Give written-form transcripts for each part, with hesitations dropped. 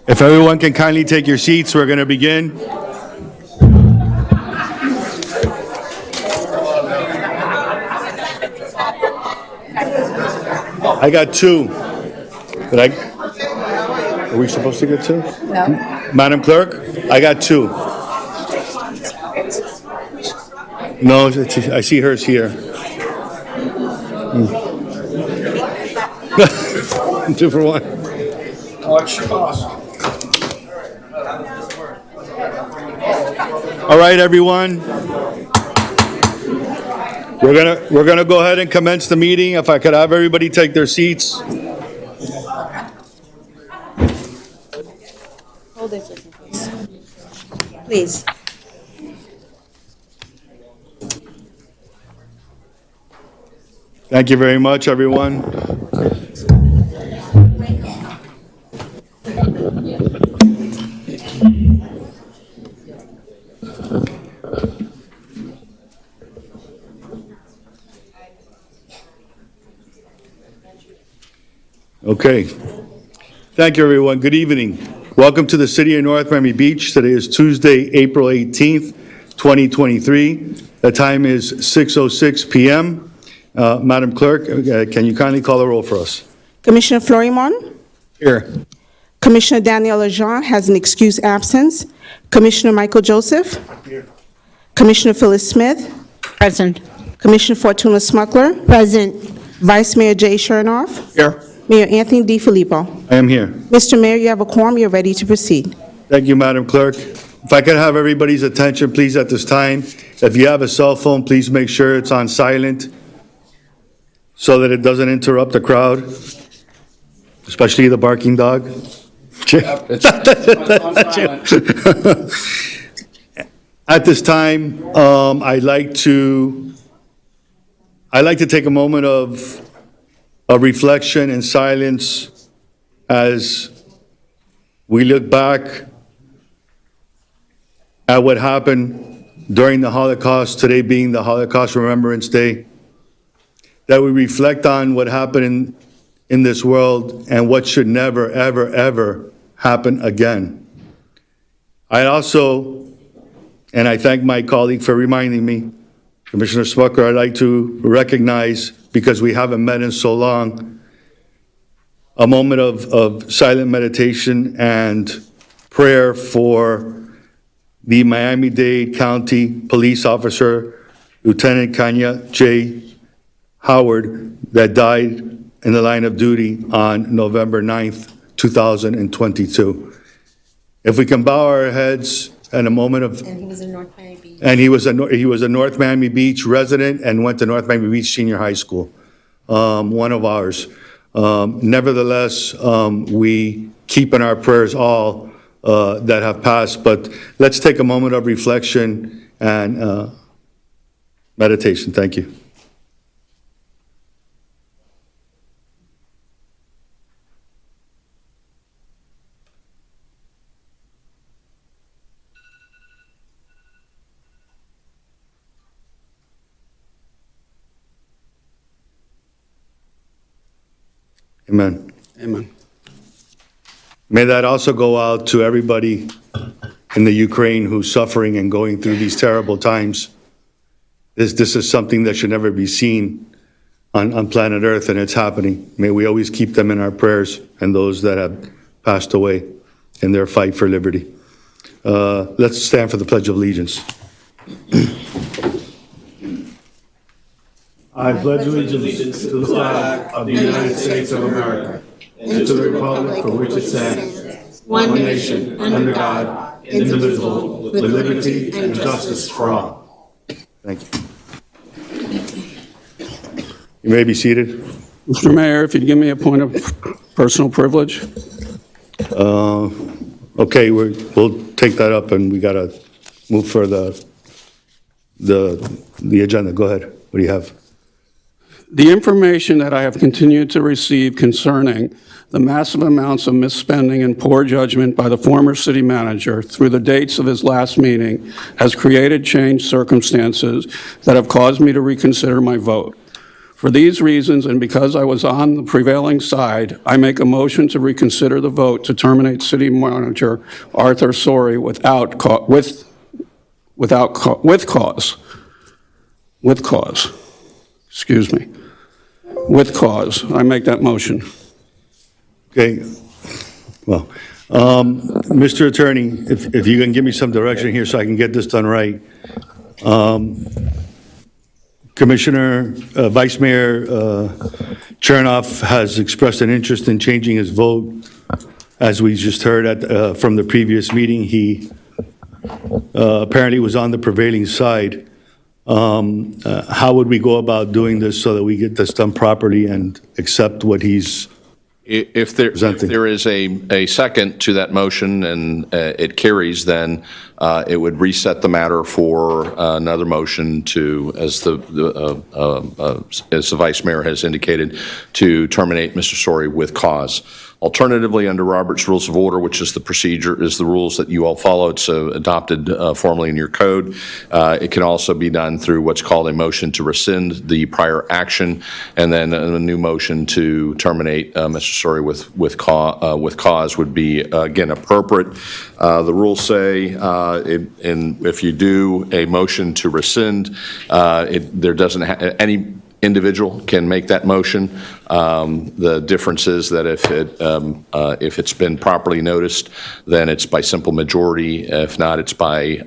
If everyone can kindly take your seats, we're going to begin. I got two. Are we supposed to get two? No. Madam Clerk, I got two. No, I see hers here. Two for one. All right, everyone. We're gonna go ahead and commence the meeting. If I could have everybody take their seats. Hold it, please. Thank you very much, everyone. Okay. Thank you, everyone. Good evening. Welcome to the City of North Miami Beach. Today is Tuesday, April 18th, 2023. The time is 6:06 p.m. Madam Clerk, can you kindly call the roll for us? Commissioner Florimon. Here. Commissioner Daniel Lejean has an excused absence. Commissioner Michael Joseph. Here. Commissioner Phyllis Smith. Present. Commissioner Fortuna Smuckler. Present. Vice Mayor Jay Chernoff. Here. Mayor Anthony DiFilippo. I am here. Mr. Mayor, you have a quorum. You're ready to proceed. Thank you, Madam Clerk. If I could have everybody's attention, please, at this time. If you have a cell phone, please make sure it's on silent so that it doesn't interrupt the crowd, especially the barking dog. At this time, I'd like to take a moment of reflection and silence as we look back at what happened during the Holocaust, today being the Holocaust Remembrance Day, that we reflect on what happened in this world and what should never, ever, ever happen again. I also, and I thank my colleague for reminding me, Commissioner Smucker, I'd like to recognize, because we haven't met in so long, a moment of silent meditation and prayer for the Miami-Dade County Police Officer, Lieutenant Kanya J. Howard, that died in the line of duty on November 9th, 2022. If we can bow our heads in a moment of... And he was in North Miami Beach. And he was a North Miami Beach resident and went to North Miami Beach Senior High School, one of ours. Nevertheless, we keep in our prayers all that have passed, but let's take a moment of reflection and meditation. Thank you. Amen. Amen. May that also go out to everybody in the Ukraine who's suffering and going through these terrible times. This is something that should never be seen on planet Earth, and it's happening. May we always keep them in our prayers and those that have passed away in their fight for liberty. Let's stand for the Pledge of Allegiance. I pledge allegiance to the flag of the United States of America and to the republic for which it stands, one nation, under God, indivisible, with liberty and justice for all. Thank you. You may be seated. Mr. Mayor, if you'd give me a point of personal privilege. Okay, we'll take that up, and we got to move for the agenda. Go ahead. What do you have? The information that I have continued to receive concerning the massive amounts of misspending and poor judgment by the former city manager through the dates of his last meeting has created changed circumstances that have caused me to reconsider my vote. For these reasons, and because I was on the prevailing side, I make a motion to reconsider the vote to terminate City Manager Arthur Sori with cause. I make that motion. Okay, well, Mr. Attorney, if you can give me some direction here so I can get this done right. Commissioner, Vice Mayor Chernoff has expressed an interest in changing his vote. As we just heard from the previous meeting, he apparently was on the prevailing side. How would we go about doing this so that we get this done properly and accept what he's If there presenting? is a second to that motion and it carries, then it would reset the matter for another motion to, as the Vice Mayor has indicated, to terminate Mr. Sori with cause. Alternatively, under Robert's Rules of Order, which is the procedure, is the rules that you all follow, it's adopted formally in your code. It can also be done through what's called a motion to rescind the prior action, and then a new motion to terminate Mr. Sori with cause would be, again, appropriate. The rules say, if you do a motion to rescind, there doesn't any individual can make that motion. The difference is that if it's been properly noticed, then it's by simple majority. If not, it's by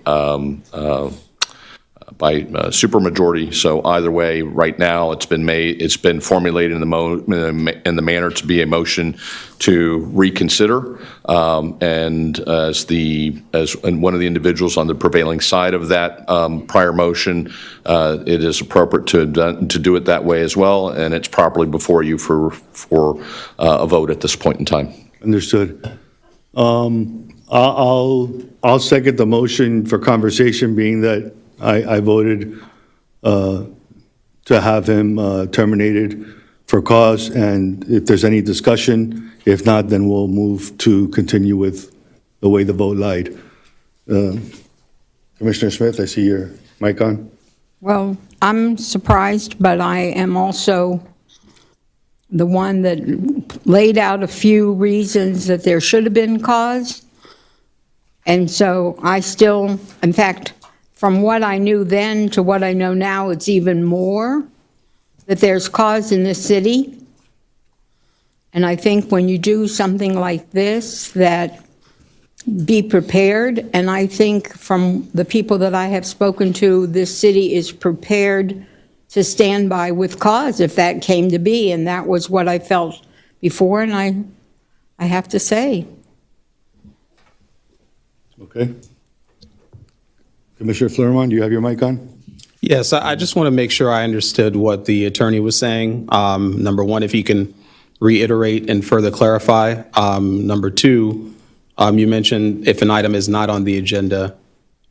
supermajority. So either way, right now it's been formulated in the manner to be a motion to reconsider. And as one of the individuals on the prevailing side of that prior motion, it is appropriate to do it that way as well, and it's properly before you for a vote at this point in time. Understood. I'll second the motion for conversation, being that I voted to have him terminated for cause, and if there's any discussion, if not, then we'll move to continue with the way the vote lied. Commissioner Smith, I see your mic on. Well, I'm surprised, but I am also the one that laid out a few reasons that there should have been cause. And so I still, in fact, from what I knew then to what I know now, it's even more that there's cause in this city. And I think when you do something like this, that be prepared. And I think from the people that I have spoken to, this city is prepared to stand by with cause if that came to be. And that was what I felt before, and I have to say. Okay. Commissioner Fleury, do you have your mic on? Yes, I just want to make sure I understood what the attorney was saying. Number one, if you can reiterate and further clarify. Number two, you mentioned if an item is not on the agenda,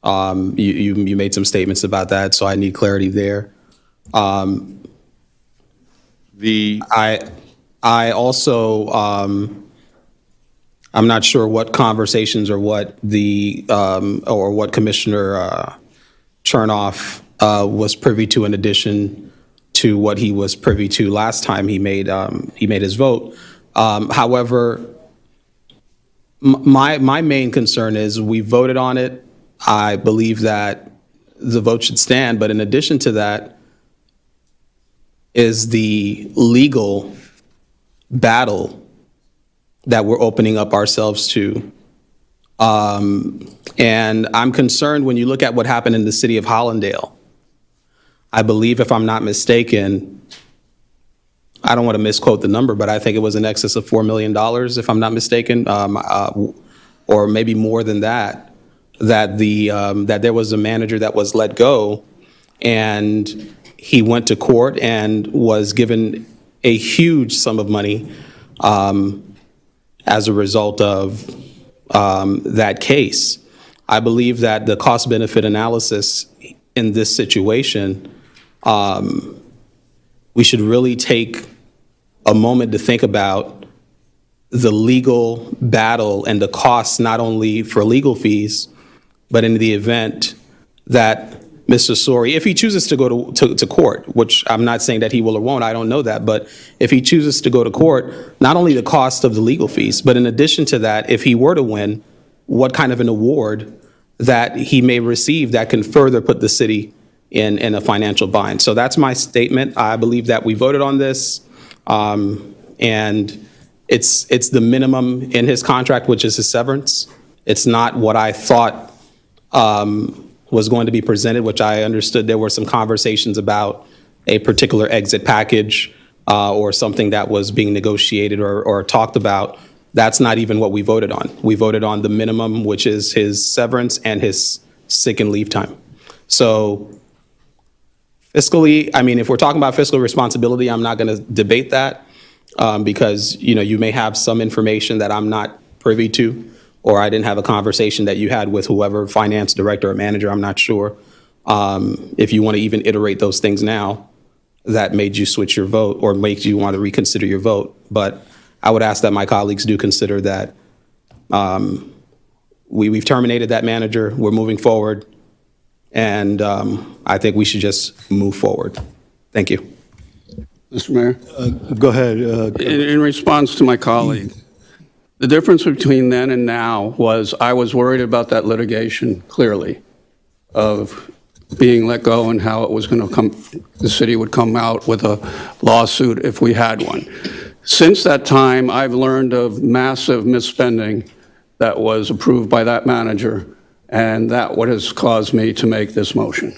you made some statements about that, so I need clarity there. I also, I'm not sure what conversations or what what Commissioner Chernoff was privy to in addition to what he was privy to last time he made his vote. However, my main concern is we voted on it. I believe that the vote should stand, but in addition to that is the legal battle that we're opening up ourselves to. And I'm concerned when you look at what happened in the city of Hollandale. I believe, if I'm not mistaken, I don't want to misquote the number, but I think it was in excess of $4 million, if I'm not mistaken, or maybe more than that, that there was a manager that was let go, and he went to court and was given a huge sum of money as a result of that case. I believe that the cost-benefit analysis in this situation, we should really take a moment to think about the legal battle and the costs, not only for legal fees, but in the event that Mr. Sori, if he chooses to go to court, which I'm not saying that he will or won't, I don't know that, but if he chooses to go to court, not only the cost of the legal fees, but in addition to that, if he were to win, what kind of an award that he may receive that can further put the city in a financial bind. So that's my statement. I believe that we voted on this, and it's the minimum in his contract, which is his severance. It's not what I thought was going to be presented, which I understood there were some conversations about a particular exit package or something that was being negotiated or talked about. That's not even what we voted on. We voted on the minimum, which is his severance and his sick and leave time. So fiscally, I mean, if we're talking about fiscal responsibility, I'm not going to debate that because, you may have some information that I'm not privy to, or I didn't have a conversation that you had with whoever, finance director or manager, I'm not sure. If you want to even iterate those things now, that made you switch your vote or makes you want to reconsider your vote. But I would ask that my colleagues do consider that we've terminated that manager, we're moving forward, and I think we should just move forward. Thank you. Mr. Mayor, Go ahead. in response to my colleague, the difference between then and now was I was worried about that litigation, clearly, of being let go and how it was going to come, the city would come out with a lawsuit if we had one. Since that time, I've learned of massive misspending that was approved by that manager, and that what has caused me to make this motion.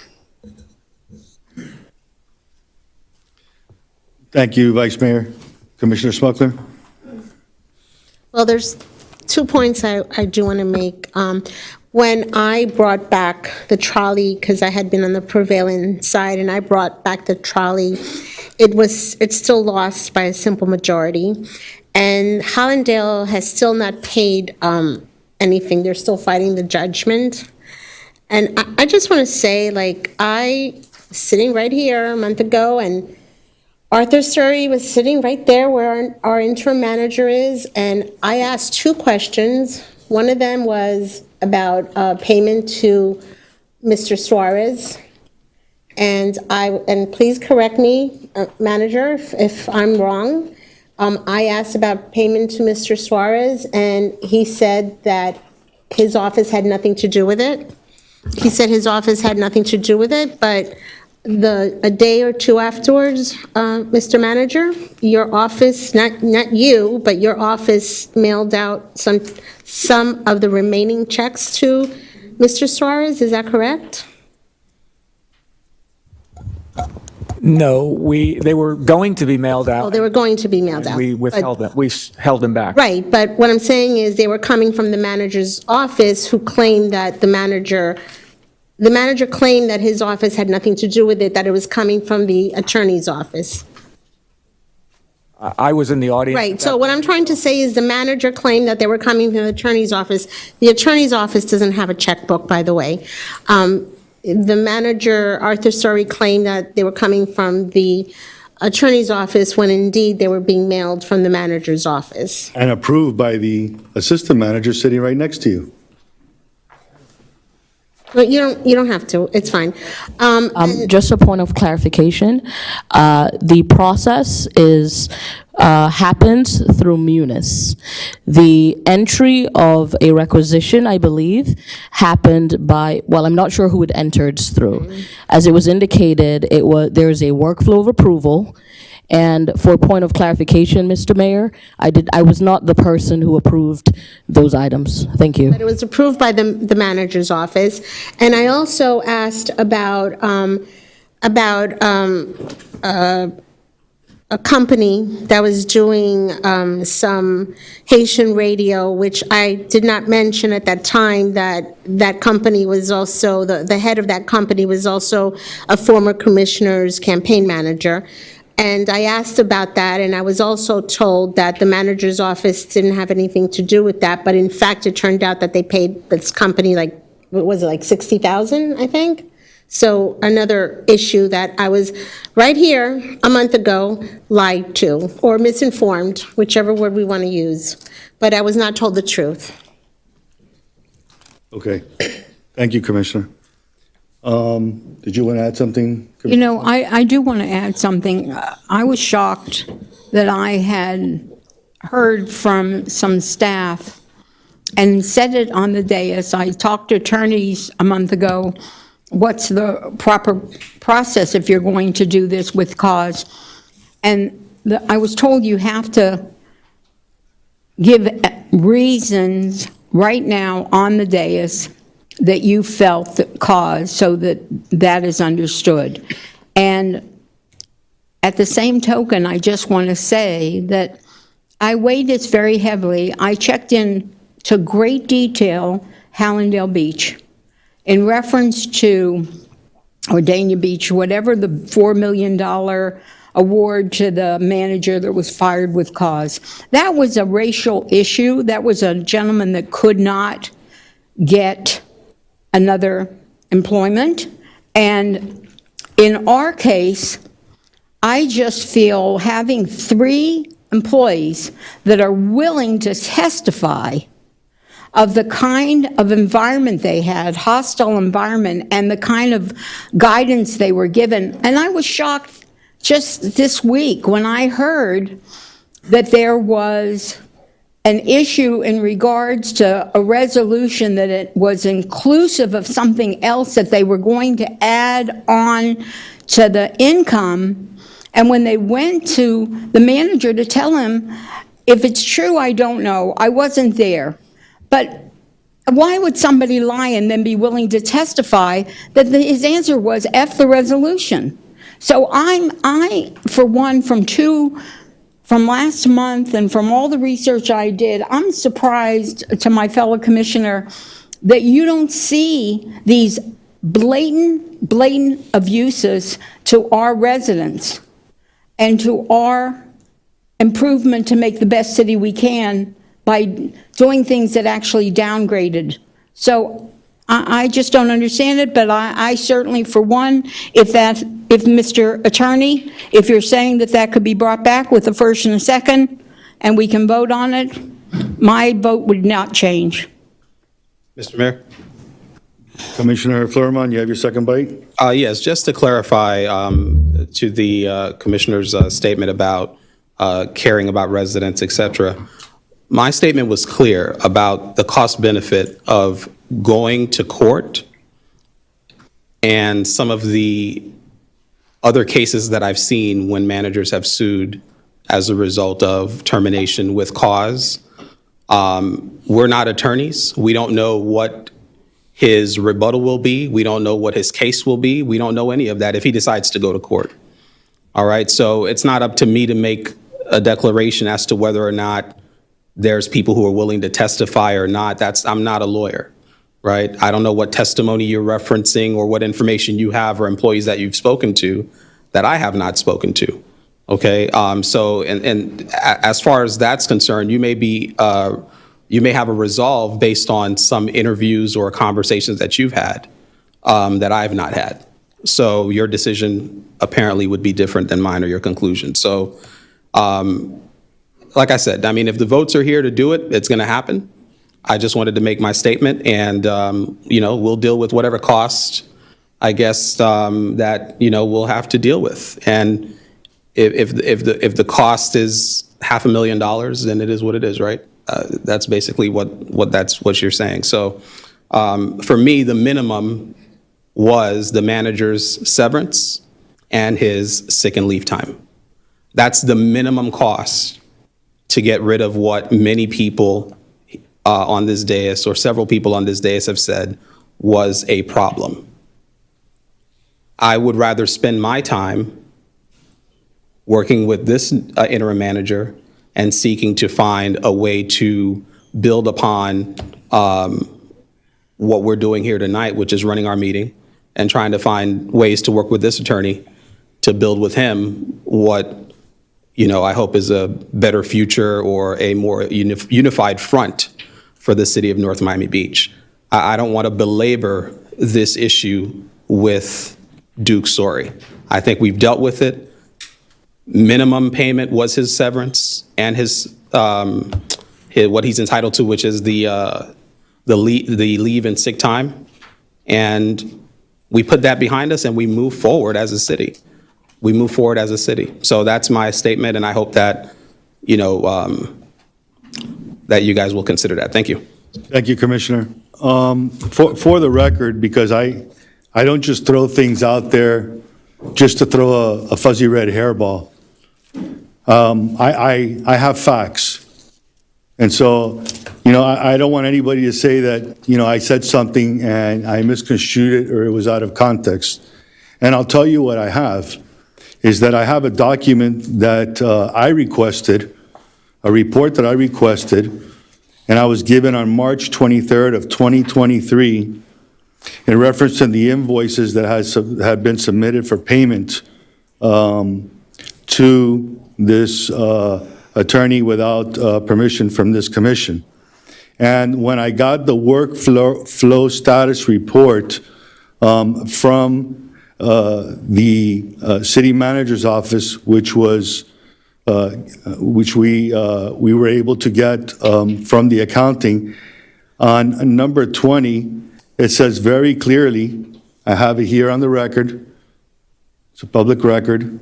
Thank you, Vice Mayor. Commissioner Smuckler? Well, there's 2 points I do want to make. When I brought back the trolley, because I had been on the prevailing side, and I brought back the trolley, it's still lost by a simple majority. And Hollandale has still not paid anything. They're still fighting the judgment. And I just want to say, I was sitting right here a month ago, and Arthur Surrey was sitting right there where our interim manager is, and I asked 2 questions. One of them was about payment to Mr. Suarez, and please correct me, manager, if I'm wrong. I asked about payment to Mr. Suarez, and he said that his office had nothing to do with it. He said his office had nothing to do with it, but a day or 2 afterwards, Mr. Manager, your office, not you, but your office mailed out some of the remaining checks to Mr. Suarez, is that correct? No, they were going to be mailed Oh, out. they were going to be mailed out. We withheld them. We held them back. Right, but what I'm saying is they were coming from the manager's office who claimed that the manager claimed that his office had nothing to do with it, that it was coming from the attorney's office. I was in the audience. Right, so what I'm trying to say is the manager claimed that they were coming from the attorney's office. The attorney's office doesn't have a checkbook, by the way. The manager, Arthur Surrey, claimed that they were coming from the attorney's office when indeed they were being mailed from the manager's office. And approved by the assistant manager sitting right next to you. But you don't have to, it's fine. Just a point of clarification, the process happens through Munis. The entry of a requisition, I believe, happened I'm not sure who it entered through. As it was indicated, there's a workflow of approval. And for a point of clarification, Mr. Mayor, I was not the person who approved those items. Thank you. But it was approved by the manager's office. And I also asked about a company that was doing some Haitian radio, which I did not mention at that time, that company was also, the head of that company was also a former commissioner's campaign manager. And I asked about that, and I was also told that the manager's office didn't have anything to do with that, but in fact, it turned out that they paid this company what was it, $60,000, I think? So another issue that I was right here a month ago lied to, or misinformed, whichever word we want to use, but I was not told the truth. Okay. Thank you, Commissioner. Did you want to add something? You know, I do want to add something. I was shocked that I had heard from some staff and said it on the dais. I talked to attorneys a month ago. What's the proper process if you're going to do this with cause? And I was told you have to give reasons right now on the dais that you felt the cause so that that is understood. And at the same token, I just want to say that I weighed this very heavily. I checked in to great detail Hallandale Beach in reference to, or Dania Beach, whatever the $4 million award to the manager that was fired with cause. That was a racial issue. That was a gentleman that could not get another employment. And in our case, I just feel having 3 employees that are willing to testify of the kind of environment they had, hostile environment, and the kind of guidance they were given. And I was shocked just this week when I heard that there was an issue in regards to a resolution that it was inclusive of something else that they were going to add on to the income. And when they went to the manager to tell him, if it's true, I don't know, I wasn't there. But why would somebody lie and then be willing to testify that his answer was F the resolution? So I, for one, from last month and from all the research I did, I'm surprised to my fellow commissioner that you don't see these blatant abuses to our residents and to our improvement to make the best city we can by doing things that actually downgraded. So I just don't understand it, but I certainly, for one, if Mr. Attorney, if you're saying that that could be brought back with a first and a second, and we can vote on it, my vote would not change. Mr. Mayor? Commissioner Flourmont, you have your second bite? Yes, just to clarify to the commissioner's statement about caring about residents, et cetera. My statement was clear about the cost benefit of going to court and some of the other cases that I've seen when managers have sued as a result of termination with cause. We're not attorneys. We don't know what his rebuttal will be. We don't know what his case will be. We don't know any of that if he decides to go to court. All right, so it's not up to me to make a declaration as to whether or not there's people who are willing to testify or not. I'm not a lawyer, right? I don't know what testimony you're referencing or what information you have or employees that you've spoken to that I have not spoken to, okay? So, and as far as that's concerned, you may have a resolve based on some interviews or conversations that you've had that I've not had. So your decision apparently would be different than mine or your conclusion. So, like I said, I mean, if the votes are here to do it, it's going to happen. I just wanted to make my statement, and we'll deal with whatever cost, I guess, that we'll have to deal with. And if the cost is $500,000, then it is what it is, right? That's basically what you're saying. So for me, the minimum was the manager's severance and his sick and leave time. That's the minimum cost to get rid of what many people on this dais, or several people on this dais, have said was a problem. I would rather spend my time working with this interim manager and seeking to find a way to build upon what we're doing here tonight, which is running our meeting and trying to find ways to work with this attorney to build with him what I hope is a better future or a more unified front for the city of North Miami Beach. I don't want to belabor this issue with Duke Sorey. I think we've dealt with it. Minimum payment was his severance and his what he's entitled to, which is the leave and sick time. And we put that behind us and we move forward as a city. We move forward as a city. So that's my statement, and I hope that, that you guys will consider that. Thank you. Thank you, Commissioner. For the record, because I don't just throw things out there just to throw a fuzzy red hairball. I have facts. And so, I don't want anybody to say that, I said something and I misconstrued it or it was out of context. And I'll tell you what I have, is that I have a document that I requested, a report that I requested, and I was given on March 23rd of 2023 in reference to the invoices that have been submitted for payment to this attorney without permission from this commission. And when I got the workflow status report from the city manager's office, which we were able to get from the accounting, on number 20, it says very clearly, I have it here on the record, it's a public record,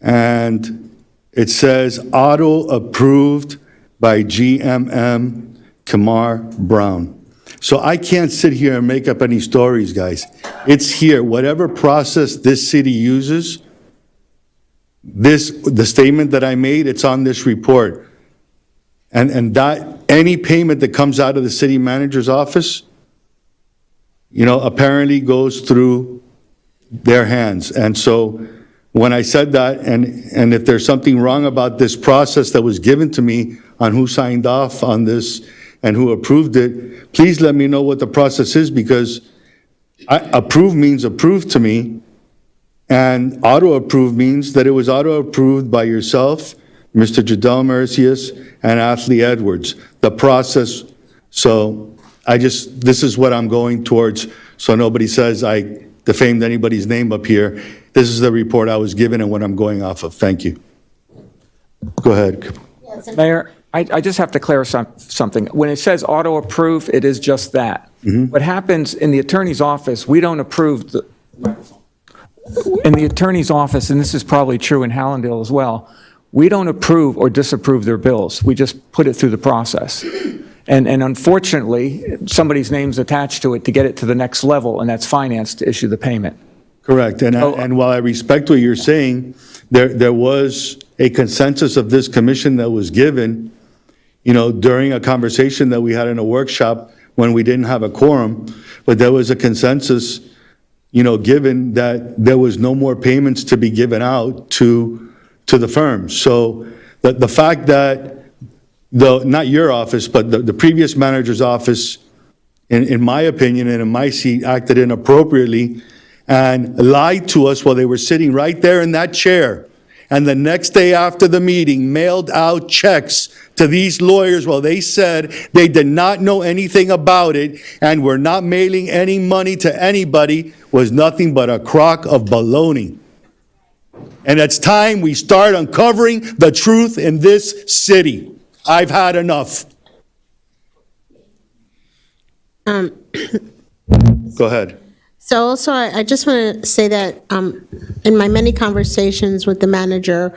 and it says auto-approved by GMM Kamar Brown. So I can't sit here and make up any stories, guys. It's here. Whatever process this city uses, the statement that I made, it's on this report. And that any payment that comes out of the city manager's office, apparently goes through their hands. And so when I said that, and if there's something wrong about this process that was given to me on who signed off on this and who approved it, please let me know what the process is, because approve means approved to me, and auto-approve means that it was auto-approved by yourself, Mr. Jadel Mercius, and Athley Edwards, the process. So this is what I'm going towards, so nobody says I defamed anybody's name up here. This is the report I was given and what I'm going off of. Thank you. Go ahead. Mayor, I just have to clarify something. When it says auto-approve, it is just that. What happens in the attorney's office, we don't approve in the attorney's office, and this is probably true in Hallandale as well, we don't approve or disapprove their bills. We just put it through the process. And unfortunately, somebody's name's attached to it to get it to the next level, and that's finance to issue the payment. Correct. And while I respect what you're saying, there was a consensus of this commission that was given, during a conversation that we had in a workshop when we didn't have a quorum, but there was a consensus, given that there was no more payments to be given out to the firms. So the fact that not your office, but the previous manager's office, in my opinion and in my seat, acted inappropriately and lied to us while they were sitting right there in that chair. And the next day after the meeting, mailed out checks to these lawyers while they said they did not know anything about it and were not mailing any money to anybody, was nothing but a crock of baloney. And it's time we start uncovering the truth in this city. I've had enough. Go ahead. So also, I just want to say that in my many conversations with the manager,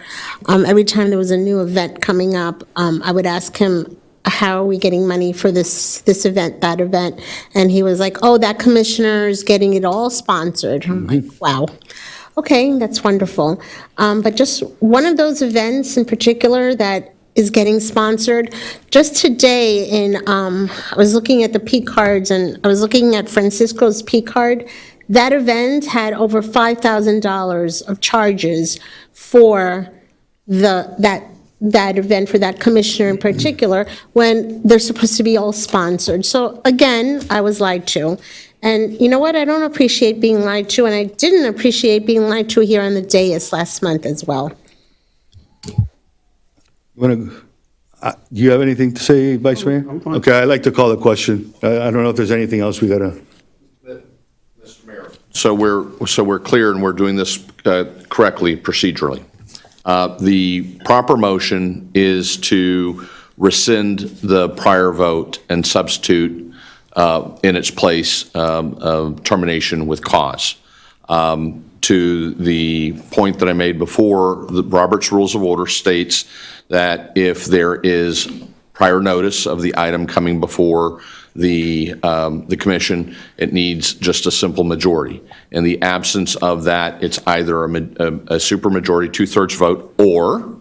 every time there was a new event coming up, I would ask him, how are we getting money for this event, that event? And he was like, oh, that commissioner is getting it all sponsored. I'm like, wow. Okay, that's wonderful. But just one of those events in particular that is getting sponsored. Just today, I was looking at the P cards, and I was looking at Francisco's P card. That event had over $5,000 of charges for that event, for that commissioner in particular, when they're supposed to be all sponsored. So again, I was lied to. And you know what? I don't appreciate being lied to, and I didn't appreciate being lied to here on the dais last month as well. Do you have anything to say, Vice Mayor? Okay, I'd like to call the question. I don't know if there's anything else we gotta. Mr. Mayor. So we're clear and we're doing this correctly procedurally. The proper motion is to rescind the prior vote and substitute in its place, termination with cause. To the point that I made before, the Robert's Rules of Order states that if there is prior notice of the item coming before the commission, it needs just a simple majority. In the absence of that, it's either a supermajority, 2/3 vote, or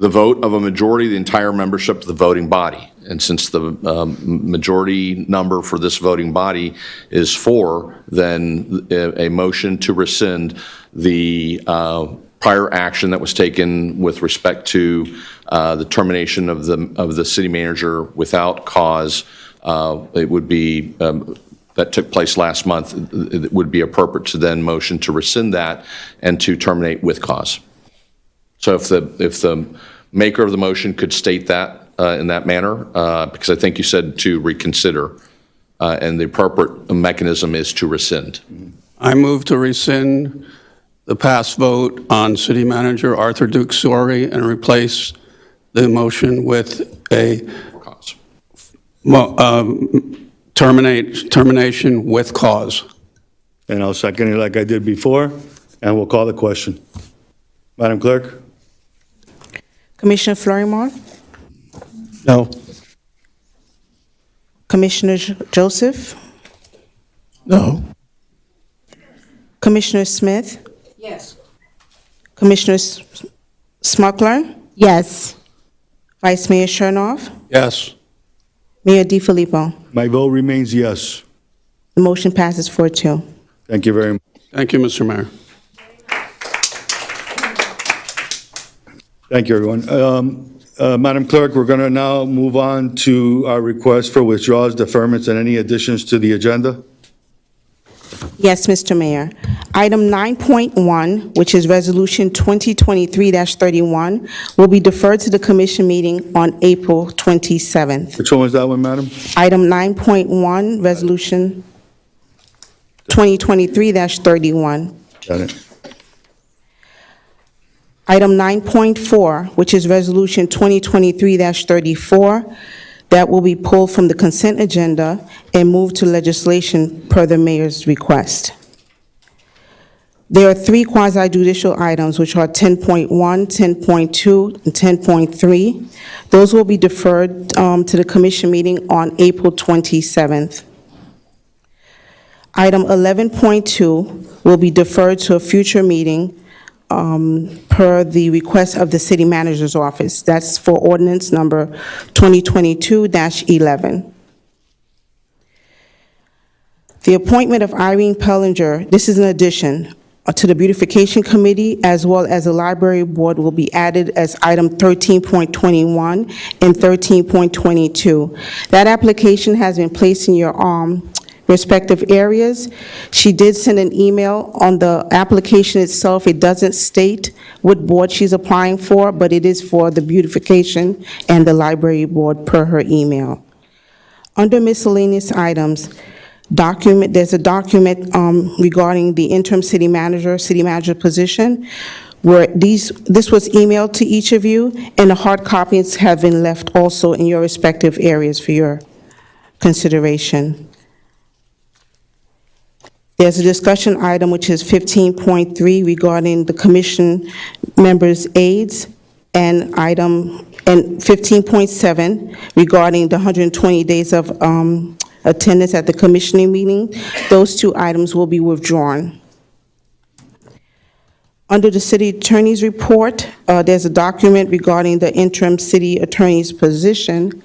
the vote of a majority of the entire membership of the voting body. And since the majority number for this voting body is 4, then a motion to rescind the prior action that was taken with respect to the termination of the city manager without cause, it would be, that took place last month, it would be appropriate to then motion to rescind that and to terminate with cause. So if the maker of the motion could state that in that manner, because I think you said to reconsider, and the appropriate mechanism is to rescind. I move to rescind the past vote on city manager Arthur Duke Sori and replace the motion with a Cause. termination with cause. And I'll second it like I did before, and we'll call the question. Madam Clerk? Commissioner Florimon? No. Commissioner Joseph? No. Commissioner Smith? Yes. Commissioner Smuckler? Yes. Vice Mayor Chernoff? Yes. Mayor DiFilippo? My vote remains yes. The motion passes 4-2. Thank you very much. Thank you, Mr. Mayor. Thank you, everyone. Madam Clerk, we're going to now move on to our request for withdrawals, deferments, and any additions to the agenda. Yes, Mr. Mayor. Item 9.1, which is Resolution 2023-31, will be deferred to the commission meeting on April 27th. Which one was that one, Madam? Item 9.1, Resolution 2023-31. Got it. Item 9.4, which is Resolution 2023-34, that will be pulled from the consent agenda and moved to legislation per the mayor's request. There are 3 quasi-judicial items, which are 10.1, 10.2, and 10.3. Those will be deferred to the commission meeting on April 27th. Item 11.2 will be deferred to a future meeting per the request of the city manager's office. That's for ordinance number 2022-11. The appointment of Irene Pellinger, this is an addition to the beautification committee as well as the library board, will be added as item 13.21 and 13.22. That application has been placed in your respective areas. She did send an email on the application itself. It doesn't state what board she's applying for, but it is for the beautification and the library board per her email. Under miscellaneous items, there's a document regarding the interim city manager position, where this was emailed to each of you, and the hard copies have been left also in your respective areas for your consideration. There's a discussion item, which is 15.3, regarding the commission members' aides, and 15.7 regarding the 120 days of attendance at the commissioning meeting. Those 2 items will be withdrawn. Under the city attorney's report, there's a document regarding the interim city attorney's position,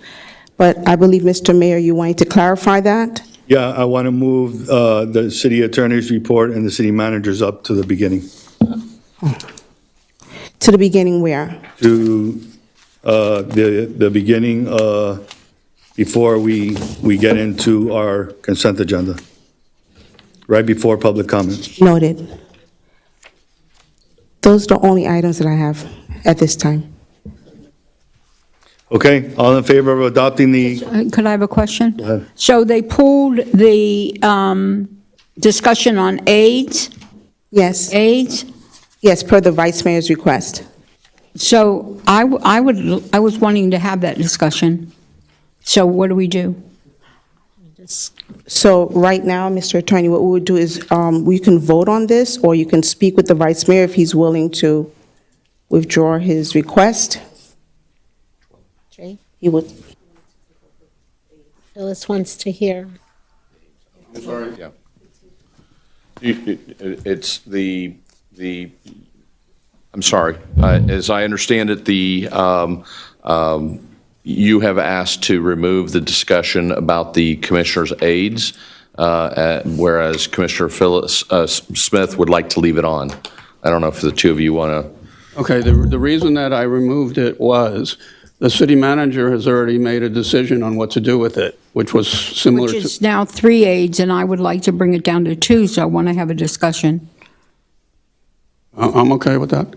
but I believe, Mr. Mayor, you wanted to clarify that? Yeah, I want to move the city attorney's report and the city manager's up to the beginning. To the beginning where? To the beginning before we get into our consent agenda, right before public comment. Noted. Those are the only items that I have at this time. Okay, all in favor of adopting the, Could I have a question? Go ahead. So they pulled the discussion on AIDS? Yes, AIDS? yes, per the vice mayor's request. So I was wanting to have that discussion. So what do we do? So right now, Mr. Attorney, what we would do is, we can vote on this, or you can speak with the Vice Mayor if he's willing to withdraw his request. Jay, He would, Phyllis wants to hear. Yeah. It's I'm sorry. As I understand it, you have asked to remove the discussion about the commissioner's aides, whereas Commissioner Phyllis Smith would like to leave it on. I don't know if the two of you want to. Okay, the reason that I removed it was the city manager has already made a decision on what to do with it, which was similar Which to. is now 3 aides, and I would like to bring it down to 2, so I want to have a discussion. I'm okay with that.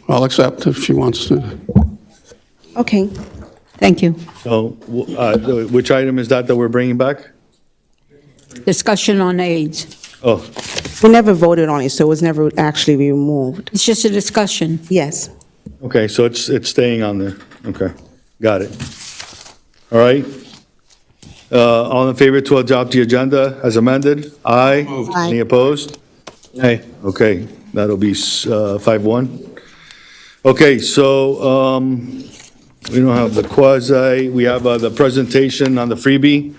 I'll accept if she wants to. okay. Thank you. So, which item is that we're bringing back? Discussion on aides. Oh, We never voted on it, so it was never actually removed. It's just a discussion. Yes. okay, so it's staying on there. Okay, got it. All right. All in favor to adopt the agenda as amended? Aye. Aye. Any opposed? Nay. Okay, that'll be 5-1. Okay, so we don't have the quasi, we have the presentation on the freebie.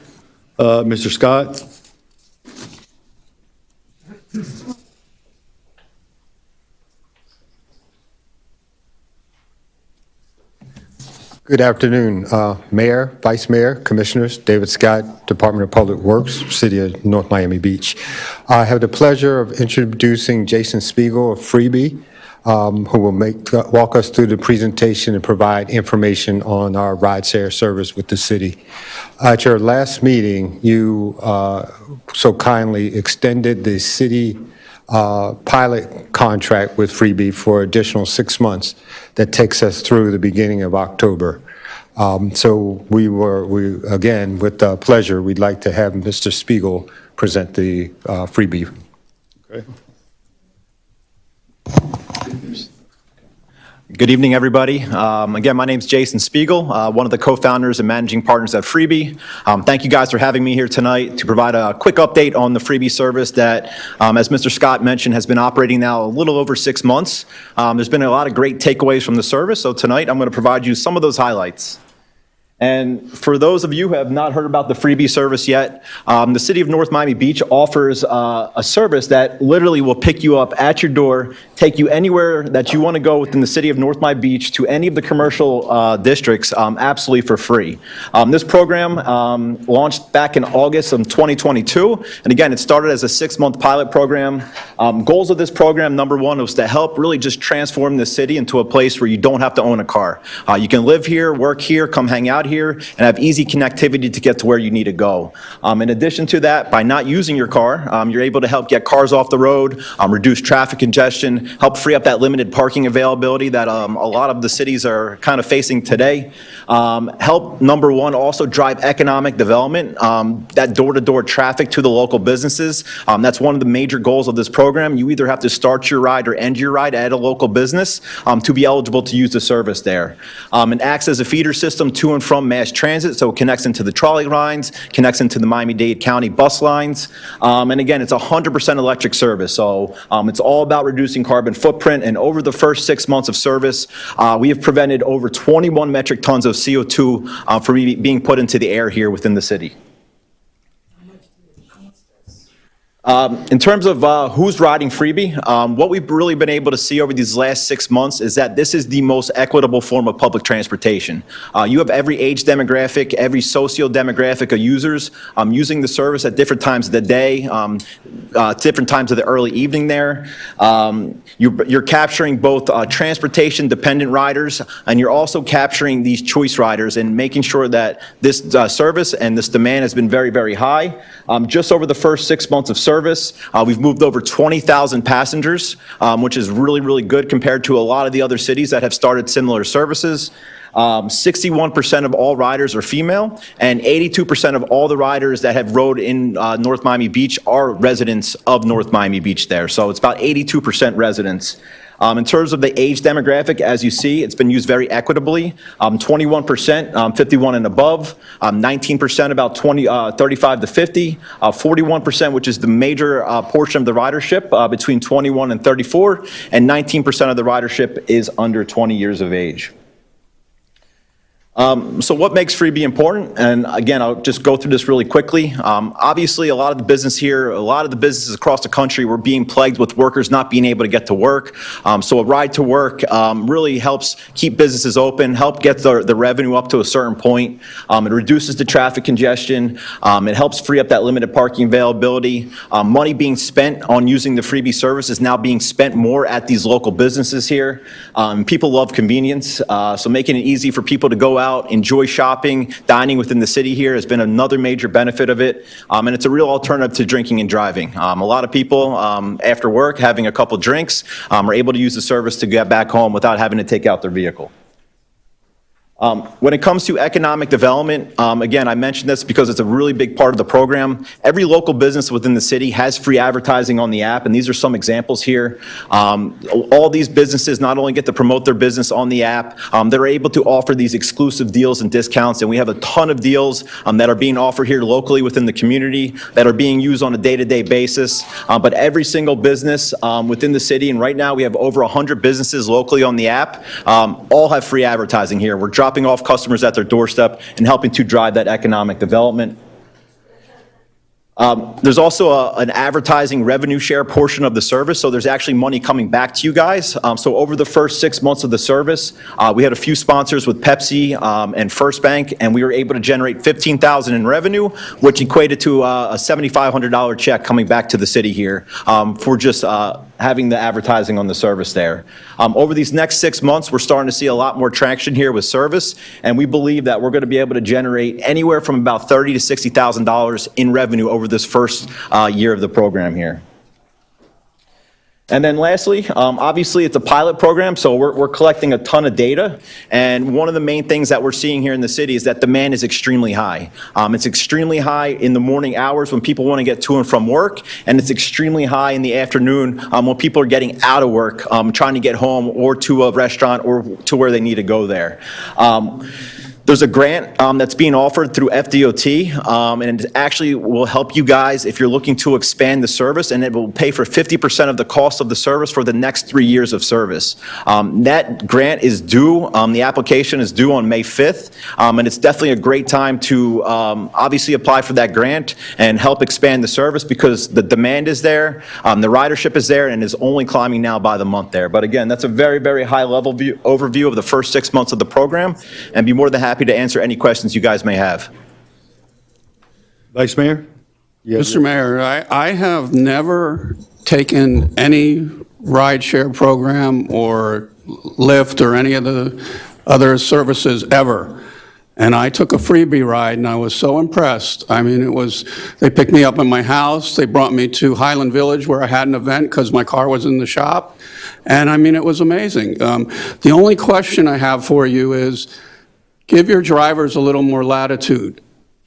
Mr. Scott? Good afternoon, Mayor, Vice Mayor, Commissioners, David Scott, Department of Public Works, City of North Miami Beach. I have the pleasure of introducing Jason Spiegel of Freebie, who will walk us through the presentation and provide information on our rideshare service with the city. At your last meeting, you so kindly extended the city pilot contract with Freebie for additional 6 months that takes us through the beginning of October. So we again, with pleasure, we'd like to have Mr. Spiegel present the Freebie. Okay. Good evening, everybody. Again, my name's Jason Spiegel, one of the co-founders and managing partners at Freebie. Thank you guys for having me here tonight to provide a quick update on the Freebie service that, as Mr. Scott mentioned, has been operating now a little over 6 months. There's been a lot of great takeaways from the service, so tonight I'm going to provide you some of those highlights. And for those of you who have not heard about the Freebie service yet, the City of North Miami Beach offers a service that literally will pick you up at your door, take you anywhere that you want to go within the City of North Miami Beach to any of the commercial districts absolutely for free. This program launched back in August of 2022, and again, it started as a 6-month pilot program. Goals of this program, number one, was to help really just transform the city into a place where you don't have to own a car. You can live here, work here, come hang out here, and have easy connectivity to get to where you need to go. In addition to that, by not using your car, you're able to help get cars off the road, reduce traffic congestion, help free up that limited parking availability that a lot of the cities are kind of facing today. Help, number one, also drive economic development, that door-to-door traffic to the local businesses. That's one of the major goals of this program. You either have to start your ride or end your ride at a local business to be eligible to use the service there. It acts as a feeder system to and from mass transit, so it connects into the trolley lines, connects into the Miami-Dade County bus lines, and again, it's 100% electric service, so it's all about reducing carbon footprint, and over the first 6 months of service, we have prevented over 21 metric tons of CO2 from being put into the air here within the city. In terms of who's riding Freebie, what we've really been able to see over these last 6 months is that this is the most equitable form of public transportation. You have every age demographic, every socio-demographic of users using the service at different times of the day, different times of the early evening there. You're capturing both transportation-dependent riders, and you're also capturing these choice riders and making sure that this service and this demand has been very, very high. Just over the first 6 months of service, we've moved over 20,000 passengers, which is really, really good compared to a lot of the other cities that have started similar services. 61% of all riders are female, and 82% of all the riders that have rode in North Miami Beach are residents of North Miami Beach there. So it's about 82% residents. In terms of the age demographic, as you see, it's been used very equitably. 21%, 51 and above, 19% about 35 to 50, 41%, which is the major portion of the ridership between 21 and 34, and 19% of the ridership is under 20 years of age. So what makes Freebie important? And again, I'll just go through this really quickly. Obviously, a lot of the businesses across the country were being plagued with workers not being able to get to work. So a ride to work really helps keep businesses open, help get the revenue up to a certain point. It reduces the traffic congestion. It helps free up that limited parking availability. Money being spent on using the Freebie service is now being spent more at these local businesses here. People love convenience, so making it easy for people to go out, enjoy shopping, dining within the city here has been another major benefit of it, and it's a real alternative to drinking and driving. A lot of people, after work, having a couple drinks, are able to use the service to get back home without having to take out their vehicle. When it comes to economic development, again, I mentioned this because it's a really big part of the program. Every local business within the city has free advertising on the app, and these are some examples here. All these businesses not only get to promote their business on the app, they're able to offer these exclusive deals and discounts, and we have a ton of deals that are being offered here locally within the community that are being used on a day-to-day basis. But every single business within the city, and right now we have over 100 businesses locally on the app, all have free advertising here. We're dropping off customers at their doorstep and helping to drive that economic development. There's also an advertising revenue share portion of the service, so there's actually money coming back to you guys. So over the first 6 months of the service, we had a few sponsors with Pepsi and First Bank, and we were able to generate $15,000 in revenue, which equated to a $7,500 check coming back to the city here for just having the advertising on the service there. Over these next 6 months, we're starting to see a lot more traction here with service, and we believe that we're going to be able to generate anywhere from about $30,000 to $60,000 in revenue over this first year of the program here. And then lastly, obviously it's a pilot program, so we're collecting a ton of data. And one of the main things that we're seeing here in the city is that demand is extremely high. It's extremely high in the morning hours when people want to get to and from work, and it's extremely high in the afternoon when people are getting out of work, trying to get home or to a restaurant or to where they need to go there. There's a grant that's being offered through FDOT, and it actually will help you guys if you're looking to expand the service, and it will pay for 50% of the cost of the service for the next 3 years of service. That grant is due, the application is due on May 5th, and it's definitely a great time to obviously apply for that grant and help expand the service because the demand is there, the ridership is there, and is only climbing now by the month there. But again, that's a very, very high-level overview of the first 6 months of the program, and be more than happy to answer any questions you guys may have. Vice Mayor? Mr. Mayor, I have never taken any rideshare program or Lyft or any of the other services ever. And I took a Freebie ride, and I was so impressed. I mean, they picked me up in my house. They brought me to Highland Village where I had an event because my car was in the shop. And I mean, it was amazing. The only question I have for you is, give your drivers a little more latitude.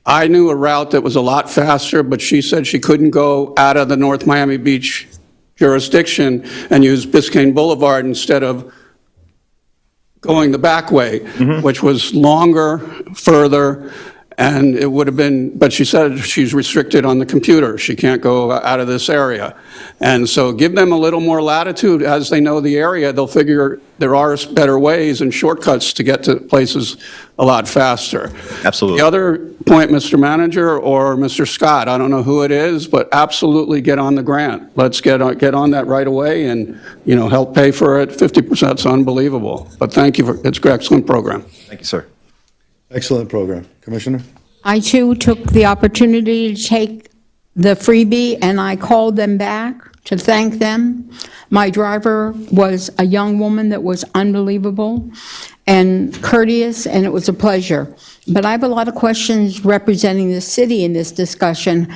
I knew a route that was a lot faster, but she said she couldn't go out of the North Miami Beach jurisdiction and use Biscayne Boulevard instead of going the back way, which was longer, further, and it would have been, but she said she's restricted on the computer. She can't go out of this area. And so give them a little more latitude. As they know the area, they'll figure there are better ways and shortcuts to get to places a lot faster. Absolutely. The other point, Mr. Manager or Mr. Scott, I don't know who it is, but absolutely get on the grant. Let's get on that right away and, help pay for it. 50% is unbelievable. But thank you it's an excellent program. Thank you, sir. Excellent program. Commissioner? I too took the opportunity to take the Freebie, and I called them back to thank them. My driver was a young woman that was unbelievable and courteous, and it was a pleasure. But I have a lot of questions representing the city in this discussion.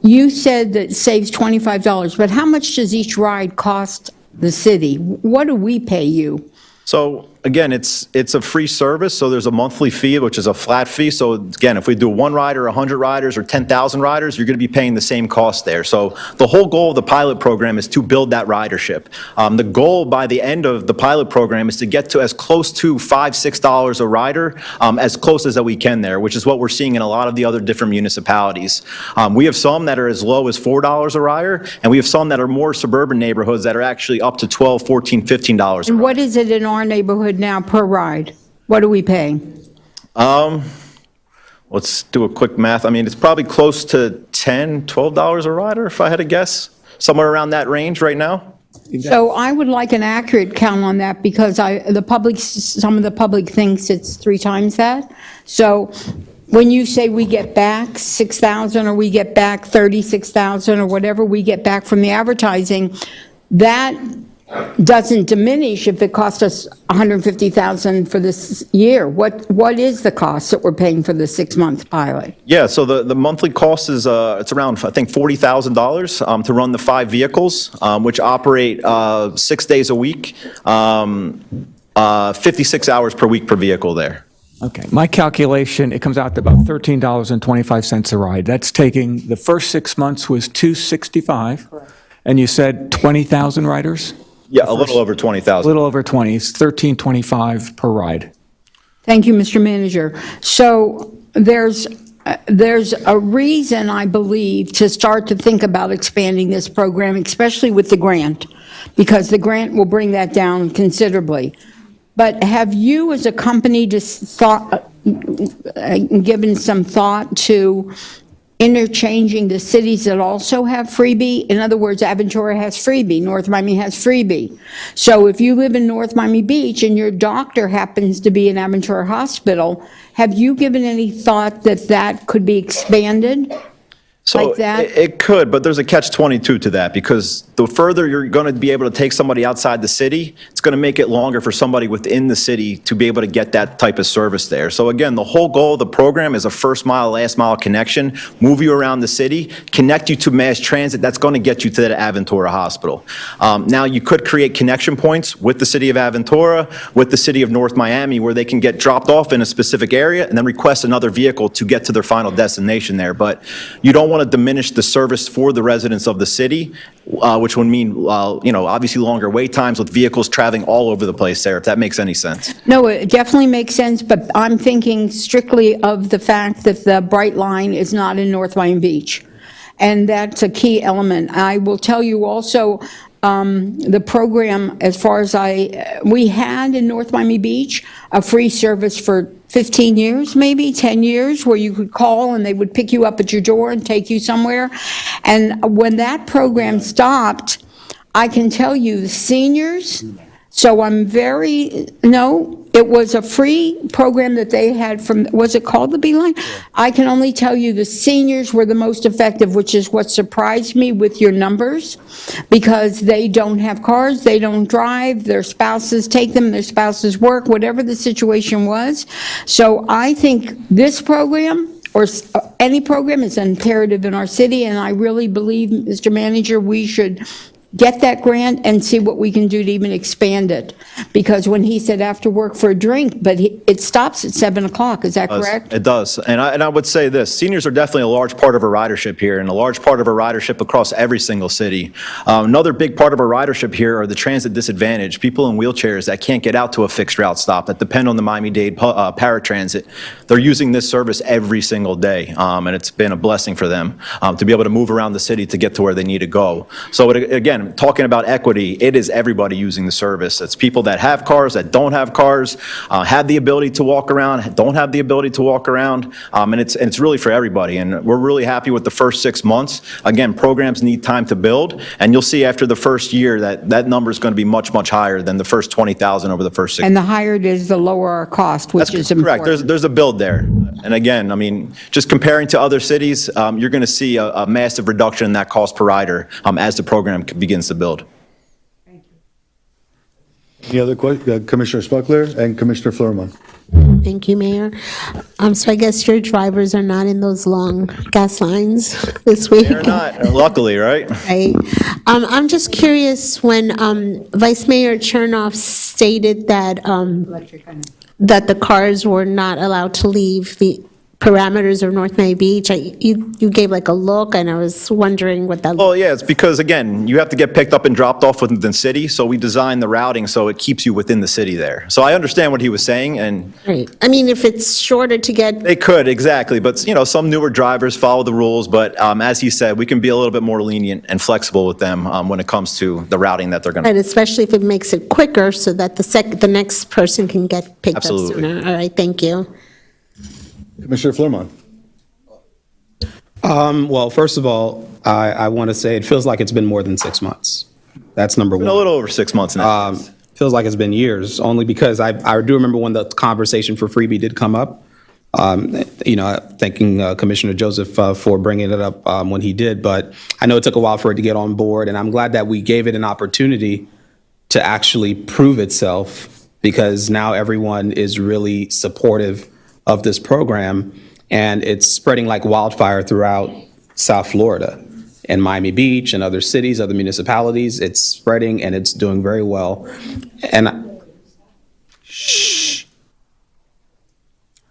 You said that it saves $25, but how much does each ride cost the city? What do we pay you? So again, it's a free service, so there's a monthly fee, which is a flat fee. So again, if we do one rider, 100 riders, or 10,000 riders, you're going to be paying the same cost there. So the whole goal of the pilot program is to build that ridership. The goal by the end of the pilot program is to get to as close to $5, $6 a rider, as close as that we can there, which is what we're seeing in a lot of the other different municipalities. We have some that are as low as $4 a rider, and we have some that are more suburban neighborhoods that are actually up to $12, $14, $15 a And what is it in our neighborhood now per ride? What are we paying? Let's do a quick math. I mean, it's probably close to $10, $12 a rider, if I had to guess, somewhere around that range right now. So I would like an accurate count on that because some of the public thinks it's 3 times that. So when you say we get back 6,000 or we get back 36,000 or whatever we get back from the advertising, that doesn't diminish if it cost us $150,000 for this year. What is the cost that we're paying for the 6-month pilot? Yeah, so the monthly cost is, it's around, I think, $40,000 to run the 5 vehicles, which operate 6 days a week, 56 hours per week per vehicle there. Okay, my calculation, it comes out to about $13.25 a ride. That's taking, the first 6 months was $265, and you said 20,000 riders? Yeah, a little over 20,000. A little over 20, it's $13.25 per ride. Thank you, Mr. Manager. So there's a reason, I believe, to start to think about expanding this program, especially with the grant, because the grant will bring that down considerably. But have you, as a company, just given some thought to interchanging the cities that also have freebie? In other words, Aventura has freebie, North Miami has freebie. So if you live in North Miami Beach and your doctor happens to be in Aventura Hospital, have you given any thought that that could be expanded? So like that? it could, but there's a catch-22 to that, because the further you're going to be able to take somebody outside the city, it's going to make it longer for somebody within the city to be able to get that type of service there. So again, the whole goal of the program is a first mile, last mile connection, move you around the city, connect you to mass transit that's going to get you to the Aventura Hospital. Now, you could create connection points with the city of Aventura, with the city of North Miami, where they can get dropped off in a specific area and then request another vehicle to get to their final destination there. But you don't want to diminish the service for the residents of the city, which would mean, obviously longer wait times with vehicles traveling all over the place there, if that makes any sense. No, it definitely makes sense, but I'm thinking strictly of the fact that the Bright Line is not in North Miami Beach. And that's a key element. I will tell you also, the program, as far as we had in North Miami Beach, a free service for 15 years, maybe 10 years, where you could call and they would pick you up at your door and take you somewhere. And when that program stopped, I can tell you the seniors, so it was a free program that they had from, was it called the Beeline? I can only tell you the seniors were the most effective, which is what surprised me with your numbers, because they don't have cars, they don't drive, their spouses take them, their spouses work, whatever the situation was. So I think this program, or any program, is imperative in our city, and I really believe, Mr. Manager, we should get that grant and see what we can do to even expand it. Because when he said after work for a drink, but it stops at 7 o'clock, is that correct? It does. And I would say this, seniors are definitely a large part of our ridership here, and a large part of our ridership across every single city. Another big part of our ridership here are the transit disadvantaged, people in wheelchairs that can't get out to a fixed route stop, that depend on the Miami-Dade paratransit. They're using this service every single day, and it's been a blessing for them to be able to move around the city to get to where they need to go. So again, talking about equity, it is everybody using the service. It's people that have cars, that don't have cars, have the ability to walk around, don't have the ability to walk around, and it's really for everybody. And we're really happy with the first 6 months. Again, programs need time to build, and you'll see after the first year that number is going to be much, much higher than the first 20,000 over the first 6 months. And the higher it is, the lower our cost, which is important. Correct. There's a build there. And again, I mean, just comparing to other cities, you're going to see a massive reduction in that cost per rider as the program begins to build. Any other questions? Commissioner Smuckler and Commissioner Fleuerman. Thank you, Mayor. So I guess your drivers are not in those long gas lines this week? They're not, luckily, right? Right. I'm just curious, when Vice Mayor Chernoff stated that, that the cars were not allowed to leave the parameters of North Miami Beach, you gave like a look, and I was wondering what that. Well, yeah, it's because, again, you have to get picked up and dropped off within the city, so we designed the routing so it keeps you within the city there. So I understand what he was saying, and Right. I mean, if it's shorter to get, they could, exactly, but, some newer drivers follow the rules, but as he said, we can be a little bit more lenient and flexible with them when it comes to the routing that they're going to. and especially if it makes it quicker, so that the next person can get picked up Absolutely. sooner. All right, thank you. Commissioner Flurman. Well, first of all, I want to say it feels like it's been more than 6 months. That's number Been one. a little over 6 months now. Feels like it's been years, only because I do remember when the conversation for freebie did come up. Thanking Commissioner Joseph for bringing it up when he did, but I know it took a while for it to get on board, and I'm glad that we gave it an opportunity to actually prove itself, because now everyone is really supportive of this program, and it's spreading like wildfire throughout South Florida and Miami Beach and other cities, other municipalities. It's spreading and it's doing very well. And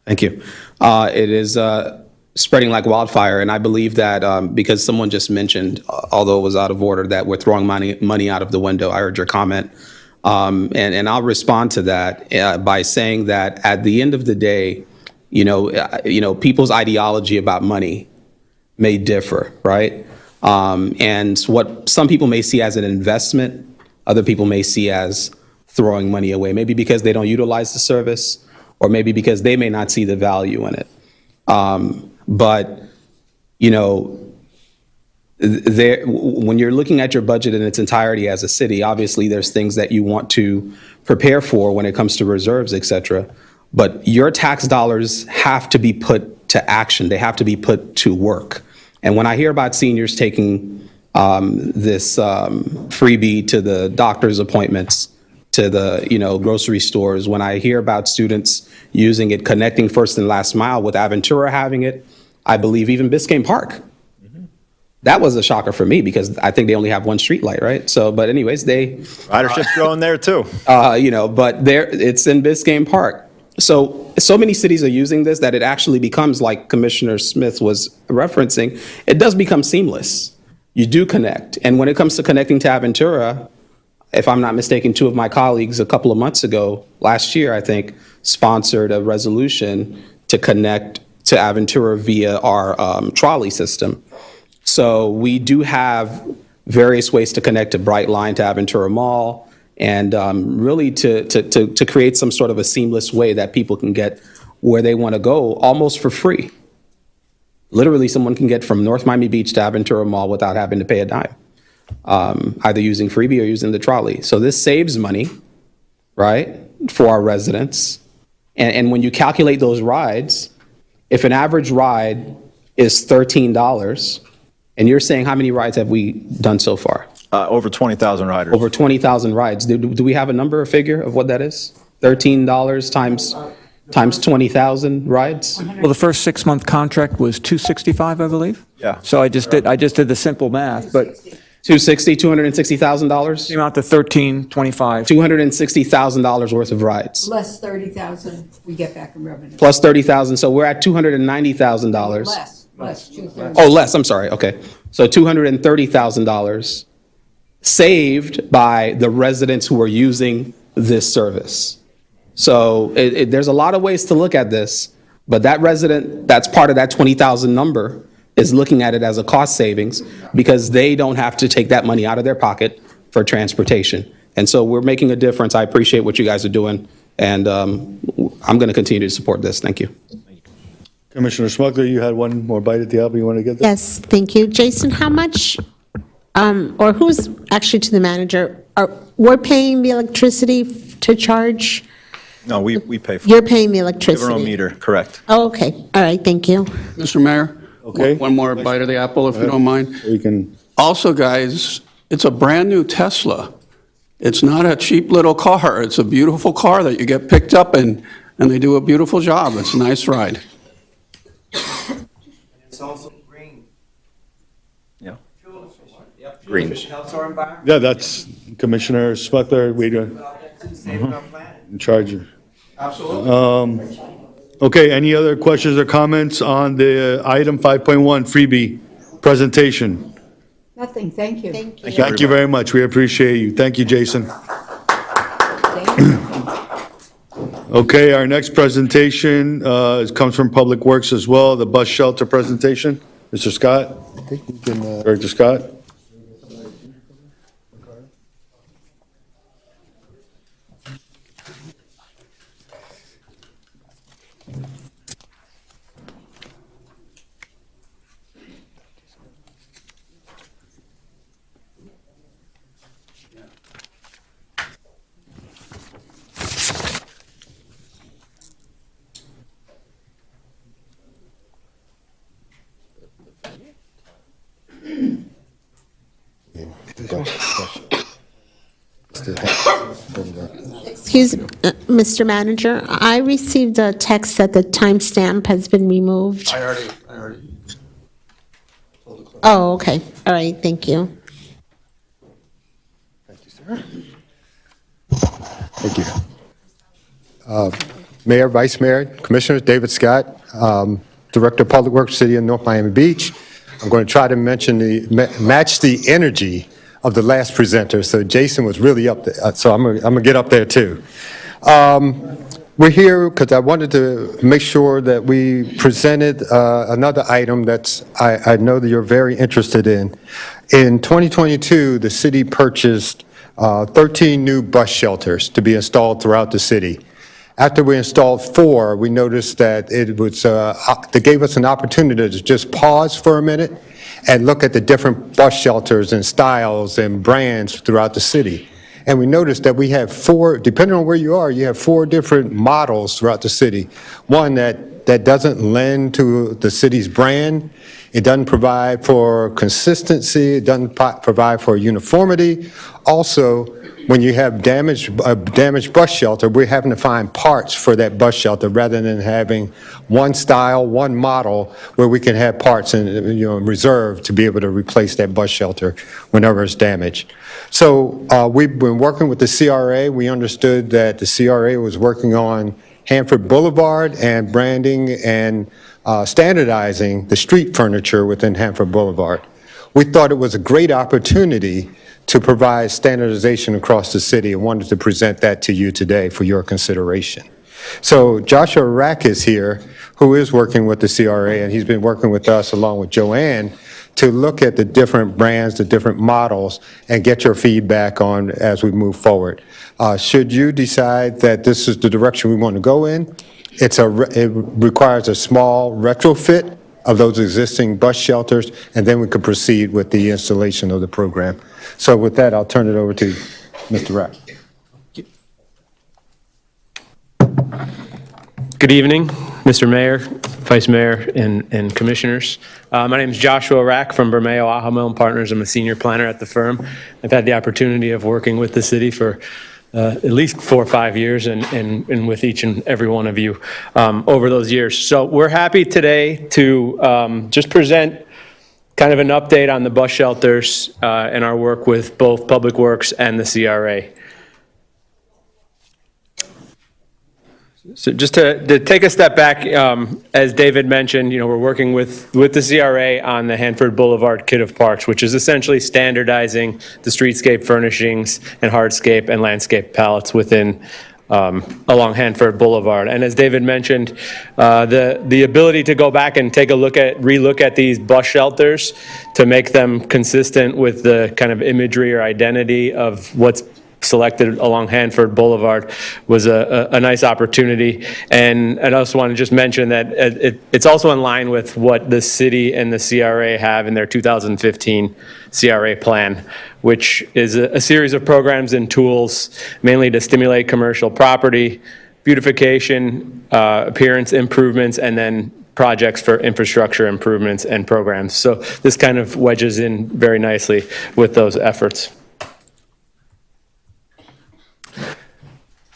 thank you. It is spreading like wildfire, and I believe that because someone just mentioned, although it was out of order, that we're throwing money out of the window. I heard your comment, and I'll respond to that by saying that at the end of the day, people's ideology about money may differ, right? And what some people may see as an investment, other people may see as throwing money away, maybe because they don't utilize the service, or maybe because they may not see the value in it. But when you're looking at your budget in its entirety as a city, obviously there's things that you want to prepare for when it comes to reserves, et cetera. But your tax dollars have to be put to action. They have to be put to work. And when I hear about seniors taking this freebie to the doctor's appointments, to the grocery stores, when I hear about students using it, connecting first and last mile, with Aventura having it, I believe even Biscayne Park. That was a shocker for me, because I think they only have one street light, right? So, but anyways, Ridership's growing there, too. but it's in Biscayne Park. So many cities are using this that it actually becomes, like Commissioner Smith was referencing, it does become seamless. You do connect. And when it comes to connecting to Aventura, if I'm not mistaken, two of my colleagues a couple of months ago, last year, I think, sponsored a resolution to connect to Aventura via our trolley system. So we do have various ways to connect to Brightline, to Aventura Mall, and really to create some sort of a seamless way that people can get where they want to go almost for free. Literally, someone can get from North Miami Beach to Aventura Mall without having to pay a dime, either using freebie or using the trolley. So this saves money, right, for our residents. And when you calculate those rides, if an average ride is $13, and you're saying how many rides have we done so far? Over 20,000 riders. Over 20,000 rides. Do we have a number or figure of what that is? $13 times 20,000 rides? Well, the first 6-month contract was $265, I believe. Yeah. So I just did the simple math, but $260,000? came out to $13.25. $260,000 worth of rides, Less 30,000 we get back in revenue. plus 30,000, so we're at $290,000. Less 2/3. Oh, less, I'm sorry, okay. So $230,000 saved by the residents who are using this service. So there's a lot of ways to look at this, but that resident, that's part of that 20,000 number, is looking at it as a cost savings, because they don't have to take that money out of their pocket for transportation. And so we're making a difference. I appreciate what you guys are doing, and I'm going to continue to support this. Thank you. Commissioner Smuggler, you had one more bite at the apple. You want to get there? Yes, thank you. Jason, how much, or who's actually to the manager, we're paying the electricity to charge? No, we pay for it. You're paying the We have our own electricity? meter, correct. Oh, okay, all right, thank you. Mr. Mayor? Okay. One more bite of the apple, if you don't mind. We can, Also, guys, it's a brand-new Tesla. It's not a cheap little car. It's a beautiful car that you get picked up, and And they do a beautiful job. It's a nice ride. It's also green. Yeah. Green. Helps our environment. Yeah, that's Commissioner Sputler, we Saving our planet. in charge of. Absolutely. Okay, any other questions or comments on the item 5.1 freebie presentation? Nothing, thank you. Thank you. Thank you very much, we appreciate you. Thank you, Jason. Okay, our next presentation comes from Public Works as well, the bus shelter presentation. Mr. Scott? Director Scott? Excuse, Mr. Manager, I received a text that the timestamp has been removed. I already. Oh, okay, all right, thank you. Thank you. Mayor, Vice Mayor, Commissioners, David Scott, Director of Public Works, City of North Miami Beach. I'm going to try to match the energy of the last presenter. So Jason was really up there, so I'm going to get up there too. We're here because I wanted to make sure that we presented another item that I know that you're very interested in. In 2022, the city purchased 13 new bus shelters to be installed throughout the city. After we installed 4, we noticed that they gave us an opportunity to just pause for a minute and look at the different bus shelters and styles and brands throughout the city. And we noticed that we have 4, depending on where you are, you have 4 different models throughout the city. One that doesn't lend to the city's brand. It doesn't provide for consistency. It doesn't provide for uniformity. Also, when you have a damaged bus shelter, we're having to find parts for that bus shelter rather than having one style, one model, where we can have parts in reserve to be able to replace that bus shelter whenever it's damaged. So we've been working with the CRA. We understood that the CRA was working on Hanford Boulevard and branding and standardizing the street furniture within Hanford Boulevard. We thought it was a great opportunity to provide standardization across the city and wanted to present that to you today for your consideration. So Joshua Rack is here, who is working with the CRA, and he's been working with us along with Joanne to look at the different brands, the different models, and get your feedback on as we move forward. Should you decide that this is the direction we want to go in, it requires a small retrofit of those existing bus shelters, and then we could proceed with the installation of the program. So with that, I'll turn it over to Mr. Rack. Good evening, Mr. Mayor, Vice Mayor, and Commissioners. My name is Joshua Rack from Bermeo Ahumel Partners. I'm a senior planner at the firm. I've had the opportunity of working with the city for at least 4 or 5 years and with each and every one of you over those years. So we're happy today to just present kind of an update on the bus shelters and our work with both Public Works and the CRA. So just to take a step back, as David mentioned, we're working with the CRA on the Hanford Boulevard Kit of Parts, which is essentially standardizing the streetscape furnishings and hardscape and landscape palettes within along Hanford Boulevard. And as David mentioned, the ability to go back and take a relook at these bus shelters to make them consistent with the kind of imagery or identity of what's selected along Hanford Boulevard was a nice opportunity. And I also want to just mention that it's also in line with what the city and the CRA have in their 2015 CRA plan, which is a series of programs and tools mainly to stimulate commercial property, beautification, appearance improvements, and then projects for infrastructure improvements and programs. So this kind of wedges in very nicely with those efforts.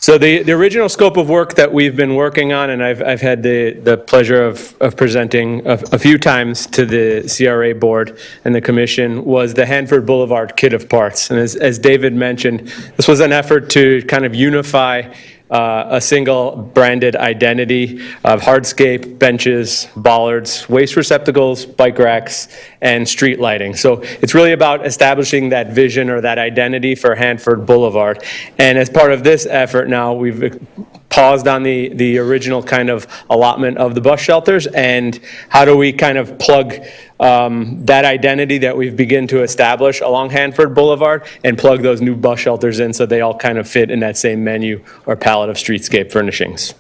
So the original scope of work that we've been working on, and I've had the pleasure of presenting a few times to the CRA board and the commission, was the Hanford Boulevard Kit of Parts. And as David mentioned, this was an effort to kind of unify a single branded identity of hardscape, benches, bollards, waste receptacles, bike racks, and street lighting. So it's really about establishing that vision or that identity for Hanford Boulevard. And as part of this effort now, we've paused on the original kind of allotment of the bus shelters, and how do we kind of plug that identity that we've begun to establish along Hanford Boulevard and plug those new bus shelters in so they all kind of fit in that same menu or palette of streetscape furnishings.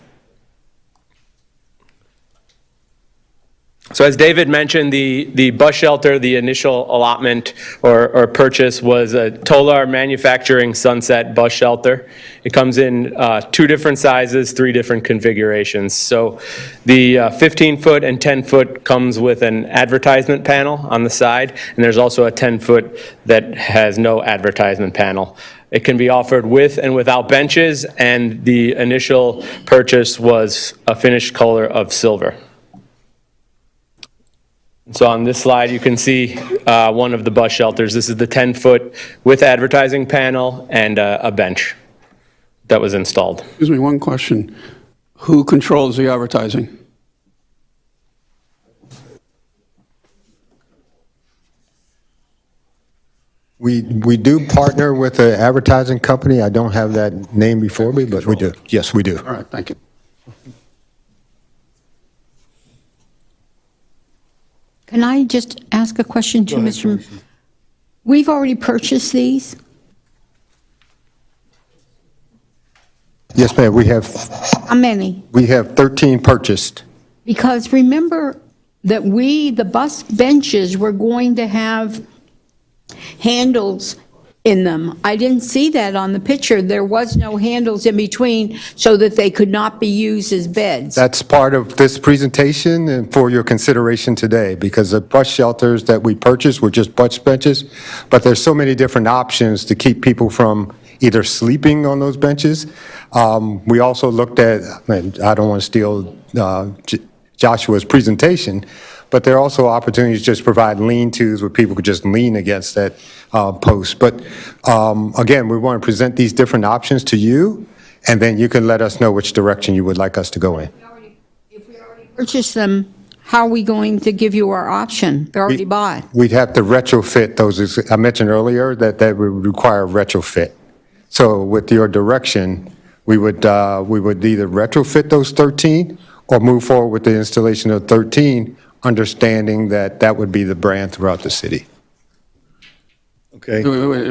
So as David mentioned, the bus shelter, the initial allotment or purchase was a Tolar Manufacturing Sunset bus shelter. It comes in 2 different sizes, 3 different configurations. So the 15-foot and 10-foot comes with an advertisement panel on the side, and there's also a 10-foot that has no advertisement panel. It can be offered with and without benches, and the initial purchase was a finished color of silver. So on this slide, you can see one of the bus shelters. This is the 10-foot with advertising panel and a bench that was installed. Excuse me, one question. Who controls the advertising? We do partner with an advertising company. I don't have that name before me, but we do. Yes, we do. All right, thank you. Can I just ask a question to Mr.? We've already purchased these? Yes, ma'am, we have How many? 13 purchased. Because remember that the bus benches were going to have handles in them. I didn't see that on the picture. There was no handles in between so that they could not be used as beds. That's part of this presentation and for your consideration today, because the bus shelters that we purchased were just bus benches, but there's so many different options to keep people from either sleeping on those benches. We also looked at, and I don't want to steal Joshua's presentation, but there are also opportunities to just provide lean-tos where people could just lean against that post. But again, we want to present these different options to you, and then you can let us know which direction you would like us to go in. If we already purchased them, how are we going to give you our option? They're already bought. We'd have to retrofit those. I mentioned earlier that would require retrofit. So with your direction, we would either retrofit those 13 or move forward with the installation of 13, understanding that that would be the brand throughout the city. Okay. Wait.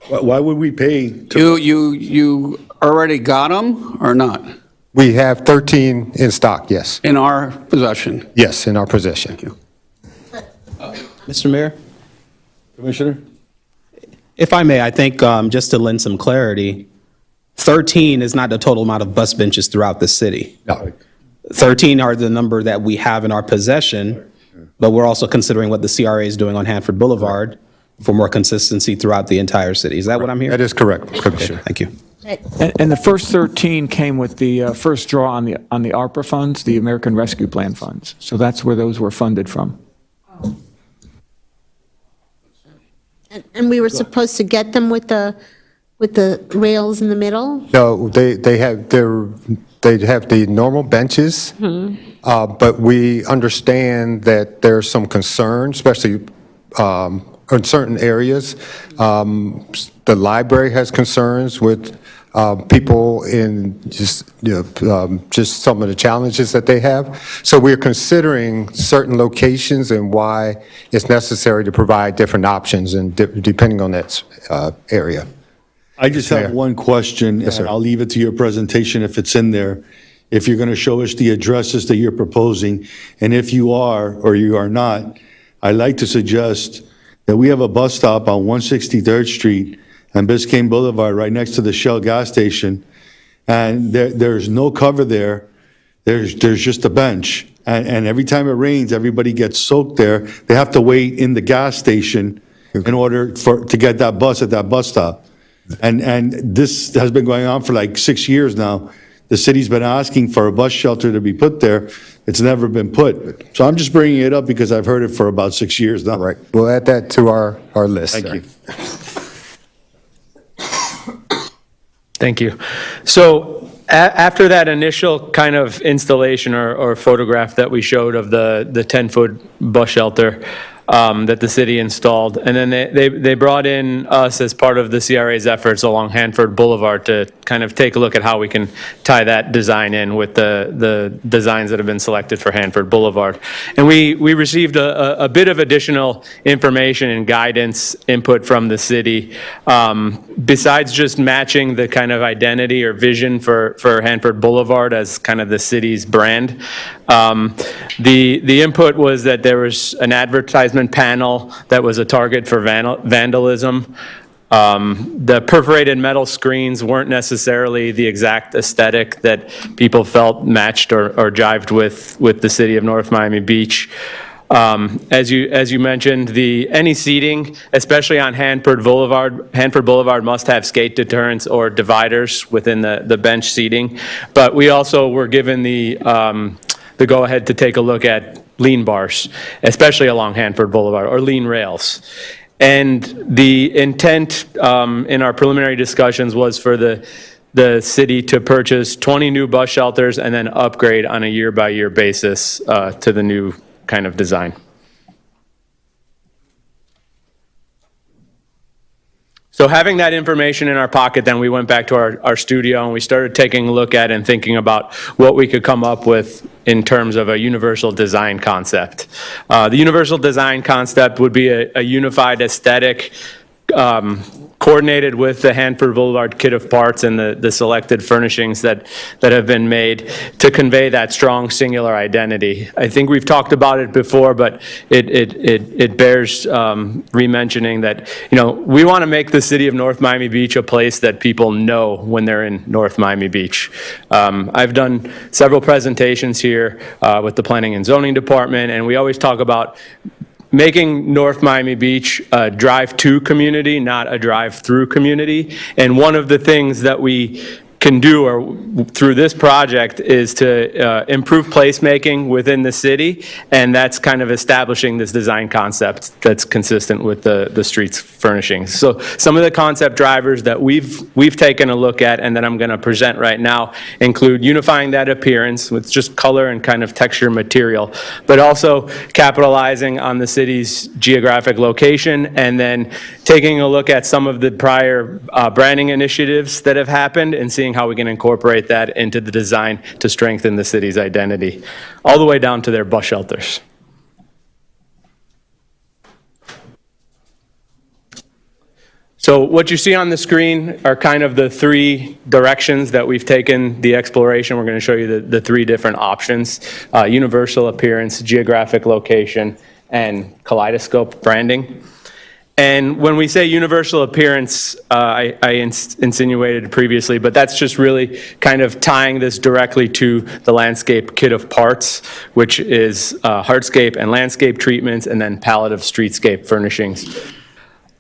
Why would we pay? You already got them or not? We have 13 in stock, yes. In our possession? Yes, in our possession. Thank you. Mr. Mayor, Commissioner? if I may, I think just to lend some clarity, 13 is not the total amount of bus benches throughout the city. No. 13 are the number that we have in our possession, but we're also considering what the CRA is doing on Hanford Boulevard for more consistency throughout the entire city. Is that what I'm hearing? That is correct, Okay, Commissioner. thank you. And the first 13 came with the first draw on the ARPA funds, the American Rescue Plan funds. So that's where those were funded from. And we were supposed to get them with the rails in the middle? No, they have the normal benches, but we understand that there's some concern, especially in certain areas. The library has concerns with people in just some of the challenges that they have. So we're considering certain locations and why it's necessary to provide different options and depending on that area. I just have Mayor. one question, Yes, sir. and I'll leave it to your presentation if it's in there. If you're going to show us the addresses that you're proposing, and if you are or you are not, I'd like to suggest that we have a bus stop on 163rd Street and Biscayne Boulevard right next to the Shell gas station, and there's no cover there. There's just a bench, and every time it rains, everybody gets soaked there. They have to wait in the gas station in order to get that bus at that bus stop. And this has been going on for like 6 years now. The city's been asking for a bus shelter to be put there. It's never been put. So I'm just bringing it up because I've heard it for about 6 years now. Right, we'll add that to our list. Thank sir. you. Thank you. So after that initial kind of installation or photograph that we showed of the 10-foot bus shelter that the city installed, and then they brought in us as part of the CRA's efforts along Hanford Boulevard to kind of take a look at how we can tie that design in with the designs that have been selected for Hanford Boulevard. And we received a bit of additional information and guidance input from the city. Besides just matching the kind of identity or vision for Hanford Boulevard as kind of the city's brand, the input was that there was an advertisement panel that was a target for vandalism. The perforated metal screens weren't necessarily the exact aesthetic that people felt matched or jived with the city of North Miami Beach. As you mentioned, any seating, especially on Hanford Boulevard must have skate deterrents or dividers within the bench seating. But we also were given the go-ahead to take a look at lean bars, especially along Hanford Boulevard, or lean rails. And the intent in our preliminary discussions was for the city to purchase 20 new bus shelters and then upgrade on a year-by-year basis to the new kind of design. So having that information in our pocket, then we went back to our studio and we started taking a look at and thinking about what we could come up with in terms of a universal design concept. The universal design concept would be a unified aesthetic coordinated with the Hanford Boulevard kit of parts and the selected furnishings that have been made to convey that strong singular identity. I think we've talked about it before, but it bears re-mentioning that, we want to make the city of North Miami Beach a place that people know when they're in North Miami Beach. I've done several presentations here with the Planning and Zoning Department, and we always talk about making North Miami Beach a drive-to community, not a drive-through community. And one of the things that we can do through this project is to improve placemaking within the city, and that's kind of establishing this design concept that's consistent with the street's furnishings. So some of the concept drivers that we've taken a look at and that I'm going to present right now include unifying that appearance with just color and kind of texture material, but also capitalizing on the city's geographic location and then taking a look at some of the prior branding initiatives that have happened and seeing how we can incorporate that into the design to strengthen the city's identity, all the way down to their bus shelters. So what you see on the screen are kind of the three directions that we've taken the exploration. We're going to show you the three different options: universal appearance, geographic location, and kaleidoscope branding. And when we say universal appearance, I insinuated previously, but that's just really kind of tying this directly to the landscape kit of parts, which is hardscape and landscape treatments, and then palette of streetscape furnishings.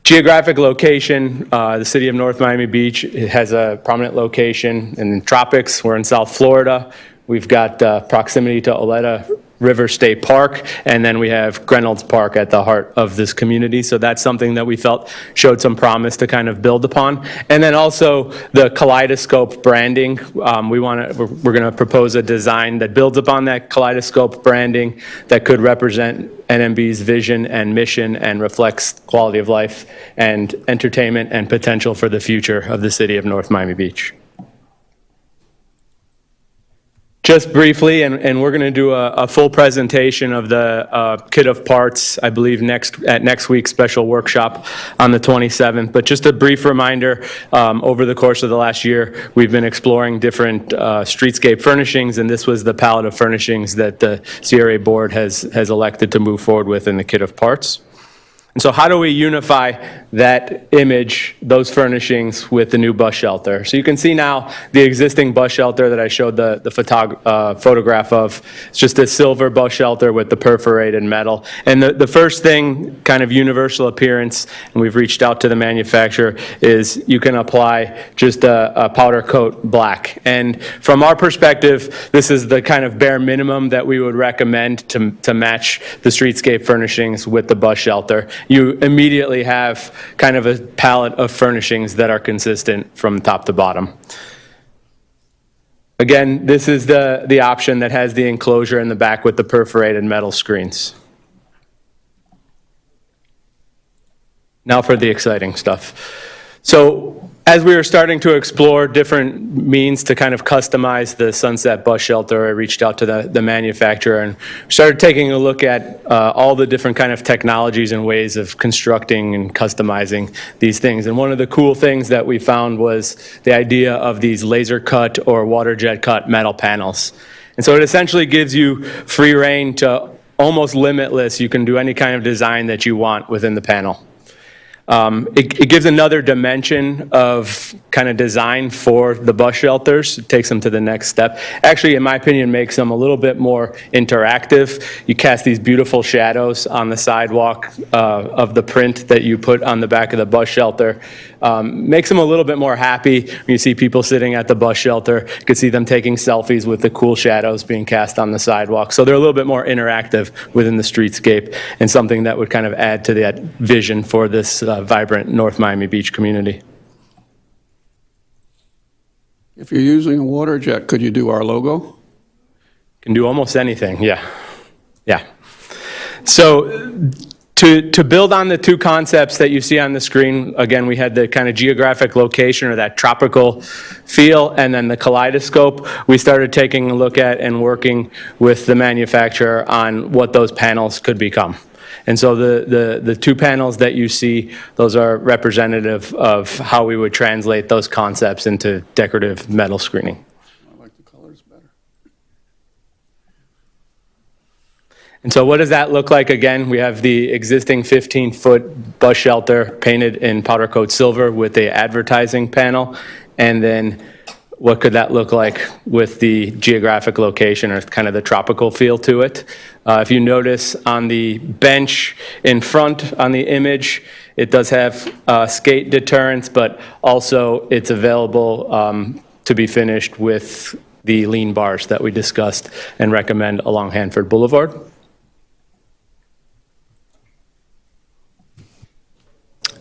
Geographic location, the city of North Miami Beach has a prominent location in the tropics. We're in South Florida. We've got proximity to Oleta River State Park, and then we have Grenolds Park at the heart of this community. So that's something that we felt showed some promise to kind of build upon. And then also the kaleidoscope branding. We're going to propose a design that builds upon that kaleidoscope branding that could represent NMB's vision and mission and reflects quality of life and entertainment and potential for the future of the city of North Miami Beach. Just briefly, and we're going to do a full presentation of the kit of parts, I believe, at next week's special workshop on the 27th. But just a brief reminder, over the course of the last year, we've been exploring different streetscape furnishings, and this was the palette of furnishings that the CRA board has elected to move forward with in the kit of parts. And so how do we unify that image, those furnishings with the new bus shelter. So you can see now the existing bus shelter that I showed the photograph of. It's just a silver bus shelter with the perforated metal. And the first thing, kind of universal appearance, and we've reached out to the manufacturer, is you can apply just a powder coat black. And from our perspective, this is the kind of bare minimum that we would recommend to match the streetscape furnishings with the bus shelter. You immediately have kind of a palette of furnishings that are consistent from top to bottom. Again, this is the option that has the enclosure in the back with the perforated metal screens. Now for the exciting stuff. So as we were starting to explore different means to kind of customize the Sunset bus shelter, I reached out to the manufacturer and started taking a look at all the different kind of technologies and ways of constructing and customizing these things. And one of the cool things that we found was the idea of these laser cut or water jet cut metal panels. And so it essentially gives you free reign to almost limitless. You can do any kind of design that you want within the panel. It gives another dimension of kind of design for the bus shelters. It takes them to the next step. Actually, in my opinion, makes them a little bit more interactive. You cast these beautiful shadows on the sidewalk of the print that you put on the back of the bus shelter. Makes them a little bit more happy. When you see people sitting at the bus shelter, you can see them taking selfies with the cool shadows being cast on the sidewalk. So they're a little bit more interactive within the streetscape and something that would kind of add to that vision for this vibrant North Miami Beach community. If you're using a water jet, could you do our logo? Can do almost anything, yeah. Yeah. So to build on the two concepts that you see on the screen, again, we had the kind of geographic location or that tropical feel, and then the kaleidoscope. We started taking a look at and working with the manufacturer on what those panels could become. And so the two panels that you see, those are representative of how we would translate those concepts into decorative metal screening. I like the colors better. And so what does that look like? Again, we have the existing 15-foot bus shelter painted in powder coat silver with the advertising panel. And then what could that look like with the geographic location or kind of the tropical feel to it? If you notice on the bench in front on the image, it does have skate deterrents, but also it's available to be finished with the lean bars that we discussed and recommend along Hanford Boulevard.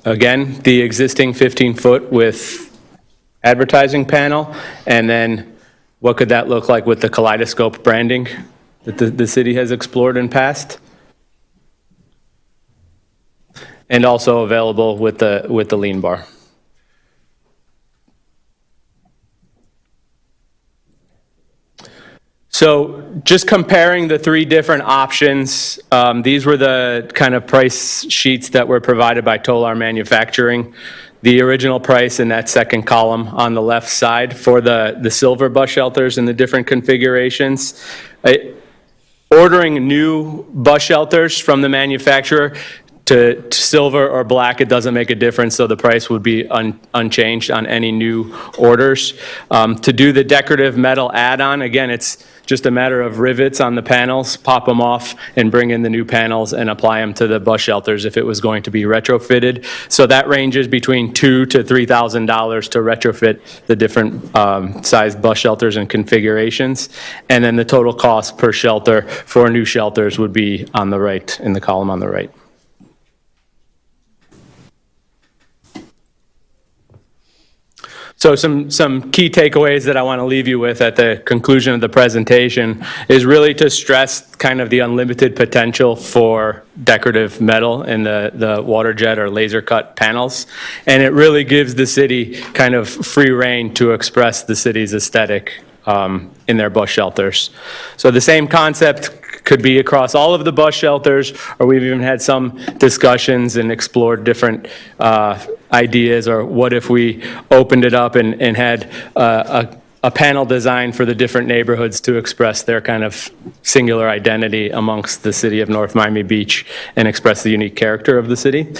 Again, the existing 15-foot with advertising panel, and then what could that look like with the kaleidoscope branding that the city has explored in past? And also available with the lean bar. So just comparing the three different options, these were the kind of price sheets that were provided by Tolar Manufacturing. The original price in that second column on the left side for the silver bus shelters in the different configurations. Ordering new bus shelters from the manufacturer to silver or black, it doesn't make a difference, so the price would be unchanged on any new orders. To do the decorative metal add-on, again, it's just a matter of rivets on the panels, pop them off, and bring in the new panels and apply them to the bus shelters if it was going to be retrofitted. So that ranges between $2,000 to $3,000 to retrofit the different sized bus shelters and configurations. And then the total cost per shelter for new shelters would be on the right, in the column on the right. So some key takeaways that I want to leave you with at the conclusion of the presentation is really to stress kind of the unlimited potential for decorative metal in the water jet or laser cut panels. And it really gives the city kind of free reign to express the city's aesthetic in their bus shelters. So the same concept could be across all of the bus shelters, or we've even had some discussions and explored different ideas, or what if we opened it up and had a panel design for the different neighborhoods to express their kind of singular identity amongst the city of North Miami Beach and express the unique character of the city.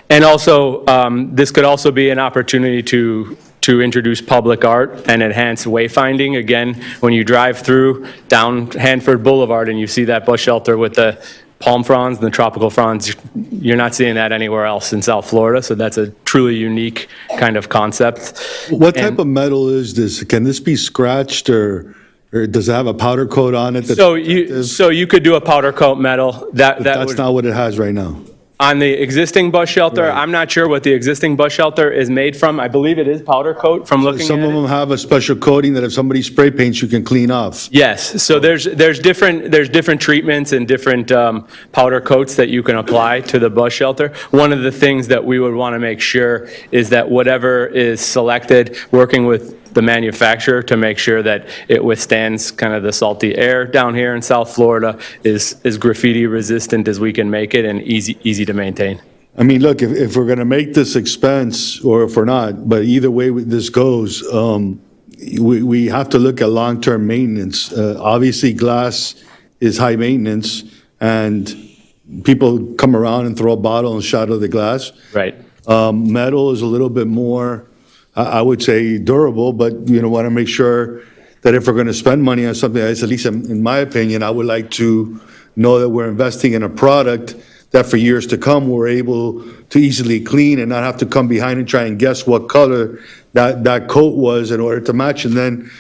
And also, this could also be an opportunity to introduce public art and enhance wayfinding. Again, when you drive through down Hanford Boulevard and you see that bus shelter with the palm fronds and the tropical fronds, you're not seeing that anywhere else in South Florida. So that's a truly unique kind of concept. What type of metal is this? Can this be scratched or does it have a powder coat on it? So you could do a powder coat metal. That That's would, not what it has right now. on the existing bus shelter, I'm not sure what the existing bus shelter is made from. I believe it is powder coat from looking Some at of it. them have a special coating that if somebody spray paints, you can clean off. Yes, so there's different treatments and different powder coats that you can apply to the bus shelter. One of the things that we would want to make sure is that whatever is selected, working with the manufacturer to make sure that it withstands kind of the salty air down here in South Florida, is graffiti resistant as we can make it and easy to maintain. I mean, look, if we're going to make this expense, or if we're not, but either way this goes, we have to look at long-term maintenance. Obviously, glass is high maintenance, and people come around and throw a bottle and shatter the glass. Right. Metal is a little bit more, I would say, durable, but, want to make sure that if we're going to spend money on something, at least in my opinion, I would like to know that we're investing in a product that for years to come, we're able to easily clean and not have to come behind and try and guess what color that coat was in order to match, and then,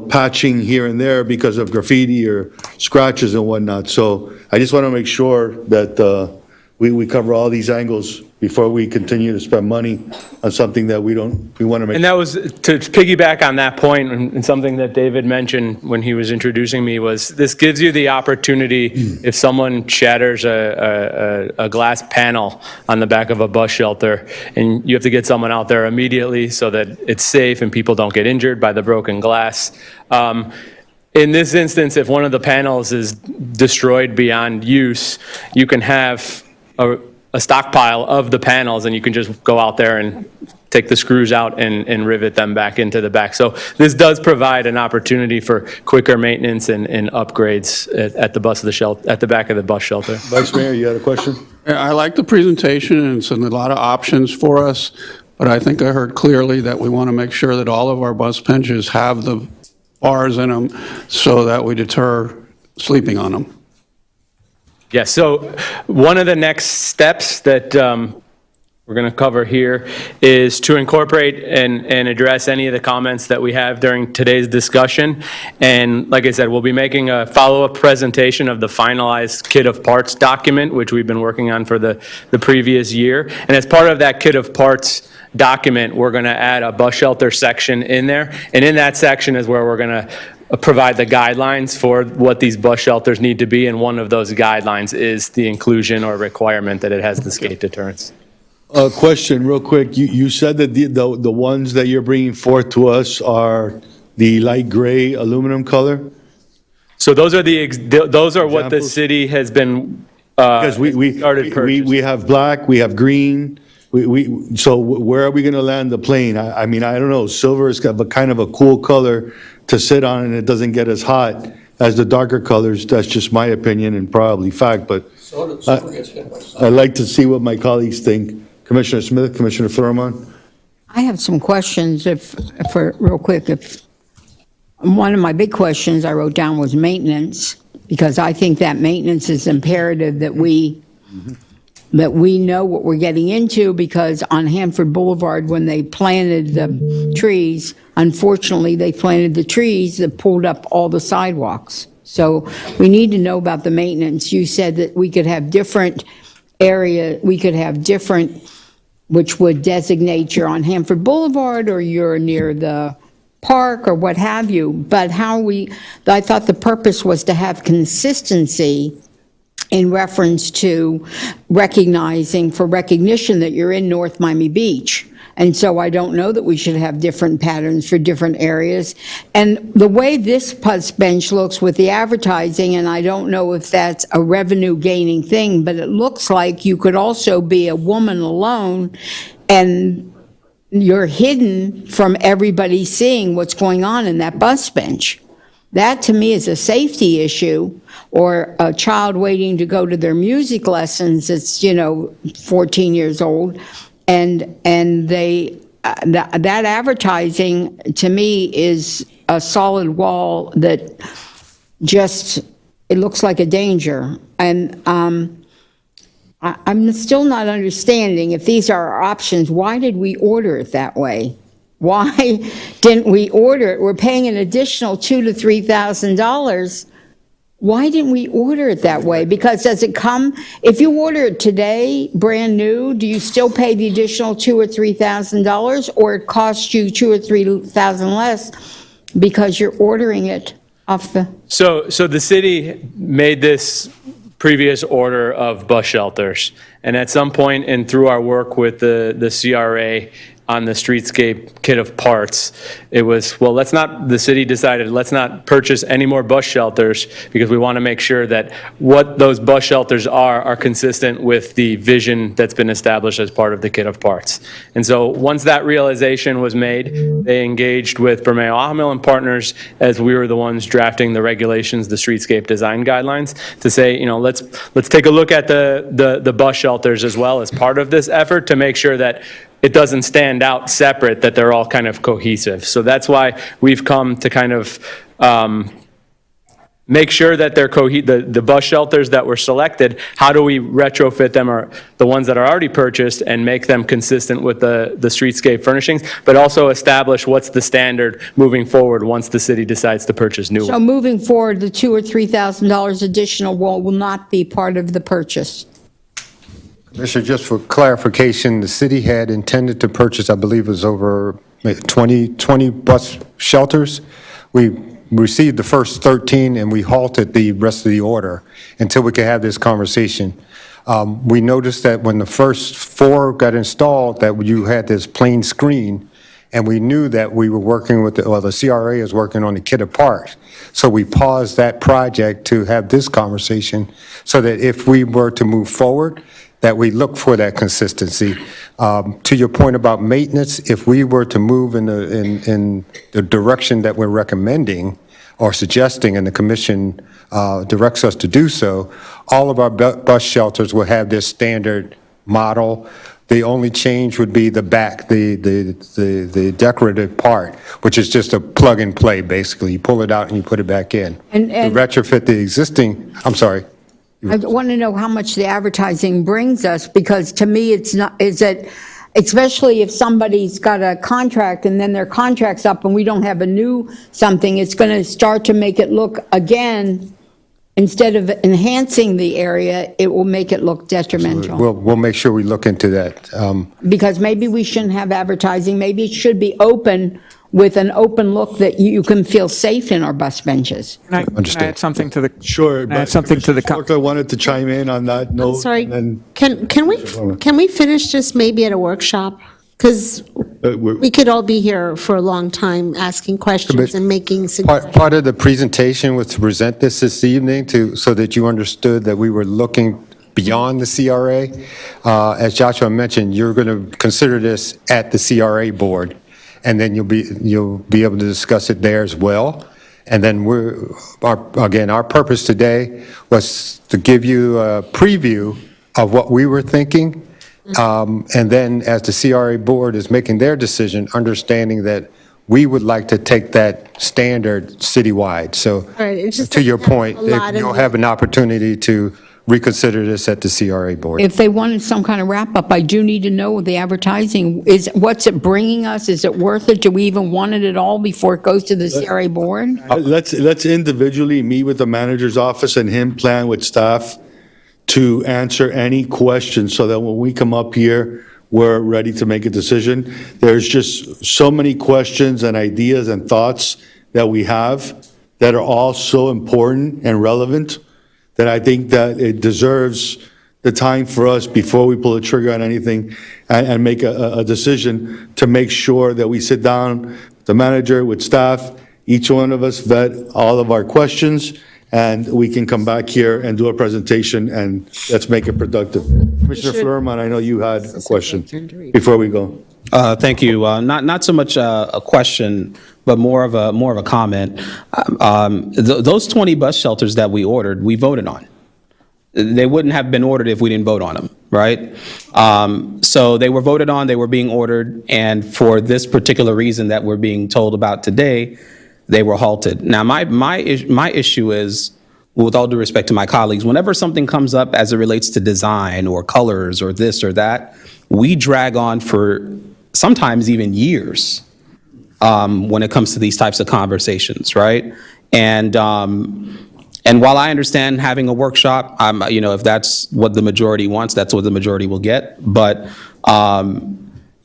patching here and there because of graffiti or scratches and whatnot. So I just want to make sure that we cover all these angles before we continue to spend money on something that we want to make. And that was, to piggyback on that point, and something that David mentioned when he was introducing me, was this gives you the opportunity, if someone shatters a glass panel on the back of a bus shelter, and you have to get someone out there immediately so that it's safe and people don't get injured by the broken glass. In this instance, if one of the panels is destroyed beyond use, you can have a stockpile of the panels, and you can just go out there and take the screws out and rivet them back into the back. So this does provide an opportunity for quicker maintenance and upgrades at the back of the bus shelter. Vice Mayor, you had a question? I like the presentation, and it's a lot of options for us, but I think I heard clearly that we want to make sure that all of our bus benches have the bars in them so that we deter sleeping on them. Yeah, so one of the next steps that we're going to cover here is to incorporate and address any of the comments that we have during today's discussion. And like I said, we'll be making a follow-up presentation of the finalized kit of parts document, which we've been working on for the previous year. And as part of that kit of parts document, we're going to add a bus shelter section in there. And in that section is where we're going to provide the guidelines for what these bus shelters need to be, and one of those guidelines is the inclusion or requirement that it has the skate deterrents. A question real quick. You said that the ones that you're bringing forth to us are the light gray aluminum color? So those are what the Examples? city has been Because we started purchasing. have black, we have green, so where are we going to land the plane? I mean, I don't know, silver is got a kind of a cool color to sit on, and it doesn't get as hot as the darker colors. That's just my opinion and probably fact, but I'd like to see what my colleagues think. Commissioner Smith, Commissioner Thurmond? I have some questions, real quick. One of my big questions I wrote down was maintenance, because I think that maintenance is imperative, that we know what we're getting into, because on Hanford Boulevard, when they planted the trees, unfortunately, they planted the trees that pulled up all the sidewalks. So we need to know about the maintenance. You said that we could have different which would designate you're on Hanford Boulevard or you're near the park or what have you. But I thought the purpose was to have consistency in reference to recognition that you're in North Miami Beach. And so I don't know that we should have different patterns for different areas. And the way this bus bench looks with the advertising, and I don't know if that's a revenue gaining thing, but it looks like you could also be a woman alone and you're hidden from everybody seeing what's going on in that bus bench. That, to me, is a safety issue, or a child waiting to go to their music lessons, it's, 14 years old, and they, that advertising, to me, is a solid wall that just, it looks like a danger. And I'm still not understanding, if these are our options, why did we order it that way? Why didn't we order it? We're paying an additional $2,000 to $3,000. Why didn't we order it that way? Because does it come, if you order it today, brand new, do you still pay the additional $2,000 or $3,000, or it costs you $2,000 or $3,000 less because you're ordering it off the? So the city made this previous order of bus shelters, and at some point and through our work with the CRA on the streetscape kit of parts, it was, well, the city decided, let's not purchase any more bus shelters, because we want to make sure that what those bus shelters are consistent with the vision that's been established as part of the kit of parts. And so once that realization was made, they engaged with Bermeo Ahmil and Partners, as we were the ones drafting the regulations, the streetscape design guidelines, to say, let's take a look at the bus shelters as well as part of this effort, to make sure that it doesn't stand out separate, that they're all kind of cohesive. So that's why we've come to kind of make sure that they're the bus shelters that were selected, how do we retrofit them, or the ones that are already purchased, and make them consistent with the streetscape furnishings, but also establish what's the standard moving forward once the city decides to purchase new ones. So moving forward, the $2,000 or $3,000 additional will not be part of the purchase? Commissioner, just for clarification, the city had intended to purchase, I believe it was over 20 bus shelters. We received the first 13, and we halted the rest of the order until we could have this conversation. We noticed that when the first 4 got installed, that you had this plain screen, and we knew that we were working with, the CRA is working on the kit apart. So we paused that project to have this conversation, so that if we were to move forward, that we look for that consistency. To your point about maintenance, if we were to move in the direction that we're recommending or suggesting, and the commission directs us to do so, all of our bus shelters will have this standard model. The only change would be the back, the decorative part, which is just a plug and play, basically. You pull it out and you put it back in. And To retrofit the existing, I'm sorry. I want to know how much the advertising brings us, because to me, it's not, is that, especially if somebody's got a contract and then their contract's up and we don't have a new something, it's going to start to make it look, again, instead of enhancing the area, it will make it look detrimental. We'll make sure we look into that. Because maybe we shouldn't have advertising, maybe it should be open, with an open look that you can feel safe in our bus benches. Can I Understood. add something to the? Sure. Can I add something to the? I wanted to chime in on that note. Sorry, and then- can we finish this maybe at a workshop? Because we could all be here for a long time asking questions and making suggestions. Part of the presentation was to present this evening so that you understood that we were looking beyond the CRA. As Joshua mentioned, you're going to consider this at the CRA board, and then you'll be able to discuss it there as well. And then our purpose today was to give you a preview of what we were thinking. And then as the CRA board is making their decision, understanding that we would like to take that standard citywide. So Right, it's just to your that we have point, a lot of you'll the- have an opportunity to reconsider this at the CRA board. If they wanted some kind of wrap-up, I do need to know the advertising, what's it bringing us? Is it worth it? Do we even want it at all before it goes to the CRA board? Let's individually meet with the manager's office and him plan with staff to answer any questions, so that when we come up here, we're ready to make a decision. There's just so many questions and ideas and thoughts that we have that are all so important and relevant, that I think that it deserves the time for us before we pull the trigger on anything and make a decision, to make sure that we sit down, the manager with staff, each one of us vet all of our questions, and we can come back here and do a presentation, and let's make it productive. Commissioner Fleury, I know you had a question before we go. Thank you. Not so much a question, but more of a comment. Those 20 bus shelters that we ordered, we voted on. They wouldn't have been ordered if we didn't vote on them, right? So they were voted on, they were being ordered, and for this particular reason that we're being told about today, they were halted. Now, my issue is, with all due respect to my colleagues, whenever something comes up as it relates to design or colors or this or that, we drag on for sometimes even years when it comes to these types of conversations, right? And while I understand having a workshop, if that's what the majority wants, that's what the majority will get. But,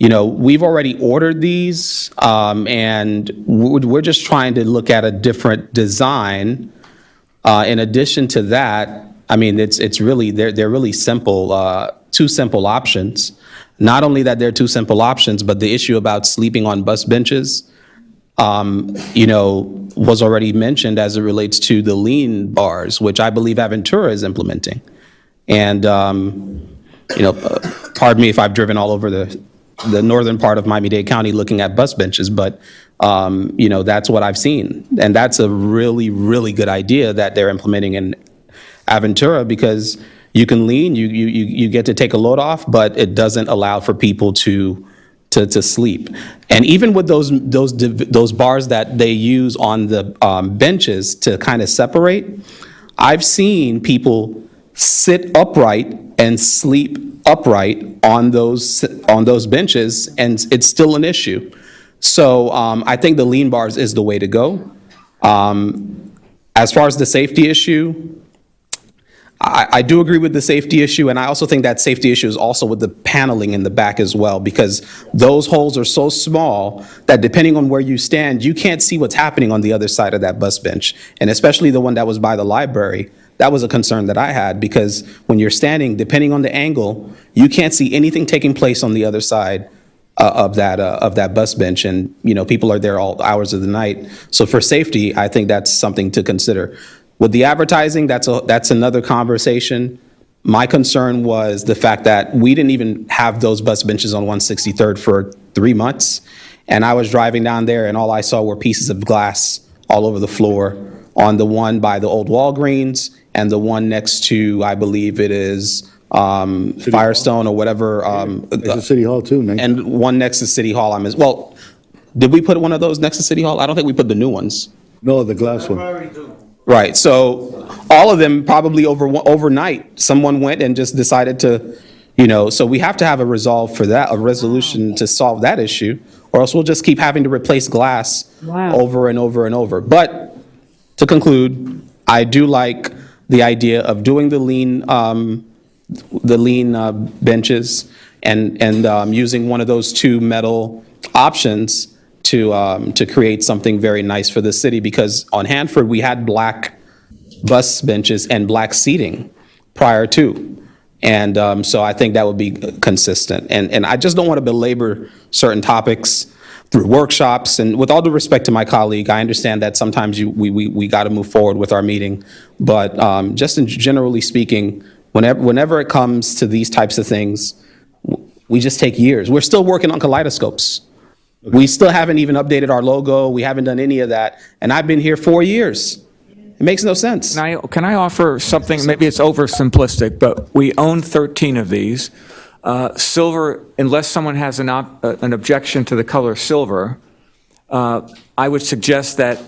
we've already ordered these, and we're just trying to look at a different design. In addition to that, it's really, they're really simple, two simple options. Not only that they're two simple options, but the issue about sleeping on bus benches, was already mentioned as it relates to the lean bars, which I believe Aventura is implementing. And, pardon me if I've driven all over the northern part of Miami-Dade County looking at bus benches, but, that's what I've seen. And that's a really, really good idea that they're implementing in Aventura, because you can lean, you get to take a load off, but it doesn't allow for people to sleep. And even with those bars that they use on the benches to kind of separate, I've seen people sit upright and sleep upright on those benches, and it's still an issue. So I think the lean bars is the way to go. As far as the safety issue, I do agree with the safety issue, and I also think that safety issue is also with the paneling in the back as well, because those holes are so small that depending on where you stand, you can't see what's happening on the other side of that bus bench. And especially the one that was by the library, that was a concern that I had, because when you're standing, depending on the angle, you can't see anything taking place on the other side of that bus bench, and people are there all hours of the night. So for safety, I think that's something to consider. With the advertising, that's another conversation. My concern was the fact that we didn't even have those bus benches on 163rd for 3 months, and I was driving down there, and all I saw were pieces of glass all over the floor on the one by the old Walgreens and the one next to, I believe it is Firestone or whatever. It's a City Hall too, man. And one next to City Hall. Well, did we put one of those next to City Hall? I don't think we put the new ones. No, the glass one. Right, so all of them probably overnight, someone went and just decided to, so we have to have a resolve for that, a resolution to solve that issue, or else we'll just keep having to replace glass over and over and over. But to conclude, I do like the idea of doing the lean benches and using one of those two metal options to create something very nice for the city, because on Hanford, we had black bus benches and black seating prior to. And so I think that would be consistent. And I just don't want to belabor certain topics through workshops. And with all due respect to my colleague, I understand that sometimes we got to move forward with our meeting. But just in generally speaking, whenever it comes to these types of things, we just take years. We're still working on kaleidoscopes. We still haven't even updated our logo. We haven't done any of that. And I've been here 4 years. It makes no sense. Can I offer something? Maybe it's oversimplistic, but we own 13 of these. Silver, unless someone has an objection to the color silver, I would suggest that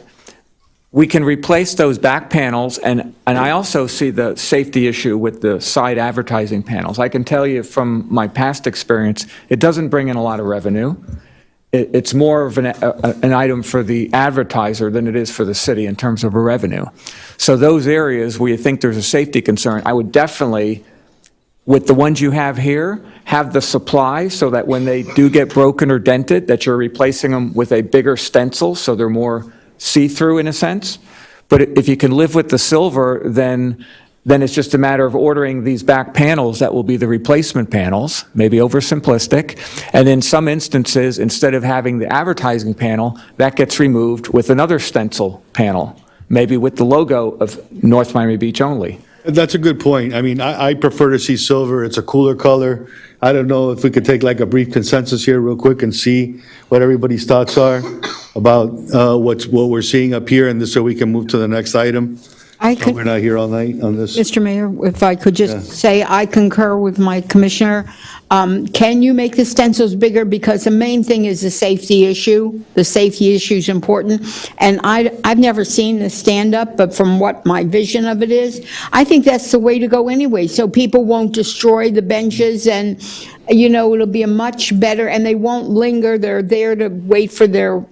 we can replace those back panels, and I also see the safety issue with the side advertising panels. I can tell you from my past experience, it doesn't bring in a lot of revenue. It's more of an item for the advertiser than it is for the city in terms of a revenue. So those areas where you think there's a safety concern, I would definitely, with the ones you have here, have the supply so that when they do get broken or dented, that you're replacing them with a bigger stencil so they're more see-through in a sense. But if you can live with the silver, then it's just a matter of ordering these back panels that will be the replacement panels, maybe oversimplistic. And in some instances, instead of having the advertising panel, that gets removed with another stencil panel, maybe with the logo of North Miami Beach only. That's a good point. I mean, I prefer to see silver. It's a cooler color. I don't know if we could take like a brief consensus here real quick and see what everybody's thoughts are about what we're seeing up here, and this so we can move to the next item. I So could, we're not here all night on this. Mr. Mayor, if I could just say, I concur with my commissioner. Can you make the stencils bigger? Because the main thing is the safety issue. The safety issue is important. And I've never seen the stand-up, but from what my vision of it is, I think that's the way to go anyway, so people won't destroy the benches, and, you know, it'll be a much better, and they won't linger. They're there to wait for their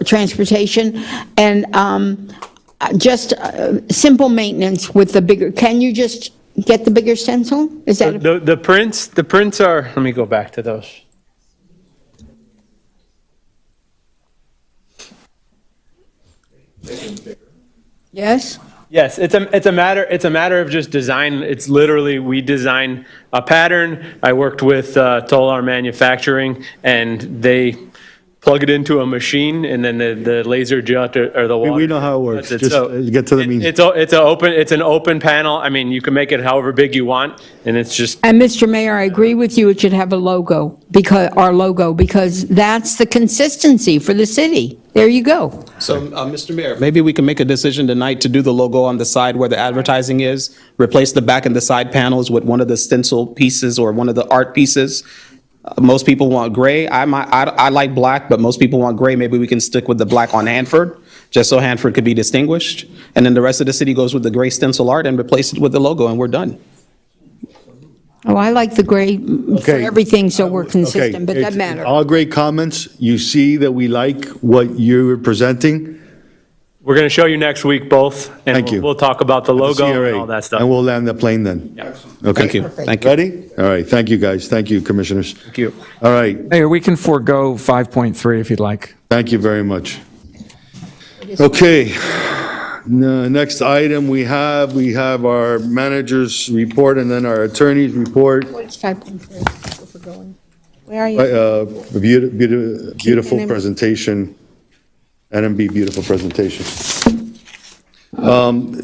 transportation. And just simple maintenance with the bigger, can you just get the bigger stencil? Is that, The prints are, let me go back to those. yes? Yes, it's a matter of just design. It's literally, we design a pattern. I worked with Tolar Manufacturing, and they plug it into a machine, and then the laser jet or the water. We know how it works. That's it. Just So get to the means. it's an open panel. I mean, you can make it however big you want, and it's just, And Mr. Mayor, I agree with you, it should have a logo, our logo, because that's the consistency for the city. There you go. So, Mr. Mayor, maybe we can make a decision tonight to do the logo on the side where the advertising is, replace the back and the side panels with one of the stencil pieces or one of the art pieces. Most people want gray. I like black, but most people want gray. Maybe we can stick with the black on Hanford, just so Hanford could be distinguished. And then the rest of the city goes with the gray stencil art and replace it with the logo, and we're done. Oh, I like the gray for Okay. everything, so we're Okay, consistent, but that it's matter. all great comments. You see that we like what you're presenting. we're going to show you next week both. And Thank you. we'll talk about the logo and CRA, all that stuff. And we'll land the plane then. Okay. Thank you. Thank you. Ready? All right, thank you, guys. Thank you, commissioners. Thank you. All right, Mayor, we can forego 5.3 if you'd like. thank you very much. Okay, next item we have our manager's report and then our attorney's report. What's 5.3, if we're going? Where are you? Beautiful NMB. presentation, NMB beautiful presentation.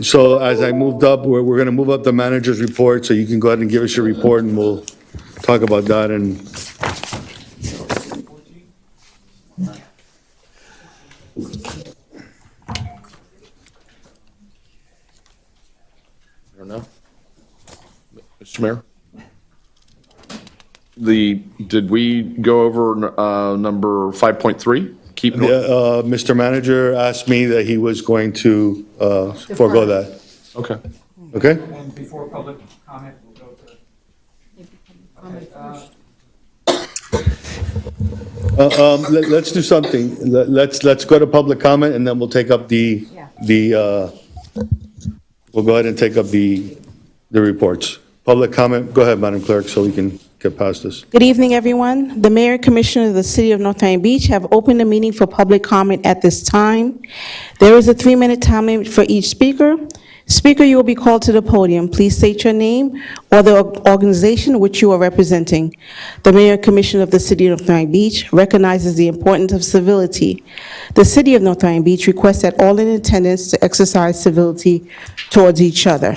So as I moved up, we're going to move up the manager's report, so you can go ahead and give us your report, and we'll talk about that. And I don't know. Mr. Mayor? Did we go over number 5.3? Keep, Mr. Manager asked me that he was going to forego that. okay. Okay? And before public comment, we'll go to... Let's do something. Let's go to public comment, and then we'll take up we'll go ahead and take up the reports. Public comment, go ahead, Madam Clerk, so we can get past this. Good evening, everyone. The Mayor and Commissioner of the City of North Miami Beach have opened the meeting for public comment at this time. There is a 3-minute time limit for each speaker. Speaker, you will be called to the podium. Please state your name or the organization which you are representing. The Mayor and Commissioner of the City of North Miami Beach recognizes the importance of civility. The City of North Miami Beach requests that all in attendance to exercise civility towards each other.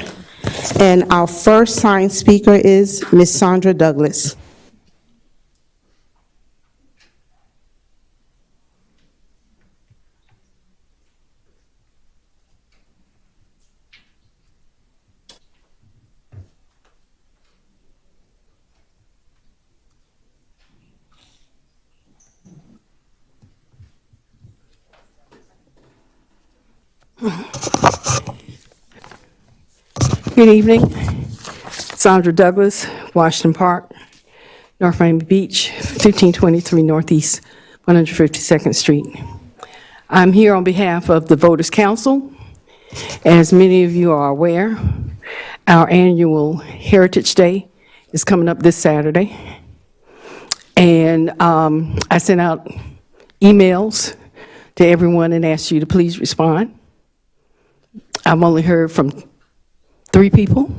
And our first signed speaker is Ms. Sandra Douglas. Good evening. Sandra Douglas, Washington Park, North Miami Beach, 1523 Northeast 152nd Street. I'm here on behalf of the Voters Council. As many of you are aware, our annual Heritage Day is coming up this Saturday. And I sent out emails to everyone and asked you to please respond. I've only heard from 3 people.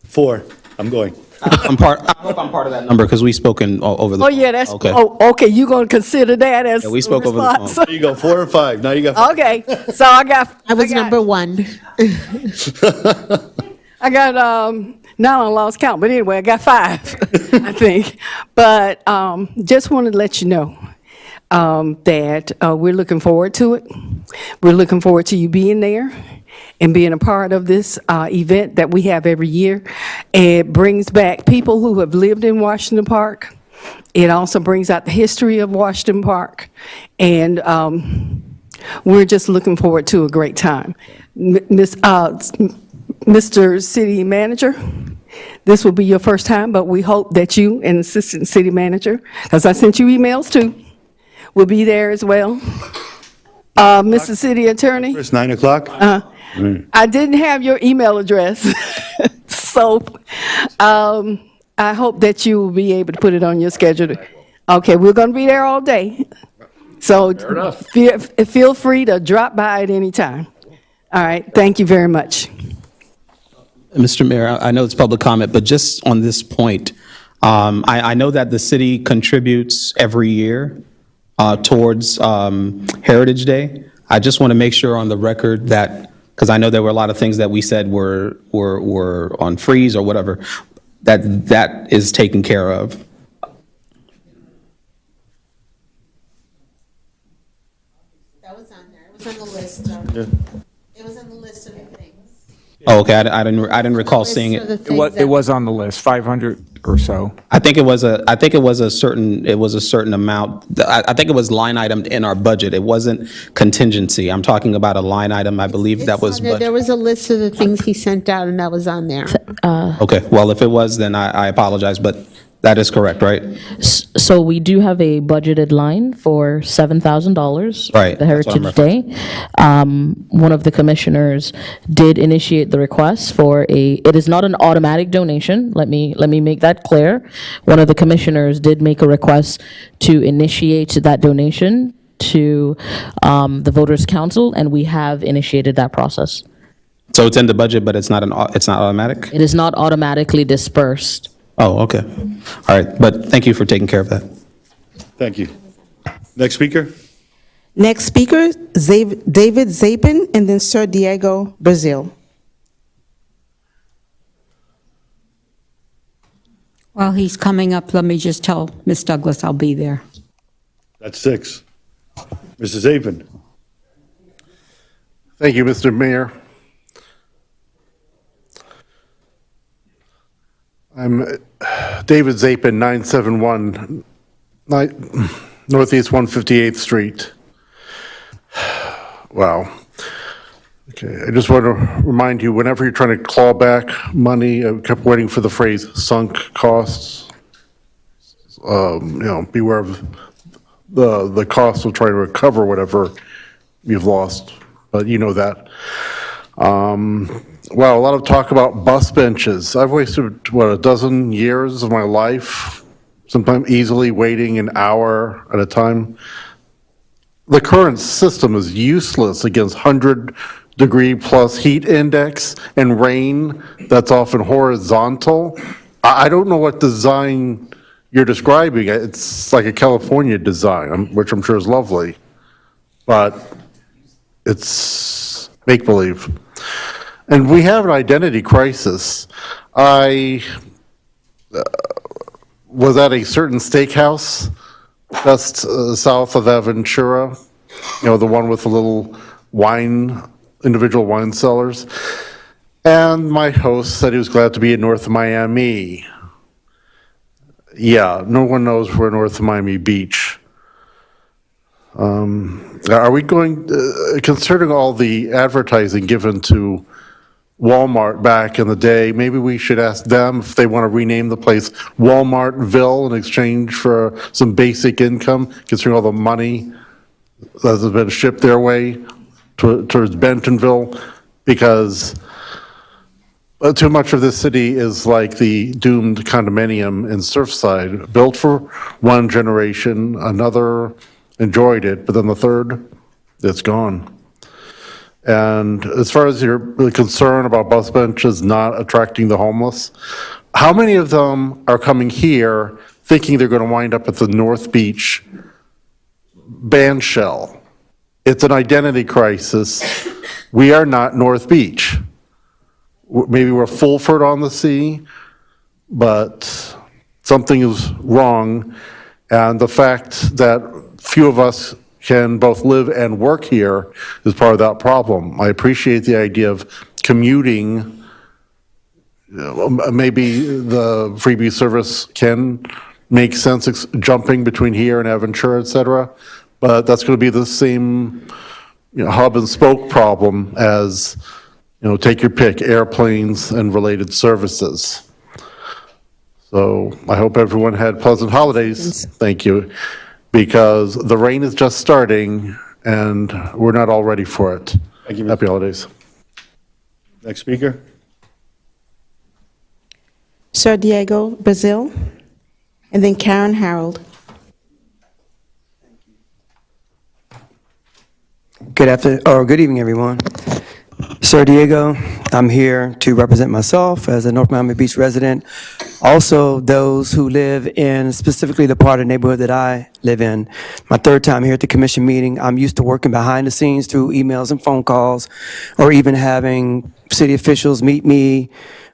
4, I'm going. I hope I'm part of that number because we've spoken over the. Oh, yeah, that's, Okay. okay, you gonna consider that as Yeah, we a spoke over the phone. response? There you go, 4 or 5. Now you got. Okay, so I got. I was got- number one. I got, now I lost count, but anyway, I got 5, I think. But just wanted to let you know that we're looking forward to it. We're looking forward to you being there and being a part of this event that we have every year. It brings back people who have lived in Washington Park. It also brings out the history of Washington Park. And we're just looking forward to a great time. Mr. City Manager, this will be your first time, but we hope that you and Assistant City Manager, because I sent you emails too, will be there as well. Mr. City Attorney, It's 9 o'clock? I didn't have your email address, so I hope that you will be able to put it on your schedule. Okay, we're going to be there all day, so feel free to drop by at any time. All right, thank you very much. Mr. Mayor, I know it's public comment, but just on this point, I know that the city contributes every year towards Heritage Day. I just want to make sure on the record that, because I know there were a lot of things that we said were on freeze or whatever, that is taken care of. That was on there. It was on the list. It was on the list of the things. Oh, okay, I didn't recall seeing List of it. the It was, things it was on the list, 500 or so. I think it was a certain amount. I think it was line itemed in our budget. It wasn't contingency. I'm talking about a line item, I believe that was on there. There budget. was a list of the things he sent out, and that was on there. Okay, well, if it was, then I apologize, but that is correct, right? So we do have a budgeted line for $7,000. Right, The that's what I'm Heritage Day. One of the commissioners did initiate the request for it is not an automatic donation. Let me make that clear. One of the commissioners did make a request to initiate that donation to the Voters Council, and we have initiated that process. So it's in the budget, but it's not automatic? It is not automatically dispersed. Oh, okay. All right, but thank you for taking care of that. Thank you. Next speaker? Next speaker, David Zapin, and then Sir Diego Brazil. While he's coming up, let me just tell Ms. Douglas I'll be there. That's 6. Mrs. Avon? Thank you, Mr. Mayor. I'm David Zapin, 971 Northeast 158th Street. Wow. Okay, I just want to remind you, whenever you're trying to claw back money, I kept waiting for the phrase sunk costs. Beware of the cost of trying to recover whatever you've lost, but you know that. Wow, a lot of talk about bus benches. I've wasted, a dozen years of my life, sometimes easily waiting an hour at a time. The current system is useless against 100-degree-plus heat index and rain that's often horizontal. I don't know what design you're describing. It's like a California design, which I'm sure is lovely, but it's make-believe. And we have an identity crisis. I was at a certain steakhouse just south of Aventura, the one with the little individual wine cellars. And my host said he was glad to be in North Miami. Yeah, no one knows where North Miami Beach. Are we going, considering all the advertising given to Walmart back in the day, maybe we should ask them if they want to rename the place Walmartville in exchange for some basic income, considering all the money that has been shipped their way towards Bentonville, because too much of this city is like the doomed condominium in Surfside, built for one generation, another enjoyed it, but then the third, it's gone. And as far as your concern about bus benches not attracting the homeless, how many of them are coming here thinking they're going to wind up at the North Beach band shell? It's an identity crisis. We are not North Beach. Maybe we're Fulford on the Sea, but something is wrong. And the fact that few of us can both live and work here is part of that problem. I appreciate the idea of commuting. Maybe the freebie service can make sense jumping between here and Aventura, et cetera, but that's going to be the same hub and spoke problem as, take your pick, airplanes and related services. So I hope everyone had pleasant holidays. Thank you. Because the rain is just starting and we're not all ready for it. Thank you, Mr. Happy holidays. Next speaker. Sir Diego Brazil, and then Karen Harold. Good evening, everyone. Sir Diego, I'm here to represent myself as a North Miami Beach resident. Also, those who live in specifically the part of the neighborhood that I live in. My third time here at the commission meeting. I'm used to working behind the scenes through emails and phone calls, or even having city officials meet me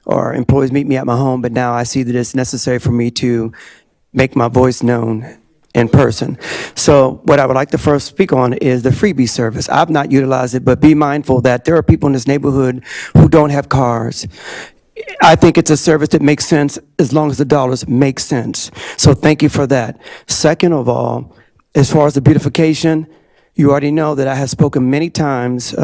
or employees meet me at my home. But now I see that it's necessary for me to make my voice known in person. So what I would like to first speak on is the freebie service. I've not utilized it, but be mindful that there are people in this neighborhood who don't have cars. I think it's a service that makes sense as long as the dollars make sense. So thank you for that. Second of all, as far as the beautification, you already know that I have spoken many times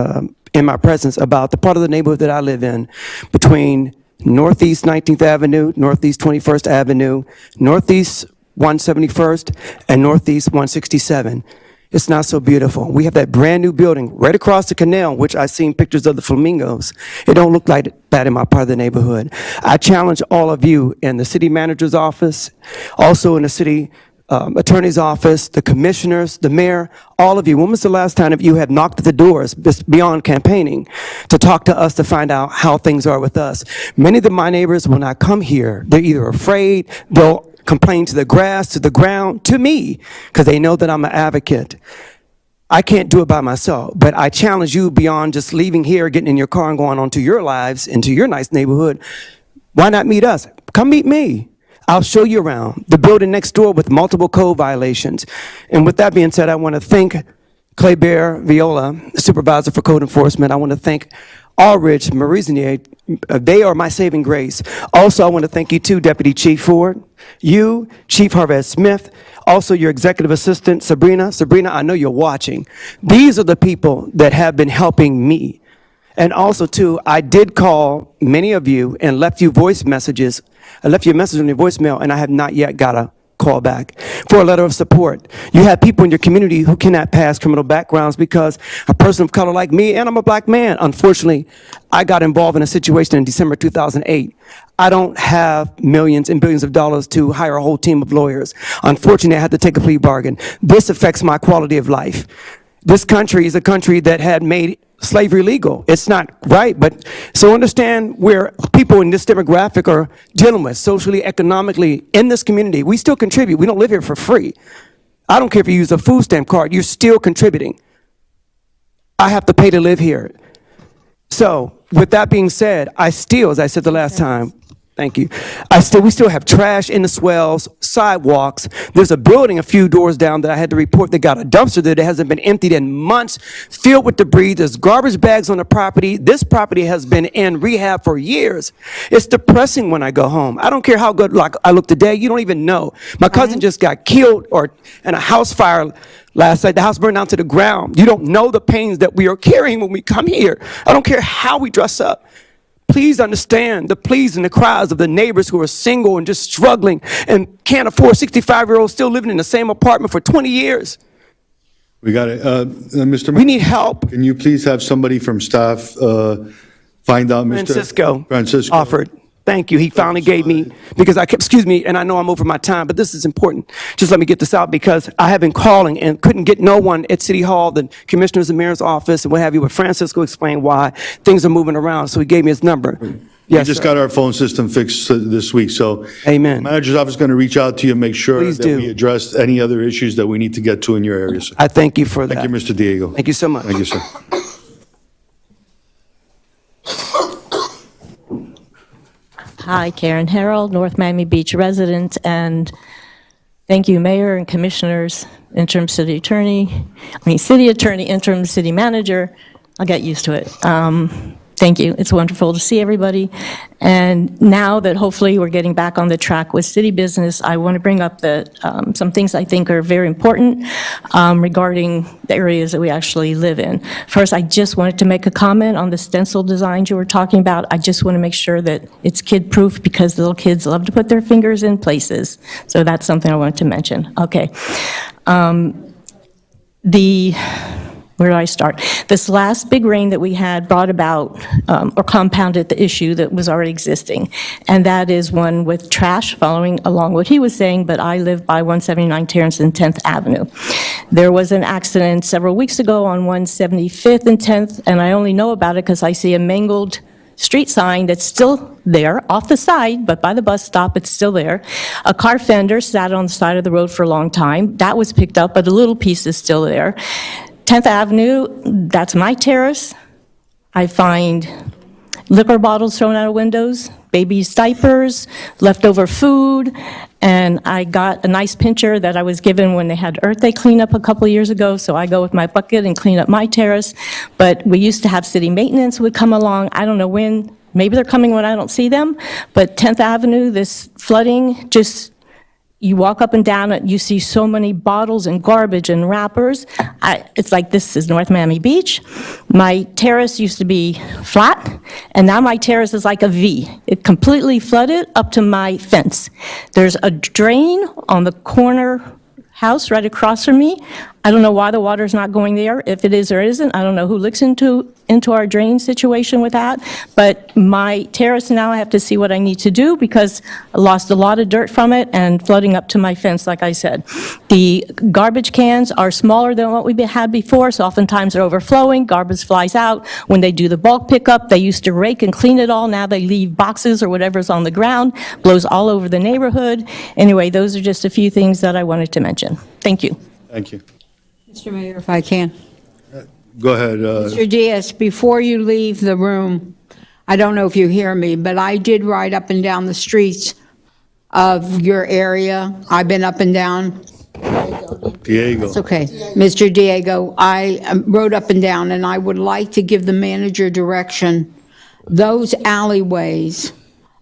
in my presence about the part of the neighborhood that I live in between Northeast 19th Avenue, Northeast 21st Avenue, Northeast 171st, and Northeast 167. It's not so beautiful. We have that brand-new building right across the canal, which I've seen pictures of the flamingos. It don't look like that in my part of the neighborhood. I challenge all of you in the city manager's office, also in the city attorney's office, the commissioners, the mayor, all of you. When was the last time you have knocked at the doors beyond campaigning to talk to us to find out how things are with us? Many of my neighbors, when I come here, they're either afraid, they'll complain to the grass, to the ground, to me, because they know that I'm an advocate. I can't do it by myself, but I challenge you beyond just leaving here, getting in your car and going on to your lives, into your nice neighborhood. Why not meet us? Come meet me. I'll show you around the building next door with multiple code violations. And with that being said, I want to thank Clay Bear Viola, supervisor for code enforcement. I want to thank Aldridge Mariznier. They are my saving grace. Also, I want to thank you too, Deputy Chief Ford, you, Chief Harvey Smith, also your executive assistant, Sabrina. Sabrina, I know you're watching. These are the people that have been helping me. And also, too, I did call many of you and left you voice messages. I left you a message on your voicemail, and I have not yet got a call back for a letter of support. You have people in your community who cannot pass criminal backgrounds because a person of color like me, and I'm a black man, unfortunately, I got involved in a situation in December 2008. I don't have millions and billions of dollars to hire a whole team of lawyers. Unfortunately, I had to take a plea bargain. This affects my quality of life. This country is a country that had made slavery legal. It's not right, but so understand where people in this demographic are dealing with socially, economically, in this community. We still contribute. We don't live here for free. I don't care if you use a food stamp card, you're still contributing. I have to pay to live here. So with that being said, I still, as I said the last time, thank you. We still have trash in the swells, sidewalks. There's a building a few doors down that I had to report that got a dumpster that hasn't been emptied in months, filled with debris. There's garbage bags on the property. This property has been in rehab for years. It's depressing when I go home. I don't care how good I look today. You don't even know. My cousin just got killed in a house fire last night. The house burned down to the ground. You don't know the pains that we are carrying when we come here. I don't care how we dress up. Please understand the pleas and the cries of the neighbors who are single and just struggling and can't afford 65-year-olds still living in the same apartment for 20 years. We got it. Mr. We need help. Can you please have somebody from staff find out Mr. Francisco offered. Thank you. He finally gave me, because I kept, excuse me, and I know I'm over my time, but this is important. Just let me get this out, because I have been calling and couldn't get no one at City Hall, the commissioner's and mayor's office and what have you, but Francisco explained why things are moving around, so he gave me his number. We Yes, just sir. got our phone system fixed this week, so. Amen. The manager's office is going to reach out to you and make sure Please that do. we address any other issues that we need to get to in your area, sir. I thank you for that. Thank you, Mr. Diego. Thank you so much. Thank you, sir. Hi, Karen Harold, North Miami Beach resident, and thank you, Mayor and Commissioners, interim city attorney, city attorney, interim city manager. I'll get used to it. Thank you. It's wonderful to see everybody. And now that hopefully we're getting back on the track with city business, I want to bring up some things I think are very important regarding the areas that we actually live in. First, I just wanted to make a comment on the stencil designs you were talking about. I just want to make sure that it's kid-proof because little kids love to put their fingers in places. So that's something I wanted to mention. Okay. Where do I start? This last big rain that we had brought about or compounded the issue that was already existing, and that is one with trash, following along what he was saying, but I live by 179 Terrence and 10th Avenue. There was an accident several weeks ago on 175th and 10th, and I only know about it because I see a mangled street sign that's still there, off the side, but by the bus stop, it's still there. A car fender sat on the side of the road for a long time. That was picked up, but a little piece is still there. 10th Avenue, that's my terrace. I find liquor bottles thrown out of windows, babies' diapers, leftover food, and I got a nice pincher that I was given when they had Earth Day cleanup a couple of years ago, so I go with my bucket and clean up my terrace. But we used to have city maintenance would come along. I don't know when, maybe they're coming when I don't see them, but 10th Avenue, this flooding, just you walk up and down it, you see so many bottles and garbage and wrappers. It's like this is North Miami Beach. My terrace used to be flat, and now my terrace is like a V. It completely flooded up to my fence. There's a drain on the corner house right across from me. I don't know why the water's not going there. If it is or isn't, I don't know who looks into our drain situation with that. But my terrace now, I have to see what I need to do because I lost a lot of dirt from it and flooding up to my fence, like I said. The garbage cans are smaller than what we had before, so oftentimes they're overflowing. Garbage flies out. When they do the bulk pickup, they used to rake and clean it all. Now they leave boxes or whatever's on the ground, blows all over the neighborhood. Anyway, those are just a few things that I wanted to mention. Thank you. Thank you. Mr. Mayor, if I can. Go ahead. Mr. Diaz, before you leave the room, I don't know if you hear me, but I did ride up and down the streets of your area. I've been up and down. Diego. It's okay. Mr. Diego, I rode up and down, and I would like to give the manager direction. Those alleyways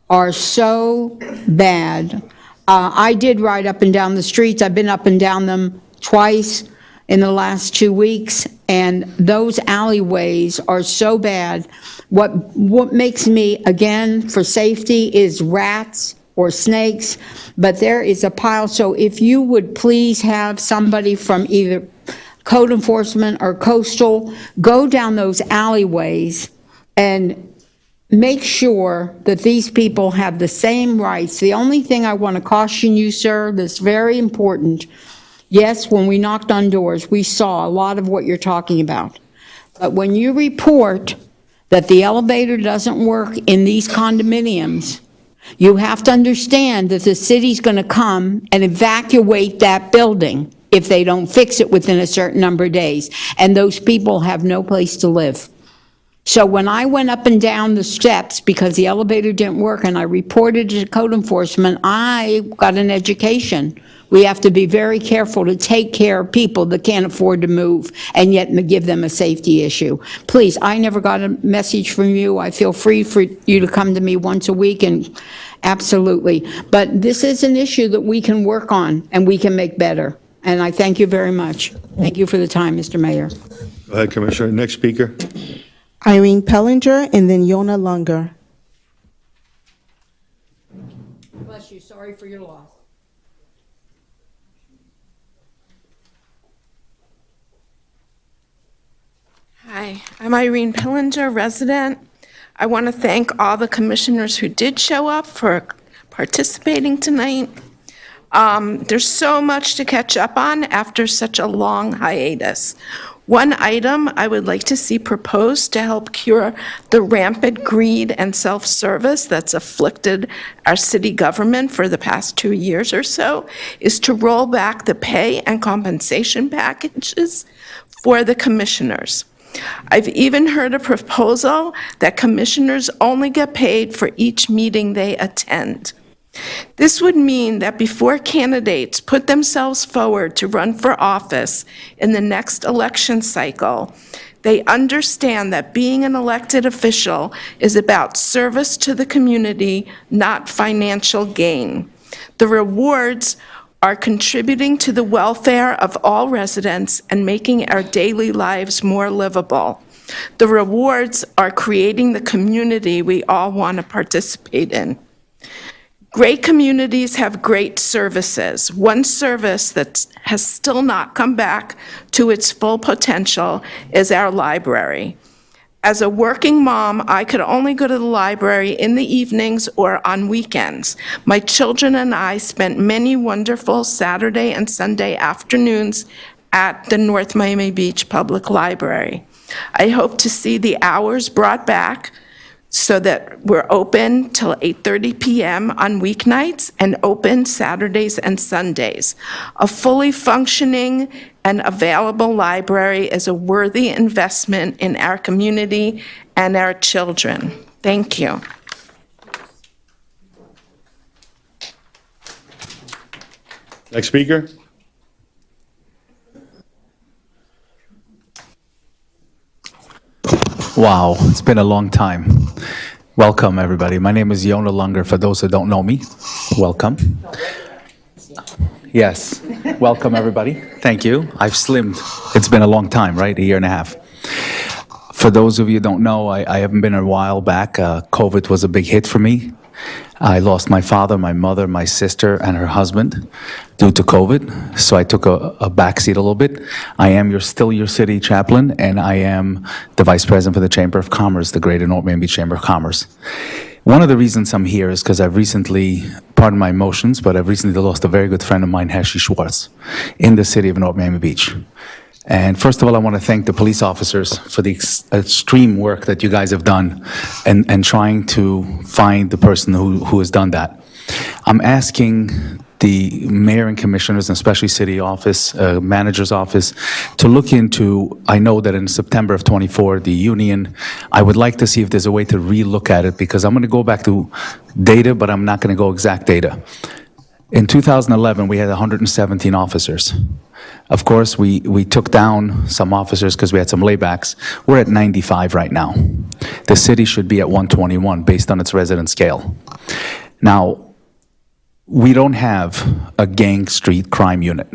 are so bad. I did ride up and down the streets. I've been up and down them twice in the last 2 weeks, and those alleyways are so bad. What makes me, again, for safety is rats or snakes, but there is a pile. So if you would please have somebody from either code enforcement or coastal go down those alleyways and make sure that these people have the same rights. The only thing I want to caution you, sir, that's very important. Yes, when we knocked on doors, we saw a lot of what you're talking about. But when you report that the elevator doesn't work in these condominiums, you have to understand that the city's going to come and evacuate that building if they don't fix it within a certain number of days. And those people have no place to live. So when I went up and down the steps because the elevator didn't work and I reported it to code enforcement, I got an education. We have to be very careful to take care of people that can't afford to move and yet give them a safety issue. Please, I never got a message from you. I feel free for you to come to me once a week, and absolutely. But this is an issue that we can work on and we can make better. And I thank you very much. Thank you for the time, Mr. Mayor. Go ahead, Commissioner. Next speaker. Irene Pellinger, and then Yona Lunger. Bless you. Sorry for your loss. Hi, I'm Irene Pillinger, resident. I want to thank all the commissioners who did show up for participating tonight. There's so much to catch up on after such a long hiatus. One item I would like to see proposed to help cure the rampant greed and self-service that's afflicted our city government for the past 2 years or so is to roll back the pay and compensation packages for the commissioners. I've even heard a proposal that commissioners only get paid for each meeting they attend. This would mean that before candidates put themselves forward to run for office in the next election cycle, they understand that being an elected official is about service to the community, not financial gain. The rewards are contributing to the welfare of all residents and making our daily lives more livable. The rewards are creating the community we all want to participate in. Great communities have great services. One service that has still not come back to its full potential is our library. As a working mom, I could only go to the library in the evenings or on weekends. My children and I spent many wonderful Saturday and Sunday afternoons at the North Miami Beach Public Library. I hope to see the hours brought back so that we're open till 8:30 p.m. on weeknights and open Saturdays and Sundays. A fully functioning and available library is a worthy investment in our community and our children. Thank you. Next speaker. Wow, it's been a long time. Welcome, everybody. My name is Yona Lunger. For those who don't know me, welcome. Yes, welcome, everybody. Thank you. I've slimmed. It's been a long time, right? A year and a half. For those of you who don't know, I haven't been a while back. COVID was a big hit for me. I lost my father, my mother, my sister, and her husband due to COVID, so I took a backseat a little bit. I am still your city chaplain, and I am the vice president for the Chamber of Commerce, the Greater North Miami Beach Chamber of Commerce. One of the reasons I'm here is because I've recently, pardon my emotions, but I've recently lost a very good friend of mine, Heshi Schwartz, in the city of North Miami Beach. And first of all, I want to thank the police officers for the extreme work that you guys have done and trying to find the person who has done that. I'm asking the mayor and commissioners, and especially city office, manager's office, to look into, I know that in September of '24, the union, I would like to see if there's a way to relook at it, because I'm going to go back to data, but I'm not going to go exact data. In 2011, we had 117 officers. Of course, we took down some officers because we had some laybacks. We're at 95 right now. The city should be at 121 based on its resident scale. Now, we don't have a gang street crime unit.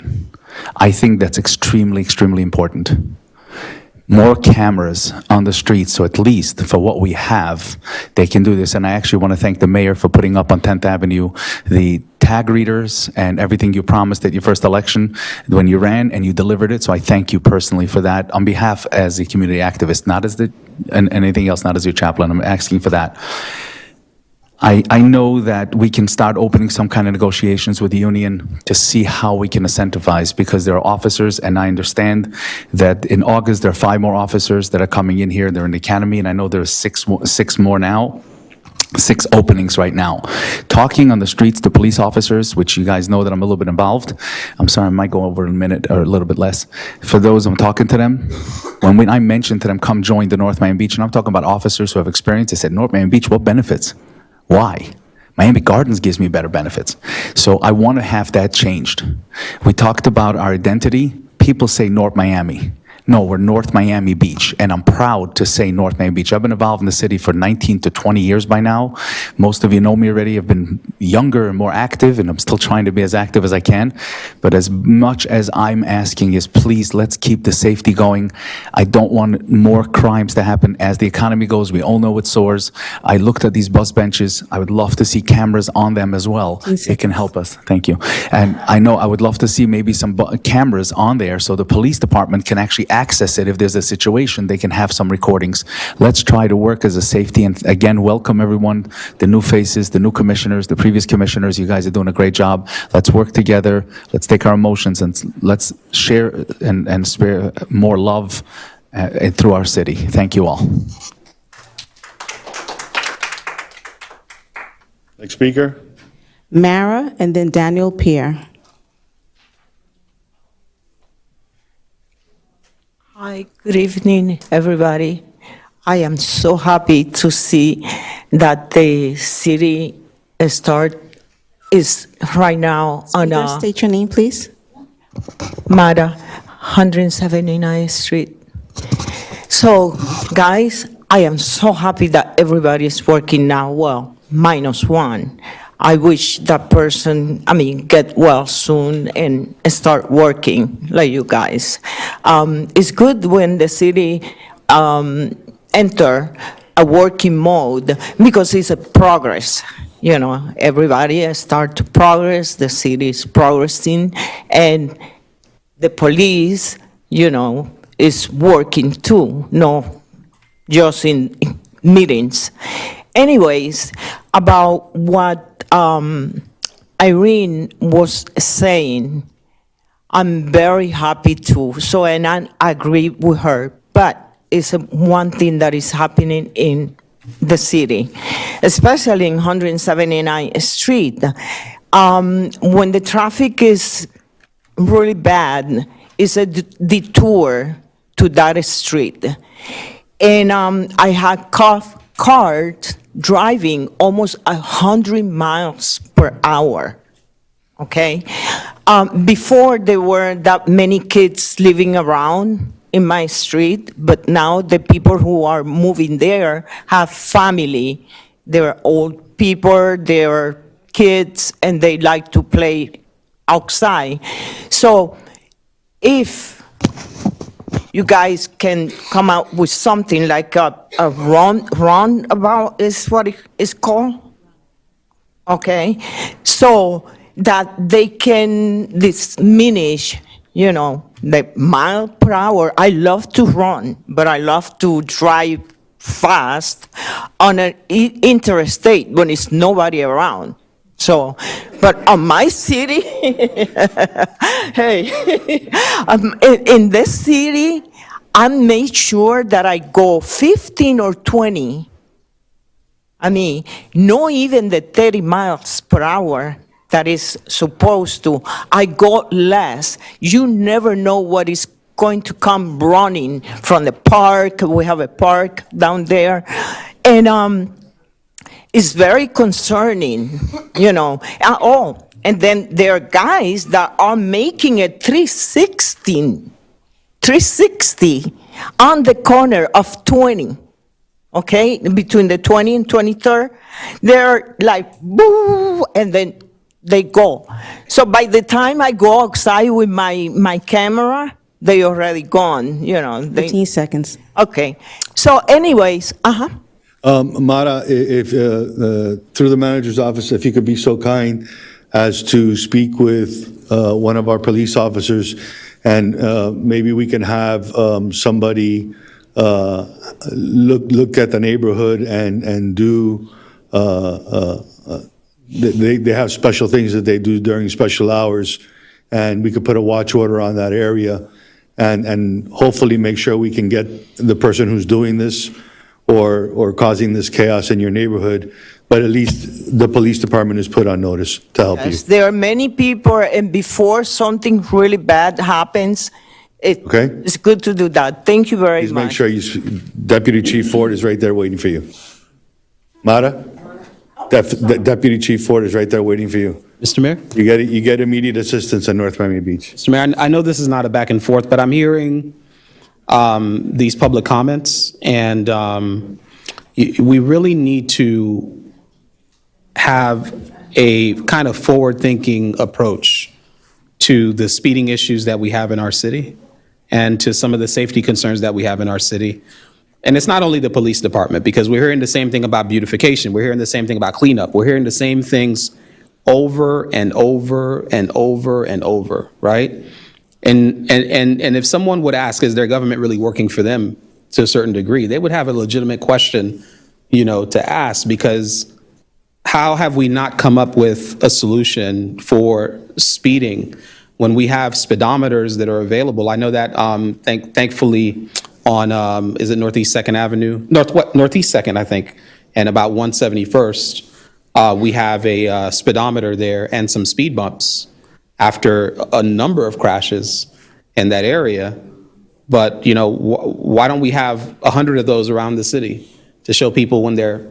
I think that's extremely, extremely important. More cameras on the streets, so at least for what we have, they can do this. And I actually want to thank the mayor for putting up on 10th Avenue the tag readers and everything you promised at your first election when you ran, and you delivered it. So I thank you personally for that on behalf as a community activist, not as anything else, not as your chaplain. I'm asking for that. I know that we can start opening some kind of negotiations with the union to see how we can incentivize, because there are officers, and I understand that in August there are 5 more officers that are coming in here. They're in the academy, and I know there's 6 more now. 6 openings right now. Talking on the streets to police officers, which you guys know that I'm a little bit involved. I'm sorry, I might go over a minute or a little bit less. For those I'm talking to them, when I mentioned to them, come join the North Miami Beach, and I'm talking about officers who have experience, they said, North Miami Beach, what benefits? Why? Miami Gardens gives me better benefits. So I want to have that changed. We talked about our identity. People say North Miami. No, we're North Miami Beach, and I'm proud to say North Miami Beach. I've been involved in the city for 19 to 20 years by now. Most of you know me already. I've been younger and more active, and I'm still trying to be as active as I can. But as much as I'm asking is, please, let's keep the safety going. I don't want more crimes to happen as the economy goes. We all know it soars. I looked at these bus benches. I would love to see cameras on them as well. It can help us. Thank you. And I know I would love to see maybe some cameras on there so the police department can actually access it if there's a situation, they can have some recordings. Let's try to work as a safety, and again, welcome everyone, the new faces, the new commissioners, the previous commissioners. You guys are doing a great job. Let's work together. Let's take our emotions and let's share and spare more love through our city. Thank you all. Next speaker. Mara, and then Daniel Pierre. Hi, good evening, everybody. I am so happy to see that the city is right now on Speaker, a state your name, please. Mara, 179th Street. So, guys, I am so happy that everybody is working now. Well, minus one. I wish that person, get well soon and start working like you guys. It's good when the city enter a working mode because it's a progress. Everybody start to progress, the city is progressing, and the police, is working too, no just in meetings. Anyways, about what Irene was saying, I'm very happy too. So, and I agree with her, but it's one thing that is happening in the city, especially in 179th Street. When the traffic is really bad, it's a detour to that street. And I had cars driving almost 100 miles per hour, okay? Before, there weren't that many kids living around in my street, but now the people who are moving there have family. They're old people, they're kids, and they like to play outside. So if you guys can come out with something like a roundabout is what it is called, okay? So that they can diminish, the mile per hour. I love to run, but I love to drive fast on an interstate when it's nobody around. So, but on my city, hey, in this city, I make sure that I go 15 or 20. Not even the 30 miles per hour that is supposed to. I go less. You never know what is going to come running from the park. We have a park down there. And it's very concerning, and then there are guys that are making a 360 on the corner of 20, okay? Between the 20 and 23rd, they're like, boo, and then they go. So by the time I go outside with my camera, they already gone, 15 seconds. Okay. So anyways, Mara, if through the manager's office, if you could be so kind as to speak with one of our police officers, and maybe we can have somebody look at the neighborhood and do. They have special things that they do during special hours, and we could put a watch order on that area, and hopefully make sure we can get the person who's doing this or causing this chaos in your neighborhood, but at least the police department is put on notice to help you. yes, there are many people, and before something really bad happens, Okay? it's good to do that. Thank you very Please much. make sure Deputy Chief Ford is right there waiting for you. Mara? Deputy Chief Ford is right there waiting for you. Mr. Mayor? You get immediate assistance in North Miami Beach. Mr. Mayor, I know this is not a back and forth, but I'm hearing these public comments, and we really need to have a kind of forward-thinking approach to the speeding issues that we have in our city and to some of the safety concerns that we have in our city. And it's not only the police department, because we're hearing the same thing about beautification. We're hearing the same thing about cleanup. We're hearing the same things over and over and over and over, right? And if someone would ask, is their government really working for them to a certain degree, they would have a legitimate question, to ask, because how have we not come up with a solution for speeding when we have speedometers that are available? I know that thankfully on, is it Northeast 2nd Avenue? Northeast 2nd, I think, and about 171st, we have a speedometer there and some speed bumps after a number of crashes in that area. But, why don't we have 100 of those around the city to show people when they're,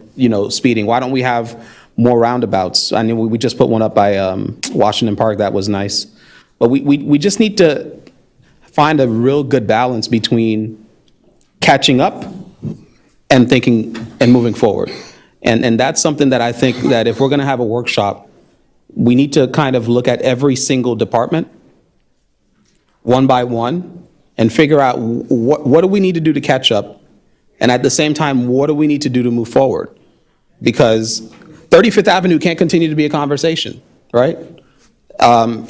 speeding? Why don't we have more roundabouts? I mean, we just put one up by Washington Park. That was nice. But we just need to find a real good balance between catching up and thinking and moving forward. And that's something that I think that if we're going to have a workshop, we need to kind of look at every single department, one by one, and figure out what do we need to do to catch up, and at the same time, what do we need to do to move forward? Because 35th Avenue can't continue to be a conversation, right? Didn't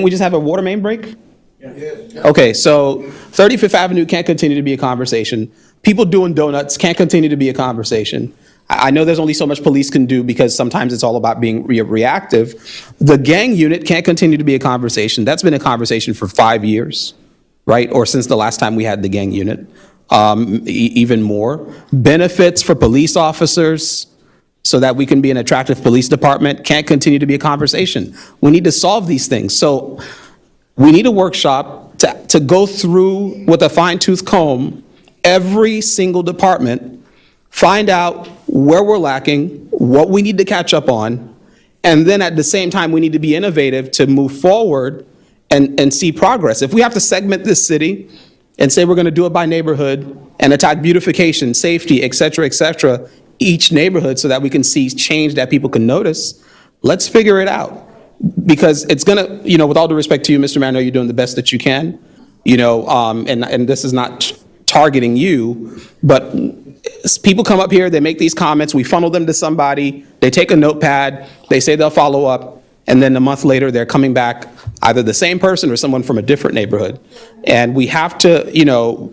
we just have a water main break? Okay, so 35th Avenue can't continue to be a conversation. People doing donuts can't continue to be a conversation. I know there's only so much police can do because sometimes it's all about being reactive. The gang unit can't continue to be a conversation. That's been a conversation for 5 years, right? Or since the last time we had the gang unit, even more. Benefits for police officers so that we can be an attractive police department can't continue to be a conversation. We need to solve these things. So we need a workshop to go through with a fine-tooth comb every single department, find out where we're lacking, what we need to catch up on, and then at the same time, we need to be innovative to move forward and see progress. If we have to segment this city and say we're going to do it by neighborhood and attack beautification, safety, et cetera, each neighborhood so that we can see change that people can notice, let's figure it out. Because it's going to, with all due respect to you, Mr. Mayor, I know you're doing the best that you can, and this is not targeting you, but people come up here, they make these comments, we funnel them to somebody, they take a notepad, they say they'll follow up, and then a month later, they're coming back, either the same person or someone from a different neighborhood. And we have to,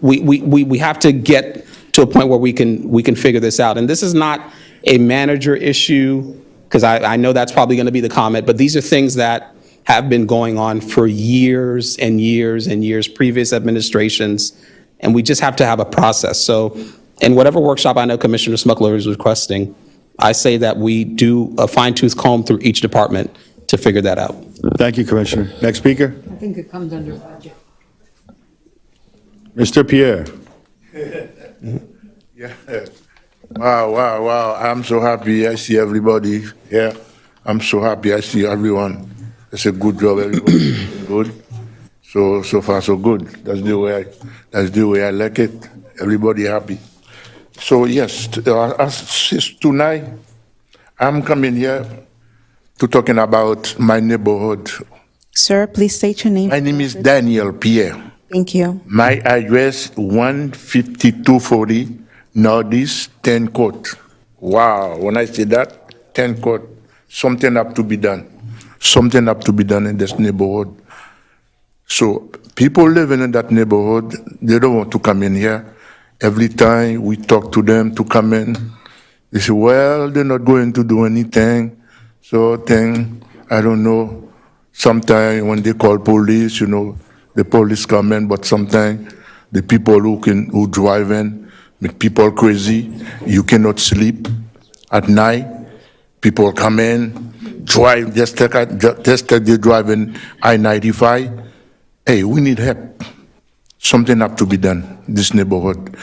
we have to get to a point where we can figure this out. And this is not a manager issue, because I know that's probably going to be the comment, but these are things that have been going on for years and years and years, previous administrations, and we just have to have a process. So in whatever workshop I know Commissioner Smuckler is requesting, I say that we do a fine-tooth comb through each department to figure that out. Thank you, Commissioner. Next speaker, I think it comes under budget. Mr. Pierre. Yeah. Wow. I'm so happy I see everybody here. I'm so happy I see everyone. It's a good job, everybody. Good. So far, so good. That's the way I like it. Everybody happy. So yes, tonight, I'm coming here to talking about my neighborhood. Sir, please state your name. My name is Daniel Pierre. Thank you. My address, 15240 Northeast 10 Court. Wow, when I say that, 10 Court, something have to be done. Something have to be done in this neighborhood. So people living in that neighborhood, they don't want to come in here. Every time we talk to them to come in, they say, well, they're not going to do anything. So I don't know. Sometimes when they call police, the police come in, but sometimes the people who drive in make people crazy. You cannot sleep at night. People come in, drive, just like they're driving I-95. Hey, we need help. Something have to be done in this neighborhood.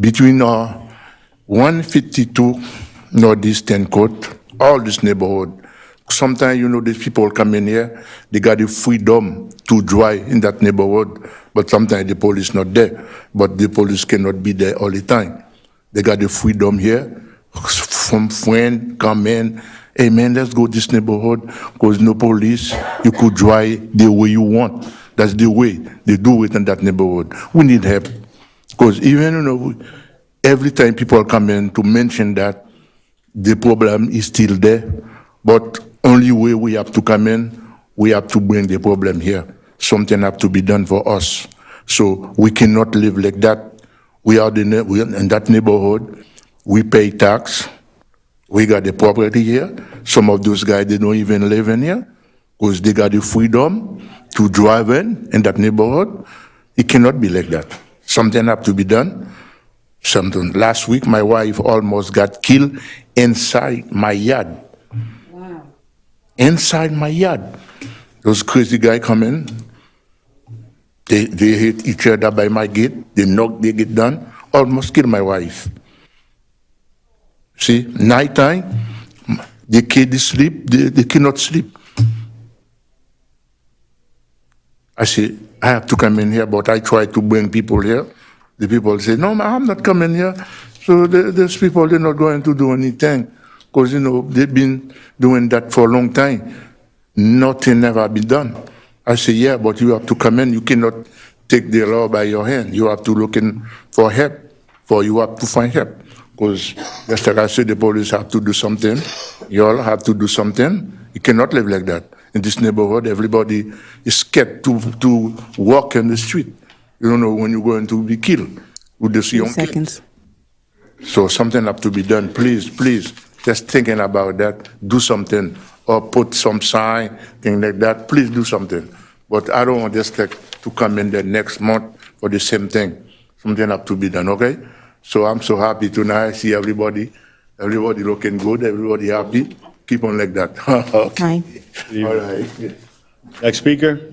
Between 152 Northeast 10 Court, all this neighborhood. Sometimes, these people come in here, they got the freedom to drive in that neighborhood, but sometimes the police not there. But the police cannot be there all the time. They got the freedom here. Some friend come in, hey man, let's go this neighborhood, because no police, you could drive the way you want. That's the way they do it in that neighborhood. We need help. Because even, every time people come in to mention that, the problem is still there. But only way we have to come in, we have to bring the problem here. something have to be done for us. So we cannot live like that. We are in that neighborhood. We pay tax. We got the property here. Some of those guys, they don't even live in here because they got the freedom to drive in that neighborhood. It cannot be like that. Something have to be done. Something. Last week, my wife almost got killed inside my yard. Wow. Inside my yard. Those crazy guys come in. They hit each other by my gate. They knock the gate down. Almost killed my wife. See, nighttime, the kids sleep. They cannot sleep. I say, I have to come in here, but I try to bring people here. The people say, no, I'm not coming here. So these people, they're not going to do anything. Because, they've been doing that for a long time. Nothing ever been done. I say, yeah, but you have to come in. You cannot take the law by your hand. You have to look in for help, for you have to find help. Because just like I said, the police have to do something. You all have to do something. You cannot live like that. In this neighborhood, everybody is scared to walk in the street. You don't know when you're going to be killed with this young kids. So something have to be done. Please, just thinking about that, do something. Or put some sign, thing like that. Please do something. But I don't want just like to come in the next month for the same thing. Something have to be done, okay? So I'm so happy tonight. I see everybody looking good, everybody happy. Keep on like that. Okay. Hi. All right. Next speaker.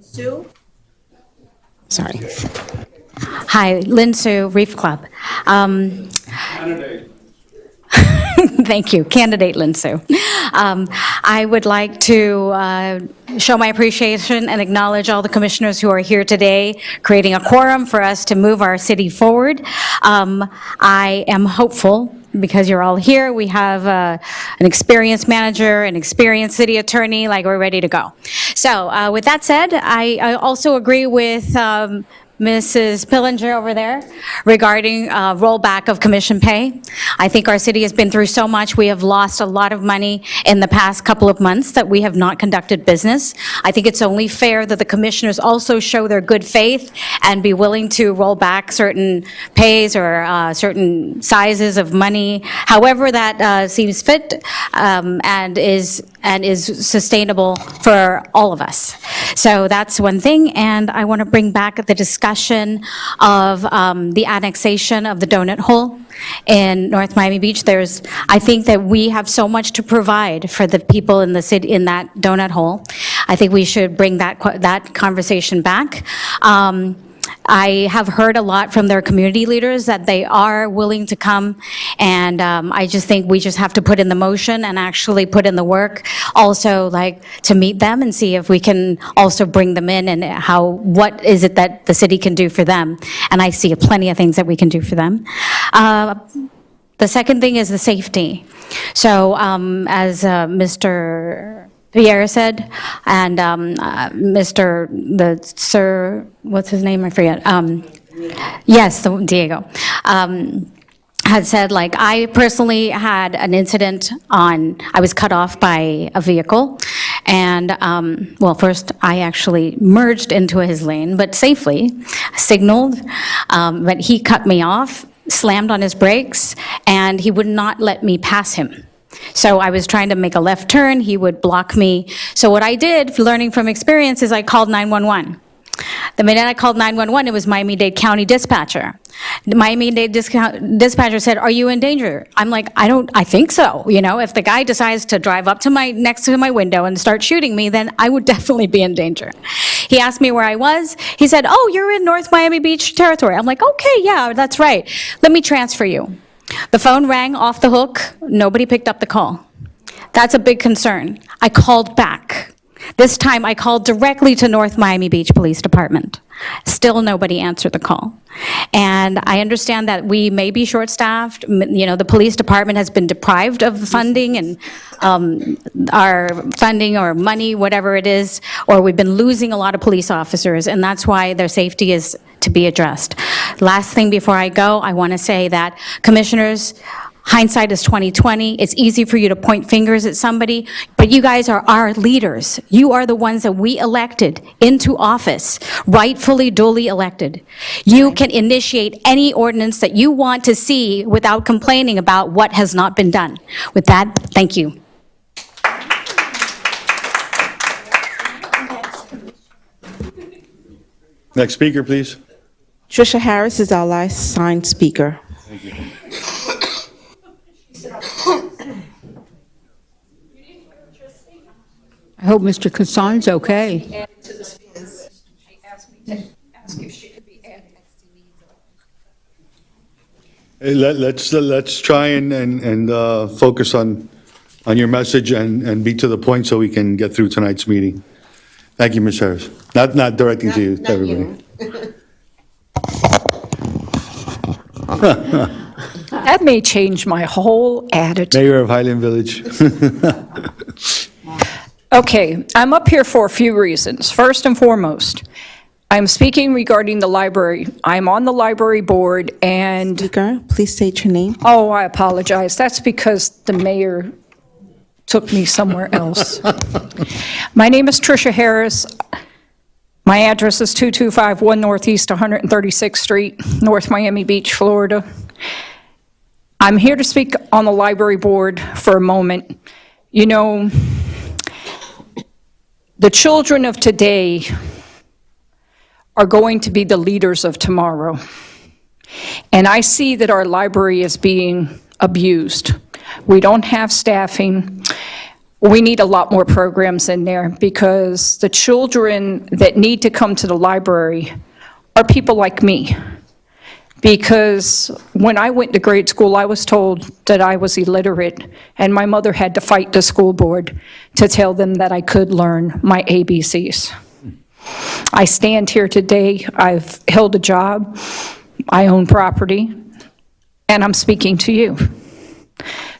Sue? Sorry. Hi, Lynn Sue, Reef Club. Thank you, candidate Lynn Sue. I would like to show my appreciation and acknowledge all the commissioners who are here today, creating a quorum for us to move our city forward. I am hopeful because you're all here. We have an experienced manager, an experienced city attorney, like we're ready to go. So with that said, I also agree with Mrs. Pillinger over there regarding rollback of commission pay. I think our city has been through so much. We have lost a lot of money in the past couple of months that we have not conducted business. I think it's only fair that the commissioners also show their good faith and be willing to roll back certain pays or certain sizes of money, however that seems fit and is sustainable for all of us. So that's one thing, and I want to bring back the discussion of the annexation of the donut hole in North Miami Beach. I think that we have so much to provide for the people in the city in that donut hole. I think we should bring that conversation back. I have heard a lot from their community leaders that they are willing to come, and I just think we just have to put in the motion and actually put in the work also, like, to meet them and see if we can also bring them in and what is it that the city can do for them. And I see plenty of things that we can do for them. The second thing is the safety. So as Mr. Pierre said, and Sir, what's his name? I forget. Yes, Diego. Had said, like, I personally had an incident I was cut off by a vehicle. And, well, first I actually merged into his lane, but safely, signaled, but he cut me off, slammed on his brakes, and he would not let me pass him. So I was trying to make a left turn, he would block me. So what I did, learning from experience, is I called 911. The minute I called 911, it was Miami-Dade County dispatcher. The Miami-Dade dispatcher said, "Are you in danger?" I'm like, I think so. If the guy decides to drive up to next to my window and start shooting me, then I would definitely be in danger. He asked me where I was. He said, "Oh, you're in North Miami Beach territory." I'm like, "Okay, yeah, that's right. Let me transfer you." The phone rang off the hook. Nobody picked up the call. That's a big concern. I called back. This time I called directly to North Miami Beach Police Department. Still nobody answered the call. And I understand that we may be short-staffed. The police department has been deprived of funding and our funding or money, whatever it is, or we've been losing a lot of police officers, and that's why their safety is to be addressed. Last thing before I go, I want to say that commissioners, Hindsight is 20/20. It's easy for you to point fingers at somebody, but you guys are our leaders. You are the ones that we elected into office, rightfully, duly elected. You can initiate any ordinance that you want to see without complaining about what has not been done. With that, thank you. Next speaker, please. Trisha Harris is our last signed speaker. Thank you. I hope Mr. Cassan's okay. Hey, let's try and focus on your message and be to the point so we can get through tonight's meeting. Thank you, Ms. Harris. Not directing to you, to everybody. That may change my whole attitude. Mayor of Highland Village. Okay, I'm up here for a few reasons. First and foremost, I'm speaking regarding the library. I'm on the library board and... Speaker, please state your name. Oh, I apologize. That's because the mayor took me somewhere else. My name is Trisha Harris. My address is 2251 Northeast 136th Street, North Miami Beach, Florida. I'm here to speak on the library board for a moment. You know, the children of today are going to be the leaders of tomorrow. And I see that our library is being abused. We don't have staffing. We need a lot more programs in there because the children that need to come to the library are people like me. Because when I went to grade school, I was told that I was illiterate, and my mother had to fight the school board to tell them that I could learn my ABCs. I stand here today, I've held a job, I own property, and I'm speaking to you.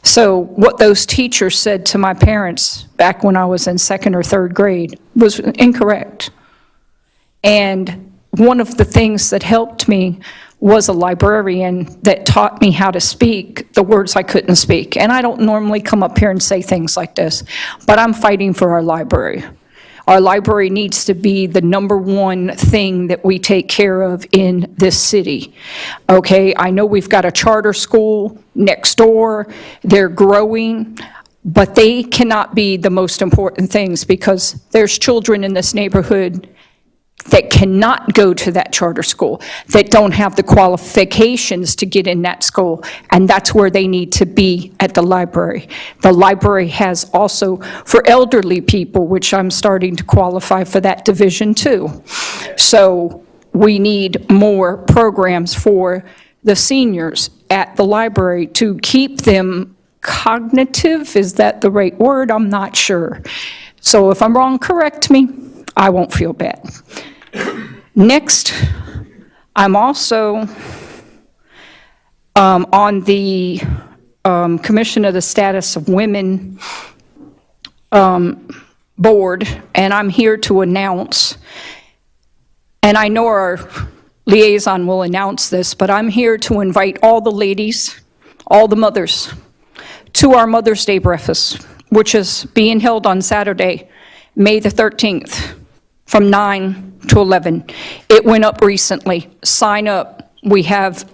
So what those teachers said to my parents back when I was in second or third grade was incorrect. And one of the things that helped me was a librarian that taught me how to speak the words I couldn't speak. And I don't normally come up here and say things like this, but I'm fighting for our library. Our library needs to be the number one thing that we take care of in this city. Okay, I know we've got a charter school next door, they're growing, but they cannot be the most important things because there's children in this neighborhood that cannot go to that charter school, that don't have the qualifications to get in that school, and that's where they need to be at the library. The library has also for elderly people, which I'm starting to qualify for that division too. So we need more programs for the seniors at the library to keep them cognitive. Is that the right word? I'm not sure. So if I'm wrong, correct me. I won't feel bad. Next, I'm also on the Commission of the Status of Women board, and I'm here to announce, and I know our liaison will announce this, but I'm here to invite all the ladies, all the mothers, to our Mother's Day breakfast, which is being held on Saturday, May the 13th, from 9 to 11. It went up recently. Sign up. We have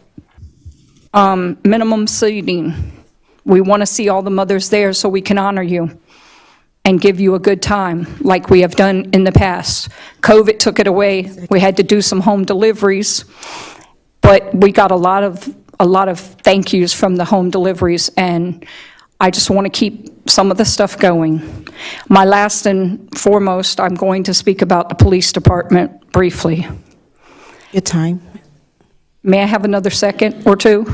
minimum seating. We want to see all the mothers there so we can honor you and give you a good time like we have done in the past. COVID took it away. We had to do some home deliveries, but we got a lot of thank yous from the home deliveries, and I just want to keep some of the stuff going. My last and foremost, I'm going to speak about the police department briefly. Your time. May I have another second or two?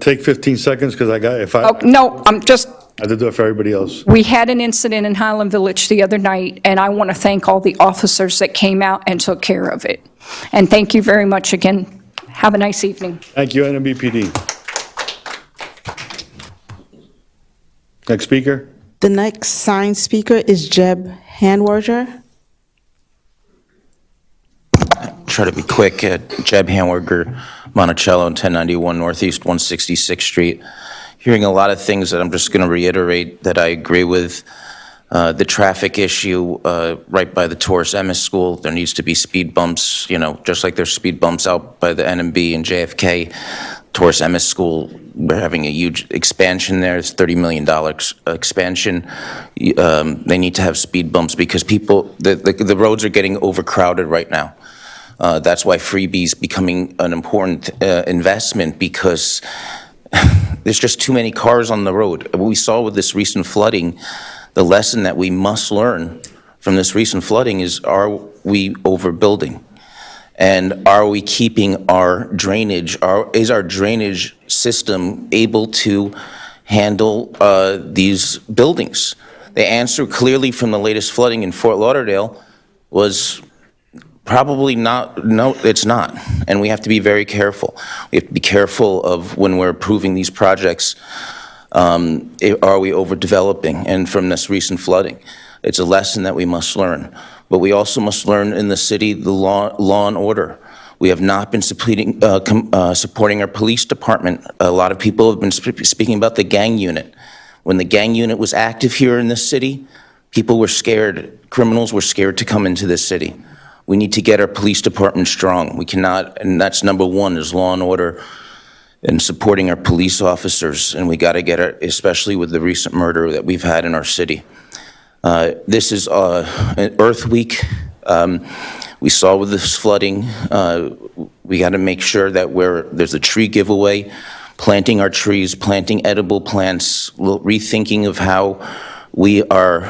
Take 15 seconds, because No, I'm just, I have to do it for everybody else. we had an incident in Highland Village the other night, and I want to thank all the officers that came out and took care of it. And thank you very much again. Have a nice evening. Thank you, NMBPD. Next speaker. The next signed speaker is Jeb Hanwerger. Try to be quick. Jeb Hanwerger, Monticello, 1091 Northeast 166th Street. hearing a lot of things that I'm just going to reiterate that I agree with. The traffic issue right by the Taurus Emmis School, there needs to be speed bumps, just like there's speed bumps out by the NMB and JFK. Taurus Emmis School, we're having a huge expansion there. It's $30 million expansion. They need to have speed bumps because the roads are getting overcrowded right now. That's why freebies becoming an important investment because there's just too many cars on the road. We saw with this recent flooding, the lesson that we must learn from this recent flooding is, are we overbuilding? And are we keeping our drainage, is our drainage system able to handle these buildings? The answer clearly from the latest flooding in Fort Lauderdale was probably not, no, it's not. And we have to be very careful. We have to be careful of when we're approving these projects, are we overdeveloping? And from this recent flooding, it's a lesson that we must learn. But we also must learn in the city the law and order. We have not been supporting our police department. A lot of people have been speaking about the gang unit. When the gang unit was active here in this city, people were scared. Criminals were scared to come into this city. We need to get our police department strong. We cannot, and that's number one, is law and order and supporting our police officers. And we got to get it, especially with the recent murder that we've had in our city. This is Earth Week. We saw with this flooding, we got to make sure that there's a tree giveaway, planting our trees, planting edible plants, rethinking of how we are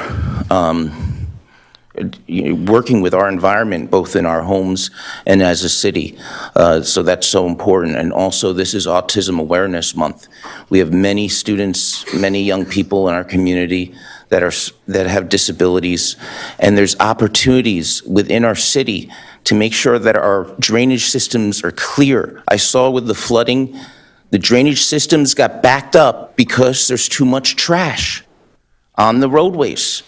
working with our environment, both in our homes and as a city. So that's so important. And also, this is Autism Awareness Month. We have many students, many young people in our community that have disabilities, and there's opportunities within our city to make sure that our drainage systems are clear. I saw with the flooding, the drainage systems got backed up because there's too much trash on the roadways.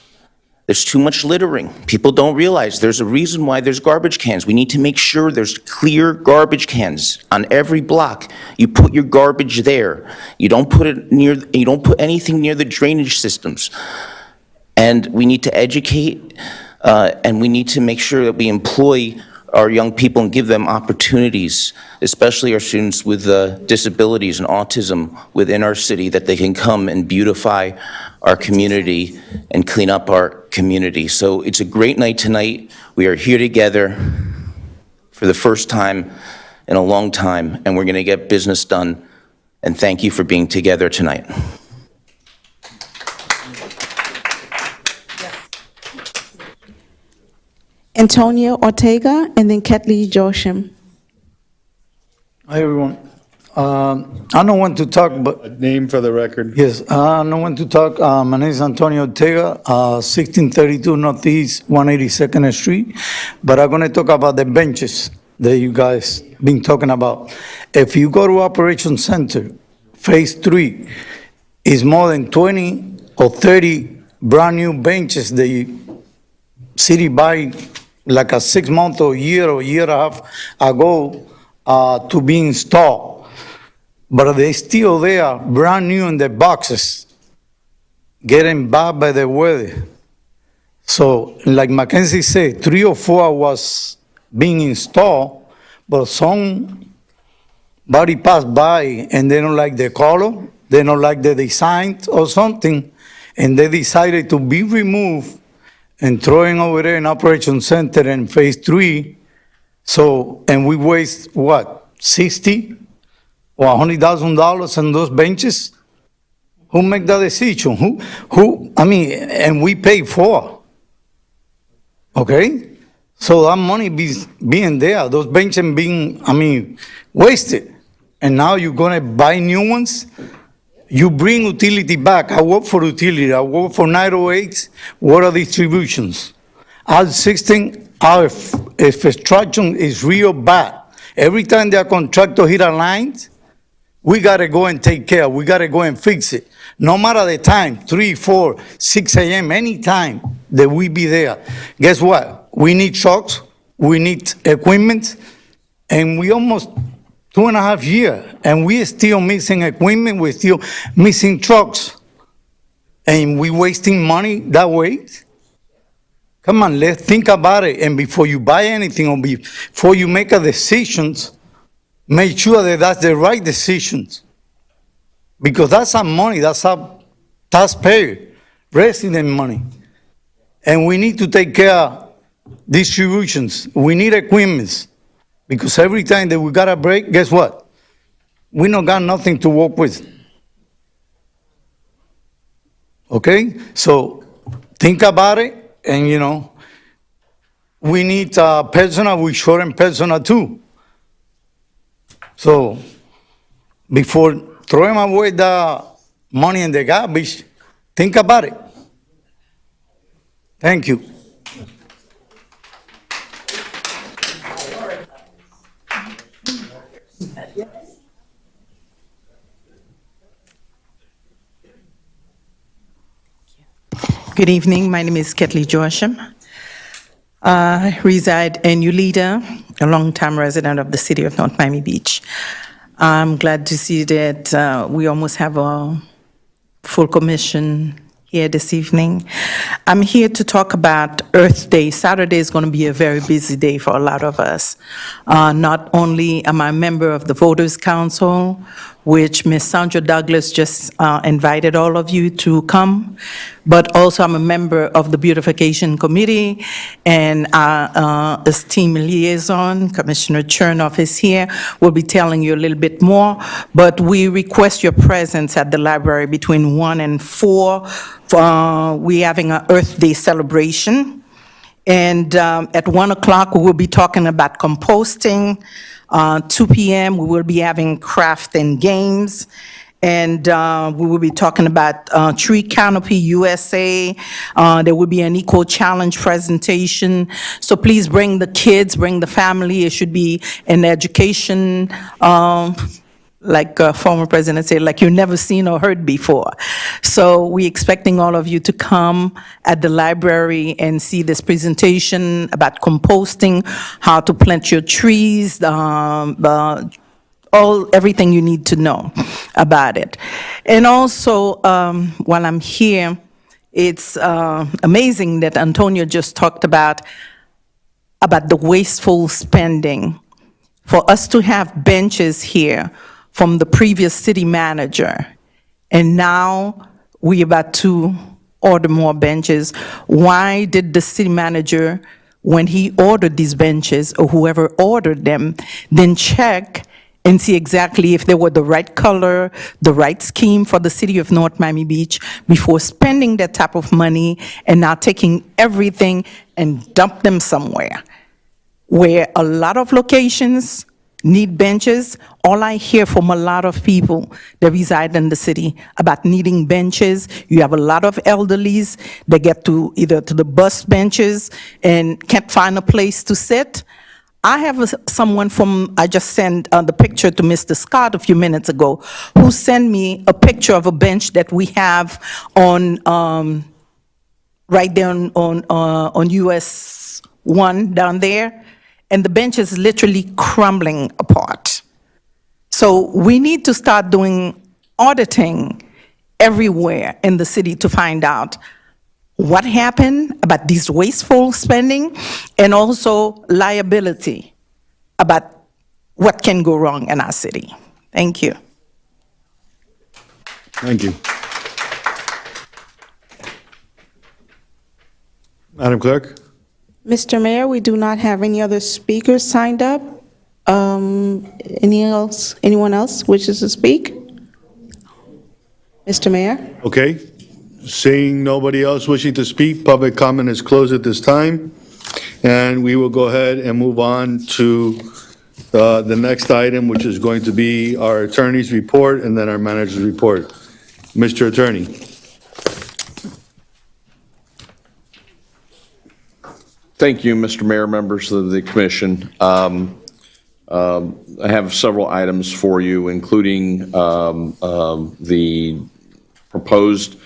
There's too much littering. People don't realize there's a reason why there's garbage cans. We need to make sure there's clear garbage cans on every block. You put your garbage there. You don't put anything near the drainage systems. And we need to educate, and we need to make sure that we employ our young people and give them opportunities, especially our students with disabilities and autism within our city, that they can come and beautify our community and clean up our community. So it's a great night tonight. We are here together for the first time in a long time, and we're going to get business done. And thank you for being together tonight. Antonio Ortega, and then Kathleen Josham. Hi, everyone. I don't want to talk, but... Name for the record. Yes, I don't want to talk. My name is Antonio Ortega, 1632 Northeast 182nd Street. But I'm going to talk about the benches that you guys been talking about. If you go to Operation Center, Phase 3, is more than 20 or 30 brand-new benches the city buy like a 6 month or year and a half ago to be installed. But they still there, brand new in the boxes, getting bad by the weather. So like Mackenzie said, 3 or 4 was being installed, but somebody passed by and they don't like the color, they don't like the design or something, and they decided to be removed and throwing over there in Operation Center in Phase 3. So, and we waste, what, $60,000 or $100,000 on those benches? Who make that decision? And we pay for, okay? So that money being there, those benches being, wasted. And now you're gonna buy new ones? You bring utility back. I work for utility. I work for 908 water distributions. Our system, our infrastructure is real bad. Every time their contractor hit a line, we got to go and take care. We got to go and fix it. No matter the time, 3, 4, 6 a.m., any time that we be there. Guess what? We need trucks. We need equipment. And we almost 2.5 years, and we still missing equipment, we still missing trucks. And we wasting money that way? Come on, let's think about it, and before you buy anything or before you make a decisions, make sure that that's the right decisions. Because that's our money, that's our taxpayer, resident money. And we need to take care of distributions. We need equipment. Because every time that we got a break, guess what? We don't got nothing to work with. Okay? So think about it, and we need personnel, we short personnel too. So before throwing away the money in the garbage, think about it. Thank you. Good evening. My name is Ketley Joasham. I reside in Ulita, a longtime resident of the city of North Miami Beach. I'm glad to see that we almost have a full commission here this evening. I'm here to talk about Earth Day. Saturday is going to be a very busy day for a lot of us. Not only am I a member of the Voters Council, which Ms. Sandra Douglas just invited all of you to come, but also I'm a member of the Beautification Committee, and our esteemed liaison, Commissioner Chernoff, is here. We'll be telling you a little bit more, but we request your presence at the library between 1 and 4. We're having an Earth Day celebration, and at 1 o'clock, we will be talking about composting. 2 p.m., we will be having craft and games, and we will be talking about Tree Canopy USA. There will be an Eco Challenge presentation. So please bring the kids, bring the family. It should be an education, like former president said, like you've never seen or heard before. So we're expecting all of you to come at the library and see this presentation about composting, how to plant your trees, everything you need to know about it. And also, while I'm here, it's amazing that Antonio just talked about the wasteful spending. For us to have benches here from the previous city manager, and now we're about to order more benches. Why did the city manager, when he ordered these benches, or whoever ordered them, then check and see exactly if they were the right color, the right scheme for the city of North Miami Beach before spending that type of money and now taking everything and dump them somewhere? Where a lot of locations need benches. All I hear from a lot of people that reside in the city about needing benches. You have a lot of elderlies that get to either to the bus benches and can't find a place to sit. I have someone I just sent the picture to Mr. Scott a few minutes ago, who sent me a picture of a bench that we have on, right there on US 1 down there. And the bench is literally crumbling apart. So we need to start doing auditing everywhere in the city to find out what happened about this wasteful spending, and also liability about what can go wrong in our city. Thank you. Thank you. Madam Clerk? Mr. Mayor, we do not have any other speakers signed up. Anyone else wishes to speak? Mr. Mayor? Okay. Seeing nobody else wishing to speak, public comment is closed at this time. And we will go ahead and move on to the next item, which is going to be our attorney's report and then our manager's report. Mr. Attorney. Thank you, Mr. Mayor, members of the commission. I have several items for you, including the proposed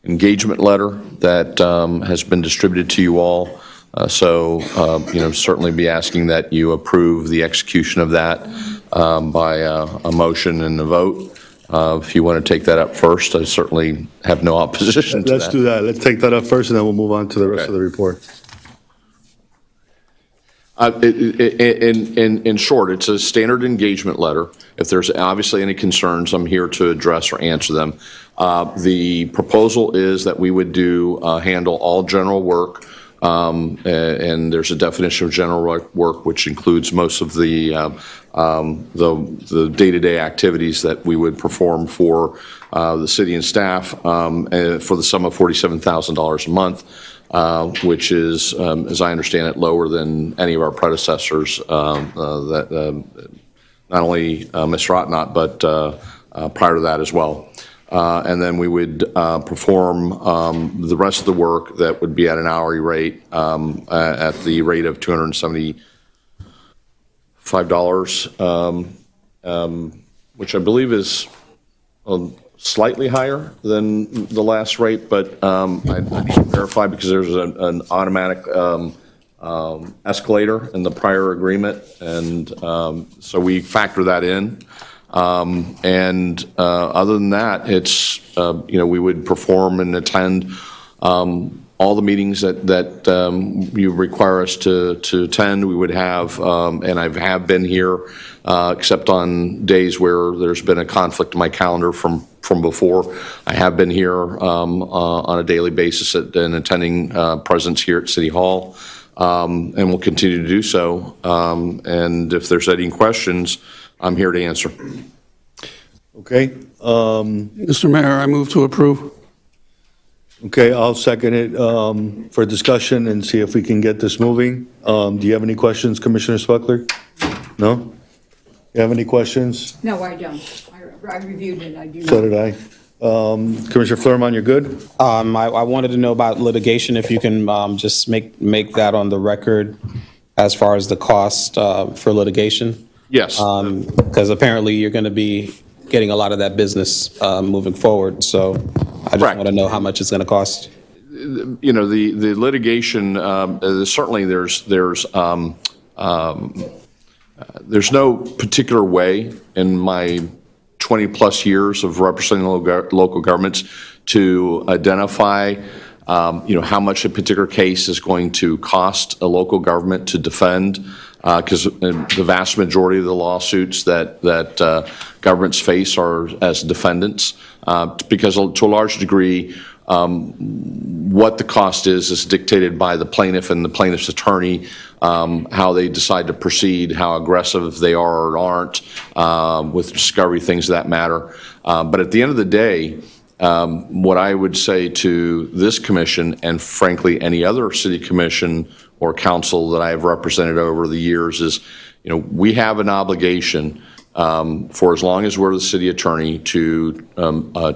engagement letter that has been distributed to you all. Certainly be asking that you approve the execution of that by a motion and a vote. If you want to take that up first, I certainly have no opposition to that. Let's do that. Let's take that up first, and then we'll move on to the rest of the report. In short, it's a standard engagement letter. If there's obviously any concerns, I'm here to address or answer them. The proposal is that we would handle all general work, and there's a definition of general work which includes most of the day-to-day activities that we would perform for the city and staff for the sum of $47,000 a month. Which is, as I understand it, lower than any of our predecessors, not only Mr. Ottenott, but prior to that as well. And then we would perform the rest of the work that would be at an hourly rate at the rate of $275, which I believe is slightly higher than the last rate, but I need to verify because there's an automatic escalator in the prior agreement, and so we factor that in. And other than that, it's we would perform and attend all the meetings that you require us to attend. We would have, and I have been here, except on days where there's been a conflict in my calendar from before. I have been here on a daily basis and attending presence here at City Hall, and will continue to do so. And if there's any questions, I'm here to answer. Okay. Mr. Mayor, I move to approve. Okay, I'll second it for discussion and see if we can get this moving. Do you have any questions, Commissioner Spuckler? No? You have any questions? No, I don't. I reviewed it, I do. So did I. Commissioner Flerman, you're good? I wanted to know about litigation, if you can just make that on the record as far as the cost for litigation. Yes. Because apparently you're going to be getting a lot of that business moving forward, so I just want to know how much it's going to cost. You know, the litigation, certainly there's no particular way in my 20-plus years of representing local governments to identify, how much a particular case is going to cost a local government to defend, because the vast majority of the lawsuits that governments face are as defendants, because to a large degree, what the cost is dictated by the plaintiff and the plaintiff's attorney, how they decide to proceed, how aggressive they are or aren't with discovery, things of that matter. But at the end of the day, what I would say to this commission, and frankly any other city commission or council that I have represented over the years, is we have an obligation for as long as we're the city attorney to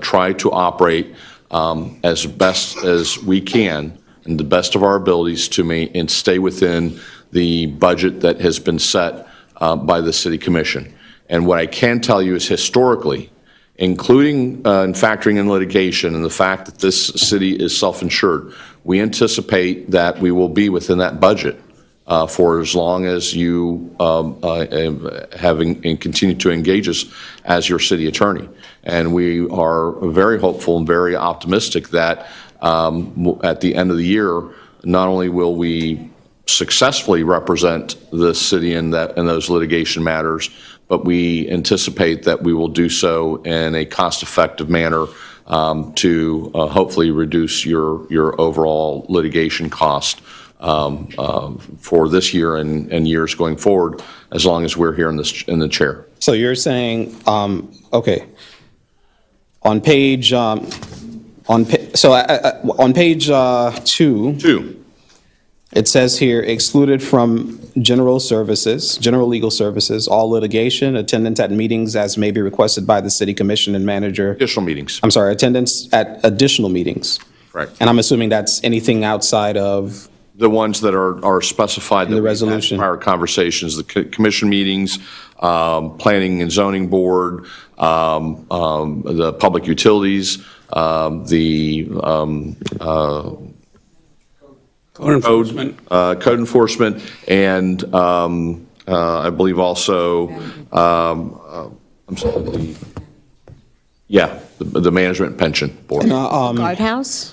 try to operate as best as we can and the best of our abilities and stay within the budget that has been set by the city commission. And what I can tell you is historically, including and factoring in litigation and the fact that this city is self-insured, we anticipate that we will be within that budget for as long as you have and continue to engage us as your city attorney. And we are very hopeful and very optimistic that at the end of the year, not only will we successfully represent the city in those litigation matters, but we anticipate that we will do so in a cost-effective manner to hopefully reduce your overall litigation cost for this year and years going forward, as long as we're here in the chair. So you're saying, okay, on page 2, it says here, excluded from general legal services, all litigation, attendance at meetings as may be requested by the city commission and manager. Additional meetings. I'm sorry, attendance at additional meetings. Right. And I'm assuming that's anything outside of the ones that are specified in the resolution. Prior conversations, the commission meetings, planning and zoning board, the public utilities, the code enforcement, and I believe also, I'm sorry, the management pension board. Guardhouse?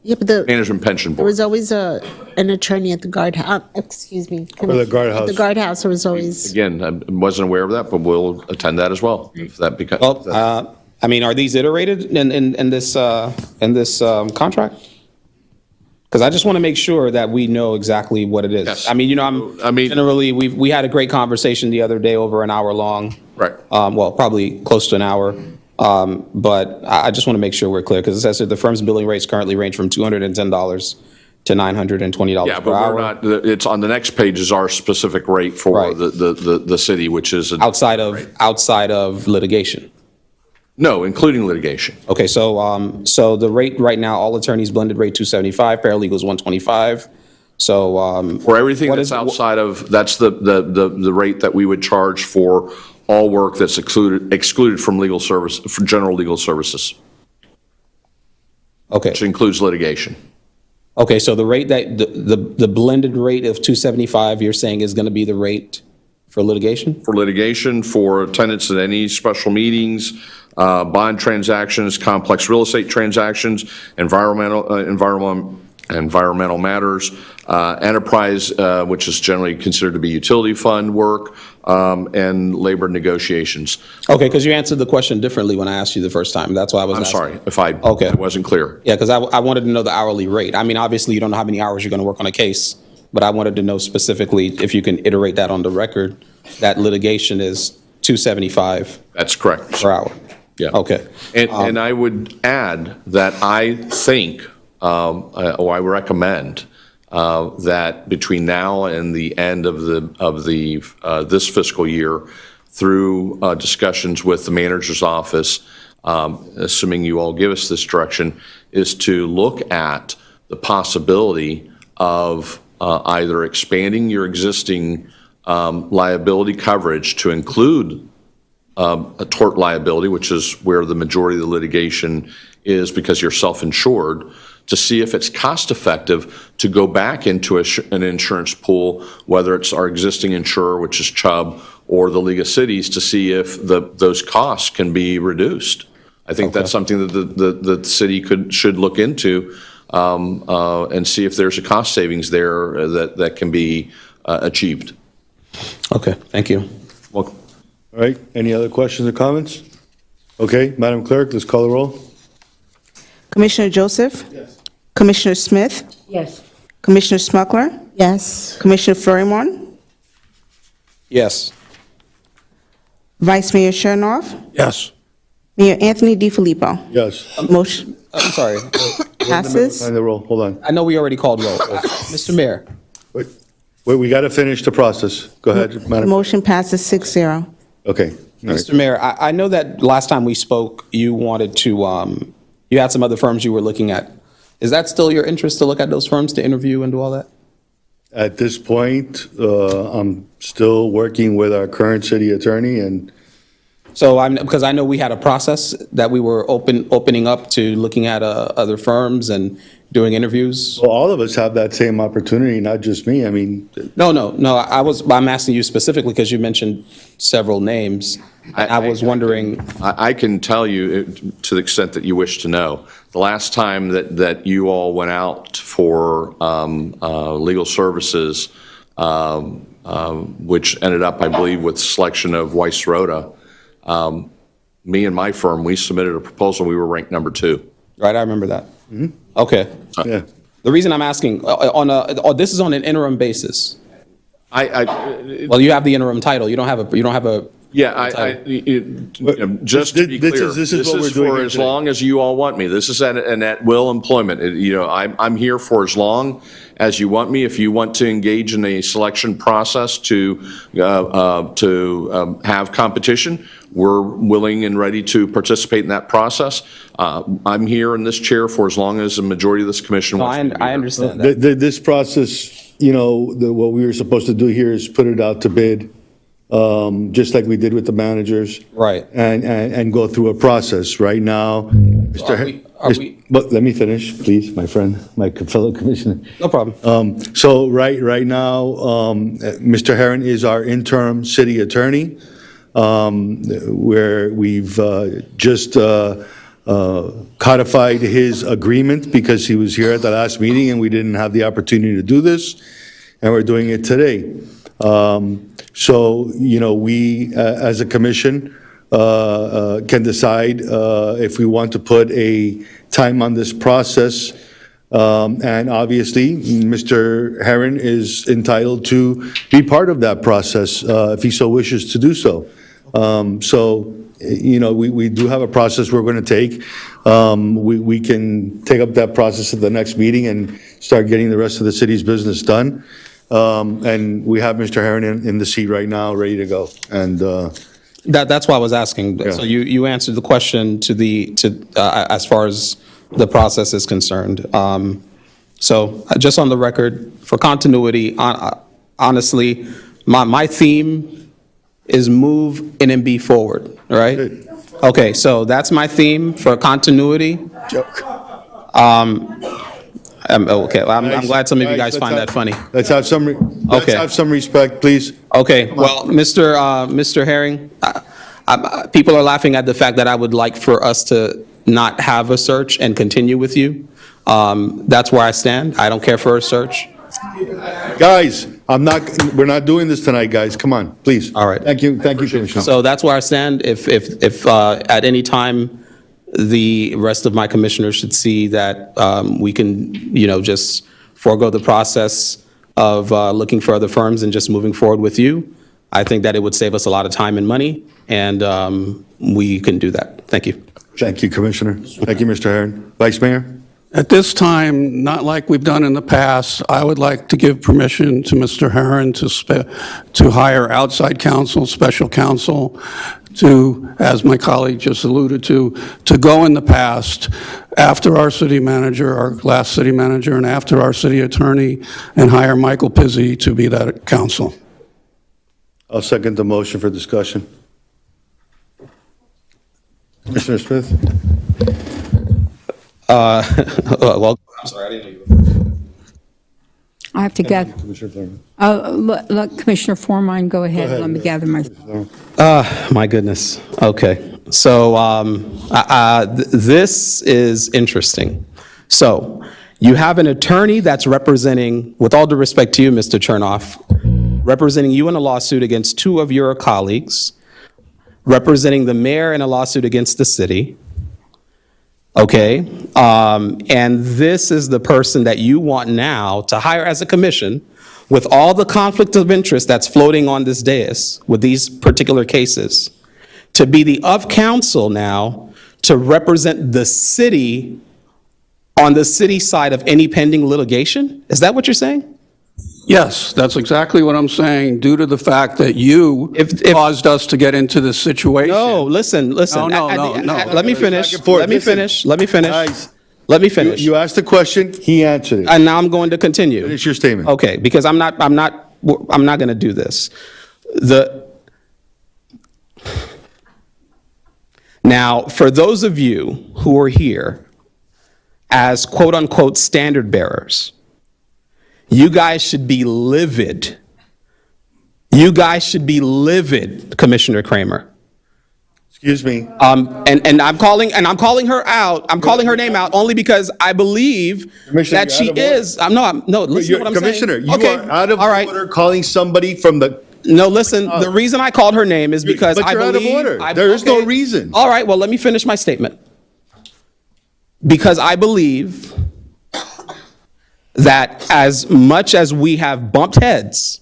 Yeah, but Management pension there board. was always an attorney at the guardhouse, excuse me. For the guardhouse. The guardhouse, there was always, Again, I wasn't aware of that, but we'll attend that as well, if that becomes. Well, I mean, are these iterated in this contract? Because I just want to make sure that we know exactly what it is. Yes. I mean, generally, we had a great conversation the other day, over an hour long. Right. Well, probably close to an hour. But I just want to make sure we're clear, because it says that the firm's billing rates currently range from $210 to $920 Yeah, per but hour. we're not, it's on the next page is our specific rate for Right. the city, which is. Outside of litigation. No, including litigation. Okay, so the rate right now, all attorneys blended rate 275, paralegals 125. So, For everything what that's is- outside of, that's the rate that we would charge for all work that's excluded from legal service, for general legal services, okay. which includes litigation. Okay, so the rate that, the blended rate of 275, you're saying is going to be the rate for litigation? For litigation, for attendance at any special meetings, bond transactions, complex real estate transactions, environmental matters, enterprise, which is generally considered to be utility fund work, and labor negotiations. Okay, because you answered the question differently when I asked you the first time. That's why I was I'm asking. sorry if I Okay. wasn't clear. Yeah, because I wanted to know the hourly rate. I mean, obviously, you don't know how many hours you're going to work on a case, but I wanted to know specifically, if you can iterate that on the record, that litigation is 275 That's correct. per hour. Yeah. Okay. And I would add that I think, or I recommend, that between now and the end of this fiscal year, through discussions with the manager's office, assuming you all give us this direction, is to look at the possibility of either expanding your existing liability coverage to include a tort liability, which is where the majority of the litigation is because you're self-insured, to see if it's cost-effective to go back into an insurance pool, whether it's our existing insurer, which is Chubb, or the League of Cities, to see if those costs can be reduced. I think that's something that the city should look into, and see if there's a cost savings there that can be achieved. Okay, thank you. Welcome. All right, any other questions or comments? Okay, Madam Clerk, let's call the roll. Commissioner Joseph? Yes. Commissioner Smith? Yes. Commissioner Smuckler? yes. Commissioner Florimon? Yes. Vice Mayor Chernoff? Yes. Mayor Anthony DiFilippo? Yes. Motion I'm sorry. passes. Sign the roll, hold on. I know we already called roll. Mr. Mayor, Wait, we got to finish the process. Go ahead, Madam. Motion passes 6-0. Okay. All right. Mr. Mayor, I know that last time we spoke, you wanted to, you had some other firms you were looking at. Is that still your interest to look at those firms, to interview and do all that? At this point, I'm still working with our current city attorney, and So because I know we had a process that we were opening up to looking at other firms and doing interviews. well, all of us have that same opportunity, not just me. I mean, No, I'm asking you specifically because you mentioned several names. I was wondering, I can tell you, to the extent that you wish to know, the last time that you all went out for legal services, which ended up, I believe, with selection of Weiss Rhoda, me and my firm, we submitted a proposal, we were ranked number 2. right, I remember that. Okay. yeah. The reason I'm asking, this is on an interim basis. Well, you have the interim title. You don't have a. Yeah, just to be This clear, is- this is what we're doing for here as today. long as you all want me. This is an at-will employment. I'm here for as long as you want me. If you want to engage in a selection process to have competition, we're willing and ready to participate in that process. I'm here in this chair for as long as the majority of this commission No, wants me to be I here. understand that. This process, what we were supposed to do here is put it out to bid, just like we did with the managers. Right. And go through a process. Right now, But let me finish, please, my friend, my fellow commissioner. No problem. So right now, Mr. Herron is our interim city attorney, where we've just codified his agreement because he was here at the last meeting and we didn't have the opportunity to do this, and we're doing it today. So, we, as a commission, can decide if we want to put a time on this process. And obviously, Mr. Herron is entitled to be part of that process if he so wishes to do so. We do have a process we're going to take. We can take up that process at the next meeting and start getting the rest of the city's business done. And we have Mr. Herron in the seat right now, ready to go. And That's why I was asking. Yeah. So you answered the question as far as the process is concerned. So just on the record, for continuity, honestly, my theme is move NMB forward, right? Okay, so that's my theme for continuity. Joke. Okay, I'm glad some of you guys find that funny. Let's have some respect, please. Okay, well, Mr. Herring, people are laughing at the fact that I would like for us to not have a search and continue with you. That's where I stand. I don't care for a search. Guys, we're not doing this tonight, guys. Come on, please. All right. Thank you, Commissioner. So that's where I stand. If at any time the rest of my commissioners should see that we can, just forego the process of looking for other firms and just moving forward with you, I think that it would save us a lot of time and money, and we can do that. Thank you. Thank you, Commissioner. Thank you, Mr. Herron. Vice Mayor? At this time, not like we've done in the past, I would like to give permission to Mr. Herron to hire outside counsel, special counsel, to, as my colleague just alluded to go in the past after our city manager, our last city manager, and after our city attorney, and hire Michael Pizzi to be that counsel. I'll second the motion for discussion. Commissioner Smith? Well, I'm sorry, I didn't know you were. I have to gather. Let Commissioner Formine go ahead. Let me gather my. My goodness. Okay. So this is interesting. So you have an attorney that's representing, with all due respect to you, Mr. Chernoff, representing you in a lawsuit against two of your colleagues, representing the mayor in a lawsuit against the city. Okay, and this is the person that you want now to hire as a commission with all the conflict of interest that's floating on this dais with these particular cases, to be the of counsel now to represent the city on the city side of any pending litigation? Is that what you're saying? Yes, that's exactly what I'm saying, due to the fact that you caused us to get into this situation. No, listen. No. Let me finish. Let me finish. You asked the question, he answered it. And now I'm going to continue. Finish your statement. Okay, because I'm not going to do this. Now, for those of you who are here as quote unquote standard bearers, you guys should be livid. You guys should be livid, Commissioner Kramer. Excuse me. And I'm calling her out. I'm calling her name out only because I believe that she is. Listen to what I'm Commissioner, saying. you are out of order calling somebody from the. No, listen, the reason I called her name is because I believe. But you're out of order. There is no reason. All right, well, let me finish my statement. Because I believe that as much as we have bumped heads,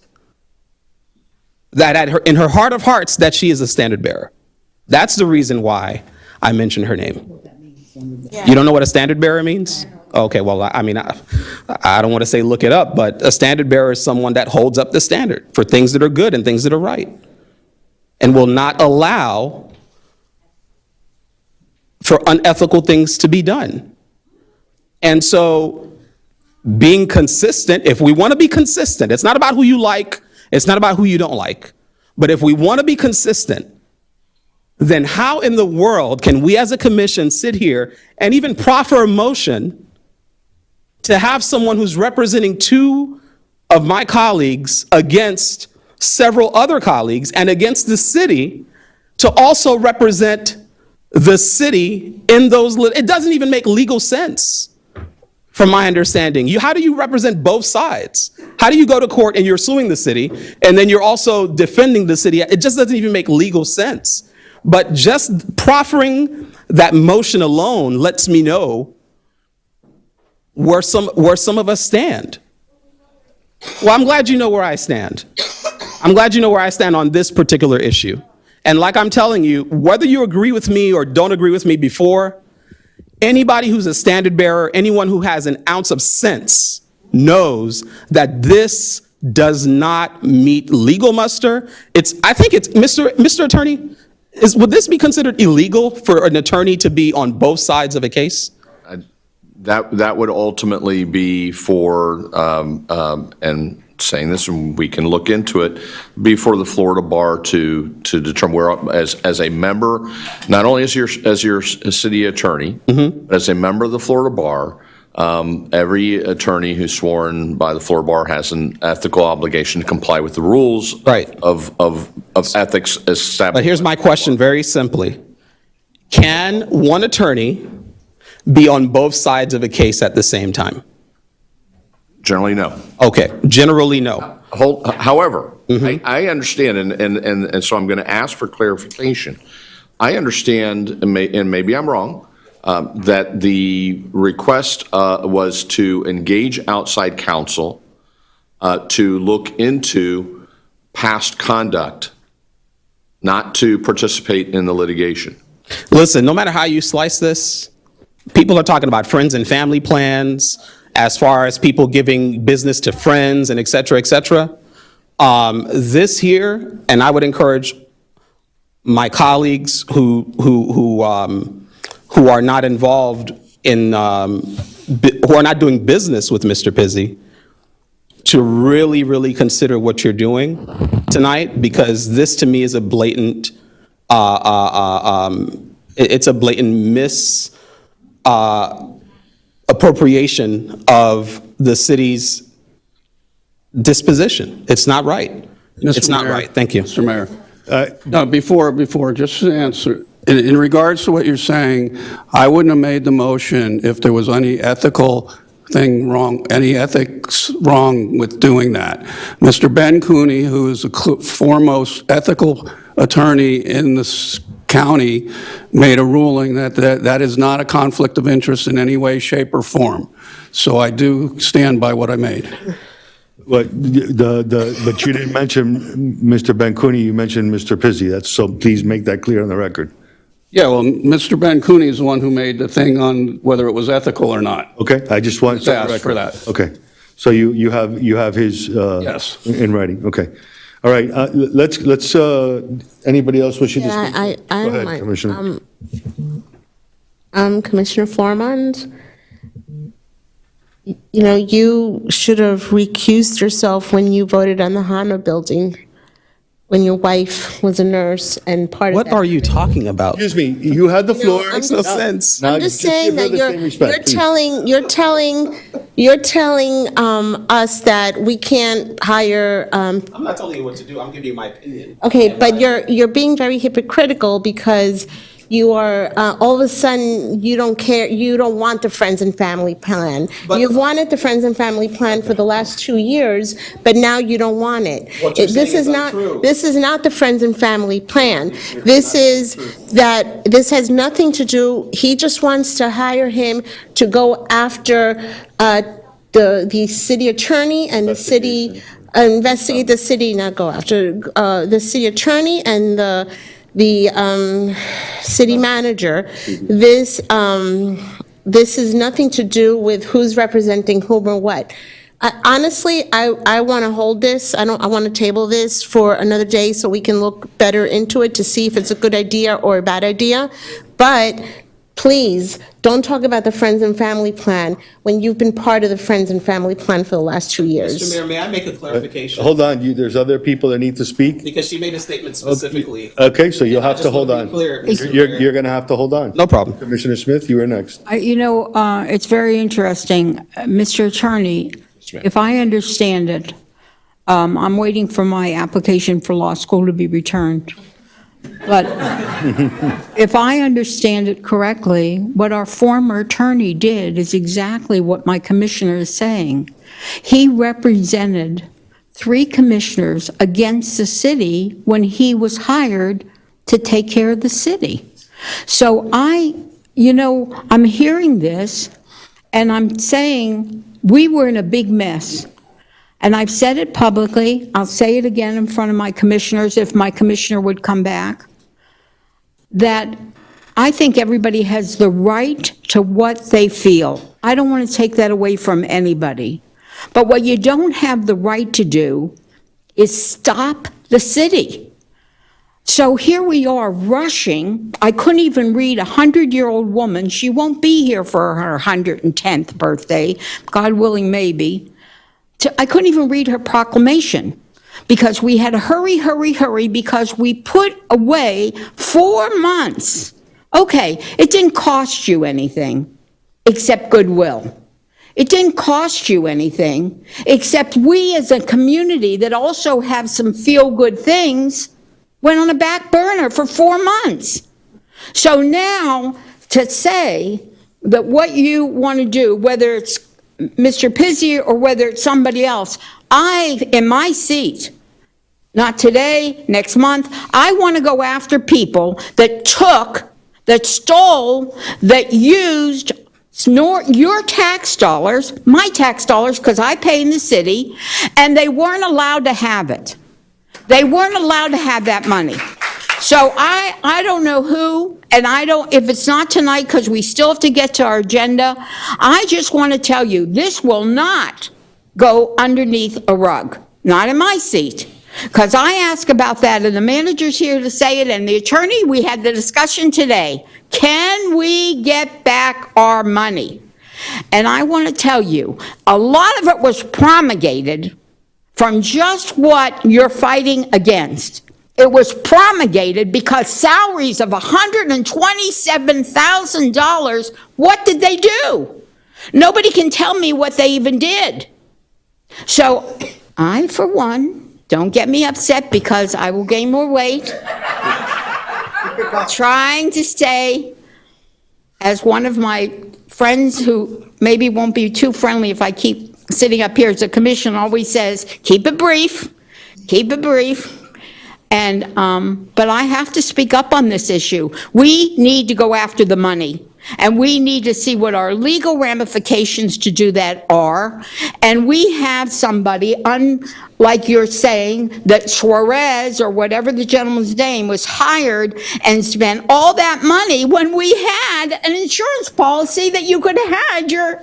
that in her heart of hearts, that she is a standard bearer. That's the reason why I mentioned her name. You don't know what a standard bearer means? Okay, well, I don't want to say look it up, but a standard bearer is someone that holds up the standard for things that are good and things that are right, and will not allow for unethical things to be done. And so being consistent, if we want to be consistent, it's not about who you like, it's not about who you don't like, but if we want to be consistent, then how in the world can we as a commission sit here and even proffer a motion to have someone who's representing two of my colleagues against several other colleagues and against the city to also represent the city in those, it doesn't even make legal sense from my understanding. How do you represent both sides? How do you go to court and you're suing the city and then you're also defending the city? It just doesn't even make legal sense. But just proffering that motion alone lets me know where some of us stand. Well, I'm glad you know where I stand. I'm glad you know where I stand on this particular issue. And like I'm telling you, whether you agree with me or don't agree with me before, anybody who's a standard bearer, anyone who has an ounce of sense knows that this does not meet legal muster. I think it's, Mr. Attorney, would this be considered illegal for an attorney to be on both sides of a case? That would ultimately be for, and saying this, and we can look into it, be for the Florida Bar to determine where, as a member, not only as your city attorney, but as a member of the Florida Bar, every attorney who's sworn by the Florida Bar has an ethical obligation to comply with the rules of ethics established. But here's my question very simply. Can one attorney be on both sides of a case at the same time? Generally, no. Okay, generally, no. However, I understand, and so I'm going to ask for clarification. I understand, and maybe I'm wrong, that the request was to engage outside counsel to look into past conduct, not to participate in the litigation. Listen, no matter how you slice this, people are talking about friends and family plans, as far as people giving business to friends and et cetera, et cetera. This here, and I would encourage my colleagues who are not involved in, who are not doing business with Mr. Pizzi, to really, really consider what you're doing tonight, because this to me is a blatant, it's a blatant appropriation of the city's disposition. It's not right. It's not right. Thank you. Mr. Mayor. No, before, just to answer, in regards to what you're saying, I wouldn't have made the motion if there was any ethical thing wrong, any ethics wrong with doing that. Mr. Ben Cooney, who is the foremost ethical attorney in this county, made a ruling that is not a conflict of interest in any way, shape, or form. So I do stand by what I made. But but you didn't mention Mr. Ben Cooney, you mentioned Mr. Pizzi. So please make that clear on the record. Yeah, well, Mr. Ben Cooney is the one who made the thing on whether it was ethical or not. Okay, I just wanted to ask for that. Okay, so you have his Yes. in writing. Okay, all right. Let's anybody else wishing to speak? I Go ahead, might, Commissioner. Commissioner Formand, you know, you should have recused yourself when you voted on the HANA building, when your wife was a nurse and part of What that. are you talking about? Excuse me, you had the floor. Makes no sense. Now, I'm just give saying her that the same respect, please. you're telling us that we can't hire, I'm not telling you what to do. I'm giving you my opinion. okay, but you're being very hypocritical because you are, all of a sudden, you don't care, you don't want the friends and family plan. You've wanted the friends and family plan for the last 2 years, but now you don't want it. What you're This saying is not, untrue. this is not the friends and family plan. This is that, this has nothing to do, he just wants to hire him to go after the city attorney and the city, investigate the city, not go after, the city attorney and the city manager. This has nothing to do with who's representing whom or what. Honestly, I want to hold this, I want to table this for another day so we can look better into it to see if it's a good idea or a bad idea. But please, don't talk about the Friends and Family Plan when you've been part of the Friends and Family Plan for the last 2 years. Mr. Mayor, may I make a clarification? Hold on, there's other people that need to speak. Because she made a statement specifically. Okay, so you'll have to just hold wanna on. be clear, Mr. Mayor. You're going to have to hold on. No problem. Commissioner Smith, you are next. It's very interesting. Mr. Attorney, if I understand it, I'm waiting for my application for law school to be returned. But if I understand it correctly, what our former attorney did is exactly what my commissioner is saying. He represented 3 commissioners against the city when he was hired to take care of the city. So I'm hearing this, and I'm saying we were in a big mess. And I've said it publicly, I'll say it again in front of my commissioners if my commissioner would come back, that I think everybody has the right to what they feel. I don't want to take that away from anybody. But what you don't have the right to do is stop the city. So here we are rushing. I couldn't even read a 100-year-old woman. She won't be here for her 110th birthday, God willing, maybe. I couldn't even read her proclamation because we had to hurry because we put away 4 months. Okay, it didn't cost you anything except goodwill. It didn't cost you anything except we as a community that also have some feel-good things went on a back burner for 4 months. So now to say that what you want to do, whether it's Mr. Pizzi or whether it's somebody else, in my seat, not today, next month, I want to go after people that stole, that used your tax dollars, my tax dollars, because I pay in the city, and they weren't allowed to have it. They weren't allowed to have that money. So I don't know who, and if it's not tonight, because we still have to get to our agenda, I just want to tell you, this will not go underneath a rug, not in my seat. Because I ask about that, and the manager's here to say it, and the attorney, we had the discussion today. Can we get back our money? And I want to tell you, a lot of it was promulgated from just what you're fighting against. It was promulgated because salaries of $127,000, what did they do? Nobody can tell me what they even did. So I, for one, don't get me upset because I will gain more weight. Trying to stay, as one of my friends who maybe won't be too friendly if I keep sitting up here as a commissioner always says, keep it brief, keep it brief. And, but I have to speak up on this issue. We need to go after the money, and we need to see what our legal ramifications to do that are. And we have somebody, like you're saying, that Suarez, or whatever the gentleman's name, was hired and spent all that money when we had an insurance policy that you could have had your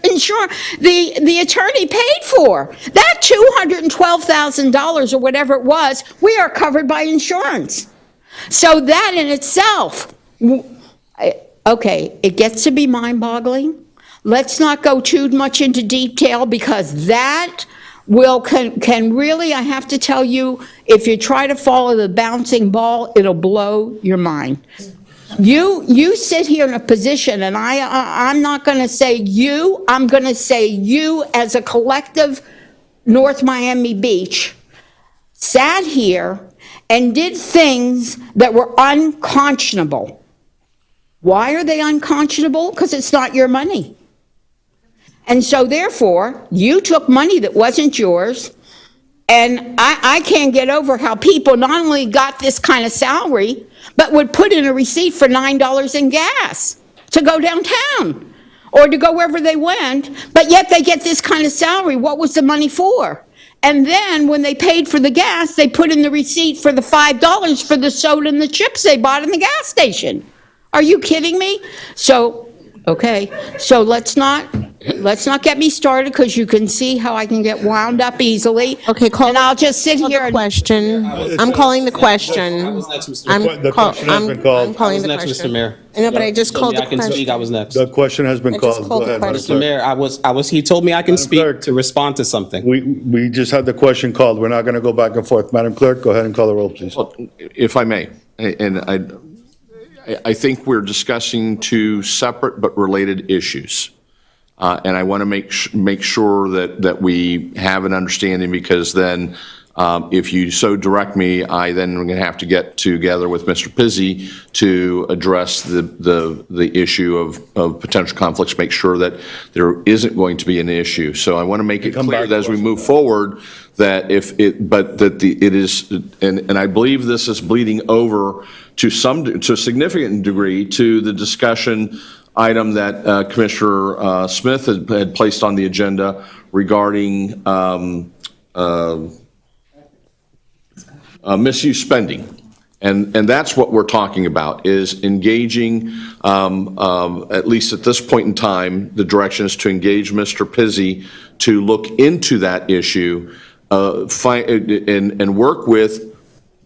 the attorney paid for. That $212,000 or whatever it was, we are covered by insurance. So that in itself, okay, it gets to be mind-boggling. Let's not go too much into detail because that can really, I have to tell you, if you try to follow the bouncing ball, it'll blow your mind. You sit here in a position, and I'm not going to say you, I'm going to say you as a collective North Miami Beach sat here and did things that were unconscionable. Why are they unconscionable? Because it's not your money. And so therefore, you took money that wasn't yours, and I can't get over how people not only got this kind of salary, but would put in a receipt for $9 in gas to go downtown or to go wherever they went, but yet they get this kind of salary. What was the money for? And then when they paid for the gas, they put in the receipt for the $5 for the soda and the chips they bought in the gas station. Are you kidding me? So, okay, so let's not let's not get me started, because you can see how I can get wound up easily. Okay, call. And I'll just sit Call here the and question. I'm calling the question. The question has been called. I'm calling the Next, question. Mr. Mayor. I know, but I just called the I can speak, I question. was next. The question has been I just called. called Go the ahead, Madam question. Mr. Clerk. Mayor, he told me I can speak Clerk. to respond to something. We just had the question called. We're not going to go back and forth. Madam Clerk, go ahead and call the roll, please. Well, if I may, and I think we're discussing two separate but related issues. And I want to make sure that we have an understanding, because then if you so direct me, I then am going to have to get together with Mr. Pizzi to address the issue of potential conflicts, make sure that there isn't going to be an issue. So I want to make it clear that as we move forward, that it is, and I believe this is bleeding over to a significant degree to the discussion item that Commissioner Smith had placed on the agenda regarding misuse spending. And that's what we're talking about, is engaging, at least at this point in time, the direction is to engage Mr. Pizzi to look into that issue and work with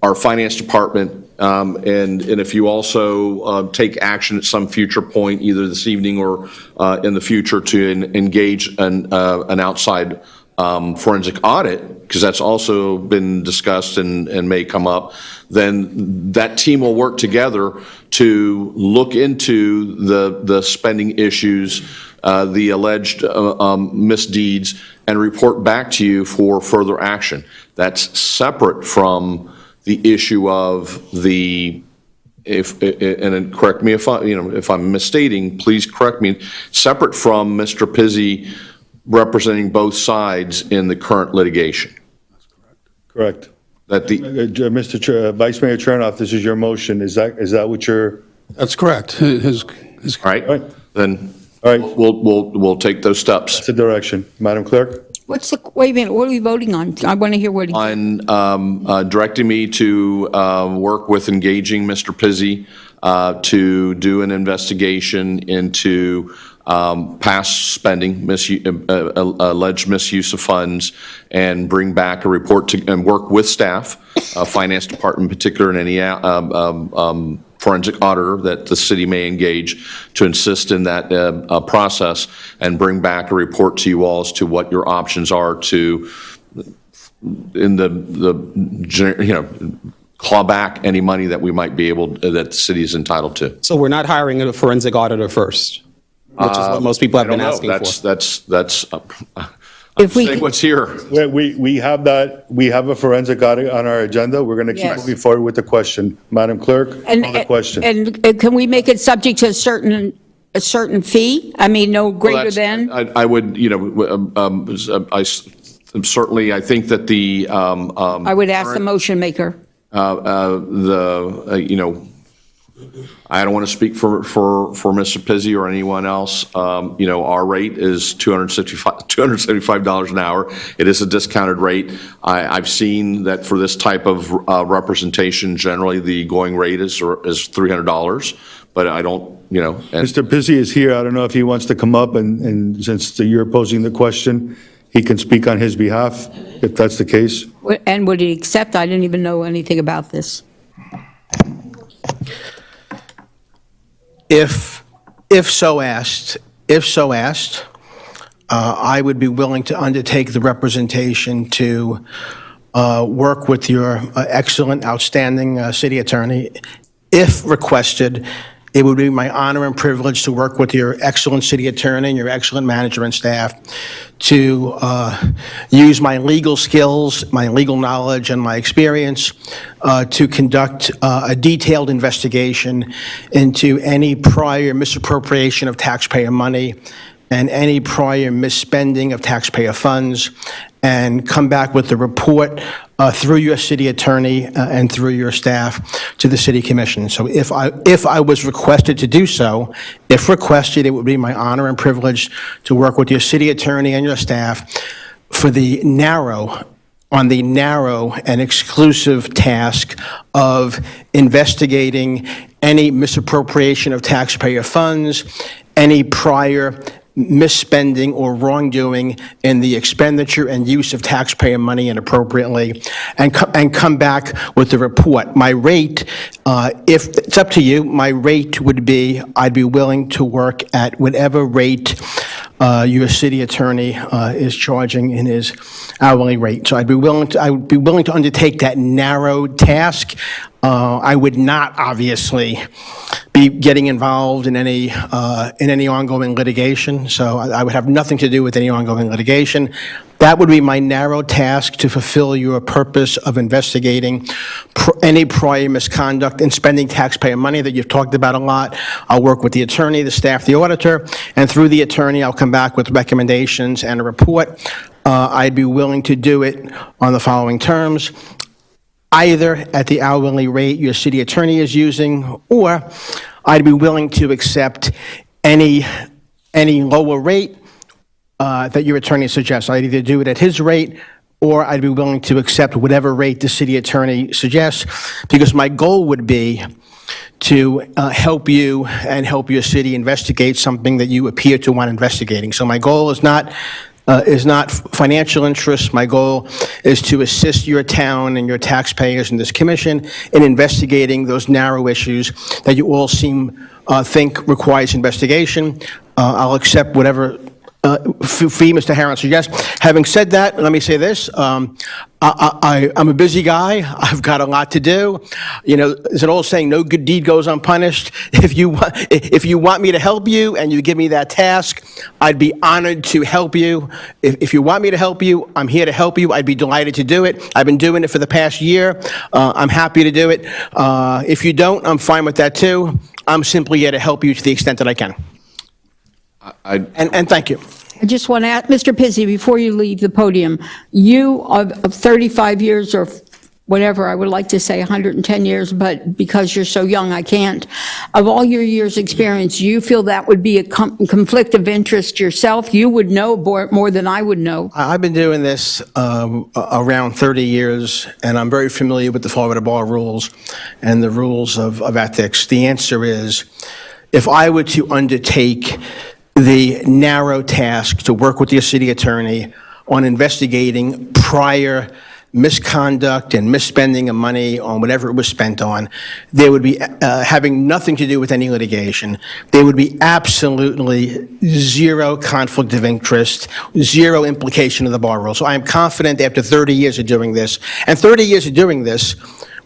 our finance department. And if you also take action at some future point, either this evening or in the future, to engage an outside forensic audit, because that's also been discussed and may come up, then that team will work together to look into the spending issues, the alleged misdeeds, and report back to you for further action. That's separate from the issue of and correct me if I'm misstating, please correct me, separate from Mr. Pizzi representing both sides in the current litigation. Correct. That the Mr. Vice Mayor Chernoff, this is your motion. Is that what you're? That's correct. All right, then All right. we'll take those steps. That's the direction. Madam Clerk? wait a minute, what are we voting on? I want to hear what he. On directing me to work with engaging Mr. Pizzi to do an investigation into past spending, alleged misuse of funds, and bring back a report and work with staff, finance department in particular, and any forensic auditor that the city may engage to assist in that process, and bring back a report to you all as to what your options are to, claw back any money that we might be able, that the city is entitled to. So we're not hiring a forensic auditor first, which is what most people have been asking for. That's If we saying could- what's here. We have that, we have a forensic audit on our agenda. We're going to keep Yes. moving forward with the question. Madam Clerk, call the question. And can we make it subject to a certain fee? I mean, no greater than? I would, certainly, I think that the. I would ask the motion maker. I don't want to speak for Mr. Pizzi or anyone else. Our rate is $275 an hour. It is a discounted rate. I've seen that for this type of representation, generally the going rate is $300, but I don't, Mr. Pizzi is here. I don't know if he wants to come up, and since you're posing the question, he can speak on his behalf, if that's the case. And would he accept? I didn't even know anything about this. If so asked, I would be willing to undertake the representation to work with your excellent, outstanding city attorney. If requested, it would be my honor and privilege to work with your excellent city attorney and your excellent manager and staff to use my legal skills, my legal knowledge, and my experience to conduct a detailed investigation into any prior misappropriation of taxpayer money and any prior misspending of taxpayer funds, and come back with a report through your city attorney and through your staff to the city commission. So if I was requested to do so, if requested, it would be my honor and privilege to work with your city attorney and your staff on the narrow and exclusive task of investigating any misappropriation of taxpayer funds, any prior misspending or wrongdoing in the expenditure and use of taxpayer money inappropriately, and come back with a report. My rate, if it's up to you, my rate would be, I'd be willing to work at whatever rate your city attorney is charging in his hourly rate. So I would be willing to undertake that narrow task. I would not obviously be getting involved in any ongoing litigation. So I would have nothing to do with any ongoing litigation. That would be my narrow task to fulfill your purpose of investigating any prior misconduct and spending taxpayer money that you've talked about a lot. I'll work with the attorney, the staff, the auditor, and through the attorney, I'll come back with recommendations and a report. I'd be willing to do it on the following terms: either at the hourly rate your city attorney is using, or I'd be willing to accept any lower rate that your attorney suggests. I'd either do it at his rate, or I'd be willing to accept whatever rate the city attorney suggests, because my goal would be to help you and help your city investigate something that you appear to want investigating. So my goal is not financial interest. My goal is to assist your town and your taxpayers and this commission in investigating those narrow issues that you all think requires investigation. I'll accept whatever fee Mr. Herron suggests. Having said that, let me say this. I'm a busy guy. I've got a lot to do. You know, there's an old saying, no good deed goes unpunished. If you want me to help you and you give me that task, I'd be honored to help you. If you want me to help you, I'm here to help you. I'd be delighted to do it. I've been doing it for the past year. I'm happy to do it. If you don't, I'm fine with that too. I'm simply here to help you to the extent that I can. And thank you. I just want to ask, Mr. Pizzi, before you leave the podium, you of 35 years or whatever, I would like to say 110 years, but because you're so young, I can't. Of all your years' experience, you feel that would be a conflict of interest yourself? You would know more than I would know. I've been doing this around 30 years, and I'm very familiar with the Florida Bar rules and the rules of ethics. The answer is, if I were to undertake the narrow task to work with your city attorney on investigating prior misconduct and misspending of money on whatever it was spent on, there would be having nothing to do with any litigation. There would be absolutely zero conflict of interest, zero implication of the bar rule. So I am confident after 30 years of doing this, and 30 years of doing this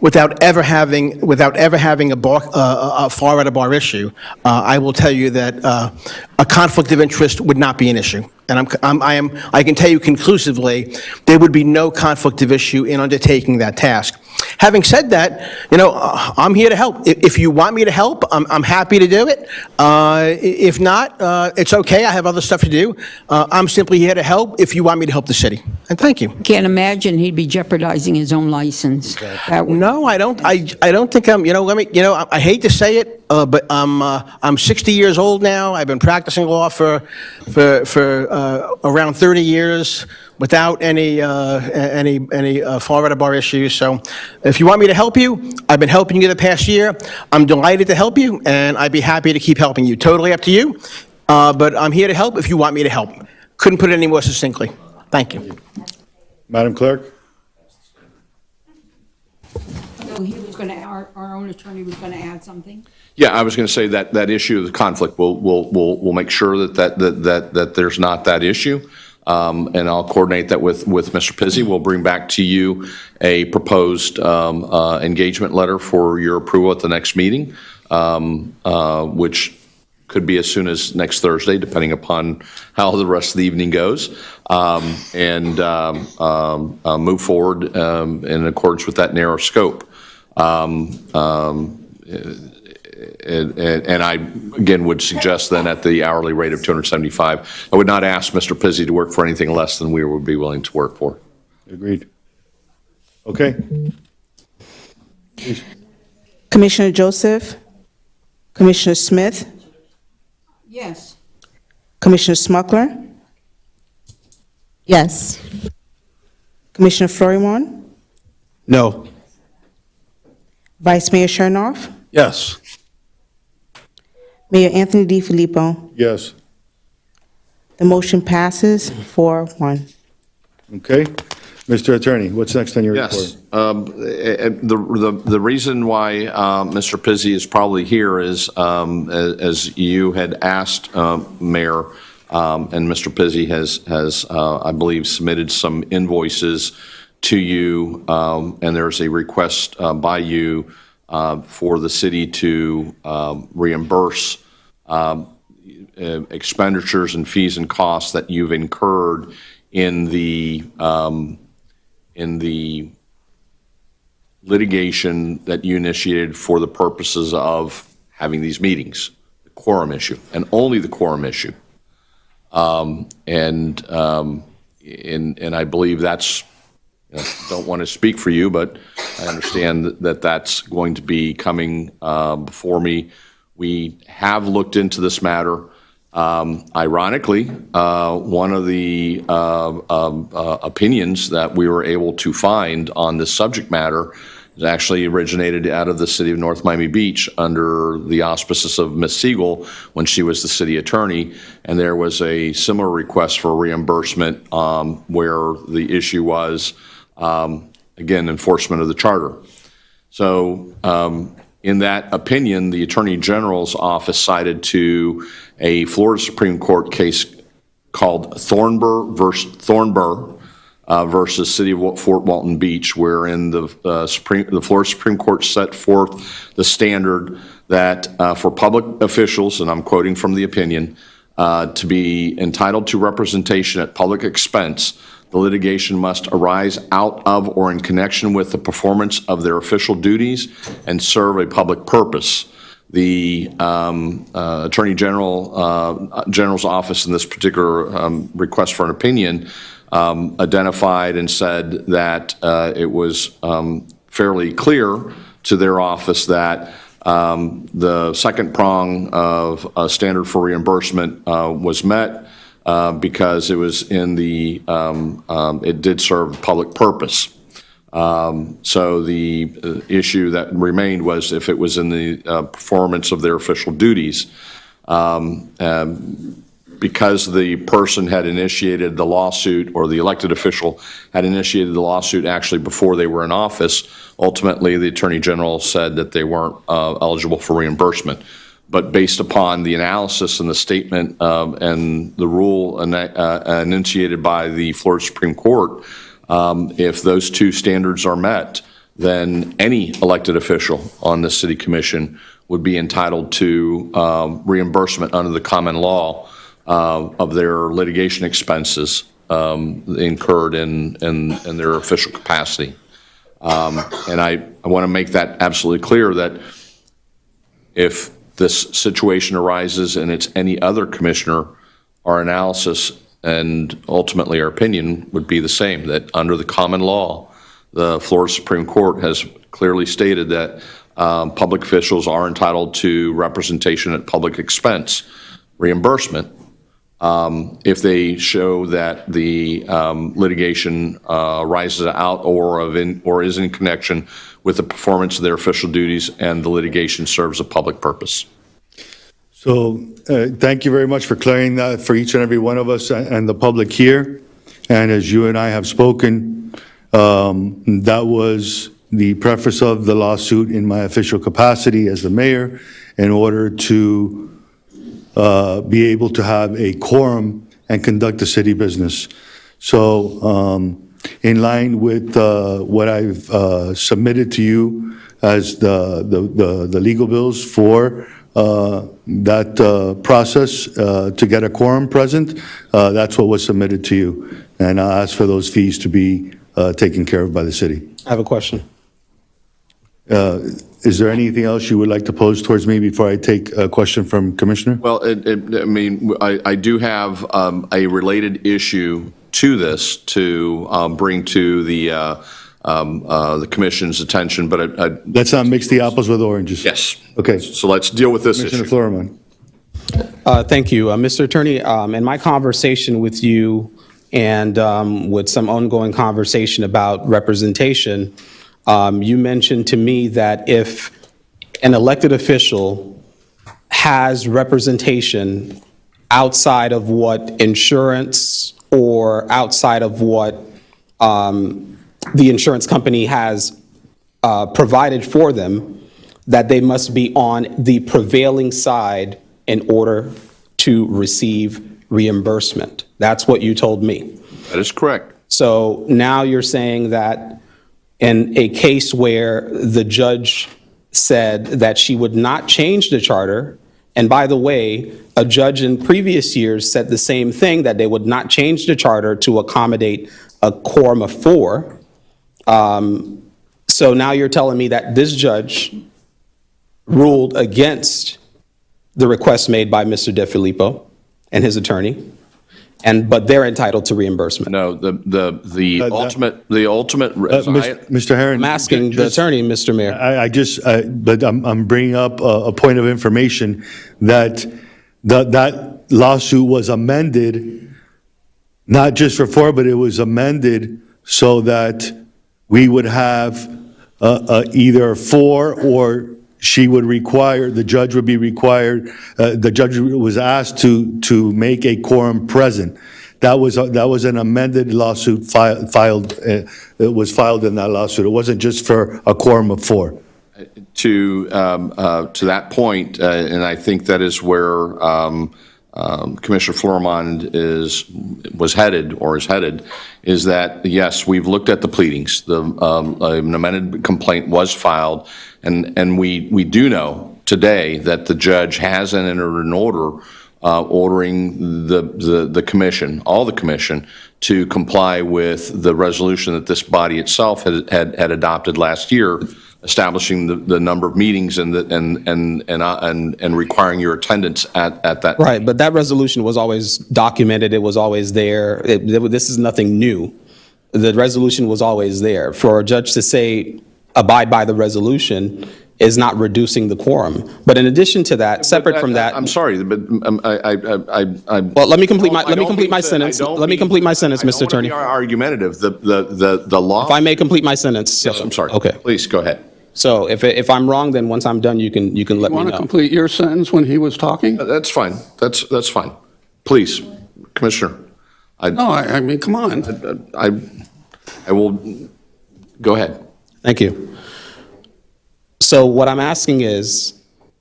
without ever having a Florida bar issue, I will tell you that a conflict of interest would not be an issue. And I can tell you conclusively, there would be no conflict of issue in undertaking that task. Having said that, you know, I'm here to help. If you want me to help, I'm happy to do it. If not, it's okay. I have other stuff to do. I'm simply here to help if you want me to help the city. And thank you. Can't imagine he'd be jeopardizing his own license. No, I don't. I don't think I'm. You know, I hate to say it, but I'm 60 years old now. I've been practicing law for around 30 years without any Florida bar issues. So, if you want me to help you, I've been helping you the past year. I'm delighted to help you, and I'd be happy to keep helping you. Totally up to you, but I'm here to help if you want me to help. Couldn't put it any more succinctly. Thank you. Madam Clerk? No, he was going to, our own attorney was going to add something. Yeah, I was going to say that issue of the conflict, we'll make sure that there's not that issue. And I'll coordinate that with Mr. Pizzi. We'll bring back to you a proposed engagement letter for your approval at the next meeting, which could be as soon as next Thursday, depending upon how the rest of the evening goes, and move forward in accordance with that narrow scope. And I, again, would suggest then at the hourly rate of $275, I would not ask Mr. Pizzi to work for anything less than we would be willing to work for. Agreed. Okay. Commissioner Joseph, Commissioner Smith, Yes. Commissioner Smuckler, Yes. Commissioner Florimon, No. Vice Mayor Chernoff, Yes. Mayor Anthony DiFilippo, Yes. The motion passes 4-1. Okay. Mr. Attorney, what's next on your report? Yes. The reason why Mr. Pizzi is probably here is, as you had asked, Mayor, and Mr. Pizzi has I believe, submitted some invoices to you, and there's a request by you for the city to reimburse expenditures and fees and costs that you've incurred in the litigation that you initiated for the purposes of having these meetings, the quorum issue, and only the quorum issue. And I believe that's, don't want to speak for you, but I understand that that's going to be coming before me. We have looked into this matter. Ironically, one of the opinions that we were able to find on this subject matter is actually originated out of the city of North Miami Beach under the auspices of Ms. Siegel when she was the city attorney, and there was a similar request for reimbursement where the issue was, again, enforcement of the charter. So in that opinion, the Attorney General's office cited to a Florida Supreme Court case called Thornburg versus City of Fort Walton Beach, wherein the Florida Supreme Court set forth the standard that for public officials, and I'm quoting from the opinion, to be entitled to representation at public expense, the litigation must arise out of or in connection with the performance of their official duties and serve a public purpose. The Attorney General's office in this particular request for an opinion identified and said that it was fairly clear to their office that the second prong of a standard for reimbursement was met because it was in the, it did serve public purpose. So the issue that remained was if it was in the performance of their official duties. Because the person had initiated the lawsuit, or the elected official had initiated the lawsuit actually before they were in office, ultimately the Attorney General said that they weren't eligible for reimbursement. But based upon the analysis and the statement and the rule enunciated by the Florida Supreme Court, if those two standards are met, then any elected official on the city commission would be entitled to reimbursement under the common law of their litigation expenses incurred in their official capacity. And I want to make that absolutely clear that if this situation arises and it's any other commissioner, our analysis and ultimately our opinion would be the same, that under the common law, the Florida Supreme Court has clearly stated that public officials are entitled to representation at public expense, reimbursement, if they show that the litigation rises out or is in connection with the performance of their official duties and the litigation serves a public purpose. So thank you very much for clearing that for each and every one of us and the public here. And as you and I have spoken, that was the preface of the lawsuit in my official capacity as the mayor in order to be able to have a quorum and conduct the city business. So in line with what I've submitted to you as the legal bills for that process to get a quorum present, that's what was submitted to you. And I ask for those fees to be taken care of by the city. I have a question. Is there anything else you would like to pose towards me before I take a question from Commissioner? Well, I do have a related issue to this to bring to the commission's attention, but Let's not mix the apples with oranges. Yes. Okay. So let's deal with this Commissioner issue. Florimon. Thank you. Mr. Attorney, in my conversation with you and with some ongoing conversation about representation, you mentioned to me that if an elected official has representation outside of what insurance or outside of what the insurance company has provided for them, that they must be on the prevailing side in order to receive reimbursement. That's what you told me. That is correct. So now you're saying that in a case where the judge said that she would not change the charter, and by the way, a judge in previous years said the same thing, that they would not change the charter to accommodate a quorum of 4. So now you're telling me that this judge ruled against the request made by Mr. DeFilippo and his attorney, but they're entitled to reimbursement. No, the ultimate, Mr. Herron. I'm asking the attorney, Mr. Mayor. But I'm bringing up a point of information that that lawsuit was amended, not just for 4, but it was amended so that we would have either 4 or she would require, the judge would be required, the judge was asked to make a quorum present. That was an amended lawsuit filed, it was filed in that lawsuit. It wasn't just for a quorum of 4. To that point, and I think that is where Commissioner Florimond was headed, is that, yes, we've looked at the pleadings. An amended complaint was filed, and we do know today that the judge has entered an order ordering the commission, all the commission, to comply with the resolution that this body itself had adopted last year, establishing the number of meetings and requiring your attendance at that. Right, but that resolution was always documented, it was always there. This is nothing new. The resolution was always there. For a judge to say, abide by the resolution, is not reducing the quorum. But in addition to that, separate from that. I'm sorry, but well, let me complete my sentence. Let me complete my sentence, Mr. Attorney. I don't want to be argumentative. The law. If I may complete my sentence. Yes, I'm sorry. Okay. Please, go ahead. So if I'm wrong, then once I'm done, you can let me know. You want to complete your sentence when he was talking? That's fine. That's fine. Please, Commissioner. No, I mean, come on. I will, go ahead. Thank you. So what I'm asking is,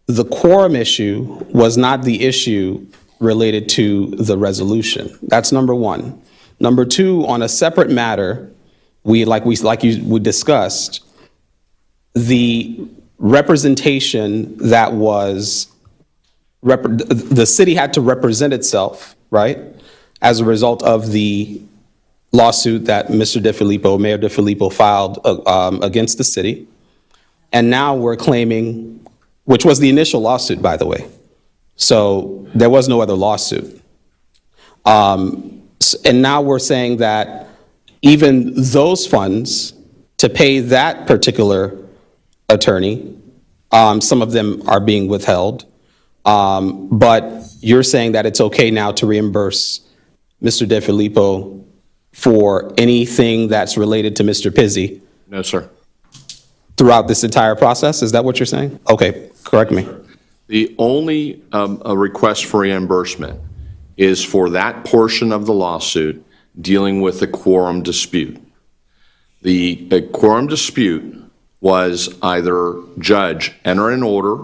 the quorum issue was not the issue related to the resolution. That's number one. Number two, on a separate matter, we discussed, the representation that was, the city had to represent itself, right? As a result of the lawsuit that Mr. DeFilippo, Mayor DeFilippo filed against the city. And now we're claiming, which was the initial lawsuit, by the way. So there was no other lawsuit. And now we're saying that even those funds to pay that particular attorney, some of them are being withheld. But you're saying that it's okay now to reimburse Mr. DeFilippo for anything that's related to Mr. Pizzi? No, sir. Throughout this entire process? Is that what you're saying? Okay, correct me. The only a request for reimbursement is for that portion of the lawsuit dealing with the quorum dispute. The quorum dispute was either judge enter an order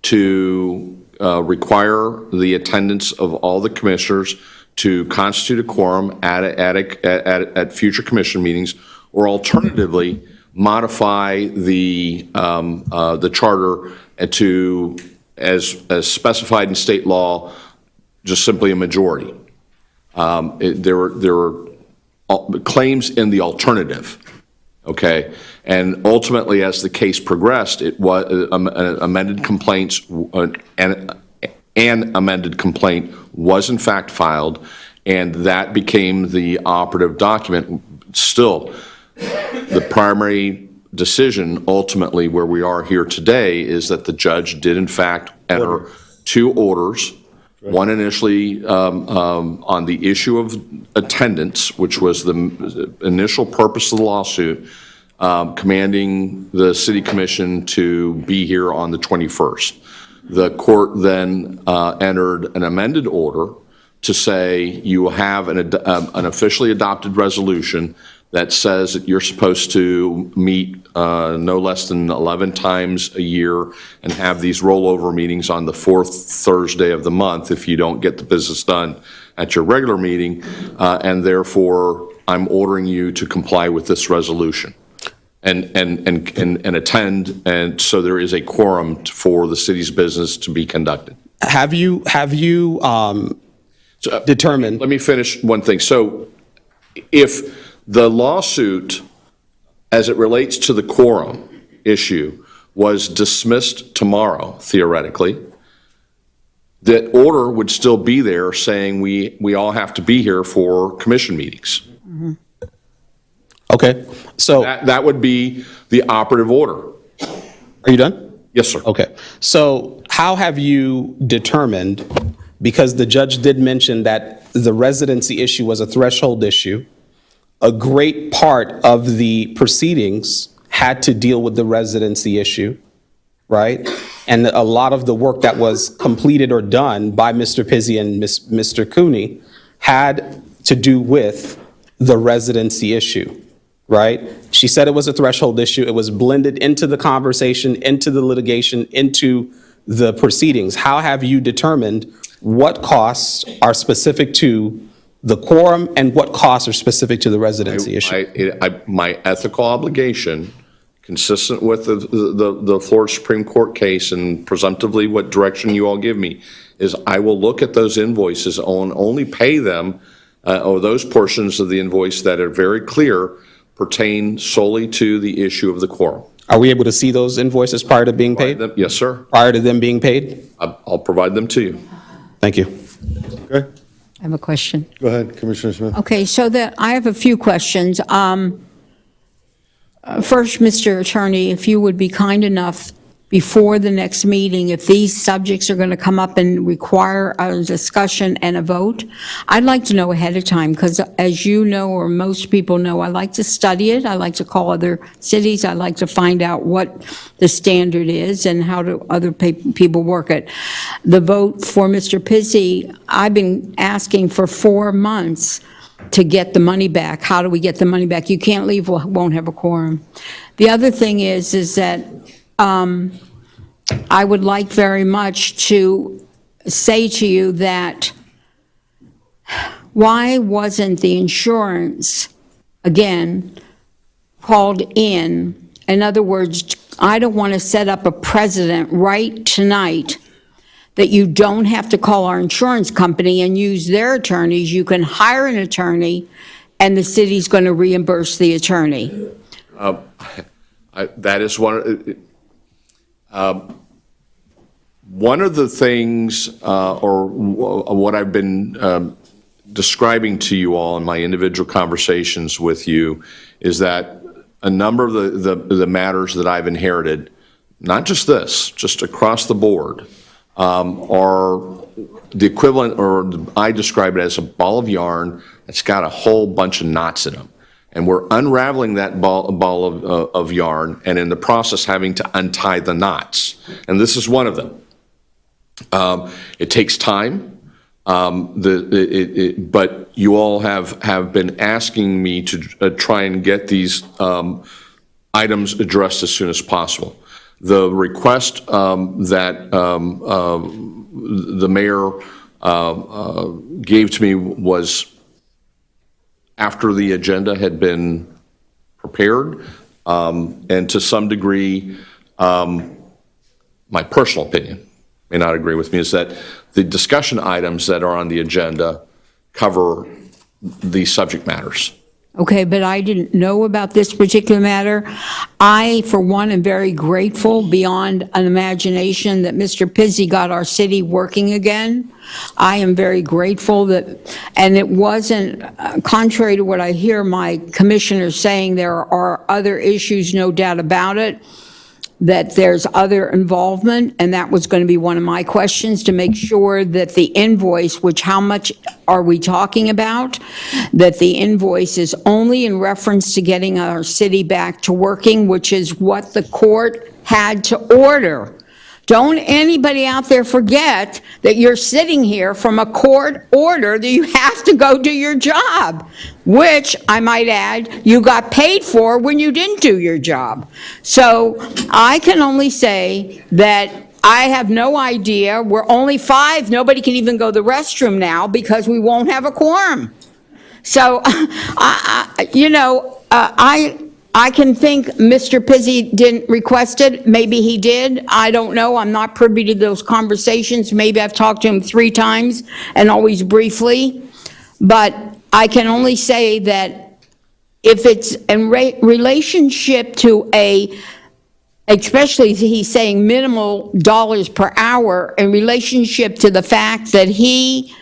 to require the attendance of all the commissioners to constitute a quorum at future commission meetings, or alternatively, modify the charter to, as specified in state law, just simply a majority. There were claims in the alternative, okay? And ultimately, as the case progressed, it was amended complaints, an amended complaint was in fact filed, and that became the operative document. Still, the primary decision ultimately where we are here today is that the judge did in fact enter 2 orders. One initially on the issue of attendance, which was the initial purpose of the lawsuit, commanding the city commission to be here on the 21st. The court then entered an amended order to say you will have an officially adopted resolution that says that you're supposed to meet no less than 11 times a year and have these rollover meetings on the fourth Thursday of the month if you don't get the business done at your regular meeting, and therefore I'm ordering you to comply with this resolution and attend, and so there is a quorum for the city's business to be conducted. Have you determined? Let me finish one thing. So if the lawsuit, as it relates to the quorum issue, was dismissed tomorrow, theoretically, that order would still be there saying we all have to be here for commission meetings. Okay, so. That would be the operative order. Are you done? Yes, sir. Okay, so how have you determined, because the judge did mention that the residency issue was a threshold issue, a great part of the proceedings had to deal with the residency issue, right? And a lot of the work that was completed or done by Mr. Pizzi and Mr. Cooney had to do with the residency issue, right? She said it was a threshold issue. It was blended into the conversation, into the litigation, into the proceedings. How have you determined what costs are specific to the quorum and what costs are specific to the residency issue? My ethical obligation, consistent with the Florida Supreme Court case and presumptively what direction you all give me, is I will look at those invoices and only pay them, or those portions of the invoice that are very clear pertain solely to the issue of the quorum. Are we able to see those invoices prior to being paid? Yes, sir. Prior to them being paid? I'll provide them to you. Thank you. Okay, I have a question. go ahead, Commissioner Smith. Okay, so that, I have a few questions. First, Mr. Attorney, if you would be kind enough, before the next meeting, if these subjects are going to come up and require a discussion and a vote, I'd like to know ahead of time, because as you know, or most people know, I like to study it. I like to call other cities. I like to find out what the standard is and how do other people work it. The vote for Mr. Pizzi, I've been asking for 4 months to get the money back. How do we get the money back? You can't leave, won't have a quorum. The other thing is that I would like very much to say to you that why wasn't the insurance, again, called in? In other words, I don't want to set up a precedent right tonight that you don't have to call our insurance company and use their attorneys. You can hire an attorney, and the city's going to reimburse the attorney. That is one of the things, or what I've been describing to you all in my individual conversations with you, is that a number of the matters that I've inherited, not just this, just across the board, are the equivalent, or I describe it as a ball of yarn that's got a whole bunch of knots in them. And we're unraveling that ball of yarn, and in the process having to untie the knots. And this is one of them. It takes time, but you all have been asking me to try and get these items addressed as soon as possible. The request that the mayor gave to me was after the agenda had been prepared, and to some degree, my personal opinion, may not agree with me, is that the discussion items that are on the agenda cover the subject matters. Okay, but I didn't know about this particular matter. I, for one, am very grateful beyond an imagination that Mr. Pizzi got our city working again. I am very grateful that, and it wasn't, contrary to what I hear my commissioners saying, there are other issues, no doubt about it, that there's other involvement, and that was going to be one of my questions, to make sure that the invoice, which how much are we talking about, that the invoice is only in reference to getting our city back to working, which is what the court had to order. Don't anybody out there forget that you're sitting here from a court order that you have to go do your job, which, I might add, you got paid for when you didn't do your job. So I can only say that I have no idea. We're only 5. Nobody can even go to the restroom now because we won't have a quorum. So, I can think Mr. Pizzi didn't request it. Maybe he did. I don't know. I'm not privy to those conversations. Maybe I've talked to him 3 times and always briefly. But I can only say that if it's in relationship to especially he's saying minimal dollars per hour in relationship to the fact that he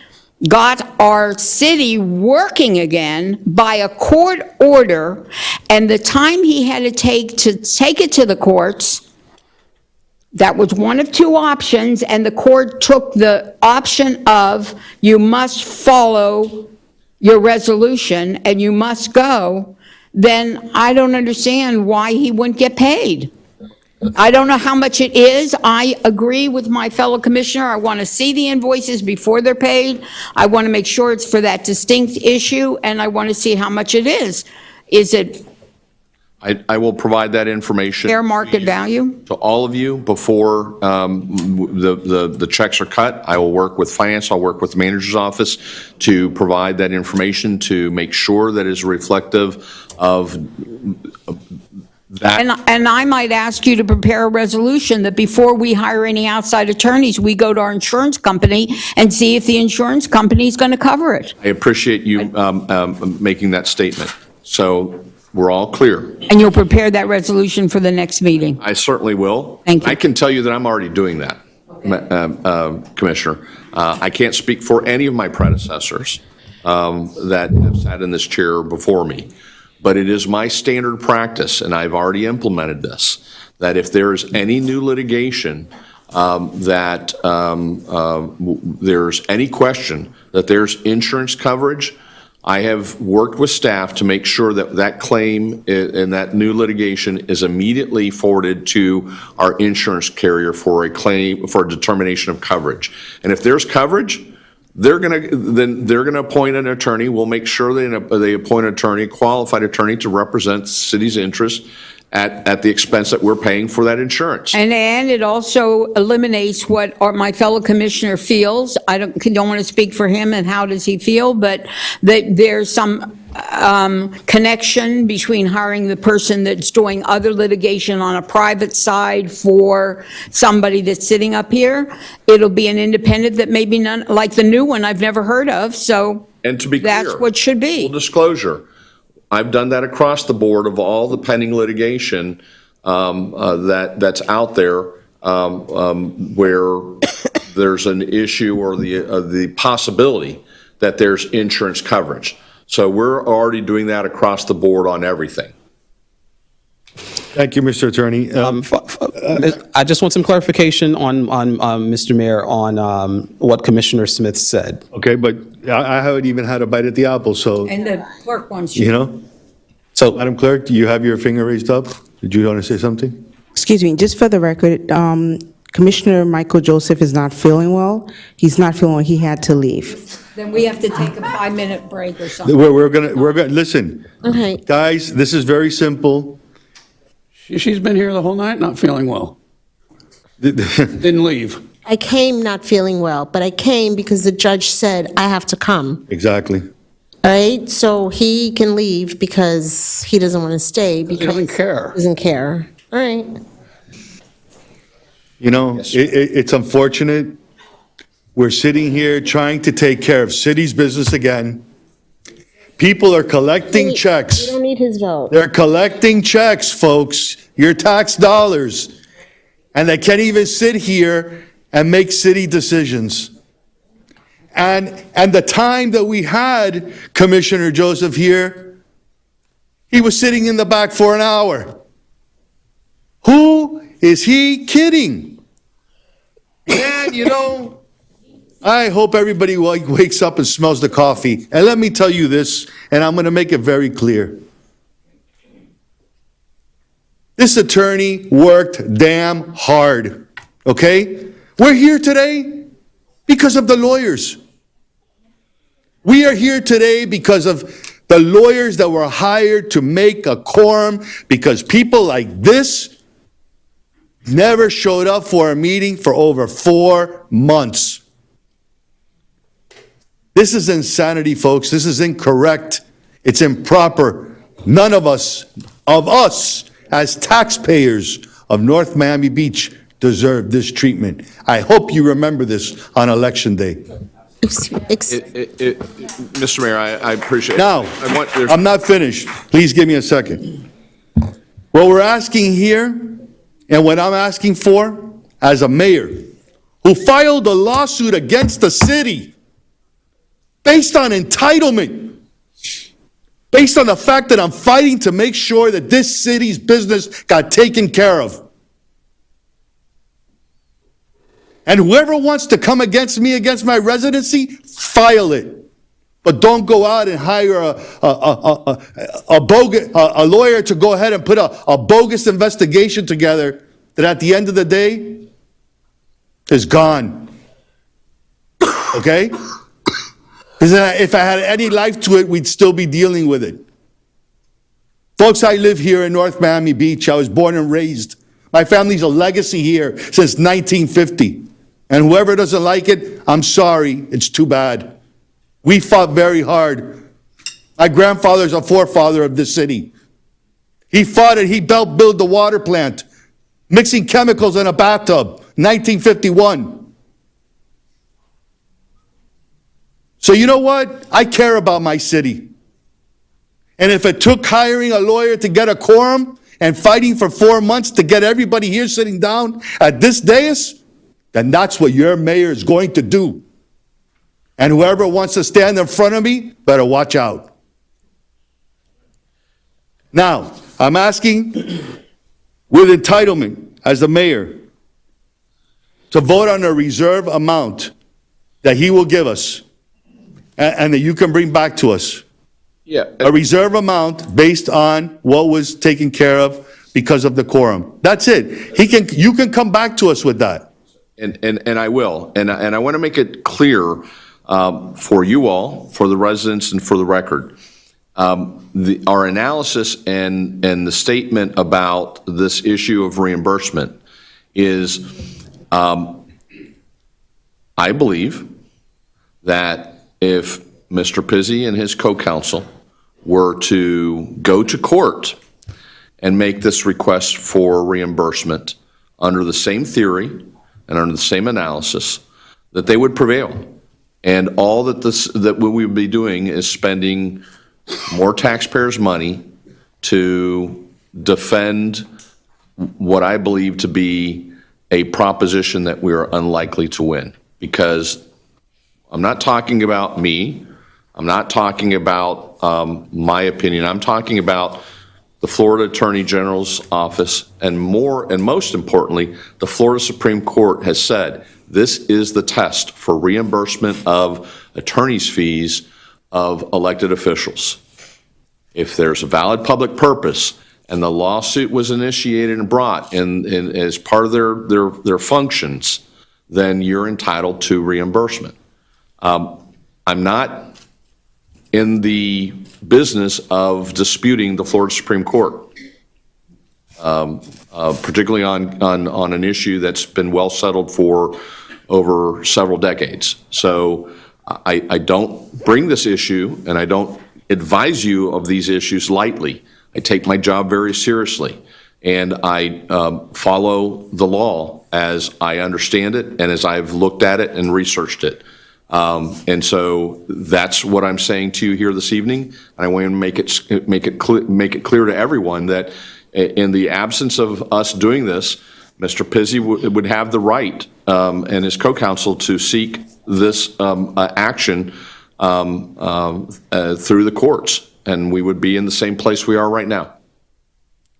got our city working again by a court order, and the time he had to take it to the courts, that was one of 2 options, and the court took the option of you must follow your resolution and you must go, then I don't understand why he wouldn't get paid. I don't know how much it is. I agree with my fellow commissioner. I want to see the invoices before they're paid. I want to make sure it's for that distinct issue, and I want to see how much it is. Is it I will provide that information fair market value? to all of you before the checks are cut. I will work with finance, I'll work with the manager's office to provide that information to make sure that is reflective of that. And I might ask you to prepare a resolution that before we hire any outside attorneys, we go to our insurance company and see if the insurance company is going to cover it. I appreciate you making that statement. So we're all clear. And you'll prepare that resolution for the next meeting. I certainly will. Thank you. I can tell you that I'm already doing that, Commissioner. I can't speak for any of my predecessors that have sat in this chair before me, but it is my standard practice, and I've already implemented this, that if there is any new litigation that there's any question that there's insurance coverage, I have worked with staff to make sure that that claim and that new litigation is immediately forwarded to our insurance carrier for a claim, for a determination of coverage. And if there's coverage, they're gonna appoint an attorney. We'll make sure they appoint an attorney, a qualified attorney, to represent the city's interest at the expense that we're paying for that insurance. And it also eliminates what my fellow commissioner feels. I don't want to speak for him and how does he feel, but that there's some connection between hiring the person that's doing other litigation on a private side for somebody that's sitting up here. It'll be an independent that maybe none, like the new one I've never heard of, so And to be clear, that's what should be. full disclosure, I've done that across the board of all the pending litigation that's out there where there's an issue or the possibility that there's insurance coverage. So we're already doing that across the board on everything. Thank you, Mr. Attorney. I just want some clarification on Mr. Mayor, on what Commissioner Smith said. Okay, but I haven't even had a bite at the apple, so, And the clerk wants you know? So, Madam Clerk, do you have your finger raised up? Did you want to say something? Excuse me, just for the record, Commissioner Michael Joseph is not feeling well. He's not feeling well, he had to leave. Then we have to take a 5-minute break or something. We're gonna, listen, Okay. guys, this is very simple. She's been here the whole night not feeling well. Didn't leave. I came not feeling well, but I came because the judge said I have to come. Exactly. All right, so he can leave because he doesn't want to stay because doesn't care. Doesn't care. All right. You know, it's unfortunate. We're sitting here trying to take care of city's business again. People are collecting You checks. don't need his vote. They're collecting checks, folks, your tax dollars. And they can't even sit here and make city decisions. And the time that we had Commissioner Joseph here, he was sitting in the back for an hour. Who is he kidding? And, you know, I hope everybody wakes up and smells the coffee. And let me tell you this, and I'm going to make it very clear. This attorney worked damn hard. okay? We're here today because of the lawyers. We are here today because of the lawyers that were hired to make a quorum, because people like this never showed up for a meeting for over 4 months. This is insanity, folks. This is incorrect. It's improper. None of us as taxpayers of North Miami Beach deserve this treatment. I hope you remember this on Election Day. Mr. Mayor, I appreciate it. Now, I'm not finished. Please give me a second. What we're asking here, and what I'm asking for as a mayor who filed a lawsuit against the city based on entitlement, based on the fact that I'm fighting to make sure that this city's business got taken care of. And whoever wants to come against me, against my residency, file it. But don't go out and hire a lawyer to go ahead and put a bogus investigation together that at the end of the day is gone. Okay? Because if I had any life to it, we'd still be dealing with it. Folks, I live here in North Miami Beach. I was born and raised. My family's a legacy here since 1950. And whoever doesn't like it, I'm sorry, it's too bad. We fought very hard. My grandfather's a forefather of this city. He fought it, he helped build the water plant, mixing chemicals in a bathtub, 1951. So you know what? I care about my city. And if it took hiring a lawyer to get a quorum and fighting for 4 months to get everybody here sitting down at this dais, then that's what your mayor is going to do. And whoever wants to stand in front of me, better watch out. Now, I'm asking with entitlement as the mayor to vote on a reserve amount that he will give us and that you can bring back to us. Yeah. A reserve amount based on what was taken care of because of the quorum. That's it. You can come back to us with that. And I will. And I want to make it clear for you all, for the residents, and for the record. Our analysis and the statement about this issue of reimbursement is, I believe that if Mr. Pizzi and his co-counsel were to go to court and make this request for reimbursement under the same theory and under the same analysis, that they would prevail. And all that we would be doing is spending more taxpayers' money to defend what I believe to be a proposition that we are unlikely to win. Because I'm not talking about me, I'm not talking about my opinion, I'm talking about the Florida Attorney General's office, and most importantly, the Florida Supreme Court has said this is the test for reimbursement of attorney's fees of elected officials. If there's a valid public purpose and the lawsuit was initiated and brought in as part of their functions, then you're entitled to reimbursement. I'm not in the business of disputing the Florida Supreme Court, particularly on an issue that's been well settled for over several decades. So I don't bring this issue and I don't advise you of these issues lightly. I take my job very seriously, and I follow the law as I understand it and as I've looked at it and researched it. And so that's what I'm saying to you here this evening. And I want to make it clear to everyone that in the absence of us doing this, Mr. Pizzi would have the right and his co-counsel to seek this action through the courts, and we would be in the same place we are right now.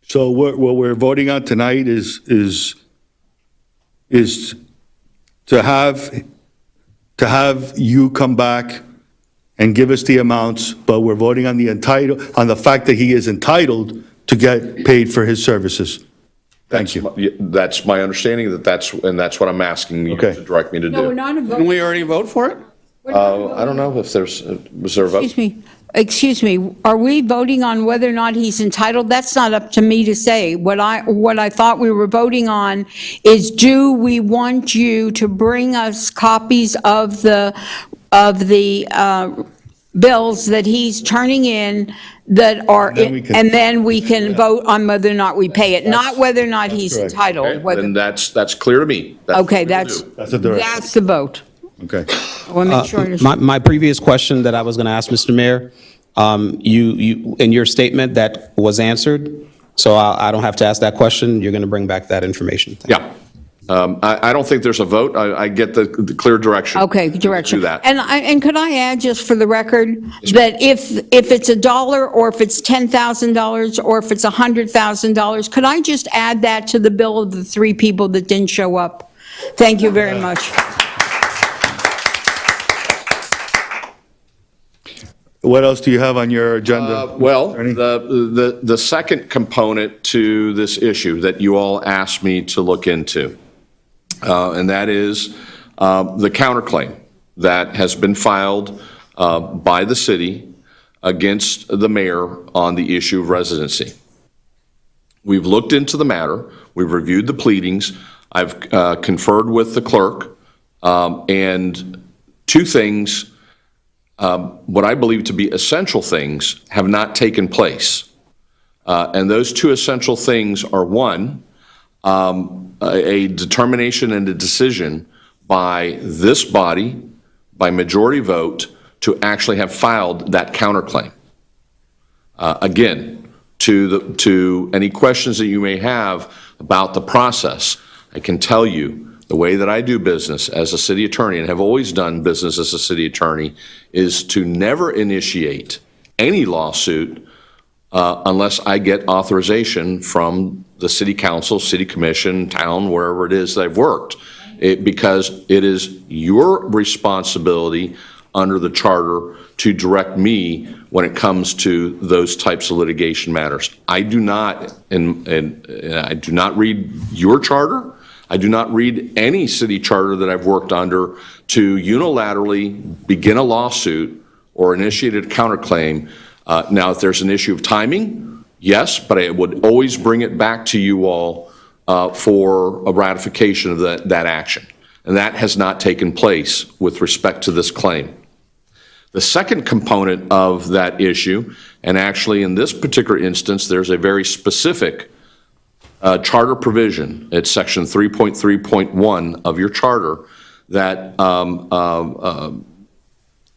So what we're voting on tonight is to have you come back and give us the amounts, but we're voting on the fact that he is entitled to get paid for his services. Thank you. That's my understanding, that's what I'm asking you to direct me to No, we're do. not a vote. Didn't we already vote for it? I don't know if was there a vote? Excuse me, are we voting on whether or not he's entitled? That's not up to me to say. What I thought we were voting on is, do we want you to bring us copies of the bills that he's turning in that are, and then we can vote on whether or not we pay it, not whether or not he's correct. entitled. Okay, whether- then that's clear to me. That's Okay, what we'll that's, do. That's the direction. that's the vote. Okay. I want to make sure I understand. My previous question that I was going to ask, Mr. Mayor, you, in your statement, that was answered, so I don't have to ask that question. You're going to bring back that information. Yeah. I don't think there's a vote. I get the clear direction. Okay, direction. Do that. And could I add, just for the record, that if it's $1, or if it's $10,000, or if it's $100,000, could I just add that to the bill of the 3 people that didn't show up? Thank you very much. What else do you have on your agenda? Well, Attorney? the second component to this issue that you all asked me to look into, and that is the counterclaim that has been filed by the city against the mayor on the issue of residency. We've looked into the matter. We've reviewed the pleadings. I've conferred with the clerk, and 2 things, what I believe to be essential things, have not taken place. And those 2 essential things are, 1, a determination and a decision by this body, by majority vote, to actually have filed that counterclaim. Again, to any questions that you may have about the process, I can tell you the way that I do business as a city attorney, and have always done business as a city attorney, is to never initiate any lawsuit unless I get authorization from the city council, city commission, town, wherever it is that I've worked. Because it is your responsibility under the charter to direct me when it comes to those types of litigation matters. I do not, and I do not read your charter. I do not read any city charter that I've worked under to unilaterally begin a lawsuit or initiate a counterclaim. Now, if there's an issue of timing, yes, but I would always bring it back to you all for a ratification of that action. And that has not taken place with respect to this claim. The second component of that issue, and actually in this particular instance, there's a very specific charter provision. It's section 3.3.1 of your charter that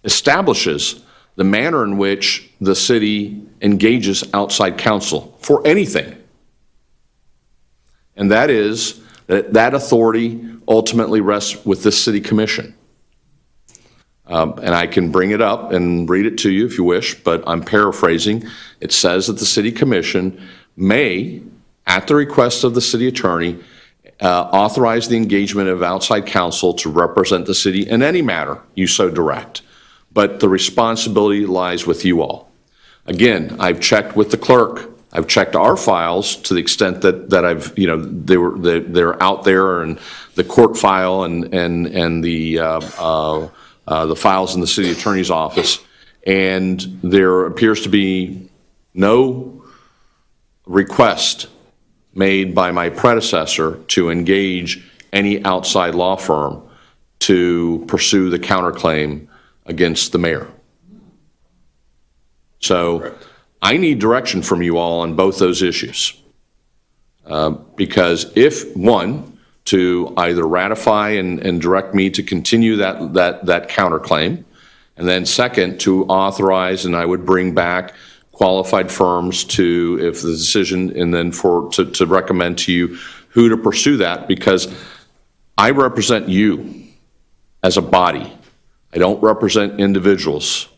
establishes the manner in which the city engages outside counsel for anything. And that is that authority ultimately rests with this city commission. And I can bring it up and read it to you if you wish, but I'm paraphrasing. It says that the city commission may, at the request of the city attorney, authorize the engagement of outside counsel to represent the city in any matter you so direct. But the responsibility lies with you all. Again, I've checked with the clerk. I've checked our files to the extent that I've, they're out there, and the court file and the files in the city attorney's office, and there appears to be no request made by my predecessor to engage any outside law firm to pursue the counterclaim against the mayor. So I need direction from you all on both those issues. Because if, 1, to either ratify and direct me to continue that counterclaim, and then 2nd, to authorize, and I would bring back qualified firms to, if the decision, and then to recommend to you who to pursue that, because I represent you as a body. I don't represent individuals.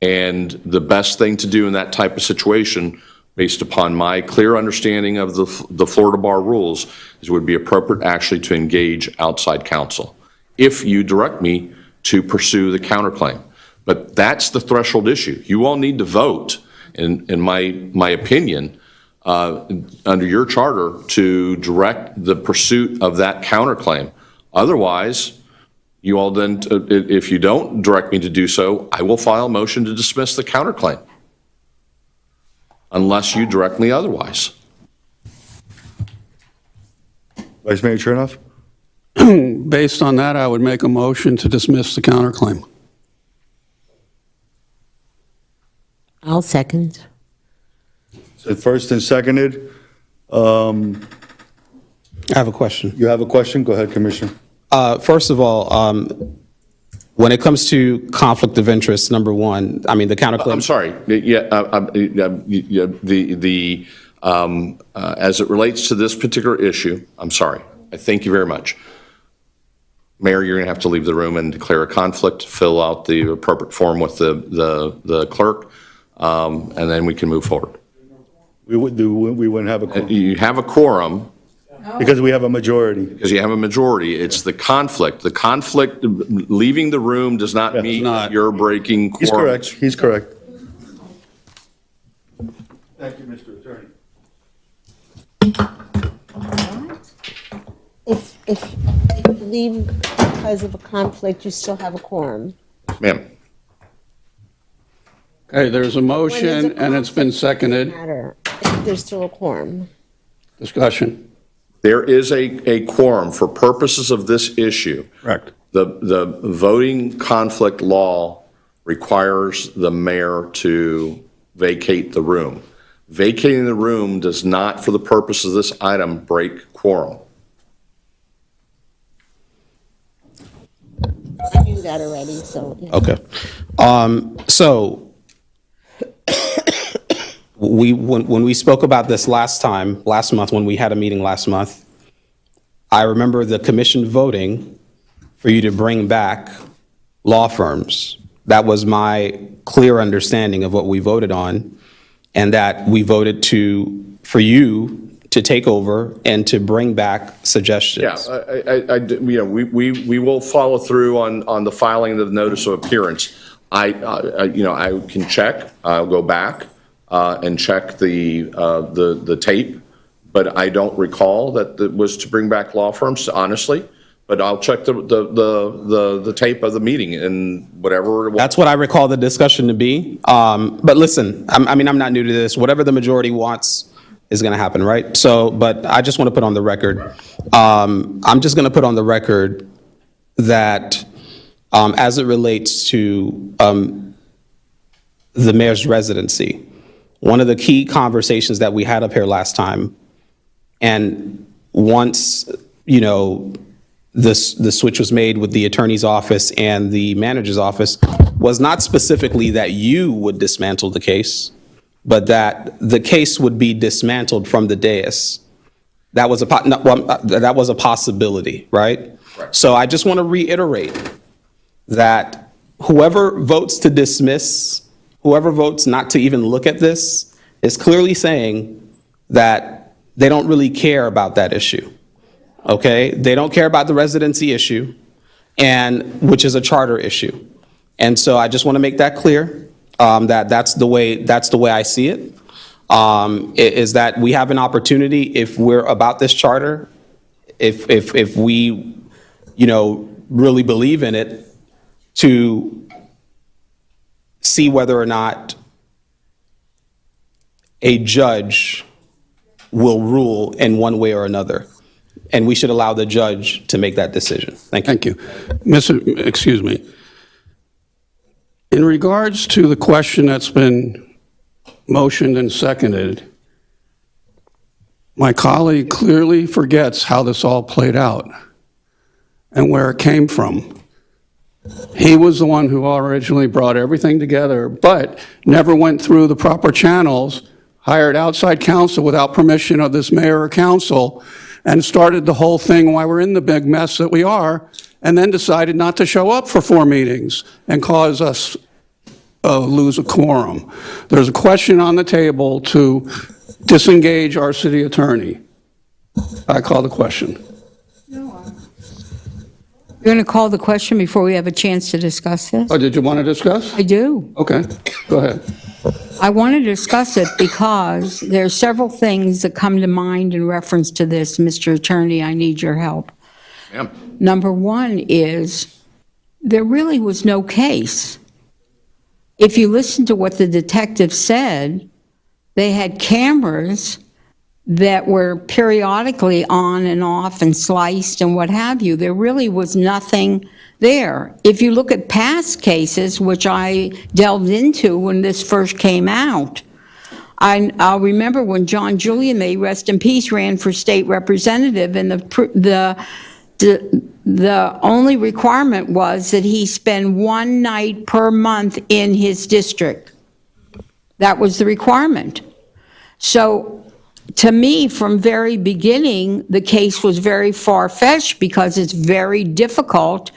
And the best thing to do in that type of situation, based upon my clear understanding of the Florida bar rules, is it would be appropriate actually to engage outside counsel if you direct me to pursue the counterclaim. But that's the threshold issue. You all need to vote, in my opinion, under your charter to direct the pursuit of that counterclaim. Otherwise, you all then, if you don't direct me to do so, I will file a motion to dismiss the counterclaim, unless you direct me otherwise. Vice Mayor Chernoff? Based on that, I would make a motion to dismiss the counterclaim. I'll second. So first and seconded. I have a question. You have a question? Go ahead, Commissioner. First of all, when it comes to conflict of interest, number one, I mean, the counterclaim. I'm sorry. As it relates to this particular issue, I'm sorry. I thank you very much. Mayor, you're going to have to leave the room and declare a conflict, fill out the appropriate form with the clerk, and then we can move forward. We wouldn't have a quorum. You have a quorum. Because we have a majority. Because you have a majority. It's the conflict. The conflict, leaving the room does not mean you're breaking quorum. He's correct. He's correct. Thank you, Mr. Attorney. If you leave because of a conflict, you still have a quorum. Ma'am. Okay, there's a motion, and it's been seconded. Matter if there's still a quorum. Discussion. There is a quorum for purposes of this issue. Correct. The voting conflict law requires the mayor to vacate the room. Vacating the room does not, for the purpose of this item, break quorum. I knew that already, so. Yeah. Okay. So when we spoke about this last month, when we had a meeting last month, I remember the commission voting for you to bring back law firms. That was my clear understanding of what we voted on, and that we voted for you to take over and to bring back suggestions. Yeah, we will follow through on the filing of the notice of appearance. I can check. I'll go back and check the tape, but I don't recall that it was to bring back law firms, honestly. But I'll check the tape of the meeting and whatever it was. That's what I recall the discussion to be. But listen, I'm not new to this. Whatever the majority wants is going to happen, right? So, but I just want to put on the record. I'm just going to put on the record that as it relates to the mayor's residency, one of the key conversations that we had up here last time, and once, the switch was made with the attorney's office and the manager's office, was not specifically that you would dismantle the case, but that the case would be dismantled from the dais. That was a possibility, right? So I just want to reiterate that whoever votes to dismiss, whoever votes not to even look at this, is clearly saying that they don't really care about that issue. Okay, they don't care about the residency issue, and which is a charter issue. And so I just want to make that clear, that that's the way I see it, is that we have an opportunity, if we're about this charter, if we, really believe in it, to see whether or not a judge will rule in one way or another. And we should allow the judge to make that decision. Thank you. Thank you. Excuse me. In regards to the question that's been motioned and seconded, my colleague clearly forgets how this all played out and where it came from. He was the one who originally brought everything together, but never went through the proper channels, hired outside counsel without permission of this mayor or council, and started the whole thing while we're in the big mess that we are, and then decided not to show up for 4 meetings and cause us lose a quorum. There's a question on the table to disengage our city attorney. I call the question. You're going to call the question before we have a chance to discuss this? Oh, did you want to discuss? I do. Okay, go ahead. I want to discuss it because there are several things that come to mind in reference to this. Mr. Attorney, I need your help. Ma'am. Number one is, there really was no case. If you listen to what the detective said, they had cameras that were periodically on and off and sliced and what have you. There really was nothing there. If you look at past cases, which I delved into when this first came out, I'll remember when John Julian, may rest in peace, ran for state representative, and the only requirement was that he spend one night per month in his district. That was the requirement. So, to me, from very beginning, the case was very far-fetched because it's very difficult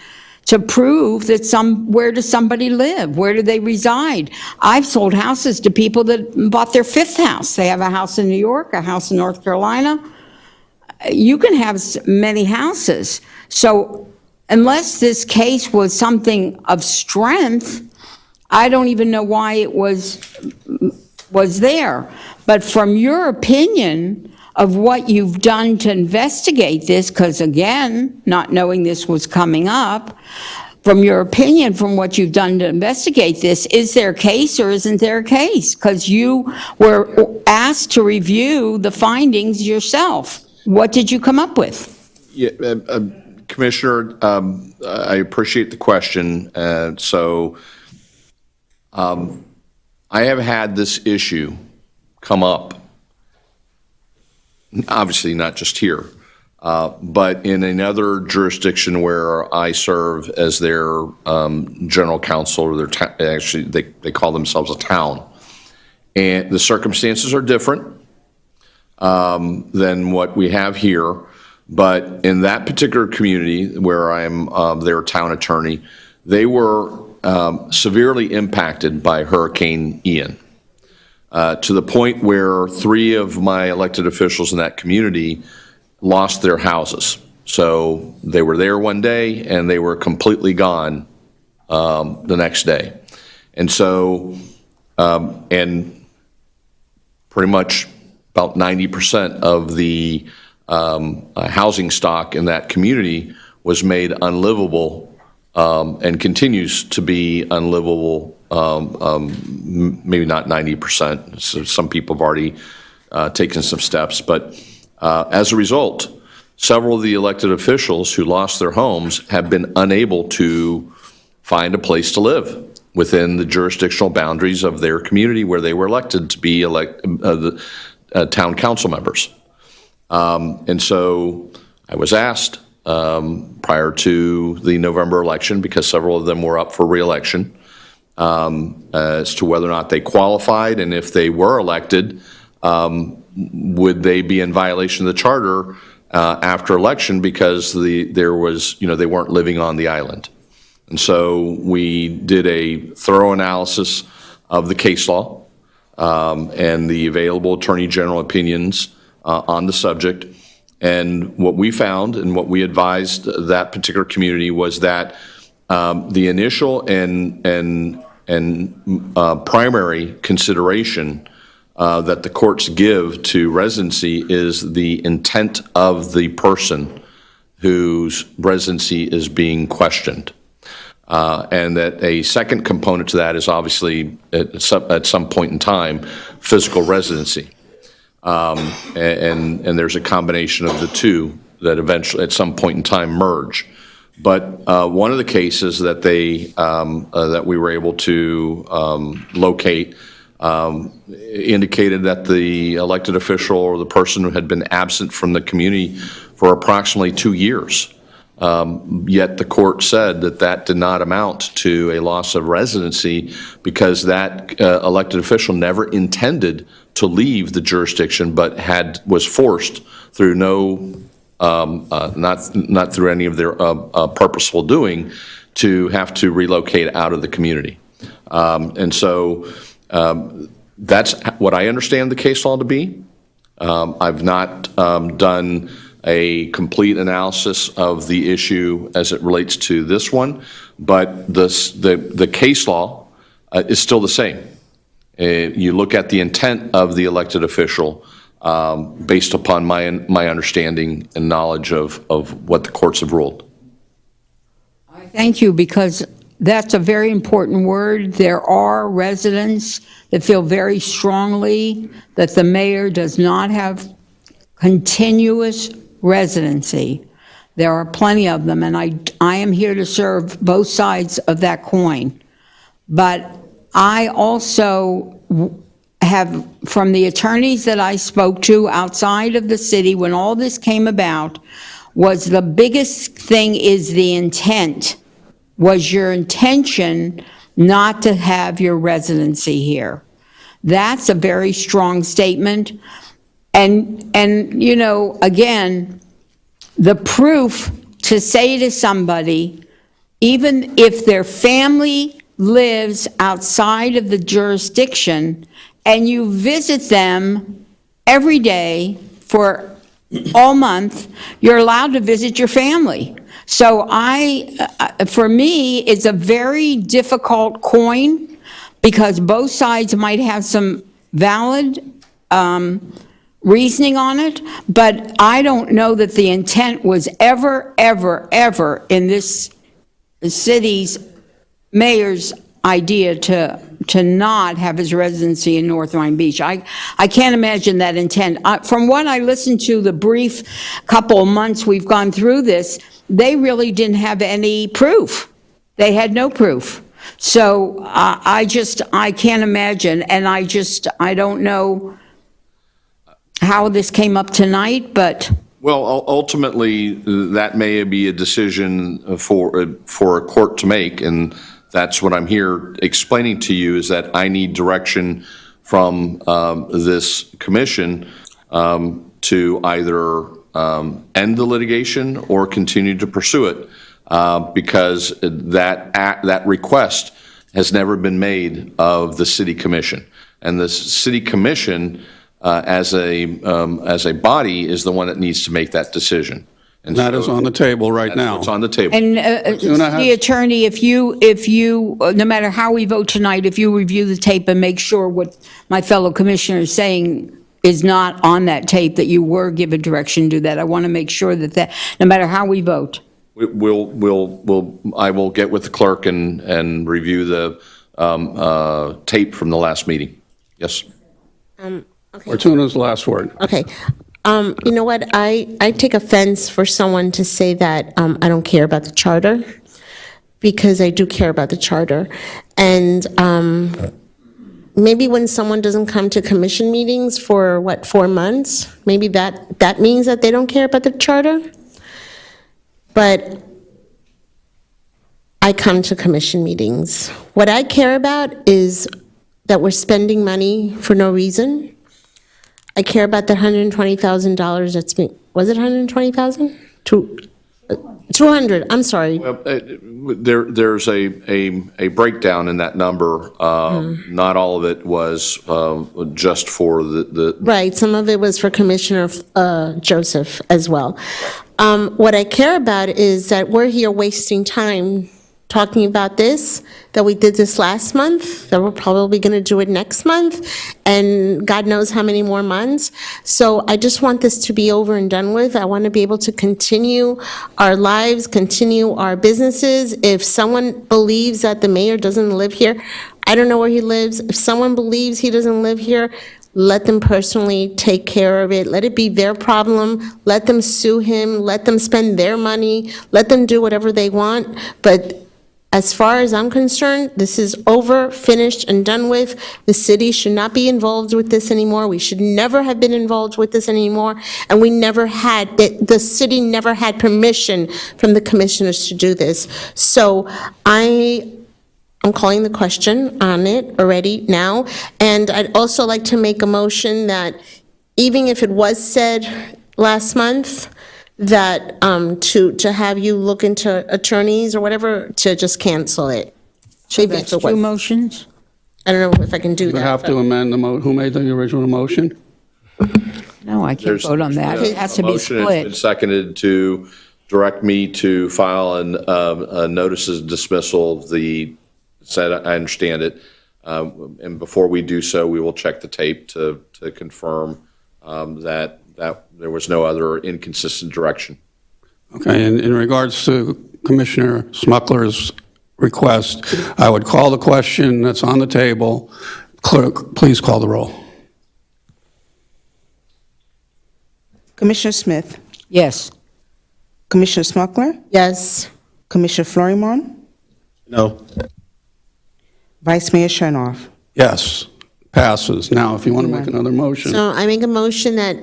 to prove that where does somebody live? Where do they reside? I've sold houses to people that bought their fifth house. They have a house in New York, a house in North Carolina. You can have many houses. So unless this case was something of strength, I don't even know why it was there. But from your opinion of what you've done to investigate this, because again, not knowing this was coming up, from your opinion, from what you've done to investigate this, is there a case or isn't there a case? Because you were asked to review the findings yourself. What did you come up with? Yeah, Commissioner, I appreciate the question. I have had this issue come up, obviously not just here, but in another jurisdiction where I serve as their general counsel, or actually they call themselves a town. And the circumstances are different than what we have here. But in that particular community where I'm their town attorney, they were severely impacted by Hurricane Ian, to the point where 3 of my elected officials in that community lost their houses. So they were there one day and they were completely gone the next day. And so, and pretty much about 90% of the housing stock in that community was made unlivable and continues to be unlivable, maybe not 90%. So some people have already taken some steps. But as a result, several of the elected officials who lost their homes have been unable to find a place to live within the jurisdictional boundaries of their community where they were elected to be town council members. And so I was asked prior to the November election, because several of them were up for re-election, as to whether or not they qualified, and if they were elected, would they be in violation of the charter after election because there was, they weren't living on the island. And so we did a thorough analysis of the case law and the available Attorney General opinions on the subject. And what we found and what we advised that particular community was that the initial and primary consideration that the courts give to residency is the intent of the person whose residency is being questioned. And that a second component to that is obviously, at some point in time, physical residency. And there's a combination of the two that eventually, at some point in time, merge. But one of the cases that that we were able to locate indicated that the elected official or the person who had been absent from the community for approximately 2 years. Yet the court said that did not amount to a loss of residency because that elected official never intended to leave the jurisdiction, but was forced through not through any of their purposeful doing to have to relocate out of the community. And so that's what I understand the case law to be. I've not done a complete analysis of the issue as it relates to this one, but the case law is still the same. You look at the intent of the elected official based upon my understanding and knowledge of what the courts have ruled. Thank you, because that's a very important word. There are residents that feel very strongly that the mayor does not have continuous residency. There are plenty of them, and I am here to serve both sides of that coin. But I also have, from the attorneys that I spoke to outside of the city when all this came about, was the biggest thing is the intent. Was your intention not to have your residency here? That's a very strong statement. And you know, again, the proof to say to somebody, even if their family lives outside of the jurisdiction and you visit them every day for all month, you're allowed to visit your family. So for me, it's a very difficult coin because both sides might have some valid reasoning on it, but I don't know that the intent was ever in this city's mayor's idea to not have his residency in North Miami Beach. I can't imagine that intent. From what I listened to, the brief couple of months we've gone through this, they really didn't have any proof. They had no proof. So I can't imagine, and I don't know how this came up tonight, but... Well, ultimately, that may be a decision for a court to make, and that's what I'm here explaining to you, is that I need direction from this commission to either end the litigation or continue to pursue it, because that request has never been made of the city commission. And the city commission, as a body, is the one that needs to make that decision. And That is on the table right now. It's on the table. And Una has- the attorney, if you, no matter how we vote tonight, if you review the tape and make sure what my fellow commissioner is saying is not on that tape, that you were given direction to do that. I want to make sure that no matter how we vote. I will get with the clerk and review the tape from the last meeting. Yes. Okay. Fortuna's last word. Okay. You know what? I take offense for someone to say that I don't care about the charter, because I do care about the charter. And maybe when someone doesn't come to commission meetings for, 4 months, maybe that means that they don't care about the charter. But I come to commission meetings. What I care about is that we're spending money for no reason. I care about the $120,000 that's been, was it 120,000? 200, I'm sorry. There's a breakdown in that number. Not all of it was just for the. Right, some of it was for Commissioner Joseph as well. What I care about is that we're here wasting time talking about this, that we did this last month, that we're probably going to do it next month, and God knows how many more months. So I just want this to be over and done with. I want to be able to continue our lives, continue our businesses. If someone believes that the mayor doesn't live here, I don't know where he lives. If someone believes he doesn't live here, let them personally take care of it. Let it be their problem. Let them sue him. Let them spend their money. Let them do whatever they want. But as far as I'm concerned, this is over, finished, and done with. The city should not be involved with this anymore. We should never have been involved with this anymore. And we never had, the city never had permission from the commissioners to do this. So I'm calling the question on it already now. And I'd also like to make a motion that even if it was said last month, that to have you look into attorneys or whatever, to just cancel it. So that's two motions? I don't know if I can do You that. have to amend who made the original motion? No, I can't vote on that. It has to be Motion has been split. seconded to direct me to file a notice of dismissal of the, said I understand it, And before we do so, we will check the tape to confirm that there was no other inconsistent direction. Okay, and in regards to Commissioner Smuckler's request, I would call the question that's on the table. Clerk, please call the roll. Commissioner Smith? Yes. Commissioner Smuckler? Yes. Commissioner Florimon? No. Vice Mayor Chernoff? Yes, passes. Now, if you want to make another motion. So I make a motion that,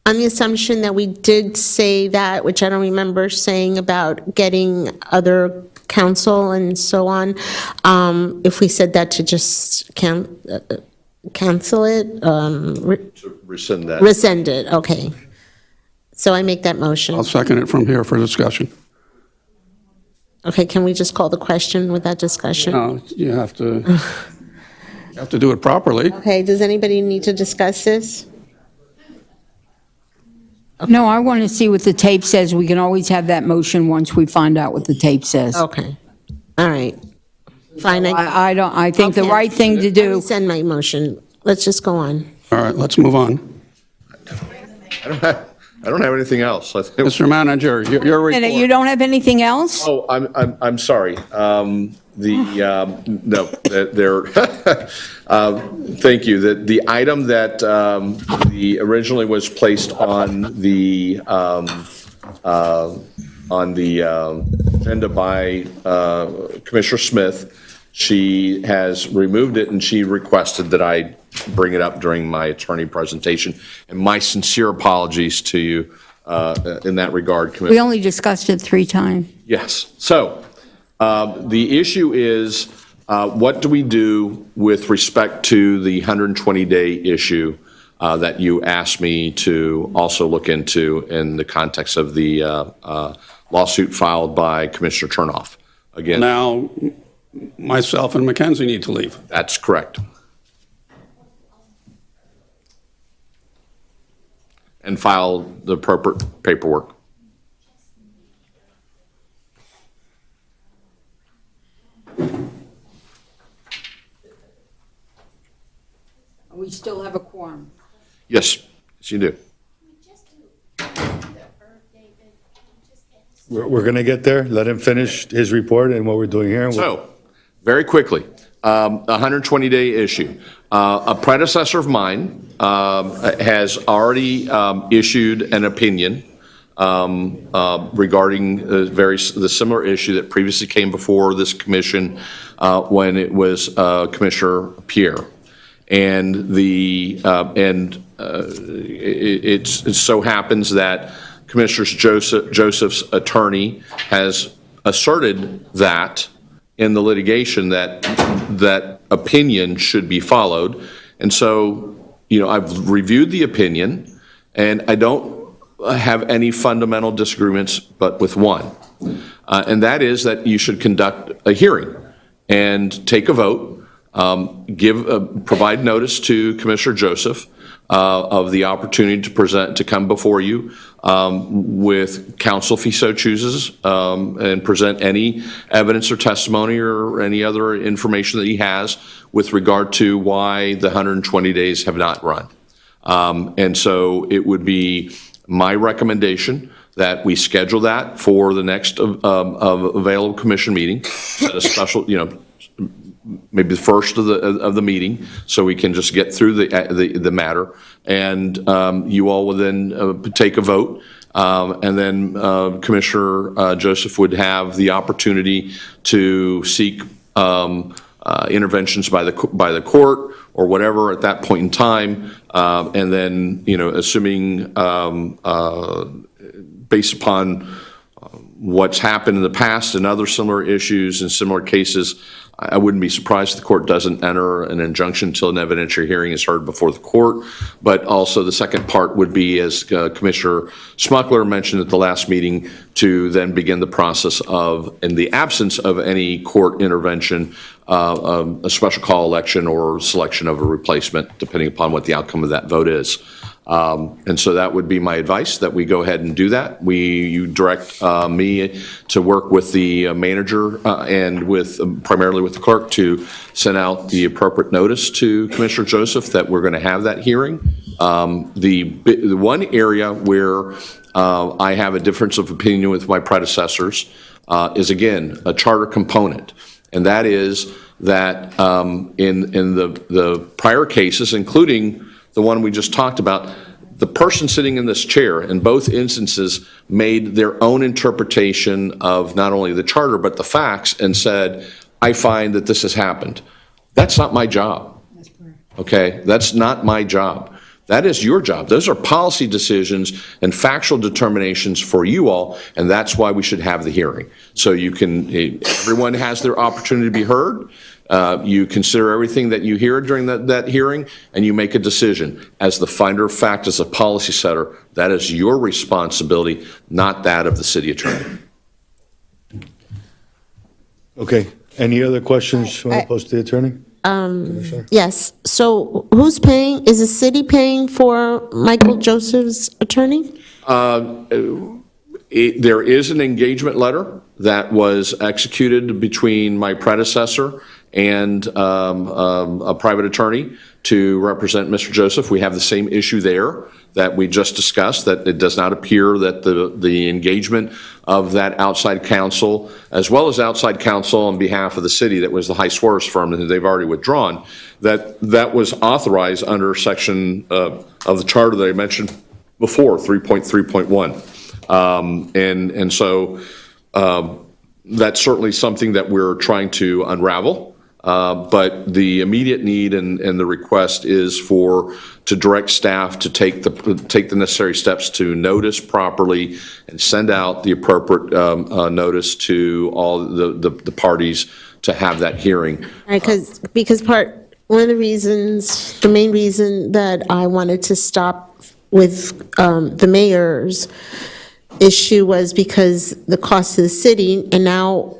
on the assumption that we did say that, which I don't remember saying about getting other counsel and so on, if we said that to just cancel it, Rescind that. rescind it, okay. So I make that motion. I'll second it from here for discussion. Okay, can we just call the question with that discussion? No, you have to do it properly. Okay, does anybody need to discuss this? No, I want to see what the tape says. We can always have that motion once we find out what the tape says. Okay, all right. Fine. I think the right thing to do. Send my motion. Let's just go on. All right, let's move on. I don't have anything else. I think. Mr. Manager, your report. And you don't have anything else? Oh, I'm sorry. No, thank you. The item that originally was placed on the agenda by Commissioner Smith, she has removed it and she requested that I bring it up during my attorney presentation. And my sincere apologies to you in that regard, Commissioner. We only discussed it 3 times. Yes. So the issue is, what do we do with respect to the 120-day issue that you asked me to also look into in the context of the lawsuit filed by Commissioner Chernoff? Again, Now, myself and Mackenzie need to leave. that's correct. And file the appropriate paperwork. We still have a quorum. Yes, yes, you do. We're going to get there. Let him finish his report and what we're doing here. So, very quickly, a 120-day issue. A predecessor of mine has already issued an opinion regarding the similar issue that previously came before this commission when it was Commissioner Pierre. And it so happens that Commissioner Joseph's attorney has asserted that in the litigation that opinion should be followed. And so, I've reviewed the opinion, and I don't have any fundamental disagreements but with one. And that is that you should conduct a hearing and take a vote, provide notice to Commissioner Joseph of the opportunity to come before you with counsel if he so chooses, and present any evidence or testimony or any other information that he has with regard to why the 120 days have not run. And so it would be my recommendation that we schedule that for the next available commission meeting, set a special, maybe the first of the meeting, so we can just get through the matter, and you all will then take a vote, and then Commissioner Joseph would have the opportunity to seek interventions by the court or whatever at that point in time, and then assuming based upon what's happened in the past and other similar issues and similar cases, I wouldn't be surprised if the court doesn't enter an injunction until an evidentiary hearing is heard before the court. But also the second part would be, as Commissioner Smuckler mentioned at the last meeting, to then begin the process of, in the absence of any court intervention, a special call election or selection of a replacement, depending upon what the outcome of that vote is. And so that would be my advice, that we go ahead and do that. You direct me to work with the manager and primarily with the clerk to send out the appropriate notice to Commissioner Joseph that we're going to have that hearing. The one area where I have a difference of opinion with my predecessors is, again, a charter component. And that is that in the prior cases, including the one we just talked about, the person sitting in this chair in both instances made their own interpretation of not only the charter but the facts and said, I find that this has happened. That's not my job. Okay? That's not my job. That is your job. Those are policy decisions and factual determinations for you all, and that's why we should have the hearing. So everyone has their opportunity to be heard. You consider everything that you hear during that hearing, and you make a decision. As the finder of fact, as a policy setter, that is your responsibility, not that of the city attorney. Okay, any other questions you want to pose to the attorney? Yes, so who's paying, is the city paying for Michael Joseph's attorney? There is an engagement letter that was executed between my predecessor and a private attorney to represent Mr. Joseph. We have the same issue there that we just discussed, that it does not appear that the engagement of that outside counsel, as well as outside counsel on behalf of the city, that was the High Swerves firm that they've already withdrawn, that was authorized under section of the charter that I mentioned before, 3.3.1. And so that's certainly something that we're trying to unravel. But the immediate need and the request is to direct staff to take the necessary steps to notice properly and send out the appropriate notice to all the parties to have that hearing. Because one of the reasons, the main reason that I wanted to stop with the mayor's issue was because the cost to the city, and now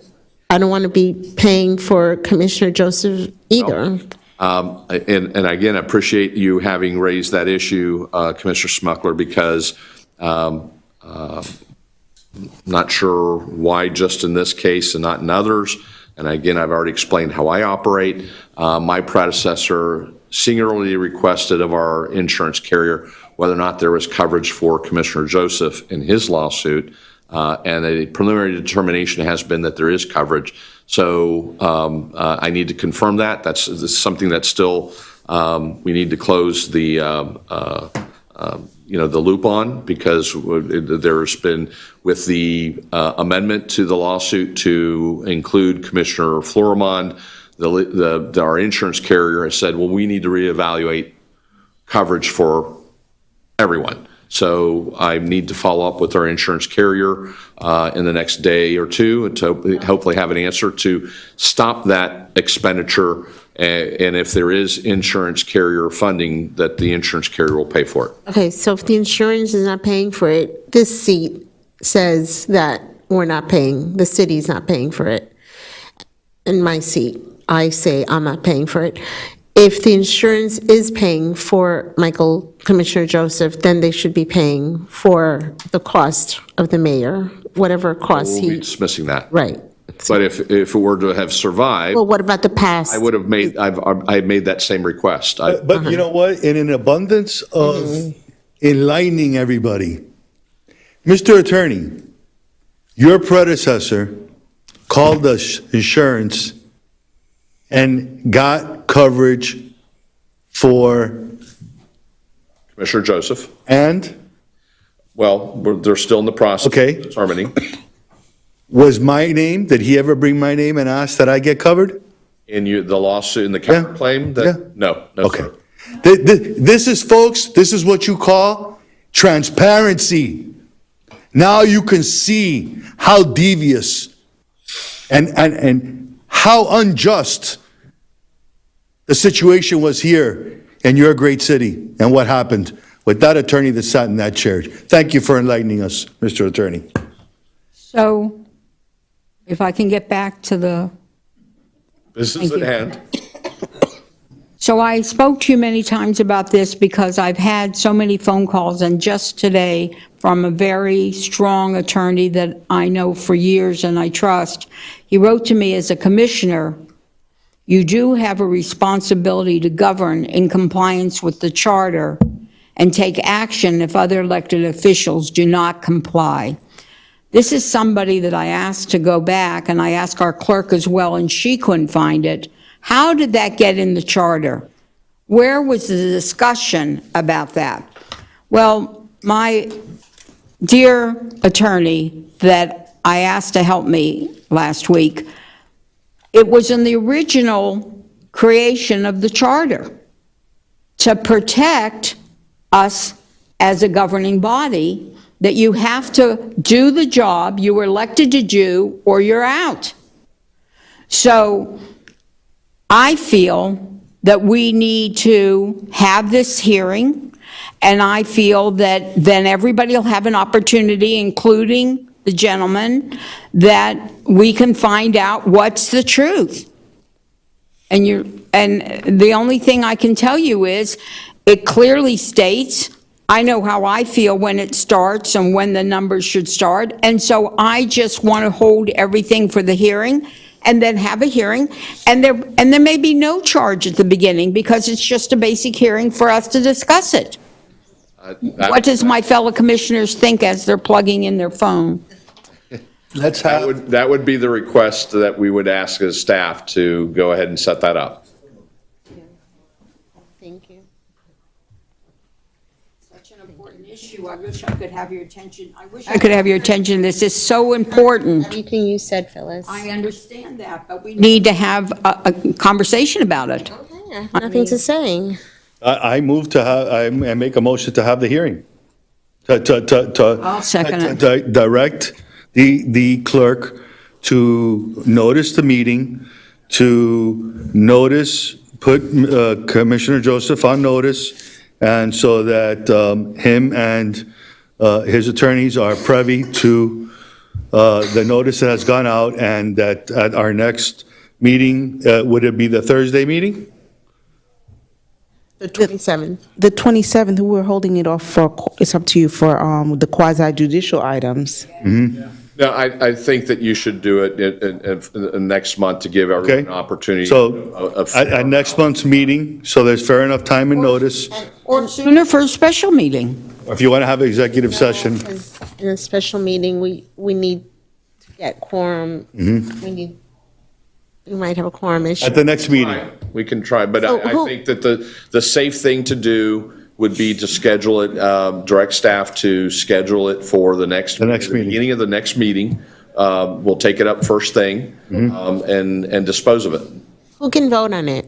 I don't want to be paying for Commissioner Joseph either. And again, I appreciate you having raised that issue, Commissioner Smuckler, because not sure why just in this case and not in others. And again, I've already explained how I operate. My predecessor singularly requested of our insurance carrier whether or not there was coverage for Commissioner Joseph in his lawsuit. And a preliminary determination has been that there is coverage. So I need to confirm that. That's something that's still, we need to close the loop on, because there's been, with the amendment to the lawsuit to include Commissioner Florimond, our insurance carrier has said, well, we need to reevaluate coverage for everyone. So I need to follow up with our insurance carrier in the next day or two to hopefully have an answer to stop that expenditure. And if there is insurance carrier funding, that the insurance carrier will pay for it. Okay, so if the insurance is not paying for it, this seat says that we're not paying, the city's not paying for it. In my seat, I say I'm not paying for it. If the insurance is paying for Commissioner Joseph, then they should be paying for the cost of the mayor, whatever cost We'll be dismissing that. Right. But if it were to have survived, Well, what about the past? I would have made, I made that same request. But you know what? In an abundance of enlightening everybody, Mr. Attorney, your predecessor called us insurance and got coverage for, Commissioner Joseph, and well, they're still in the process Okay. of determining. was my name, did he ever bring my name and ask that I get covered? In the lawsuit, in the counterclaim? No, Okay. sir. This is, folks, this is what you call transparency. Now you can see how devious and how unjust the situation was here in your great city and what happened with that attorney that sat in that chair. Thank you for enlightening us, Mr. Attorney. So if I can get back to the, Business at hand. So I spoke to you many times about this because I've had so many phone calls, and just today from a very strong attorney that I know for years and I trust. He wrote to me, as a commissioner, you do have a responsibility to govern in compliance with the charter and take action if other elected officials do not comply. This is somebody that I asked to go back, and I asked our clerk as well, and she couldn't find it. How did that get in the charter? Where was the discussion about that? Well, my dear attorney that I asked to help me last week, it was in the original creation of the charter to protect us as a governing body, that you have to do the job you were elected to do or you're out. So I feel that we need to have this hearing, and I feel that then everybody will have an opportunity, including the gentleman, that we can find out what's the truth. And the only thing I can tell you is, it clearly states, I know how I feel when it starts and when the numbers should start, and so I just want to hold everything for the hearing, and then have a hearing, and there may be no charge at the beginning, because it's just a basic hearing for us to discuss it. What does my fellow commissioners think as they're plugging in their phone? That would be the request that we would ask as staff, to go ahead and set that up. Thank you. Such an important issue. I wish I could have your attention. I could have your attention. This is so important. Everything you said, Phyllis. I understand that, but we need to have a conversation about it. Yeah, nothing to say. I move to have, I make a motion to have the hearing. I'll second it. Direct the clerk to notice the meeting, to notice, put Commissioner Joseph on notice, and so that him and his attorneys are privy to the notice that has gone out, and that at our next meeting, would it be the Thursday meeting? The 27th. The 27th, we're holding it off for, it's up to you, for the quasi judicial items. No, I think that you should do it next month, to give everyone an opportunity. So at next month's meeting, so there's fair enough time and notice, Or sooner for a special meeting. or if you want to have an executive session. Because in a special meeting, we need to get quorum. We might have a quorum issue. At the next meeting. We can try, but So I who- think that the safe thing to do would be to schedule it, direct staff to schedule it for the next. The next meeting. Beginning of the next meeting. We'll take it up first thing, and dispose of it. Who can vote on it?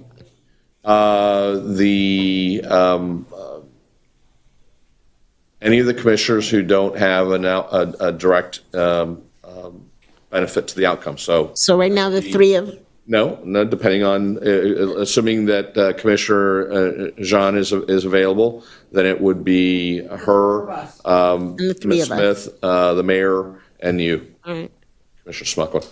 Any of the commissioners who don't have a direct benefit to the outcome, so. So right now, the three of, No, depending on, assuming that Commissioner Jean is available, then it would be her, the three Ms. of us. Smith, the mayor, and you, All right. Commissioner Smucker.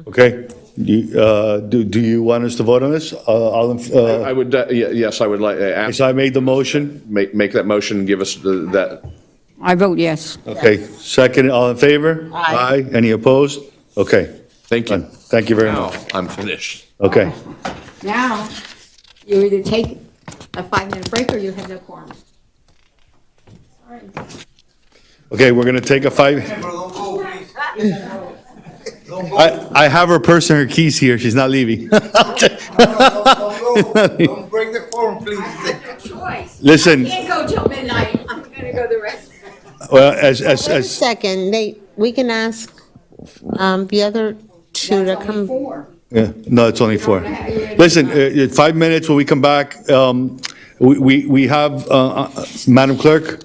Okay, do you want us to vote on this? I would, yes, I would like, So I made the motion. make that motion and give us that. I vote yes. Okay, second, all in favor? Aye. Any opposed? Okay. Thank you. Thank you very Now, much. I'm finished. Okay. Now, you either take a 5-minute break or you have no quorum. Okay, we're going to take a 5. I have her purse and her keys here. She's not leaving. Don't break the quorum, please. Listen, Can't go till midnight. I'm going to go the rest. well, Wait a second, we can ask the other two to come. yeah, no, it's only 4. Listen, 5 minutes when we come back. We have, Madam Clerk,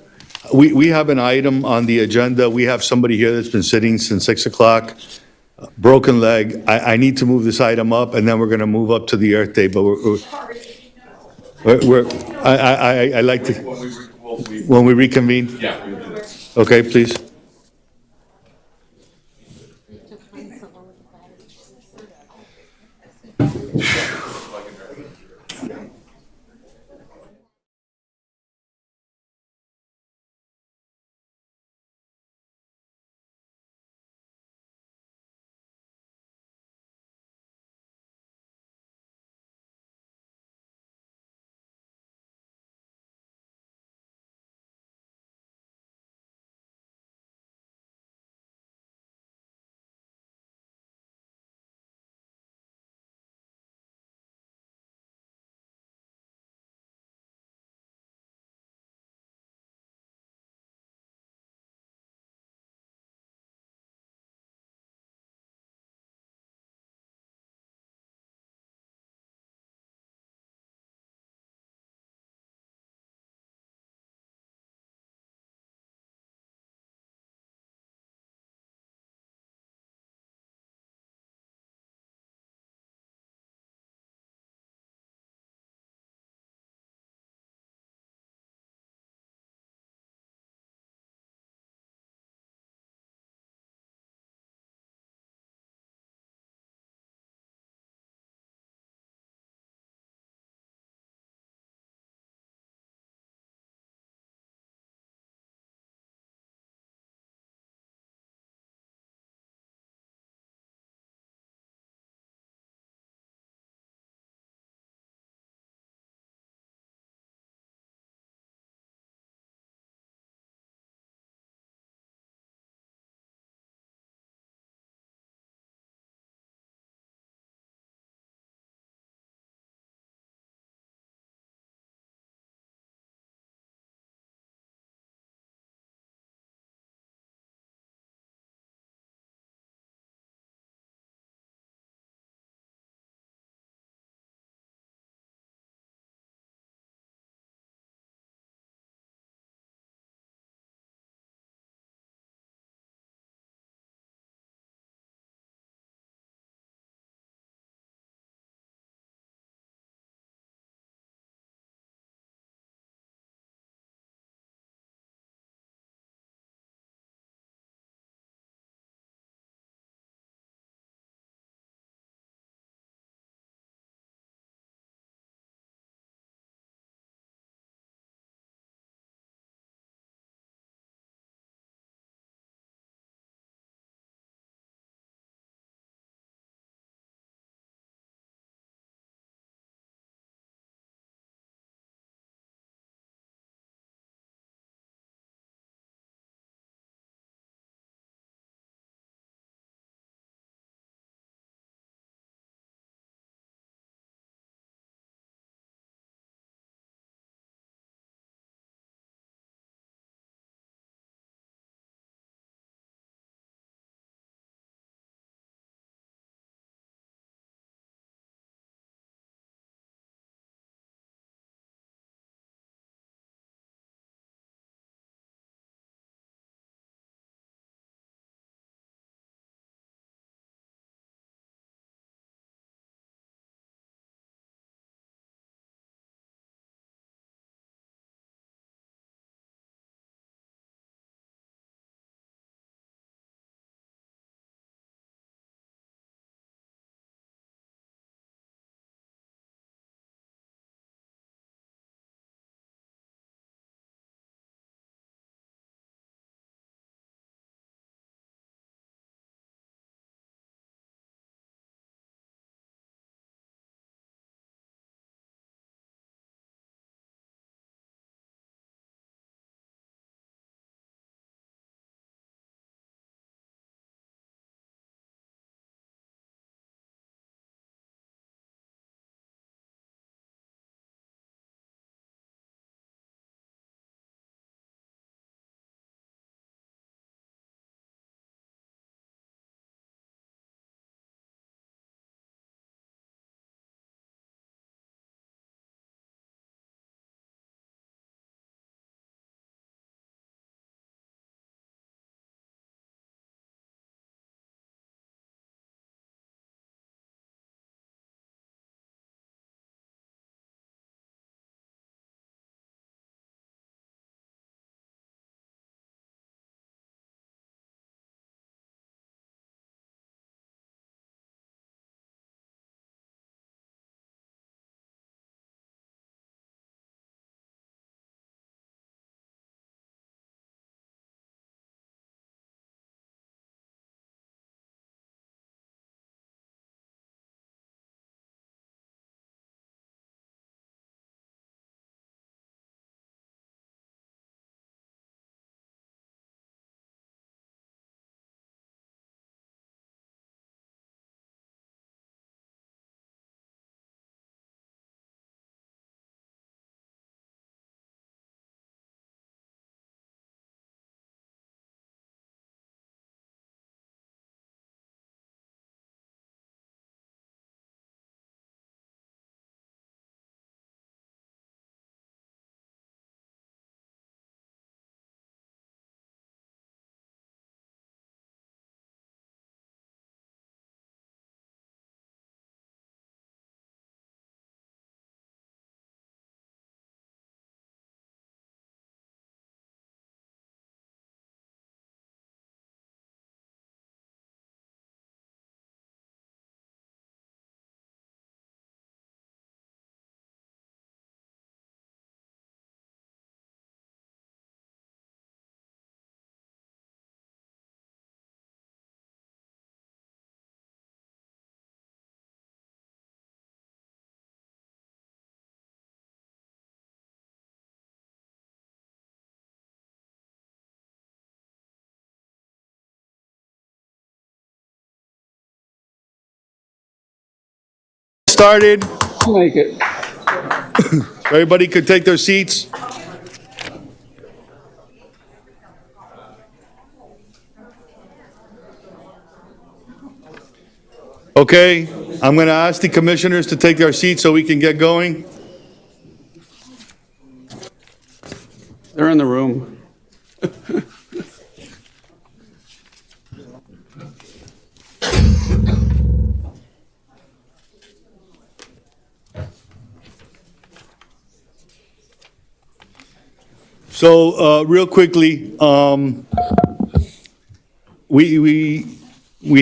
we have an item on the agenda. We have somebody here that's been sitting since 6 o'clock, broken leg. I need to move this item up, and then we're going to move up to the Earth Day, but I like to, when we reconvene? Yeah. Okay, please. started. Make it. Everybody could take their seats. Okay, I'm going to ask the commissioners to take their seats so we can get going. They're in the room. So, real quickly, we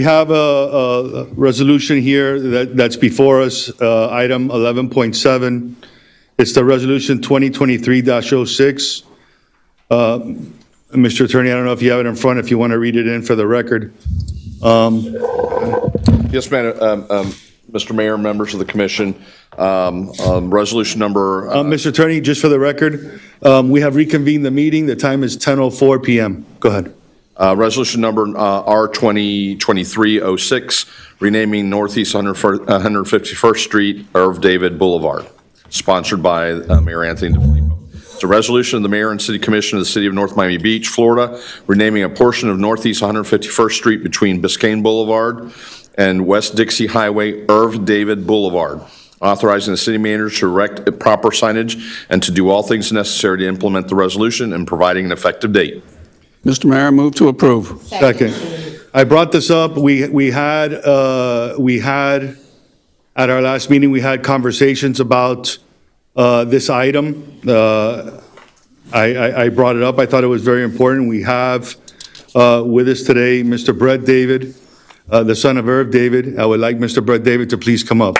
have a resolution here that's before us, item 11.7. It's the resolution 2023-06. Mr. Attorney, I don't know if you have it in front, if you want to read it in for the record. Yes, Mr. Mayor, members of the commission, resolution number. Mr. Attorney, just for the record, we have reconvened the meeting. The time is 10:04 p.m. Go ahead. Resolution number R 2023-06, renaming Northeast 151st Street, Irv David Boulevard, sponsored by Mayor Anthony DeFilippo. It's a resolution of the Mayor and City Commission of the City of North Miami Beach, Florida, renaming a portion of Northeast 151st Street between Biscayne Boulevard and West Dixie Highway, Irv David Boulevard, authorizing the city manager to erect proper signage and to do all things necessary to implement the resolution and providing an effective date. Mr. Mayor, move to approve. Second. I brought this up. We had at our last meeting, we had conversations about this item. I brought it up. I thought it was very important. We have with us today Mr. Brett David, the son of Irv David. I would like Mr. Brett David to please come up.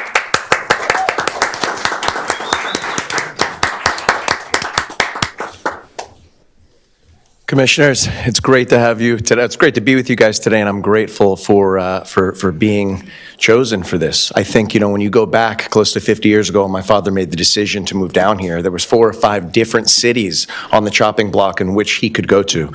Commissioners, it's great to have you today. It's great to be with you guys today, and I'm grateful for being chosen for this. I think, when you go back close to 50 years ago, my father made the decision to move down here. There was 4 or 5 different cities on the chopping block in which he could go to.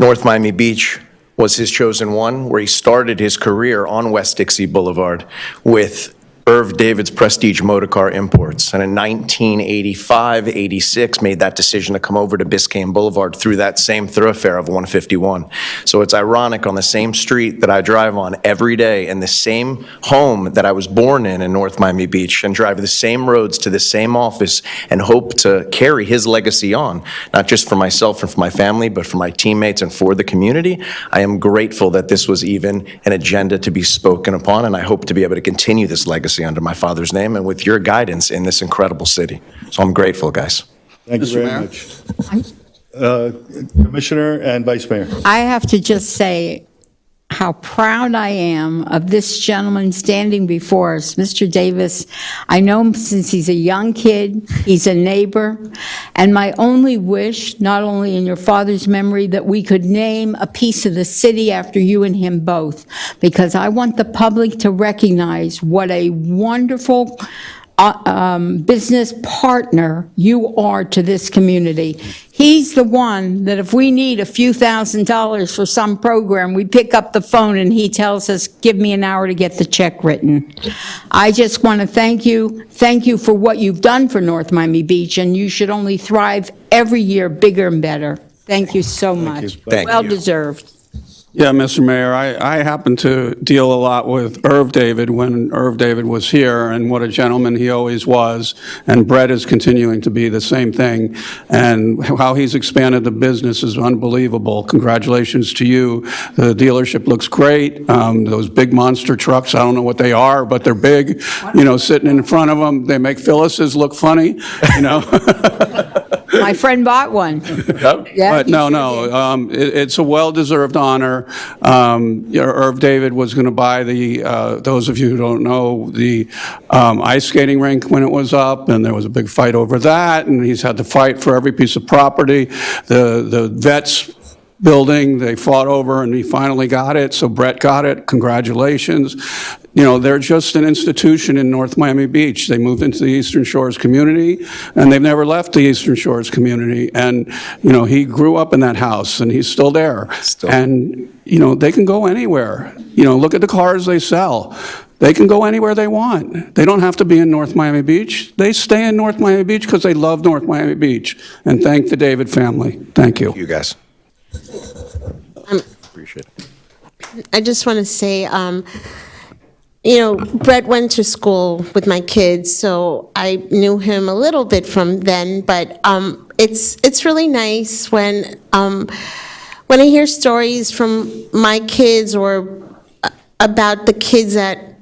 North Miami Beach was his chosen one, where he started his career on West Dixie Boulevard with Irv David's Prestige Motorcar Imports, and in 1985-86 made that decision to come over to Biscayne Boulevard through that same thoroughfare of 151. So it's ironic, on the same street that I drive on every day and the same home that I was born in North Miami Beach, and drive the same roads to the same office and hope to carry his legacy on, not just for myself and for my family, but for my teammates and for the community. I am grateful that this was even an agenda to be spoken upon, and I hope to be able to continue this legacy under my father's name and with your guidance in this incredible city. So I'm grateful, guys. Thank you very much. Commissioner and Vice Mayor. I have to just say how proud I am of this gentleman standing before us, Mr. Davis. I know him since he's a young kid. He's a neighbor. And my only wish, not only in your father's memory, that we could name a piece of the city after you and him both, because I want the public to recognize what a wonderful business partner you are to this community. He's the one that if we need a few $1,000s for some program, we pick up the phone and he tells us, give me an hour to get the check written. I just want to thank you. Thank you for what you've done for North Miami Beach, and you should only thrive every year bigger and better. Thank you so much. Thank you. Well deserved. Yeah, Mr. Mayor, I happen to deal a lot with Irv David when Irv David was here, and what a gentleman he always was. And Brett is continuing to be the same thing. And how he's expanded the business is unbelievable. Congratulations to you. The dealership looks great. Those big monster trucks, I don't know what they are, but they're big, sitting in front of them. They make Phyllis's look funny, My friend bought one. Yeah, But no, it's a well-deserved honor. Irv David was going to buy those of you who don't know, the ice skating rink when it was up, and there was a big fight over that, and he's had to fight for every piece of property. The vets building they fought over, and he finally got it, so Brett got it. Congratulations. They're just an institution in North Miami Beach. They moved into the Eastern Shores community, and they've never left the Eastern Shores community. And, he grew up in that house, and he's still there. And, they can go anywhere. Look at the cars they sell. They can go anywhere they want. They don't have to be in North Miami Beach. They stay in North Miami Beach because they love North Miami Beach. And thank the David family. Thank you. You guys. Appreciate it. I just want to say, Brett went to school with my kids, so I knew him a little bit from then, but it's really nice when I hear stories from my kids or about the kids that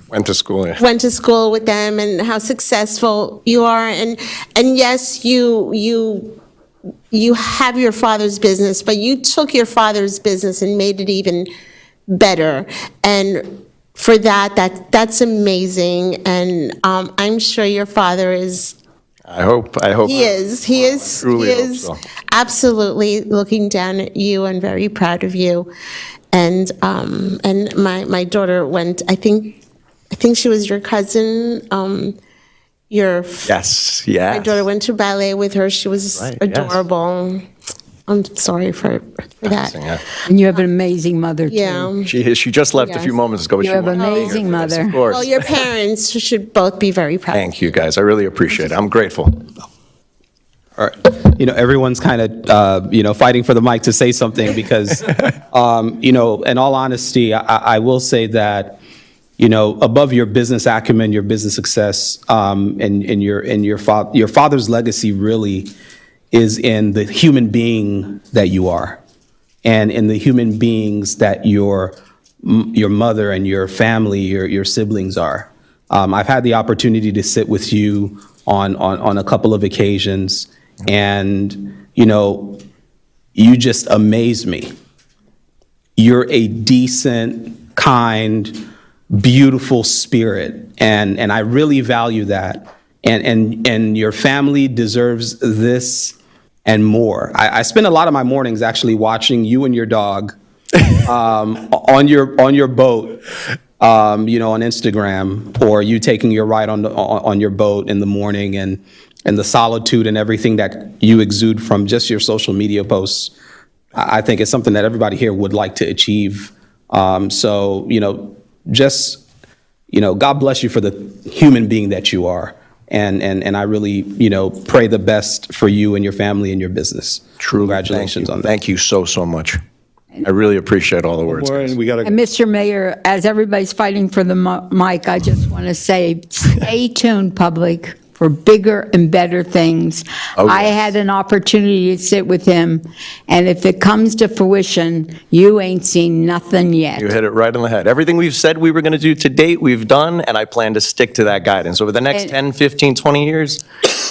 Went to school. Yeah. went to school with them and how successful you are, and yes, you have your father's business, but you took your father's business and made it even better. And for that's amazing. And I'm sure your father is. I hope. He is truly hope so. absolutely looking down at you and very proud of you. And my daughter went. I think she was your cousin. Yes. My daughter went to ballet with her. She was Right, yes. adorable. I'm sorry for that. Yeah. And you have an amazing mother, too. Yeah. She just left a Yes. few moments ago. but You she have wanted to be here amazing for this, mother. Of course. Well, your parents should both be very proud. Thank you, guys. I really appreciate it. I'm grateful. All right. Everyone's kind of, fighting for the mic to say something because, in all honesty, I will say that, above your business acumen, your business success, and your father's legacy really is in the human being that you are, and in the human beings that your mother and your family, your siblings are. I've had the opportunity to sit with you on a couple of occasions, and you just amaze me. You're a decent, kind, beautiful spirit, and I really value that. And your family deserves this and more. I spend a lot of my mornings actually watching you and your dog on your boat, on Instagram, or you taking your ride on your boat in the morning, and the solitude and everything that you exude from just your social media posts. I think it's something that everybody here would like to achieve. So, God bless you for the human being that you are. And I really, pray the best for you and your family and your business. Truly. Congratulations on that. Thank you so much. I really appreciate all the words. guys. And we got And Mr. Mayor, as everybody's fighting for the mic, I just want to say, stay tuned, public, for bigger and better things. Oh, I yes. had an opportunity to sit with him, and if it comes to fruition, you ain't seen nothing yet. You hit it right on the head. Everything we've said we were going to do to date, we've done, and I plan to stick to that guidance. Over the next And- 10, 15, 20 years.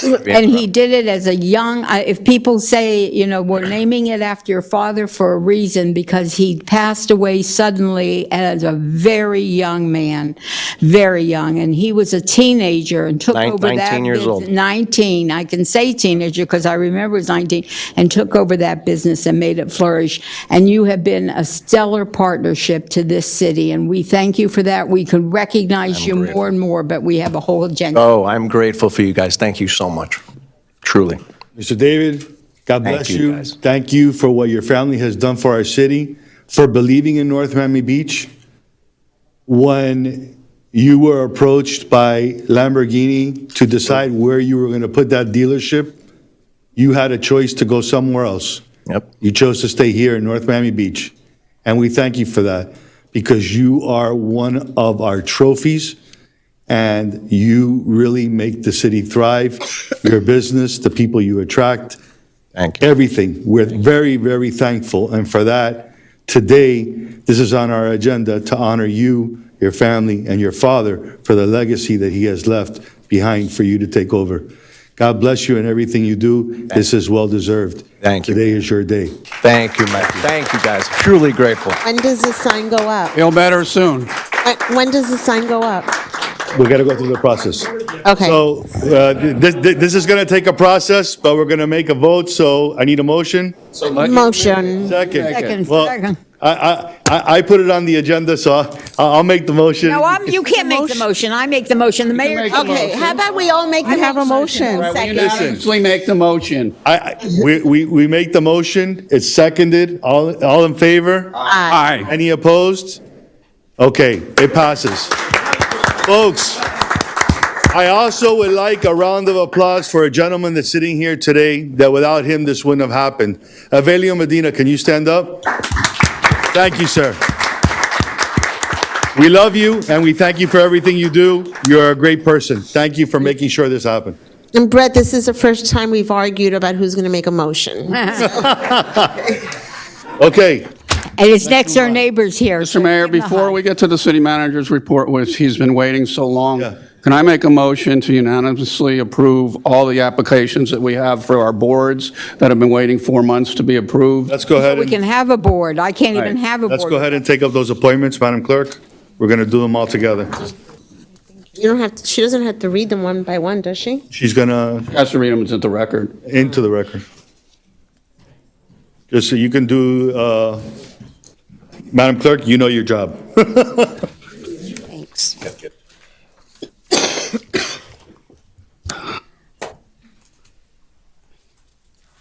And he did it as a young, if people say, we're naming it after your father for a reason, because he passed away suddenly as a very young man, very young. And he was a teenager and took over that. 19 years old. 19, I can say teenager because I remember he was 19, and took over that business and made it flourish. And you have been a stellar partnership to this city, and we thank you for that. We could recognize you more and more, but we have a whole agenda. Oh, I'm grateful for you guys. Thank you so much. Truly. Mr. David, God Thank bless you, you. guys. Thank you for what your family has done for our city, for believing in North Miami Beach. When you were approached by Lamborghini to decide where you were going to put that dealership, you had a choice to go somewhere else. Yep. You chose to stay here in North Miami Beach. And we thank you for that, because you are one of our trophies, and you really make the city thrive, your business, the people you attract. Thank you. Everything. We're very, very thankful. And for that, today, this is on our agenda to honor you, your family, and your father for the legacy that he has left behind for you to take over. God bless you in everything you do. This is well-deserved. Thank you. Today is your day. Thank you, Matthew. Thank you, guys. Truly grateful. When does the sign go up? Feel better soon. When does the sign go up? We got to go through the process. Okay. So this is going to take a process, but we're going to make a vote, so I need a motion. Motion. Second. Second. Well, I put it on the agenda, so I'll make the motion. No, you can't make the motion. I make the motion. The mayor. Okay, how about we all make the have a motion. Second. Unanimously make the motion. We make the motion. It's seconded. All in favor? Aye. Aye. Any opposed? Okay, it passes. Folks, I also would like a round of applause for a gentleman that's sitting here today that without him, this wouldn't have happened. Avelio Medina, can you stand up? Thank you, sir. We love you, and we thank you for everything you do. You're a great person. Thank you for making sure this happened. And Brett, this is the first time we've argued about who's going to make a motion. Okay. And it's next door neighbors here. Mr. Mayor, before we get to the city manager's report, which he's been waiting so long, can I make a motion to unanimously approve all the applications that we have for our boards that have been waiting 4 months to be approved? Let's go ahead We and, can have a board. I can't even Right. have a board. let's go ahead and take up those appointments, Madam Clerk. We're going to do them all together. You don't have to, she doesn't have to read them one by one, does she? She's going to, Has to read them into the record. into the record. Just so you can do, Madam Clerk, you know your job. Thanks.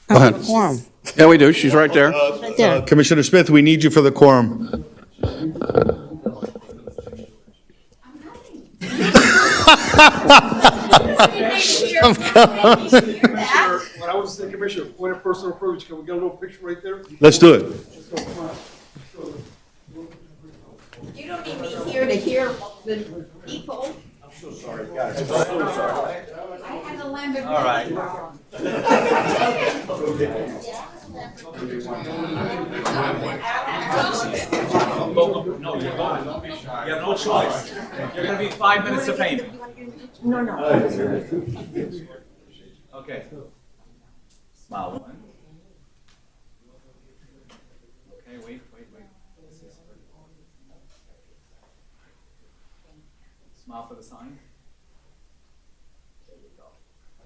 Go ahead. Quorum. Yeah, we do. She's right there. Right there. Commissioner Smith, we need you for the quorum. When I was the commissioner, point of personal privilege, can we get a little picture right there? Let's do it. You don't need me here to hear the people. I'm so sorry, guys. I'm so sorry. I had a lemon. All right. No, you have no choice. You're going to be 5 minutes of fame. Okay. Smile one. Okay, wait. Smile for the sign.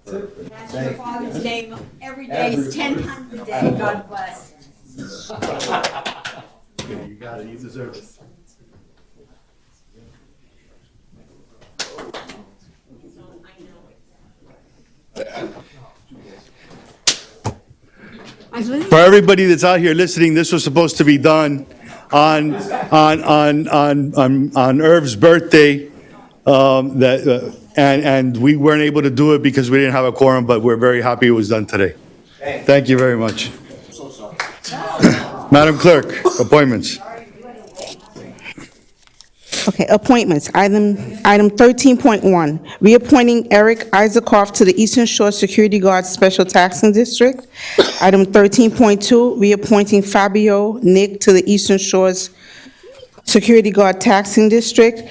That's your father's name. Every day is 10 times a day. God bless. You got it, you deserve it. For everybody that's out here listening, this was supposed to be done on Irv's birthday, and we weren't able to do it because we didn't have a quorum, but we're very happy it was done today. Thank you very much. Madam Clerk, appointments. Okay, appointments. Item 13.1, reappointing Eric Isaacoff to the Eastern Shore Security Guard Special Taxing District. Item 13.2, reappointing Fabio Nick to the Eastern Shores Security Guard Taxing District.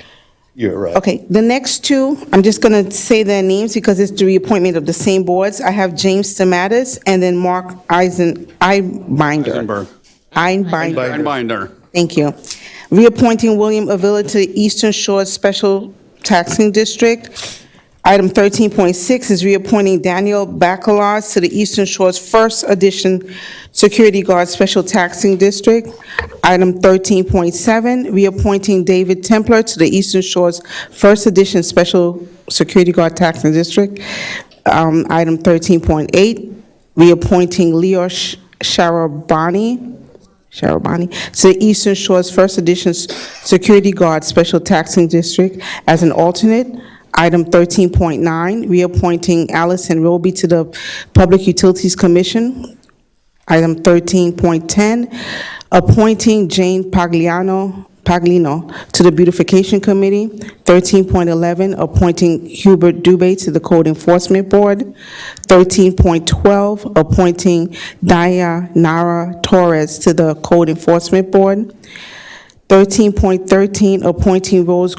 You're right. Okay, the next two, I'm just going to say their names because it's the reappointment of the same boards. I have James Stamatis and then Mark Einbinder. Eisenberg. Einbinder. Thank you. Reappointing William Avila to the Eastern Shore Special Taxing District. Item 13.6 is reappointing Daniel Bacalars to the Eastern Shore's First Edition Security Guard Special Taxing District. Item 13.7, reappointing David Templer to the Eastern Shore's First Edition Special Security Guard Taxing District. Item 13.8, reappointing Leo Sharabani to the Eastern Shore's First Edition Security Guard Special Taxing District as an alternate. Item 13.9, reappointing Allison Roby to the Public Utilities Commission. Item 13.10, appointing Jane Paglino to the Beautification Committee. 13.11, appointing Hubert Dubé to the Code Enforcement Board. 13.12, appointing Dayanara Torres to the Code Enforcement Board. 13.13, appointing Rose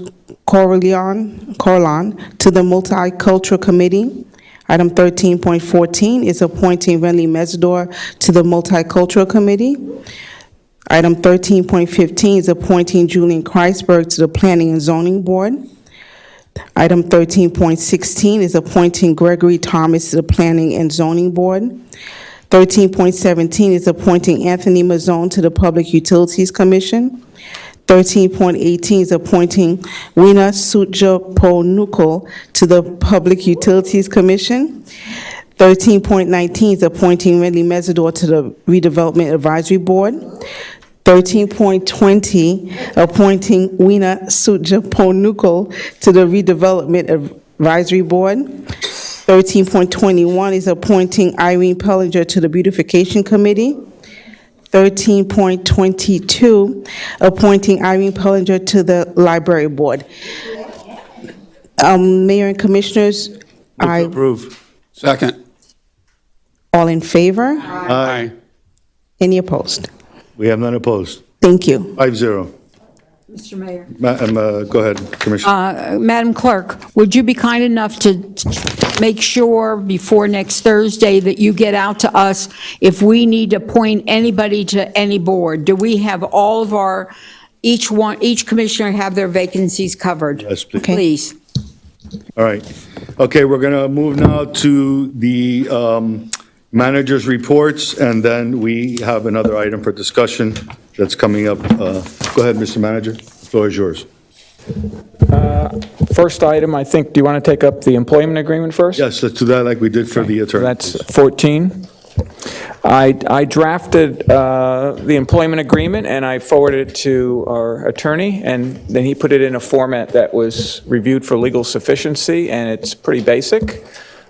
Corlon to the Multicultural Committee. Item 13.14 is appointing Renly Mesidor to the Multicultural Committee. Item 13.15 is appointing Julian Kreisberg to the Planning and Zoning Board. Item 13.16 is appointing Gregory Thomas to the Planning and Zoning Board. 13.17 is appointing Anthony Mazzone to the Public Utilities Commission. 13.18 is appointing Wina Sujaponukul to the Public Utilities Commission. 13.19 is appointing Renly Mesidor to the Redevelopment Advisory Board. 13.20, appointing Weena Sujaponukul to the Redevelopment Advisory Board. 13.21 is appointing Irene Pellinger to the Beautification Committee. 13.22, appointing Irene Pellinger to the Library Board. Mayor and Commissioners, Approve. Second. all in favor? Aye. Any opposed? We have none opposed. Thank you. 5-0. Mr. Mayor. Go ahead, Commissioner. Madam Clerk, would you be kind enough to make sure before next Thursday that you get out to us if we need to appoint anybody to any board? Do we have all of our, each commissioner have their vacancies covered? Yes, please. Please. All right. Okay, we're going to move now to the manager's reports, and then we have another item for discussion that's coming up. Go ahead, Mr. Manager. The floor is yours. First item, I think, do you want to take up the employment agreement first? Yes, let's do that like we did for the attorney. That's 14. I drafted the employment agreement, and I forwarded it to our attorney, and then he put it in a format that was reviewed for legal sufficiency, and it's pretty basic.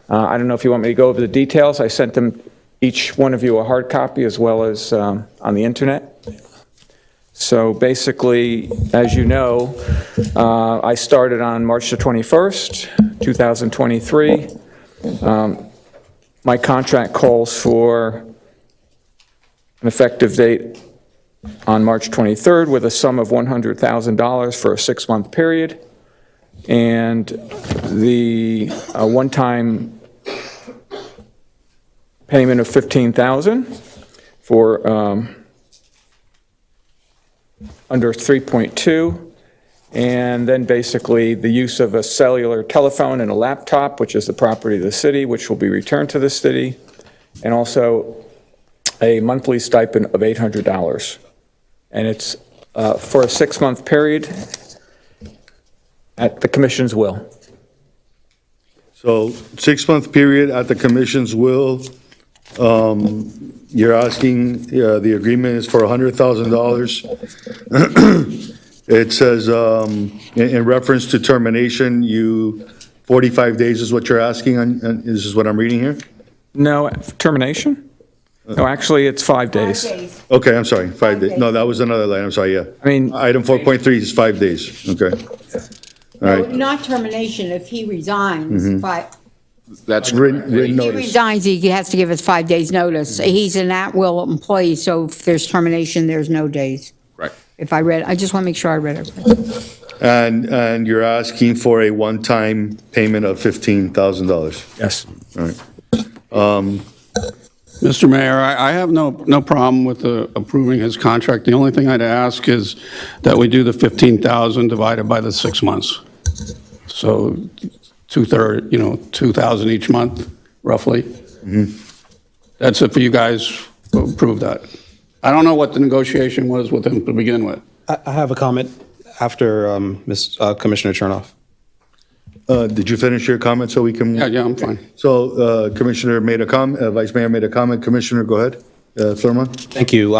I don't know if you want me to go over the details. I sent them, each one of you, a hard copy as well as on the internet. So basically, as you know, I started on March the 21st, 2023. My contract calls for an effective date on March 23rd with a sum of $100,000 for a 6-month period. And the one-time payment of $15,000 for under 3.2, and then basically the use of a cellular telephone and a laptop, which is the property of the city, which will be returned to the city, and also a monthly stipend of $800. And it's for a 6-month period at the commission's will. So 6-month period at the commission's will. You're asking, the agreement is for $100,000. It says, in reference to termination, 45 days is what you're asking, and this is what I'm reading here? No, termination? No, actually, it's 5 days. Okay, I'm sorry, 5 days. No, that was another line, I'm sorry, yeah. I mean, item 4.3 is 5 days, okay. All right. Not termination, if he resigns, That's Written If he notice. resigns, he has to give us 5 days' notice. He's an at-will employee, so if there's termination, there's no days. Right. If I just want to make sure I read it. And you're asking for a one-time payment of $15,000? Yes. All right. Mr. Mayor, I have no problem with approving his contract. The only thing I'd ask is that we do the 15,000 divided by the 6 months. So 2,000 each month, roughly. That's if you guys approve that. I don't know what the negotiation was with him to begin with. I have a comment after Commissioner Chernoff. Did you finish your comment so we can? Yeah, I'm fine. So Commissioner made a comment, Vice Mayor made a comment. Commissioner, go ahead. Thurman? Thank you.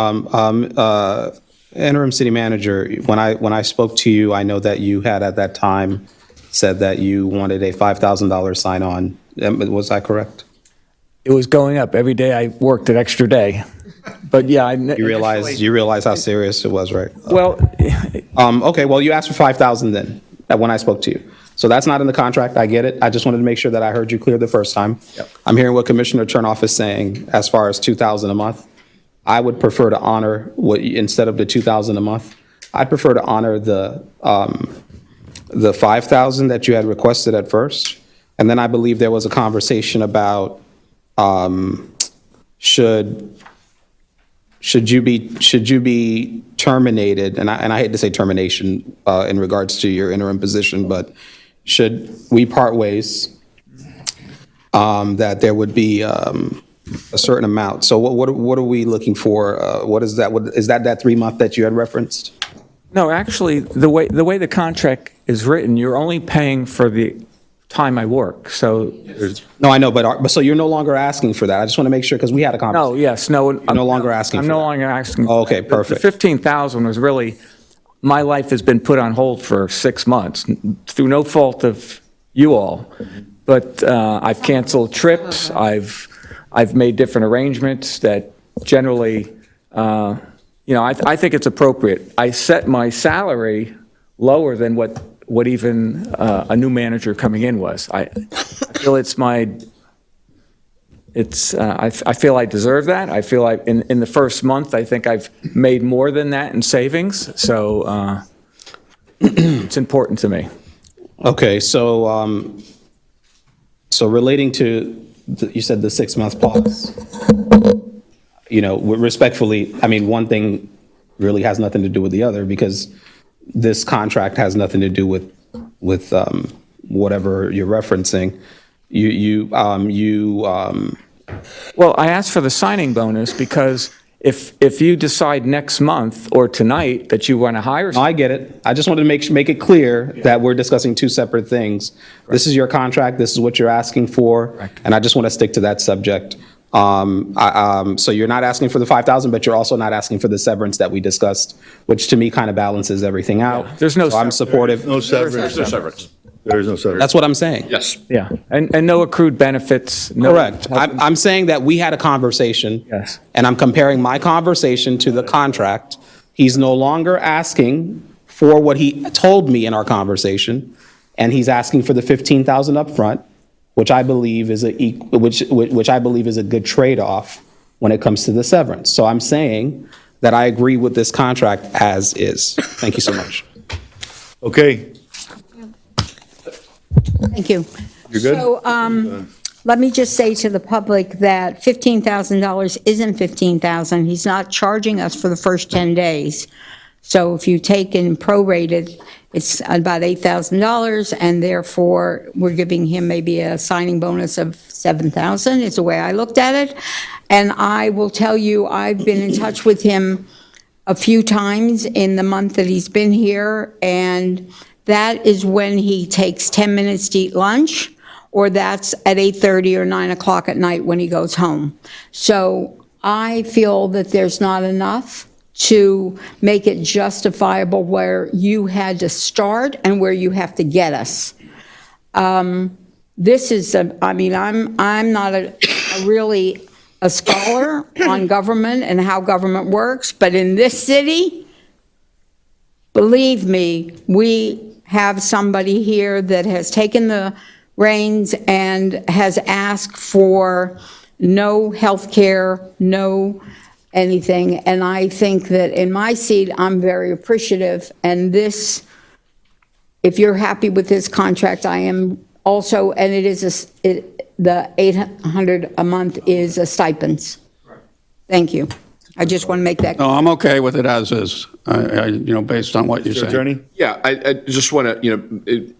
Interim City Manager, when I spoke to you, I know that you had at that time said that you wanted a $5,000 sign-on. Was I correct? It was going up. Every day I worked an extra day. But yeah, You realize how serious it was, right? Well, okay, well, you asked for 5,000 then, when I spoke to you. So that's not in the contract, I get it. I just wanted to make sure that I heard you clear the first time. I'm hearing what Commissioner Chernoff is saying as far as 2,000 a month. I would prefer to honor instead of the 2,000 a month, I'd prefer to honor the 5,000 that you had requested at first. And then I believe there was a conversation about, should you be terminated, and I hate to say termination in regards to your interim position, but should we part ways, that there would be a certain amount. So what are we looking for? What is that? Is that 3 month that you had referenced? no, actually, the way the contract is written, you're only paying for the time I work, so there's, No, I know, but so you're no longer asking for that. I just want to make sure, because we had a conversation. no, yes, no. You're no longer asking I'm for no that. longer asking. Oh, okay, The perfect. 15,000 was really, my life has been put on hold for 6 months through no fault of you all. But I've canceled trips, I've made different arrangements that generally, I think it's appropriate. I set my salary lower than what even a new manager coming in was. I feel I feel I deserve that. I feel like in the first month, I think I've made more than that in savings, so it's important to me. Okay, so, so relating to, you said the 6-month pause. Respectfully, I mean, one thing really has nothing to do with the other, because this contract has nothing to do with whatever you're referencing. Well, I asked for the signing bonus because if you decide next month or tonight that you want to hire No, I get it. I just wanted to make it clear that we're discussing two separate things. This is your contract, this is what you're asking for, and I just want to stick to that subject. So you're not asking for the 5,000, but you're also not asking for the severance that we discussed, which to me kind of balances everything out. There's no So I'm supportive. No severance. There's no severance. There is no severance. That's what I'm saying. Yes. Yeah, and no accrued benefits. No Correct. I'm saying that we had a conversation. Yes. And I'm comparing my conversation to the contract. He's no longer asking for what he told me in our conversation, and he's asking for the 15,000 upfront, which I believe is which I believe is a good trade-off when it comes to the severance. So I'm saying that I agree with this contract as is. Thank you so much. Okay, Thank you. you're good? So let me just say to the public that $15,000 isn't $15,000. He's not charging us for the first 10 days. So if you take and prorate it, it's about $8,000, and therefore, we're giving him maybe a signing bonus of $7,000, is the way I looked at it. And I will tell you, I've been in touch with him a few times in the month that he's been here, and that is when he takes 10 minutes to eat lunch, or that's at 8:30 or 9 o'clock at night when he goes home. So I feel that there's not enough to make it justifiable where you had to start and where you have to get us. This is, I'm not really a scholar on government and how government works, but in this city, believe me, we have somebody here that has taken the reins and has asked for no health care, no anything. And I think that in my seat, I'm very appreciative. And this, if you're happy with this contract, I am also, and it is, the $800 a month is a stipends. Thank you. I just want to make that. No, I'm okay with it as is, based on what you're Mr. saying. Attorney? Yeah, I just want to,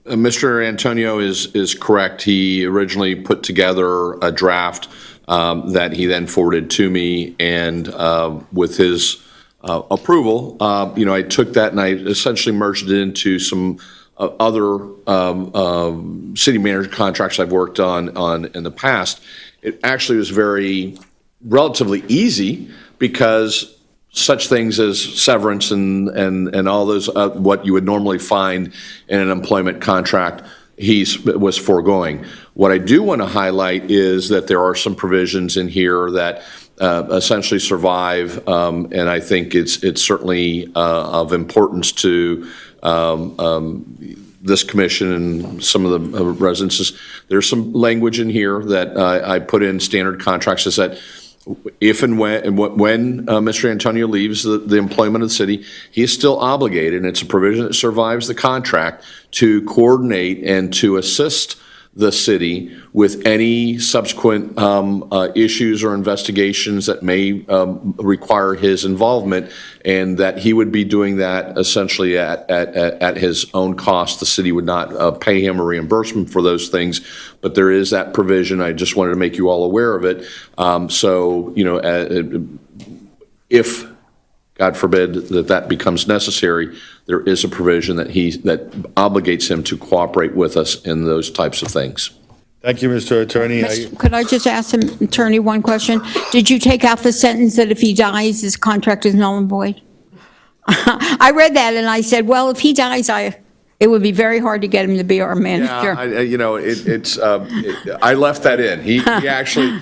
Mr. Antonio is correct. He originally put together a draft that he then forwarded to me, and with his approval, I took that and I essentially merged it into some other city manager contracts I've worked on in the past. It actually was relatively easy because such things as severance and all those, what you would normally find in an employment contract, he was foregoing. What I do want to highlight is that there are some provisions in here that essentially survive, and I think it's certainly of importance to this commission and some of the residences. There's some language in here that I put in standard contracts, is that if and when Mr. Antonio leaves the employment of the city, he is still obligated, and it's a provision that survives the contract, to coordinate and to assist the city with any subsequent issues or investigations that may require his involvement, and that he would be doing that essentially at his own cost. The city would not pay him a reimbursement for those things, but there is that provision. I just wanted to make you all aware of it. If, God God forbid that becomes necessary, there is a provision that obligates him to cooperate with us in those types of things. Thank you, Mr. Attorney. Could I just ask the attorney one question? Did you take out the sentence that if he dies, his contract is null and void? I read that and I said, well, if he dies, it would be very hard to get him to be our manager. Yeah, I left that in. He actually,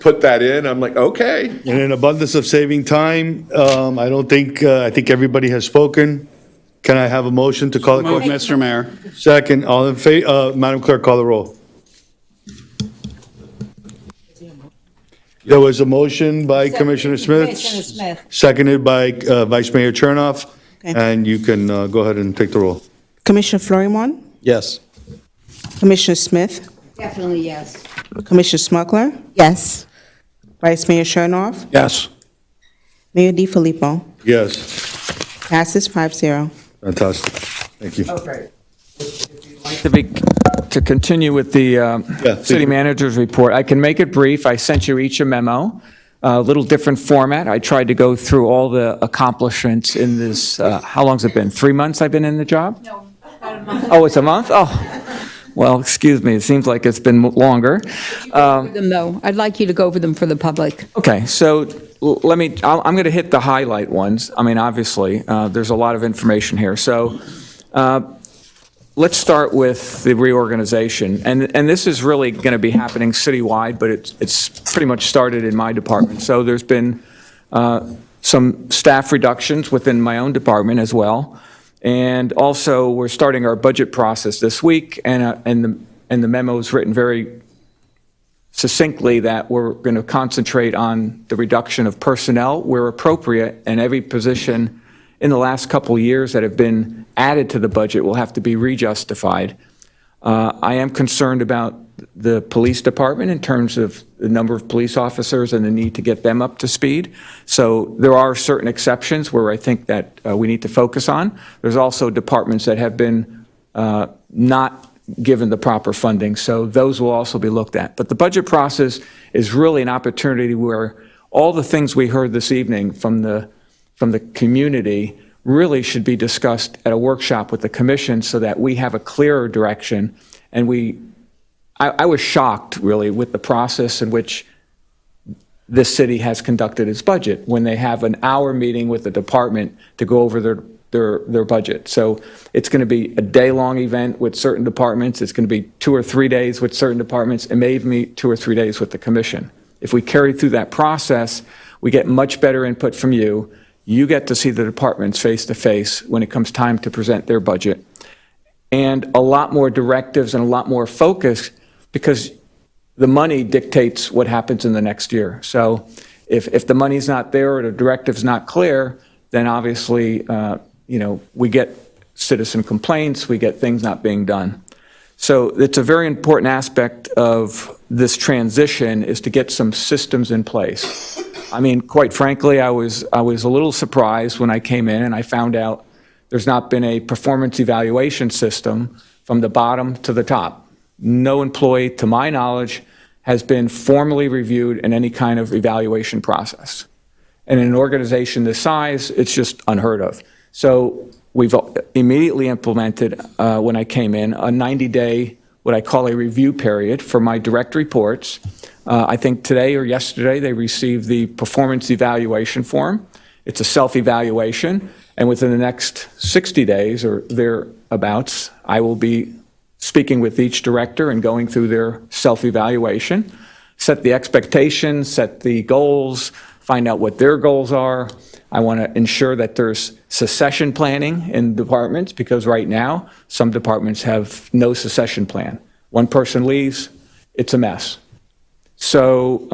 put that in. I'm like, okay. In an abundance of saving time, I think everybody has spoken. Can I have a motion to call the Move, question? Mr. Mayor. Second, all in favor, Madam Clerk, call the roll. There was a motion by Commissioner Smith. Seconded by Vice Mayor Chernoff, and you can go ahead and take the roll. Commissioner Florimon? Yes. Commissioner Smith? Definitely yes. Commissioner Smuggler? Yes. Vice Mayor Chernoff? Yes. Mayor DiFilippo? Yes, Passes 5-0. fantastic. Thank you. To continue with the city please. manager's report, I can make it brief. I sent you each a memo, a little different format. I tried to go through all the accomplishments in this, how long's it been? 3 months I've been in the job? No, about a month. Oh, it's a month? Oh, well, excuse me, it seems like it's been longer. Them though, I'd like you to go over them for the public. Okay, so I'm going to hit the highlight ones. I mean, obviously, there's a lot of information here. So let's start with the reorganization. And this is really going to be happening citywide, but it's pretty much started in my department. So there's been some staff reductions within my own department as well. And also, we're starting our budget process this week, and the memo is written very succinctly that we're going to concentrate on the reduction of personnel where appropriate, and every position in the last couple of years that have been added to the budget will have to be rejustified. I am concerned about the police department in terms of the number of police officers and the need to get them up to speed. So there are certain exceptions where I think that we need to focus on. There's also departments that have been not given the proper funding, so those will also be looked at. But the budget process is really an opportunity where all the things we heard this evening from the community really should be discussed at a workshop with the commission so that we have a clearer direction. And I was shocked, really, with the process in which this city has conducted its budget, when they have an hour meeting with the department to go over their budget. So it's going to be a day-long event with certain departments. It's going to be 2 or 3 days with certain departments, and maybe meet 2 or 3 days with the commission. If we carry through that process, we get much better input from you. You get to see the departments face-to-face when it comes time to present their budget. And a lot more directives and a lot more focus, because the money dictates what happens in the next year. So if the money's not there or the directive's not clear, then obviously, we get citizen complaints, we get things not being done. So it's a very important aspect of this transition is to get some systems in place. I mean, quite frankly, I was a little surprised when I came in and I found out there's not been a performance evaluation system from the bottom to the top. No employee, to my knowledge, has been formally reviewed in any kind of evaluation process. And in an organization this size, it's just unheard of. So we've immediately implemented, when I came in, a 90-day, what I call a review period for my direct reports. I think today or yesterday, they received the performance evaluation form. It's a self-evaluation, and within the next 60 days or thereabouts, I will be speaking with each director and going through their self-evaluation, set the expectations, set the goals, find out what their goals are. I want to ensure that there's succession planning in departments, because right now, some departments have no succession plan. One person leaves, it's a mess. So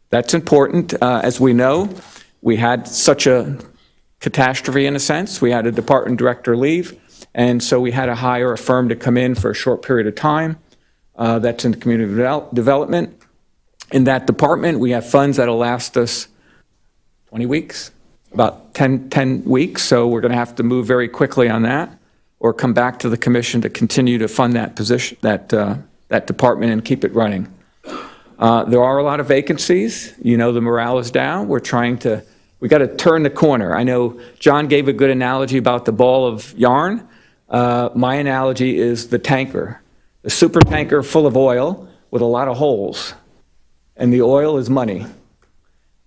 that's important. As we know, we had such a catastrophe in a sense. We had a department director leave, and so we had to hire a firm to come in for a short period of time. That's in community development. In that department, we have funds that'll last us 20 weeks, about 10 weeks. So we're going to have to move very quickly on that, or come back to the commission to continue to fund that position, that department, and keep it running. There are a lot of vacancies. The morale is down. We're trying to We got to turn the corner. I know John gave a good analogy about the ball of yarn. My analogy is the tanker, the super tanker full of oil with a lot of holes, and the oil is money.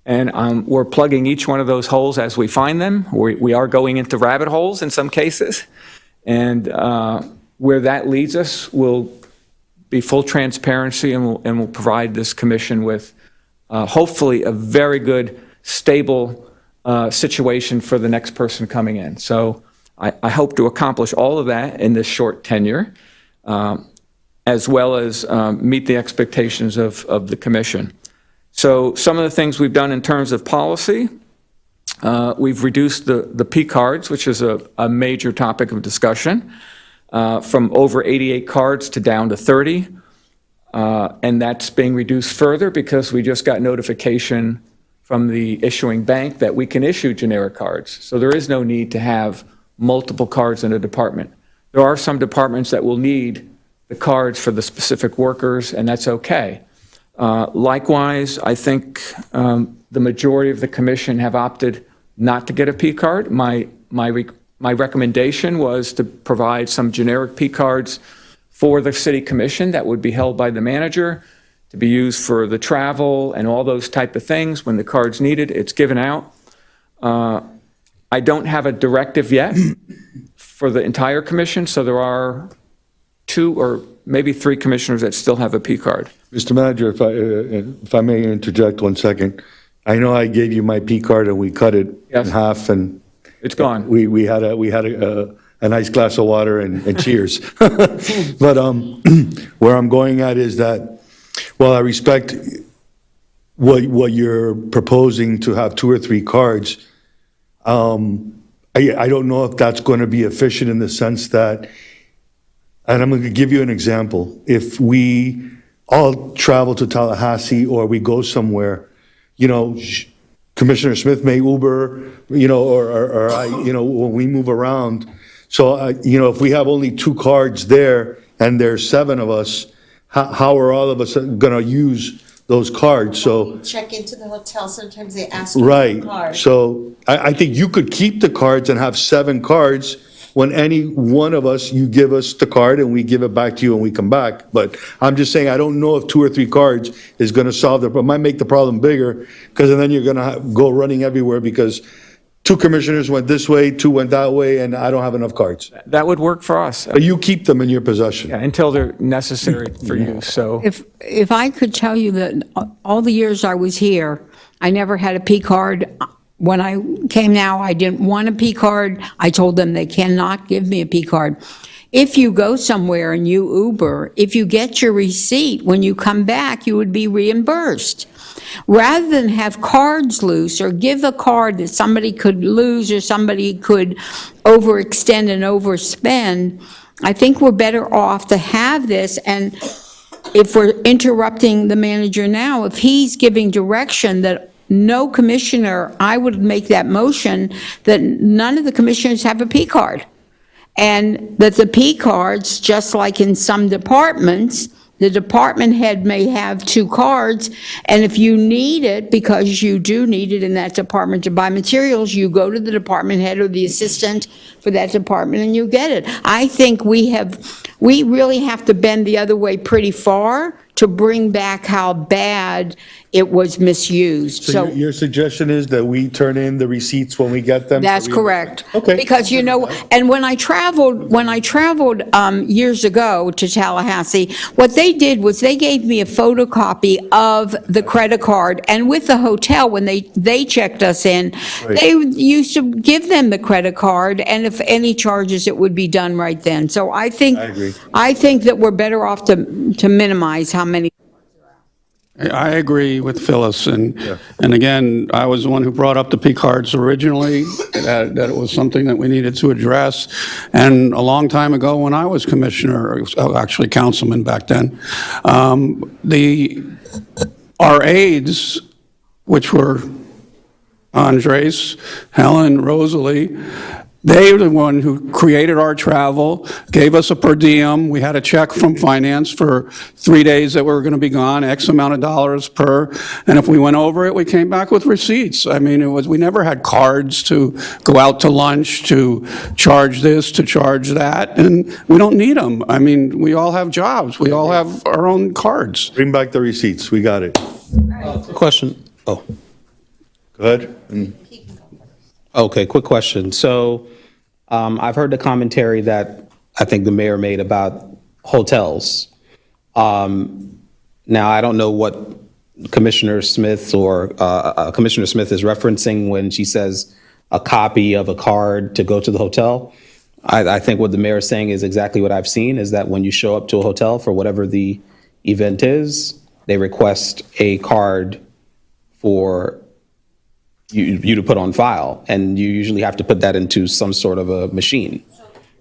And we're plugging each one of those holes as we find them. We are going into rabbit holes in some cases, and where that leads us will be full transparency, and will provide this commission with hopefully a very good, stable situation for the next person coming in. So I hope to accomplish all of that in this short tenure, as well as meet the expectations of the commission. So some of the things we've done in terms of policy, we've reduced the P cards, which is a major topic of discussion, from over 88 cards to down to 30. And that's being reduced further because we just got notification from the issuing bank that we can issue generic cards. So there is no need to have multiple cards in a department. There are some departments that will need the cards for the specific workers, and that's okay. Likewise, I think the majority of the commission have opted not to get a P card. My recommendation was to provide some generic P cards for the city commission that would be held by the manager, to be used for the travel and all those type of things. When the card's needed, it's given out. I don't have a directive yet for the entire commission, so there are 2 or maybe 3 commissioners that still have a P card. Mr. Manager, if I may interject 1 second. I know I gave you my P card and we cut it in half, and it's gone. We had a nice glass of water and cheers. But where I'm going at is that, while I respect what you're proposing to have 2 or 3 cards, I don't know if that's going to be efficient in the sense that, and I'm going to give you an example. If we all travel to Tallahassee or we go somewhere, Commissioner Smith may Uber, or I, when we move around. So, if we have only 2 cards there and there's 7 of us, how are all of us going to use those cards? So, Check into the hotel, sometimes they ask you for a right. card. So I think you could keep the cards and have 7 cards. When any one of us, you give us the card and we give it back to you and we come back. But I'm just saying, I don't know if 2 or 3 cards is going to solve it, but might make the problem bigger, because then you're going to go running everywhere because 2 commissioners went this way, 2 went that way, and I don't have enough cards. That would work for us. But you keep them in your possession. Yeah, until they're necessary for use, so. If I could tell you that all the years I was here, I never had a P card. When I came now, I didn't want a P card. I told them they cannot give me a P card. If you go somewhere and you Uber, if you get your receipt, when you come back, you would be reimbursed. Rather than have cards loose or give a card that somebody could lose or somebody could overextend and overspend, I think we're better off to have this. And if we're interrupting the manager now, if he's giving direction that no commissioner, I would make that motion that none of the commissioners have a P card. And that the P cards, just like in some departments, the department head may have 2 cards, and if you need it, because you do need it in that department to buy materials, you go to the department head or the assistant for that department and you get it. I think we really have to bend the other way pretty far to bring back how bad it was misused. So your suggestion is that we turn in the receipts when we get them? That's correct. Okay. Because, and when I traveled years ago to Tallahassee, what they did was they gave me a photocopy of the credit card, and with the hotel, when they checked us in, Right. they used to give them the credit card, and if any charges, it would be done right then. So I think, I agree. I think that we're better off to minimize how many. I agree with Phyllis, and again, I was the one who brought up the P cards originally, that it was something that we needed to address, and a long time ago when I was commissioner, actually councilman back then, our aides, which were Andres, Helen, Rosalie, They're the one who created our travel, gave us a per diem. We had a check from finance for 3 days that we were going to be gone, X amount of dollars per. And if we went over it, we came back with receipts. I mean, we never had cards to go out to lunch, to charge this, to charge that. And we don't need them. I mean, we all have jobs. We all have our own cards. Bring back the receipts. We got it. Question. Oh, Go ahead. okay, quick question. So I've heard the commentary that I think the mayor made about hotels. Now, I don't know what Commissioner Smith or Commissioner Smith is referencing when she says a copy of a card to go to the hotel. I think what the mayor is saying is exactly what I've seen, is that when you show up to a hotel for whatever the event is, they request a card for you to put on file, and you usually have to put that into some sort of a machine,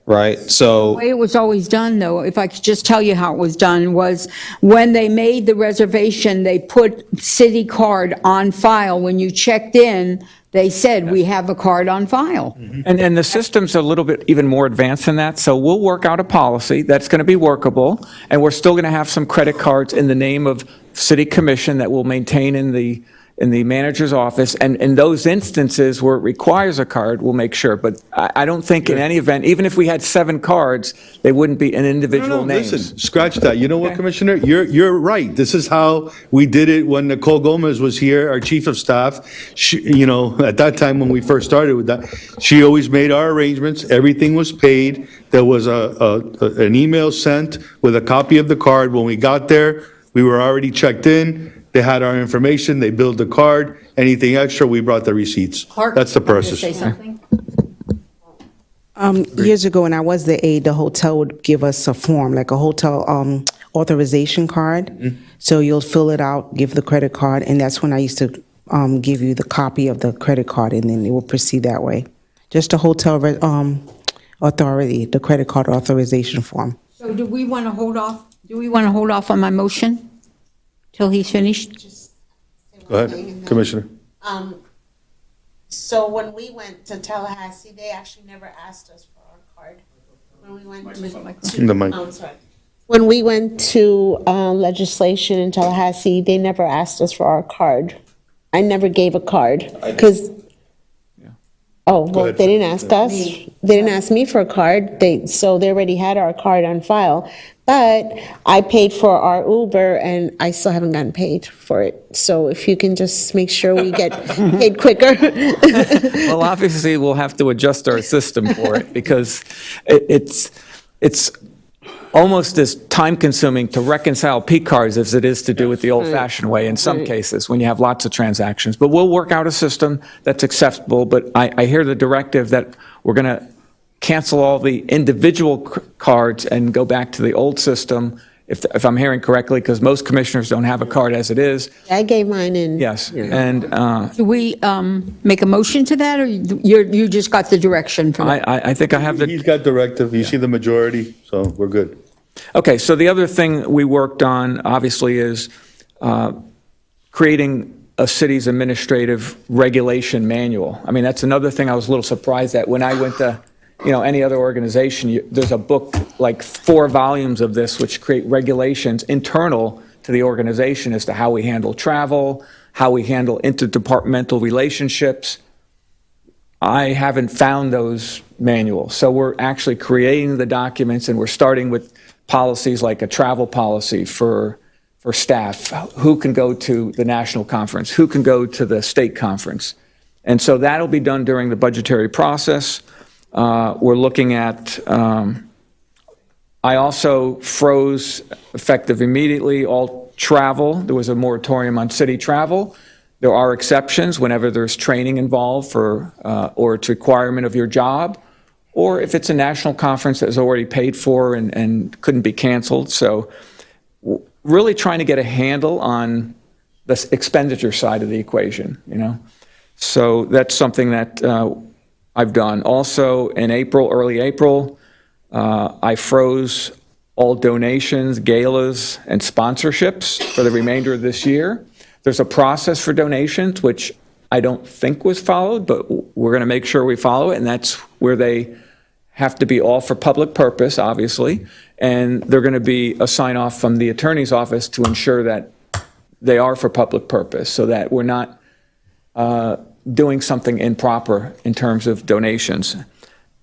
right? The So, way it was always done, though, if I could just tell you how it was done, was when they made the reservation, they put city card on file. When you checked in, they said, we have a card on file. And the system's a little bit even more advanced than that, so we'll work out a policy that's going to be workable, and we're still going to have some credit cards in the name of city commission that we'll maintain in the manager's office, and in those instances where it requires a card, we'll make sure. But I don't think in any event, even if we had 7 cards, they wouldn't be in individual names. Listen, scratch that. You know what, Commissioner? You're right. This is how we did it when Nicole Gomez was here, our chief of staff. She, you know, at that time when we first started with that, she always made our arrangements. Everything was paid. There was an email sent with a copy of the card. When we got there, we were already checked in. They had our information. They billed the card. Anything extra, we brought the receipts. Clark, That's the wanted to process. say something? Years ago, when I was the aide, the hotel would give us a form, like a hotel authorization card. So you'll fill it out, give the credit card, and that's when I used to give you the copy of the credit card, and then it will proceed that way. Just a hotel authority, the credit card authorization form. So do we want to hold off? Do we want to hold off on my motion till he's finished? Go ahead, Commissioner. So when we went to Tallahassee, they actually never asked us for our card. When we went to. The mic. Oh, sorry. When we went to legislation in Tallahassee, they never asked us for our card. I never gave a card, because, oh, well, ahead. they didn't ask us. They didn't ask me for a card. So they already had our card on file. But I paid for our Uber, and I still haven't gotten paid for it. So if you can just make sure we get paid quicker. Well, obviously, we'll have to adjust our system for it, because it's almost as time-consuming to reconcile P cards as it is to do it the old-fashioned way in some cases, when you have lots of transactions. But we'll work out a system that's acceptable, but I hear the directive that we're going to cancel all the individual cards and go back to the old system, if I'm hearing correctly, because most commissioners don't have a card as it is. I gave mine in. Yes, and Do we make a motion to that, or you just got the direction from it? I think I have the... He's got directive. You see the majority, so we're good. Okay, so the other thing we worked on, obviously, is creating a city's administrative regulation manual. I mean, that's another thing I was a little surprised at. When I went to, any other organization, there's a book, like 4 volumes of this, which create regulations internal to the organization as to how we handle travel, how we handle interdepartmental relationships. I haven't found those manuals. So we're actually creating the documents, and we're starting with policies like a travel policy for staff. Who can go to the national conference? Who can go to the state conference? And so that'll be done during the budgetary process. We're looking at, I also froze, effective immediately, all travel. There was a moratorium on city travel. There are exceptions whenever there's training involved or it's a requirement of your job, or if it's a national conference that is already paid for and couldn't be canceled. So really trying to get a handle on the expenditure side of the equation, So that's something that I've done. Also, in early April, I froze all donations, galas, and sponsorships for the remainder of this year. There's a process for donations, which I don't think was followed, but we're going to make sure we follow it, and that's where they have to be all for public purpose, obviously, and they're going to be a sign-off from the attorney's office to ensure that they are for public purpose, so that we're not doing something improper in terms of donations.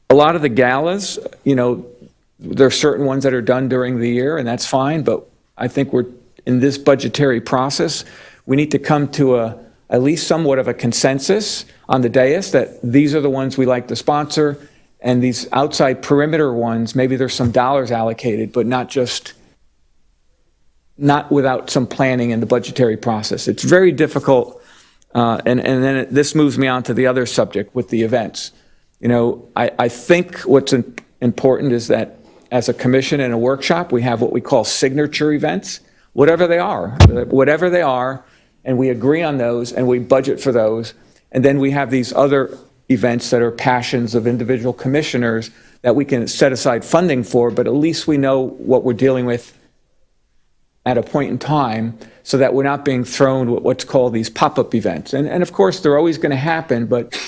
A lot of the galas, there are certain ones that are done during the year, and that's fine, but I think we're, in this budgetary process, we need to come to at least somewhat of a consensus on the dais that these are the ones we like to sponsor, and these outside perimeter ones, maybe there's some dollars allocated, but not without some planning in the budgetary process. It's very difficult, and then this moves me on to the other subject with the events. I think what's important is that as a commission and a workshop, we have what we call signature events, whatever they are, and we agree on those and we budget for those. And then we have these other events that are passions of individual commissioners that we can set aside funding for, but at least we know what we're dealing with at a point in time so that we're not being thrown with what's called these pop-up events. And of course, they're always going to happen, but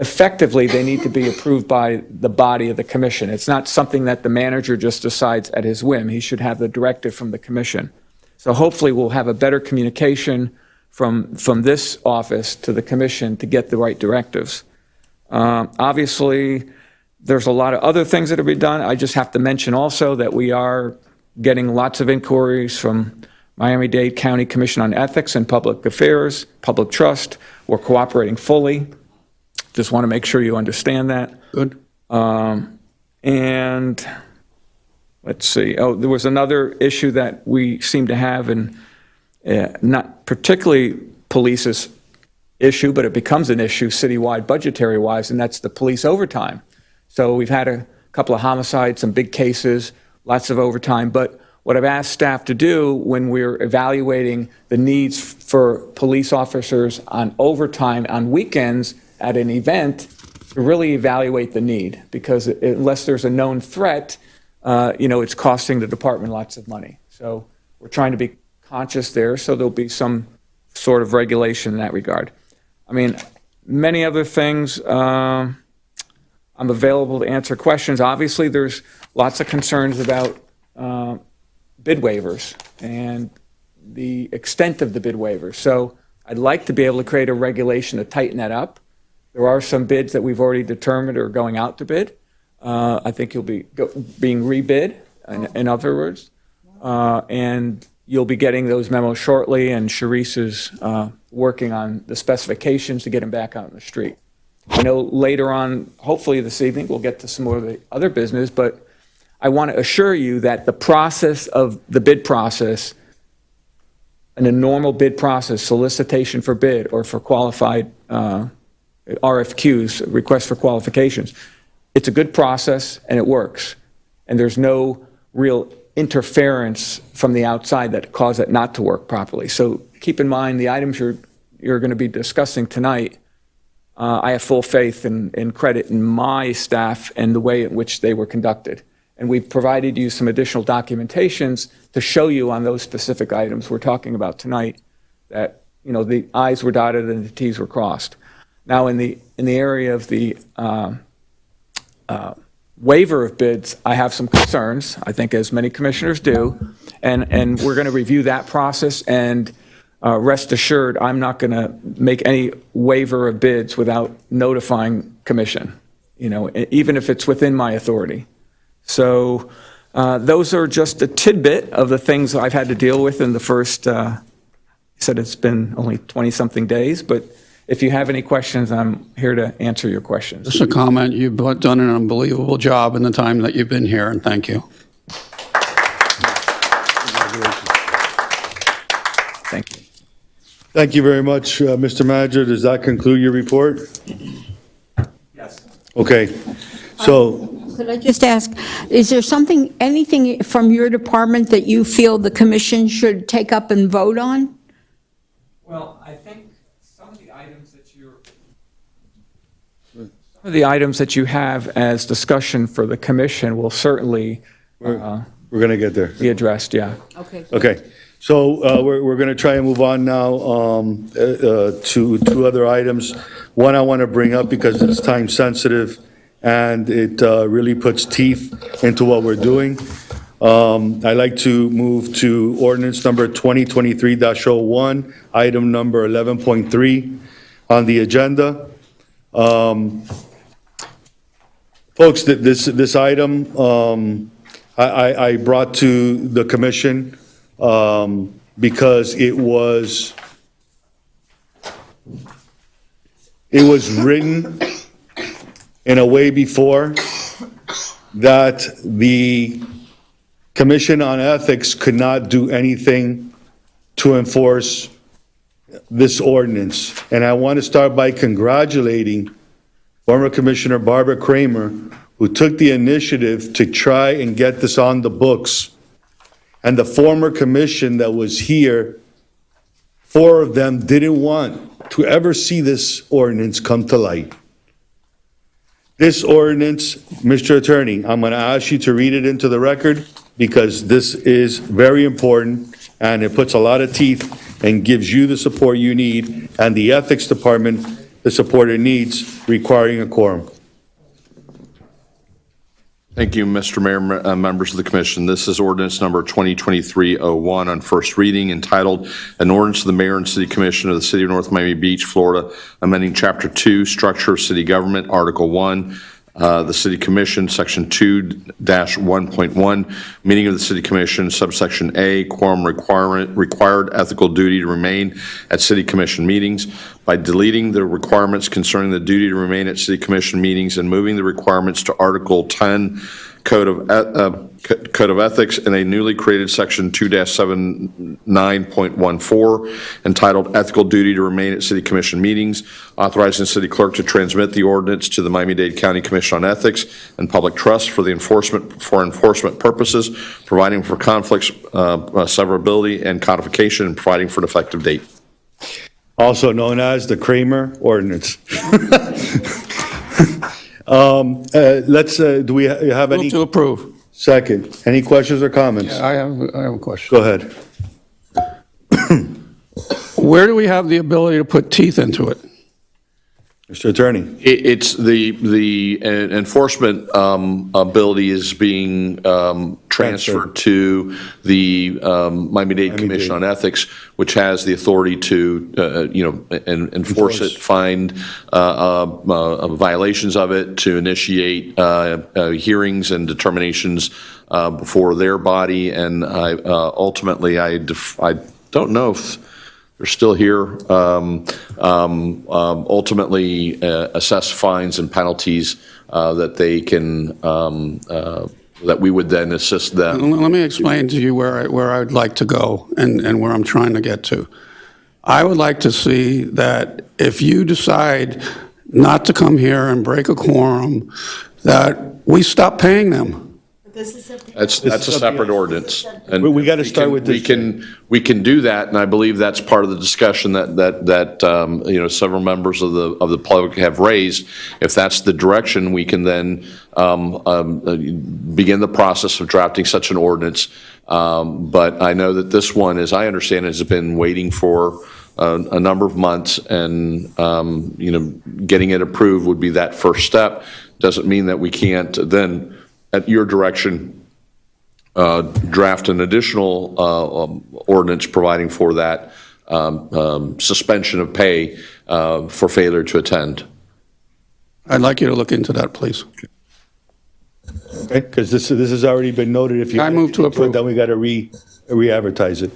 effectively, they need to be approved by the body of the commission. It's not something that the manager just decides at his whim. He should have the directive from the commission. So hopefully, we'll have a better communication from this office to the commission to get the right directives. Obviously, there's a lot of other things that have been done. I just have to mention also that we are getting lots of inquiries from Miami-Dade County Commission on Ethics and Public Affairs, Public Trust. We're cooperating fully. Just want to make sure you understand that. Good. And let's see. Oh, there was another issue that we seem to have, and not particularly police's issue, but it becomes an issue citywide, budgetary-wise, and that's the police overtime. So we've had a couple of homicides, some big cases, lots of overtime. But what I've asked staff to do when we're evaluating the needs for police officers on overtime on weekends at an event, to really evaluate the need, because unless there's a known threat, it's costing the department lots of money. So we're trying to be conscious there, so there'll be some sort of regulation in that regard. I mean, many other things, I'm available to answer questions. Obviously, there's lots of concerns about bid waivers and the extent of the bid waivers. So I'd like to be able to create a regulation to tighten that up. There are some bids that we've already determined are going out to bid. I think you'll be being rebid, in other words. And you'll be getting those memos shortly, and Sharice is working on the specifications to get them back out on the street. I know later on, hopefully this evening, we'll get to some more of the other business, but I want to assure you that the process of the bid process, in a normal bid process, solicitation for bid or for qualified RFQs, requests for qualifications, it's a good process and it works. And there's no real interference from the outside that cause it not to work properly. So keep in mind the items you're going to be discussing tonight. I have full faith and credit in my staff and the way in which they were conducted. And we've provided you some additional documentations to show you on those specific items we're talking about tonight that, the I's were dotted and the T's were crossed. Now, in the area of the waiver of bids, I have some concerns, I think as many commissioners do, and we're going to review that process, and rest assured, I'm not going to make any waiver of bids without notifying commission, even if it's within my authority. So those are just a tidbit of the things I've had to deal with in the first, you said it's been only 20-something days, but if you have any questions, I'm here to answer your questions. Just a comment, you've done an unbelievable job in the time that you've been here, and thank you. Thank you. Thank you very much, Mr. Manager. Does that conclude your report? Yes. Okay, so, Could I just ask, is there anything from your department that you feel the commission should take up and vote on? Well, I think some of the items that you have as discussion for the commission will certainly we're going to get there. be addressed, yeah. Okay. Okay, So we're going to try and move on now to two other items. One I want to bring up because it's time sensitive and it really puts teeth into what we're doing. I'd like to move to ordinance number 2023-01, item number 11.3 on the agenda. Folks, this item I brought to the commission because it was written in a way before that the Commission on Ethics could not do anything to enforce this ordinance. And I want to start by congratulating former Commissioner Barbara Kramer, who took the initiative to try and get this on the books. And the former commission that was here, 4 of them didn't want to ever see this ordinance come to light. This ordinance, Mr. Attorney, I'm going to ask you to read it into the record because this is very important and it puts a lot of teeth and gives you the support you need and the Ethics Department the support it needs, requiring a quorum. Thank you, Mr. Mayor, members of the commission. This is ordinance number 2023-01 on first reading, entitled An Ordinance of the Mayor and City Commission of the City of North Miami Beach, Florida, amending Chapter 2, Structure of City Government, Article 1, the City Commission, Section 2-1.1, meeting of the City Commission, subsection A, quorum required ethical duty to remain at City Commission meetings, by deleting the requirements concerning the duty to remain at City Commission meetings and moving the requirements to Article 10, Code of Ethics, in a newly created Section 2-79.14, entitled Ethical Duty to Remain at City Commission Meetings, authorizing the city clerk to transmit the ordinance to the Miami-Dade County Commission on Ethics and Public Trust for enforcement purposes, providing for conflicts, severability, and codification, and providing for an effective date. Also known as the Kramer Ordinance. Do we have any? Move to approve. Second. Any questions or comments? I have a question. Go ahead. Where do we have the ability to put teeth into it? Mr. Attorney. It's the enforcement ability is being transferred to the Miami-Dade Commission on Ethics, which has the authority to, enforce it, find violations of it, to initiate hearings and determinations before their body. And ultimately, I don't know if they're still here, ultimately assess fines and penalties that they can, that we would then assist them. Let me explain to you where I'd like to go and where I'm trying to get to. I would like to see that if you decide not to come here and break a quorum, that we stop paying them. That's a separate ordinance. And we got to start with this. We can do that, and I believe that's part of the discussion that several members of the public have raised. If that's the direction, we can then begin the process of drafting such an ordinance. But I know that this one, as I understand it, has been waiting for a number of months, and getting it approved would be that first step. Doesn't mean that we can't then, at your direction, draft an additional ordinance providing for that suspension of pay for failure to attend. I'd like you to look into that, please. Okay, because this has already been noted. If you I move to approve. Then we got to re-advertise it.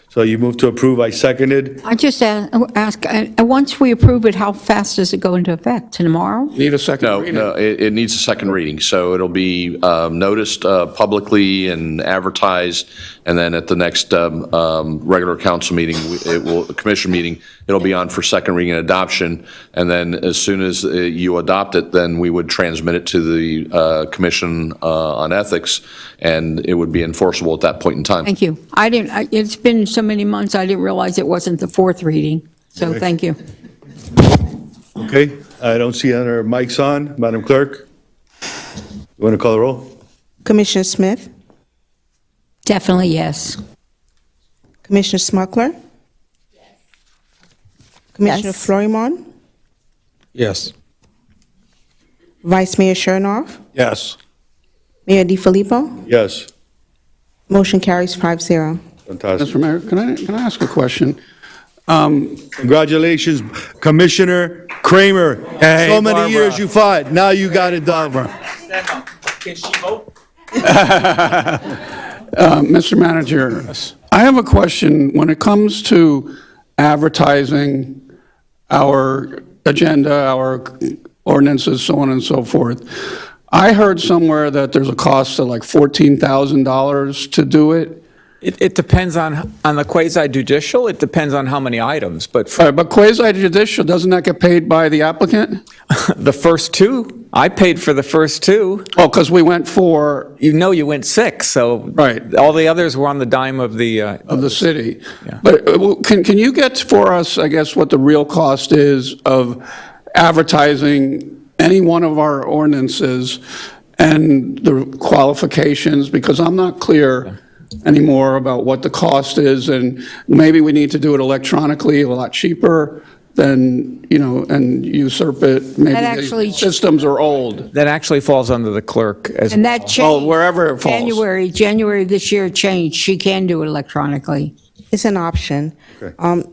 So you move to approve, I seconded. I just ask, once we approve it, how fast does it go into effect? Tomorrow? Need a second reading? No, it needs a second reading, so it'll be noticed publicly and advertised, and then at the next regular council meeting, commission meeting, it'll be on for second reading and adoption, and then as soon as you adopt it, then we would transmit it to the Commission on Ethics, and it would be enforceable at that point in time. Thank you. It's been so many months, I didn't realize it wasn't the fourth reading, so Okay. thank you. Okay, I don't see other mics on. Madam Clerk, you want to call the roll? Commissioner Smith, Definitely yes. Commissioner Smuckler? Commissioner Yes. Florimon? Yes. Vice Mayor Chernoff? Yes. Mayor DiFilippo? Yes, Motion carries 5-0. fantastic. Mr. Mayor, can I ask a question? Congratulations, Commissioner Kramer. Hey, So many Barbara. years you fought, now you got it done. Can she vote? Mr. Manager, I have a question. When it comes to advertising our agenda, our ordinances, so on and so forth, I heard somewhere that there's a cost of like $14,000 to do it. It depends on the quasi judicial, it depends on how many items, but All right, but quasi judicial, doesn't that get paid by the applicant? the first two, I paid for the first two. Oh, because we went for, You know you went 6, so. Right. All the others were on the dime of the. of the city. But can you get for us, I guess, what the real cost is of advertising any one of our ordinances and the qualifications? Because I'm not clear anymore about what the cost is, and maybe we need to do it electronically, a lot cheaper than, and usurp it. Maybe That the actually- systems are old. That actually falls under the clerk as. And that Well, changed. wherever it falls. January this year changed. She can do it electronically. It's an option. Okay.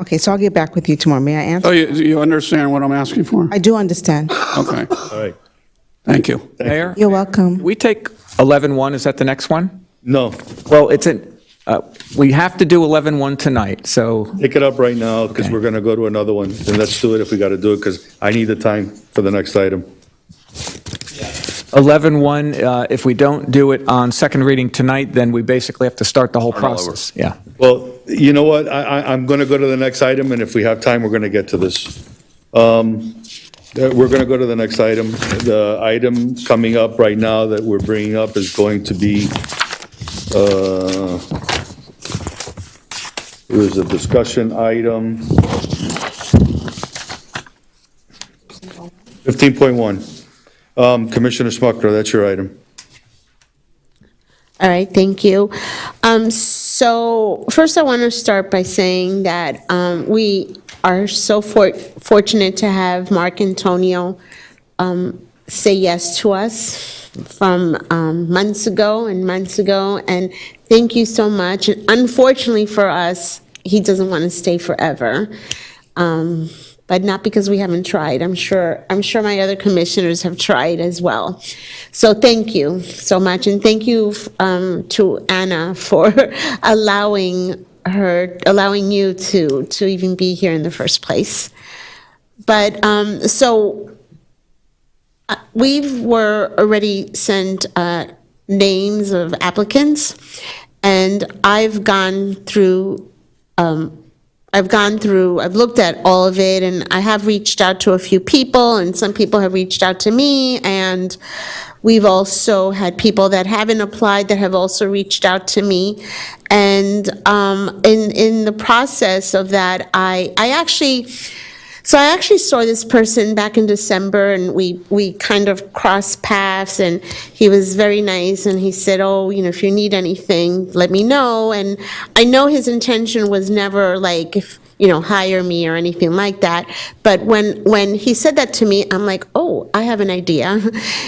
Okay, so I'll get back with you tomorrow. May I answer? Oh, you understand what I'm asking for? I do understand. Okay, All right. thank you. Mayor, You're welcome. we take 11-1, is that the next one? No, Well, we have to do 11-1 tonight, so. pick it up right now, because we're going to go to another one, and let's do it if we got to do it, because I need the time for the next item. 11-1, if we don't do it on second reading tonight, then we basically have to start the whole Start all over. process. Yeah. Well, you know what, I'm going to go to the next item, and if we have time, we're going to get to this. We're going to go to the next item. The item coming up right now that we're bringing up is going to be, there's a discussion item. 15.1. Commissioner Smucker, that's your item. All right, thank you. So first, I want to start by saying that we are so fortunate to have Mark Antonio say yes to us from months ago, and thank you so much. And unfortunately for us, he doesn't want to stay forever. But not because we haven't tried. I'm sure my other commissioners have tried as well. So thank you so much, and thank you to Anna for allowing you to even be here in the first place. But we were already sent names of applicants, and I've looked at all of it, and I have reached out to a few people, and some people have reached out to me, and we've also had people that haven't applied that have also reached out to me. And in the process of that, I actually saw this person back in December, and we kind of crossed paths, and he was very nice, and he said, oh, if you need anything, let me know. And I know his intention was never like, hire me or anything like that. But when he said that to me, I'm like, oh, I have an idea.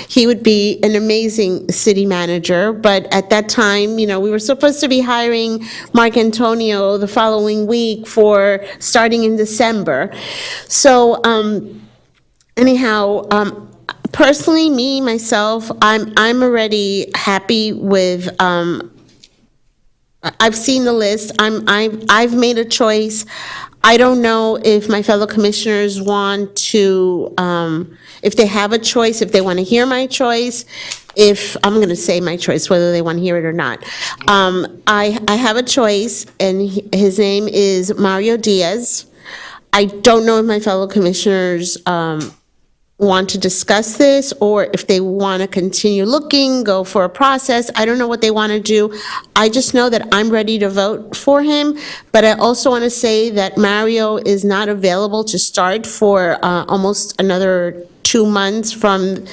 He would be an amazing city manager. But at that time, we were supposed to be hiring Mark Antonio the following week for starting in December. So anyhow, personally, myself, I'm already happy with, I've seen the list. I've made a choice. I don't know if my fellow commissioners want to, if they have a choice, if they want to hear my choice, if, I'm going to say my choice, whether they want to hear it or not. I have a choice, and his name is Mario Diaz. I don't know if my fellow commissioners want to discuss this, or if they want to continue looking, go for a process. I don't know what they want to do. I just know that I'm ready to vote for him, but I also want to say that Mario is not available to start for almost another 2 months from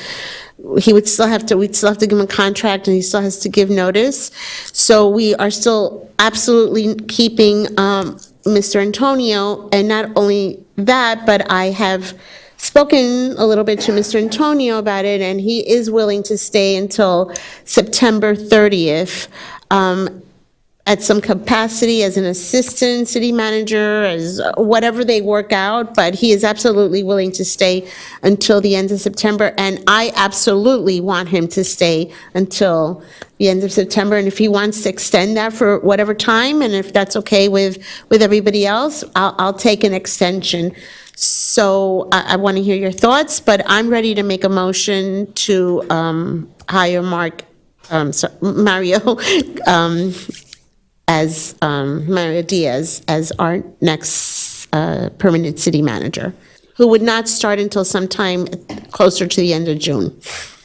we'd still have to give him a contract, and he still has to give notice. So we are still absolutely keeping Mr. Antonio, and not only that, but I have spoken a little bit to Mr. Antonio about it, and he is willing to stay until September 30th. At some capacity as an assistant city manager, as whatever they work out, but he is absolutely willing to stay until the end of September, and I absolutely want him to stay until the end of September, and if he wants to extend that for whatever time, and if that's okay with everybody else, I'll take an extension. So I want to hear your thoughts, but I'm ready to make a motion to hire Mario Mario Diaz as our next permanent city manager, who would not start until sometime closer to the end of June.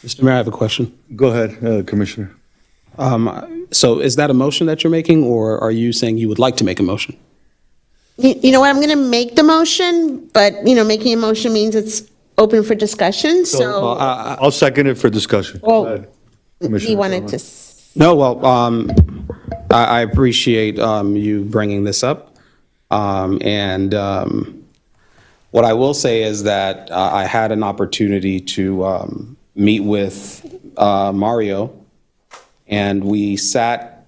Mr. Mayor, I have a question. Go ahead, Commissioner. So is that a motion that you're making, or are you saying you would like to make a motion? You know what, I'm going to make the motion, but, making a motion means it's open for discussion, so. I'll second it for discussion. Well, Go ahead, he Commissioner wanted Torres. to. No, well, I appreciate you bringing this up. And what I will say is that I had an opportunity to meet with Mario, and we sat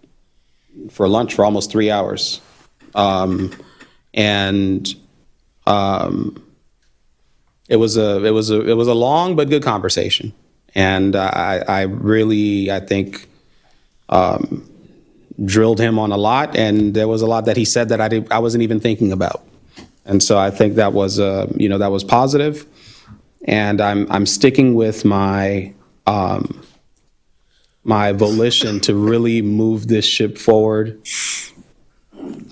for lunch for almost 3 hours. And it was a long but good conversation. And I think drilled him on a lot, and there was a lot that he said that I wasn't even thinking about. And so I think that was that was positive. And I'm sticking with my my volition to really move this ship forward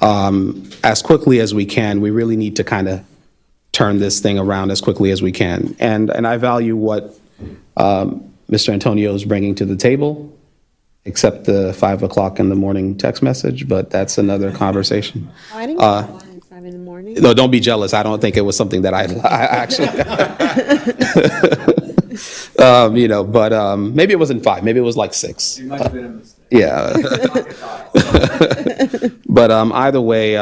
as quickly as we can. We really need to kind of turn this thing around as quickly as we can. And I value what Mr. Antonio is bringing to the table, except the 5 o'clock in the morning text message, but that's another conversation. I didn't get one at 5 in the morning. No, don't be jealous. I don't think it was something that I actually, but maybe it wasn't 5, maybe it was like 6. It might have been a mistake. Yeah. But either way,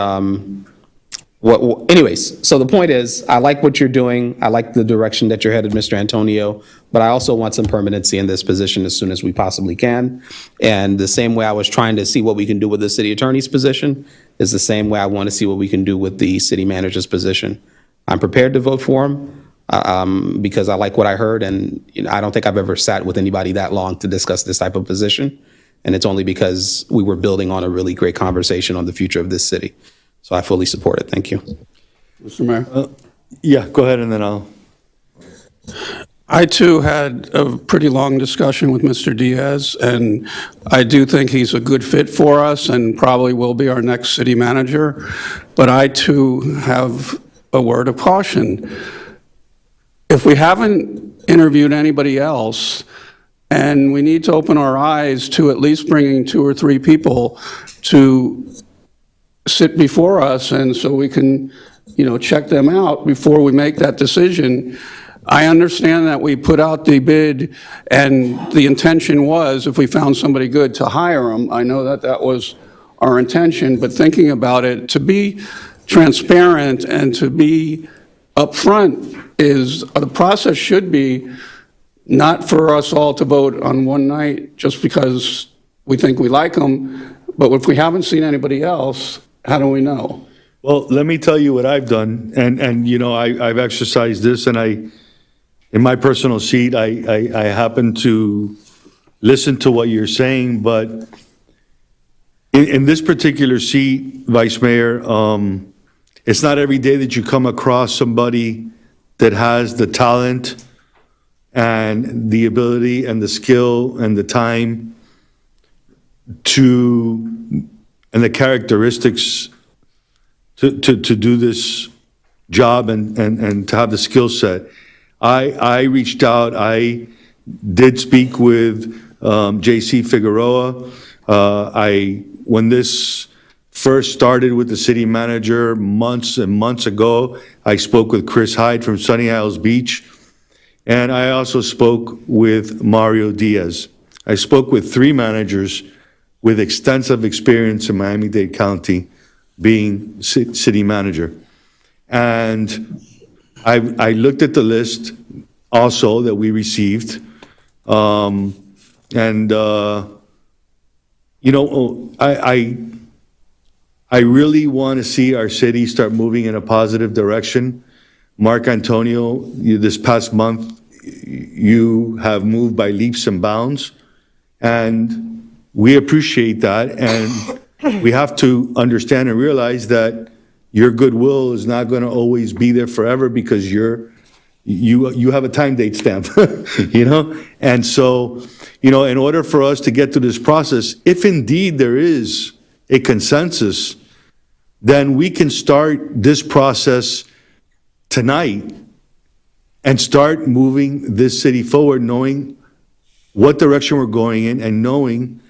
anyways, so the point is, I like what you're doing. I like the direction that you're headed, Mr. Antonio, but I also want some permanency in this position as soon as we possibly can. And the same way I was trying to see what we can do with the city attorney's position is the same way I want to see what we can do with the city manager's position. I'm prepared to vote for him because I like what I heard, and I don't think I've ever sat with anybody that long to discuss this type of position. And it's only because we were building on a really great conversation on the future of this city. So I fully support it. Thank you. Mr. Mayor? Yeah, go ahead, and then I'll. I too had a pretty long discussion with Mr. Diaz, and I do think he's a good fit for us and probably will be our next city manager. But I too have a word of caution. If we haven't interviewed anybody else, and we need to open our eyes to at least bringing 2 or 3 people to sit before us, and so we can, check them out before we make that decision. I understand that we put out the bid, and the intention was, if we found somebody good, to hire them. I know that that was our intention, but thinking about it, to be transparent and to be upfront is, the process should be not for us all to vote on one night just because we think we like them, but if we haven't seen anybody else, how do we know? Well, let me tell you what I've done, and I've exercised this, and in my personal seat, I happen to listen to what you're saying, but in this particular seat, Vice Mayor, it's not every day that you come across somebody that has the talent and the ability and the skill and the time and the characteristics to do this job and to have the skill set. I reached out, I did speak with J.C. Figueroa. When this first started with the city manager months and months ago, I spoke with Chris Hyde from Sunny Isles Beach. And I also spoke with Mario Diaz. I spoke with 3 managers with extensive experience in Miami-Dade County being city manager. And I looked at the list also that we received. I really want to see our city start moving in a positive direction. Mark Antonio, this past month, you have moved by leaps and bounds, and we appreciate that. And we have to understand and realize that your goodwill is not going to always be there forever because you have a time date stamp, And so, in order for us to get through this process, if indeed there is a consensus, then we can start this process tonight and start moving this city forward, knowing what direction we're going in and knowing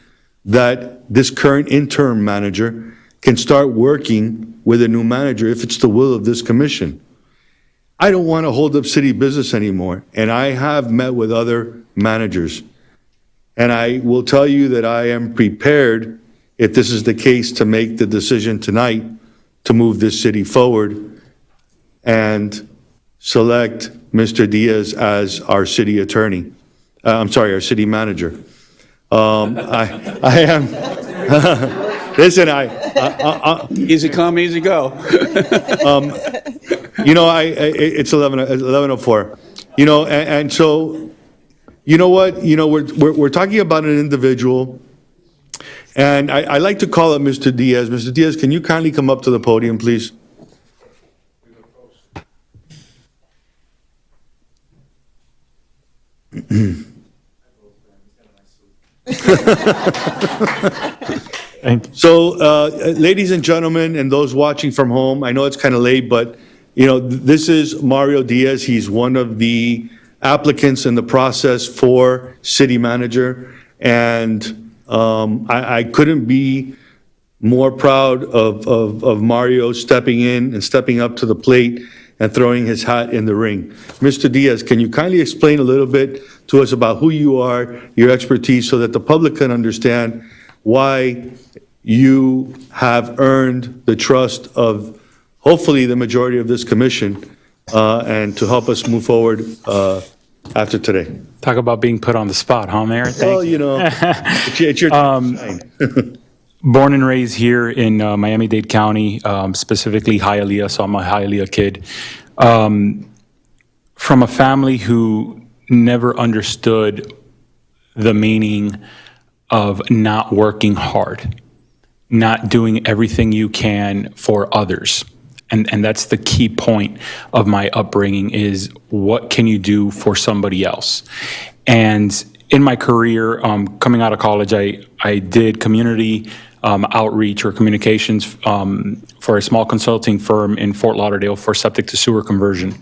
that this current interim manager can start working with a new manager if it's the will of this commission. I don't want to hold up city business anymore, and I have met with other managers. And I will tell you that I am prepared, if this is the case, to make the decision tonight to move this city forward and select Mr. Diaz as our city attorney. Our city manager. I am, listen, Easy come, easy go. it's 11:04. And so, you know what? We're talking about an individual, and I like to call it Mr. Diaz. Mr. Diaz, can you kindly come up to the podium, please? So, ladies and gentlemen, and those watching from home, I know it's kind of late, but, this is Mario Diaz. He's one of the applicants in the process for city manager. And I couldn't be more proud of Mario stepping in and stepping up to the plate and throwing his hat in the ring. Mr. Diaz, can you kindly explain a little bit to us about who you are, your expertise, so that the public can understand why you have earned the trust of hopefully the majority of this commission, and to help us move forward after today? Talk about being put on the spot, huh, Mayor? Well, it's your time to shine. Born and raised here in Miami-Dade County, specifically Hialeah, so I'm a Hialeah kid. From a family who never understood the meaning of not working hard, not doing everything you can for others. And that's the key point of my upbringing is what can you do for somebody else? And in my career, coming out of college, I did community outreach or communications for a small consulting firm in Fort Lauderdale for septic to sewer conversion.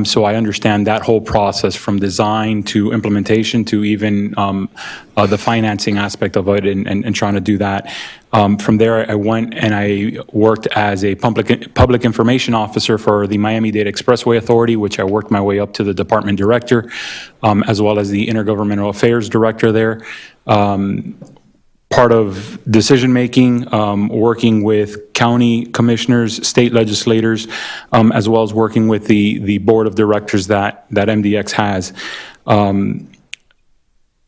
So I understand that whole process from design to implementation to even the financing aspect of it and trying to do that. From there, I went and I worked as a public information officer for the Miami-Dade Expressway Authority, which I worked my way up to the department director, as well as the intergovernmental affairs director there. Part of decision-making, working with county commissioners, state legislators, as well as working with the board of directors that MDX has.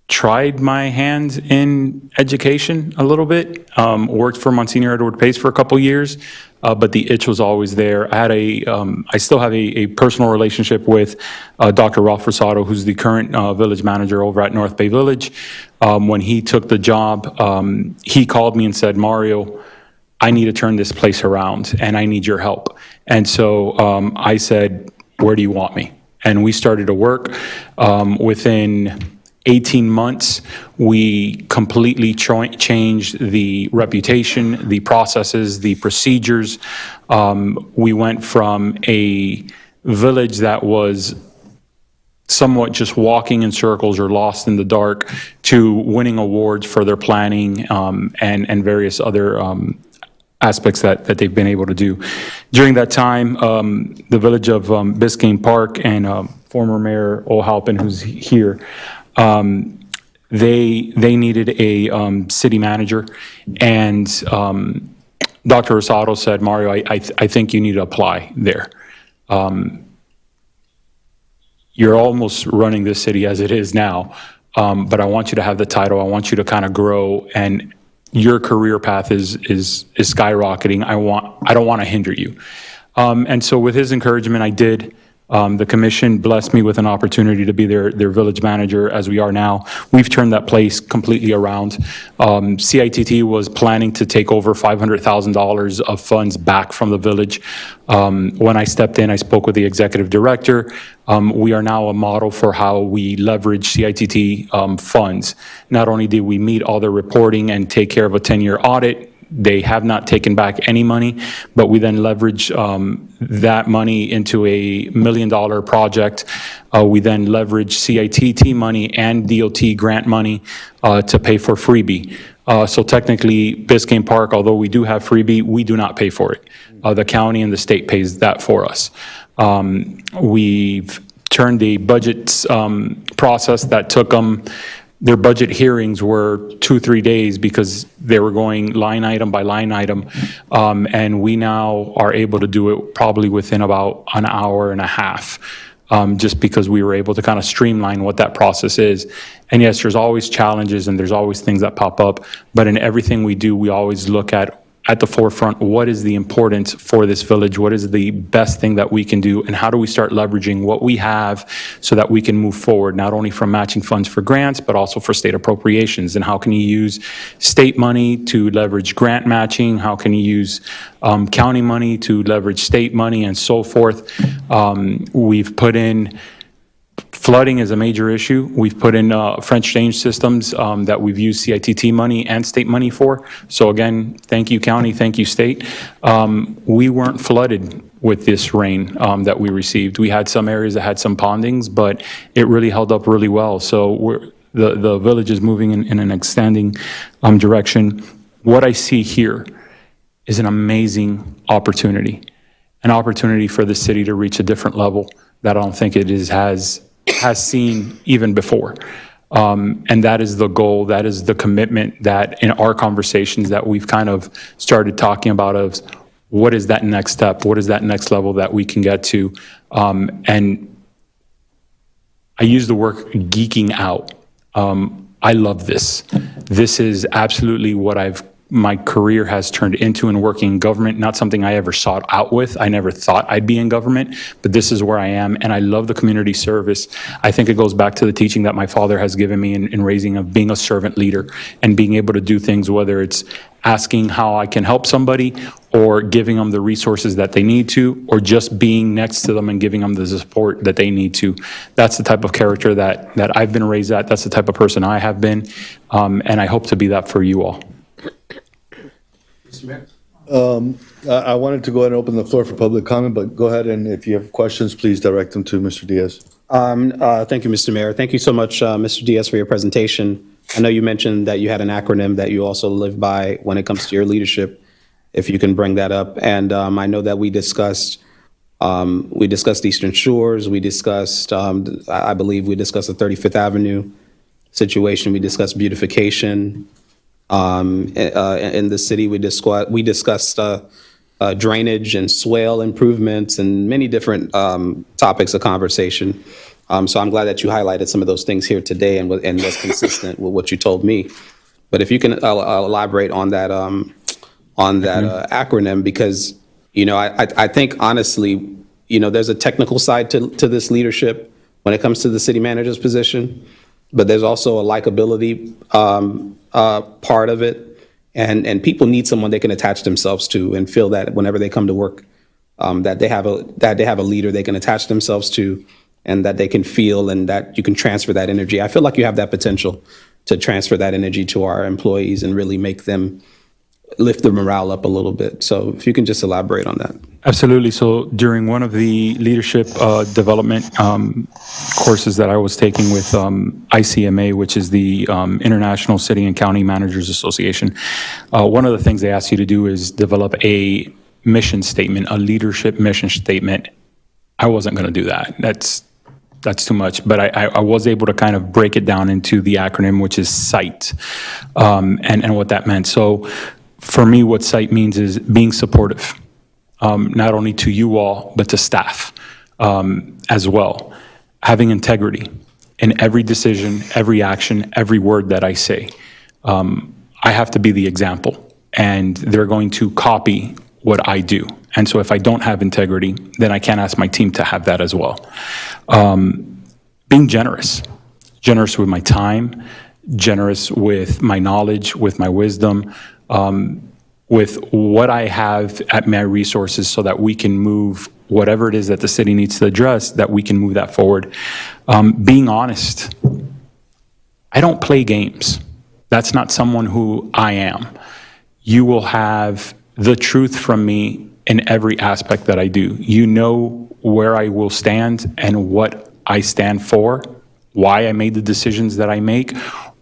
Tried my hand in education a little bit, worked for Monsignor Edward Pace for a couple years, but the itch was always there. I still have a personal relationship with Dr. Ralph Rosado, who's the current village manager over at North Bay Village. When he took the job, he called me and said, Mario, I need to turn this place around and I need your help. And so I said, where do you want me? And we started to work. Within 18 months, we completely changed the reputation, the processes, the procedures. We went from a village that was somewhat just walking in circles or lost in the dark to winning awards for their planning and various other aspects that they've been able to do. During that time, the village of Biscayne Park and former Mayor O'Halpin, who's here, they needed a city manager, and Dr. Rosado said, Mario, I think you need to apply there. You're almost running this city as it is now, but I want you to have the title. I want you to kind of grow, and your career path is skyrocketing. I don't want to hinder you. And so with his encouragement, I did. The commission blessed me with an opportunity to be their village manager, as we are now. We've turned that place completely around. CITT was planning to take over $500,000 of funds back from the village. When I stepped in, I spoke with the executive director. We are now a model for how we leverage CITT funds. Not only did we meet all the reporting and take care of a 10-year audit, they have not taken back any money, but we then leverage that money into a $1 million project. We then leverage CITT money and DOT grant money to pay for freebie. So technically, Biscayne Park, although we do have freebie, we do not pay for it. The county and the state pays that for us. We've turned the budget process that took them. Their budget hearings were 2-3 days because they were going line item by line item. And we now are able to do it probably within about an hour and a half, just because we were able to kind of streamline what that process is. And yes, there's always challenges and there's always things that pop up, but in everything we do, we always look at the forefront, what is the importance for this village? What is the best thing that we can do? And how do we start leveraging what we have so that we can move forward, not only from matching funds for grants, but also for state appropriations? And how can you use state money to leverage grant matching? How can you use county money to leverage state money and so forth? We've put in flooding is a major issue. We've put in French exchange systems that we've used CITT money and state money for. So again, thank you, county, thank you, state. We weren't flooded with this rain that we received. We had some areas that had some pondings, but it really held up really well. So the village is moving in an extending direction. What I see here is an amazing opportunity, an opportunity for the city to reach a different level that I don't think it has seen even before. And that is the goal, that is the commitment that in our conversations that we've kind of started talking about of what is that next step, what is that next level that we can get to. And I use the word geeking out. I love this. This is absolutely what my career has turned into in working in government, not something I ever sought out with. I never thought I'd be in government, but this is where I am, and I love the community service. I think it goes back to the teaching that my father has given me in raising of being a servant leader and being able to do things, whether it's asking how I can help somebody or giving them the resources that they need to, or just being next to them and giving them the support that they need to. That's the type of character that I've been raised at. That's the type of person I have been, and I hope to be that for you all. Mr. Mayor? I wanted to go ahead and open the floor for public comment, but go ahead, and if you have questions, please direct them to Mr. Diaz. Thank you, Mr. Mayor. Thank you so much, Mr. Diaz, for your presentation. I know you mentioned that you had an acronym that you also live by when it comes to your leadership, if you can bring that up. And I know that we discussed Eastern Shores, we discussed, I believe we discussed the 35th Avenue situation, we discussed beautification. In the city, we discussed drainage and swale improvements and many different topics of conversation. So I'm glad that you highlighted some of those things here today and was consistent with what you told me. But if you can elaborate on that acronym, because I think honestly, there's a technical side to this leadership when it comes to the city manager's position, but there's also a likability part of it, and people need someone they can attach themselves to and feel that whenever they come to work, that they have a leader they can attach themselves to, and that they can feel, and that you can transfer that energy. I feel like you have that potential to transfer that energy to our employees and really make them lift the morale up a little bit. So if you can just elaborate on that. Absolutely. So during one of the leadership development courses that I was taking with ICMA, which is the International City and County Managers Association, one of the things they ask you to do is develop a mission statement, a leadership mission statement. I wasn't going to do that. That's too much. But I was able to kind of break it down into the acronym, which is SIGHT, and what that meant. So for me, what SIGHT means is being supportive. Not only to you all, but to staff as well. Having integrity in every decision, every action, every word that I say. I have to be the example, and they're going to copy what I do. And so if I don't have integrity, then I can't ask my team to have that as well. Being generous with my time, generous with my knowledge, with my wisdom, with what I have at my resources so that we can move whatever it is that the city needs to address, that we can move that forward. Being honest. I don't play games. That's not someone who I am. You will have the truth from me in every aspect that I do. You know where I will stand and what I stand for, why I made the decisions that I make,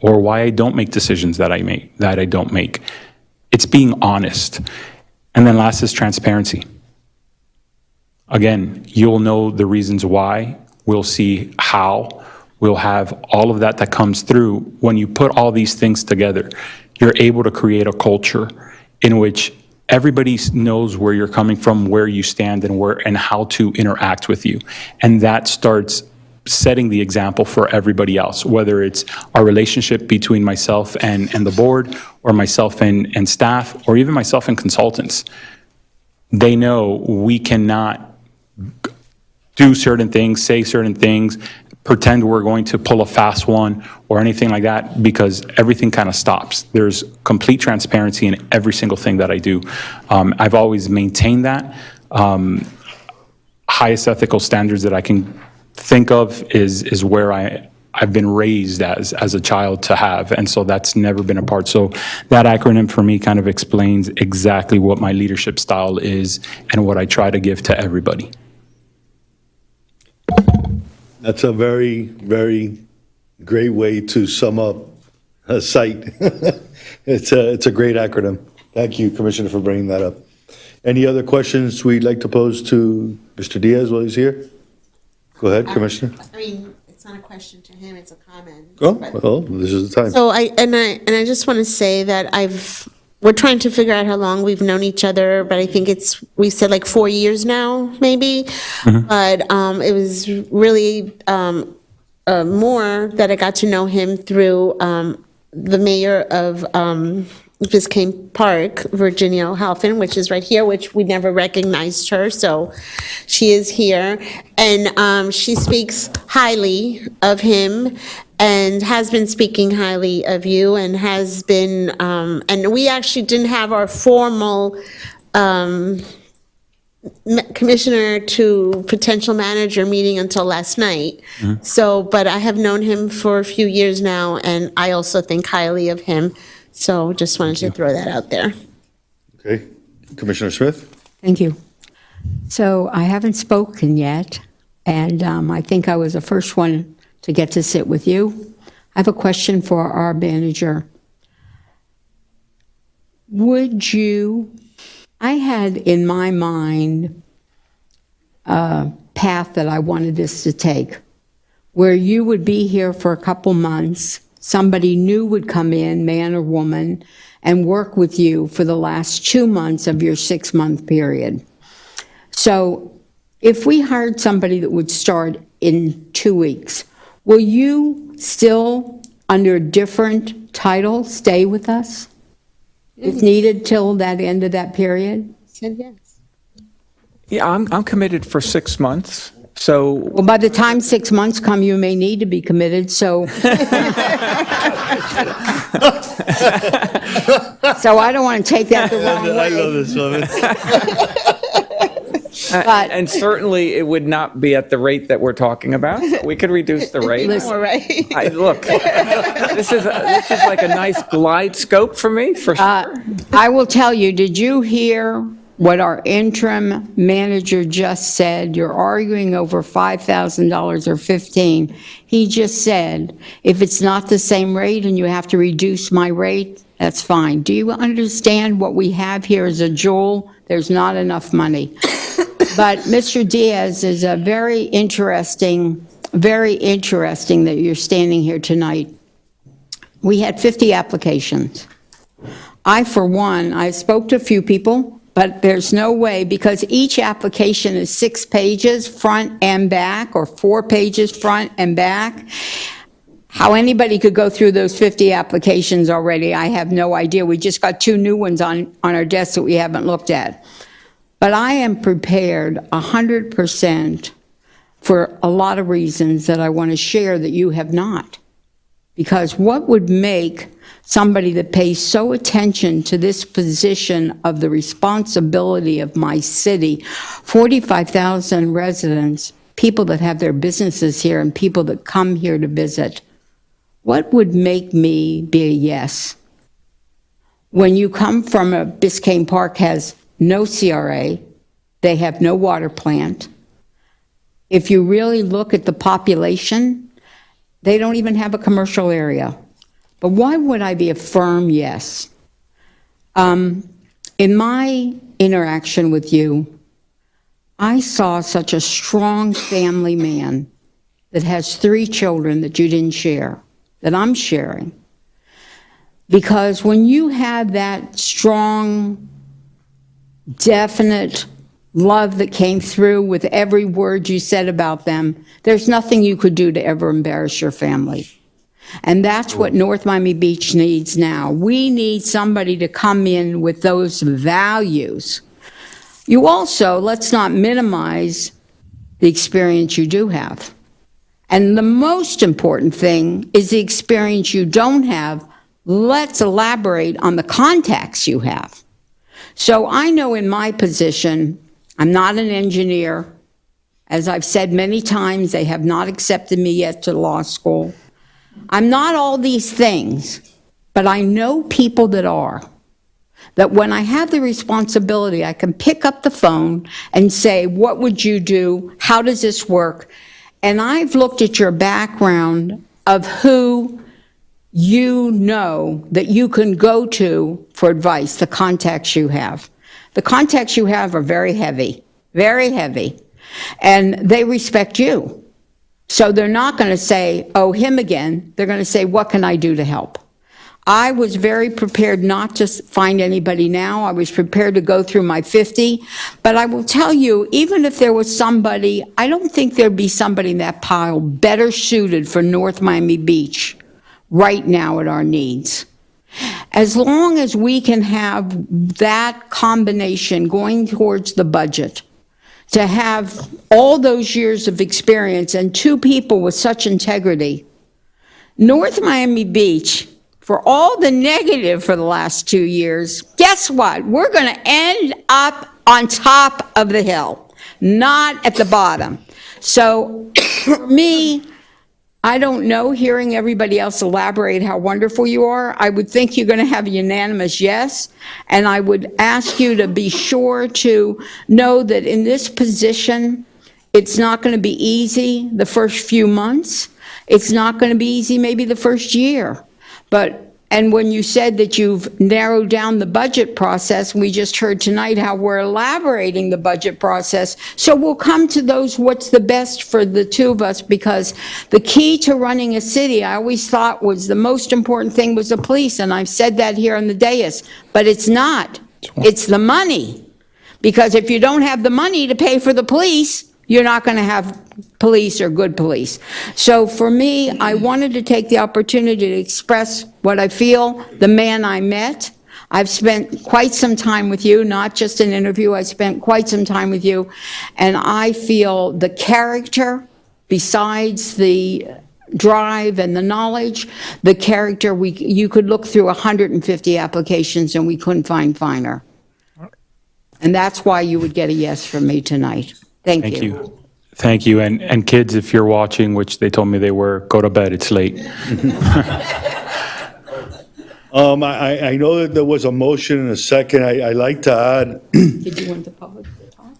or why I don't make decisions that I don't make. It's being honest. And then last is transparency. Again, you'll know the reasons why. We'll see how. We'll have all of that comes through. When you put all these things together, you're able to create a culture in which everybody knows where you're coming from, where you stand, and how to interact with you. And that starts setting the example for everybody else, whether it's our relationship between myself and the board, or myself and staff, or even myself and consultants. They know we cannot do certain things, say certain things, pretend we're going to pull a fast one or anything like that, because everything kind of stops. There's complete transparency in every single thing that I do. I've always maintained that. Highest ethical standards that I can think of is where I've been raised as a child to have, and so that's never been a part. So that acronym for me kind of explains exactly what my leadership style is and what I try to give to everybody. That's a very, very great way to sum up a site. It's a great acronym. Thank you, Commissioner, for bringing that up. Any other questions we'd like to pose to Mr. Diaz while he's here? Go ahead, Commissioner. I mean, it's not a question to him, it's a comment. Oh, well, this is the time. So I just want to say that we're trying to figure out how long we've known each other, but I think we said like 4 years now, maybe. But it was really more that I got to know him through the mayor of Biscayne Park, Virginia Halfin, which is right here, which we never recognized her, so she is here. And she speaks highly of him and has been speaking highly of you, and has been, and we actually didn't have our formal commissioner to potential manager meeting until last night. So, but I have known him for a few years now, and I also think highly of him. So just wanted to throw that out there. Okay. Commissioner Smith? Thank you. So I haven't spoken yet, and I think I was the first one to get to sit with you. I have a question for our manager. I had in my mind a path that I wanted this to take, where you would be here for a couple months, somebody new would come in, man or woman, and work with you for the last 2 months of your 6-month period. So if we hired somebody that would start in 2 weeks, will you still, under a different title, stay with us if needed till that end of that period? Said yes. Yeah, I'm committed for 6 months, so. Well, by the time 6 months come, you may need to be committed, so. So I don't want to take that the wrong way. I love this woman. But And certainly, it would not be at the rate that we're talking about. So we could reduce the rate. Listen. Right. Look, this is like a nice glide scope for me, for sure. I will tell you, did you hear what our interim manager just said? You're arguing over $5,000 or 15. He just said, if it's not the same rate and you have to reduce my rate, that's fine. Do you understand what we have here is a jewel? There's not enough money. But Mr. Diaz is a very interesting that you're standing here tonight. We had 50 applications. I, for one, I spoke to a few people, but there's no way, because each application is 6 pages, front and back, or 4 pages, front and back. How anybody could go through those 50 applications already, I have no idea. We just got 2 new ones on our desk that we haven't looked at. But I am prepared 100% for a lot of reasons that I want to share that you have not. Because what would make somebody that pays so attention to this position of the responsibility of my city, 45,000 residents, people that have their businesses here and people that come here to visit, what would make me be a yes? When you come from a Biscayne Park has no CRA, they have no water plant. If you really look at the population, they don't even have a commercial area. But why would I be a firm yes? In my interaction with you, I saw such a strong family man that has 3 children that you didn't share, that I'm sharing. Because when you have that strong, definite love that came through with every word you said about them, there's nothing you could do to ever embarrass your family. And that's what North Miami Beach needs now. We need somebody to come in with those values. You also, let's not minimize the experience you do have. And the most important thing is the experience you don't have. Let's elaborate on the contacts you have. So I know in my position, I'm not an engineer. As I've said many times, they have not accepted me yet to law school. I'm not all these things, but I know people that are. That when I have the responsibility, I can pick up the phone and say, what would you do? How does this work? And I've looked at your background of who you know that you can go to for advice, the contacts you have. The contacts you have are very heavy, and they respect you. So they're not going to say, oh, him again. They're going to say, what can I do to help? I was very prepared not to find anybody now. I was prepared to go through my 50. But I will tell you, even if there was somebody, I don't think there'd be somebody in that pile better suited for North Miami Beach right now at our needs. As long as we can have that combination going towards the budget, to have all those years of experience and 2 people with such integrity, North Miami Beach, for all the negative for the last 2 years, guess what? We're going to end up on top of the hill, not at the bottom. So for me, I don't know, hearing everybody else elaborate how wonderful you are, I would think you're going to have a unanimous yes, and I would ask you to be sure to know that in this position, it's not going to be easy the first few months. It's not going to be easy maybe the first year. And when you said that you've narrowed down the budget process, we just heard tonight how we're elaborating the budget process. So we'll come to those, what's the best for the 2 of us, because the key to running a city, I always thought was the most important thing was the police, and I've said that here on the dais, but it's not. It's the money. Because if you don't have the money to pay for the police, you're not going to have police or good police. So for me, I wanted to take the opportunity to express what I feel, the man I met. I've spent quite some time with you, not just an interview, I spent quite some time with you, and I feel the character, besides the drive and the knowledge, the character, you could look through 150 applications and we couldn't find finer. And that's why you would get a yes from me tonight. Thank you. Thank you. Thank you. And kids, if you're watching, which they told me they were, go to bed, it's late. I know that there was a motion and a second. I like to add, Did you want the public to talk?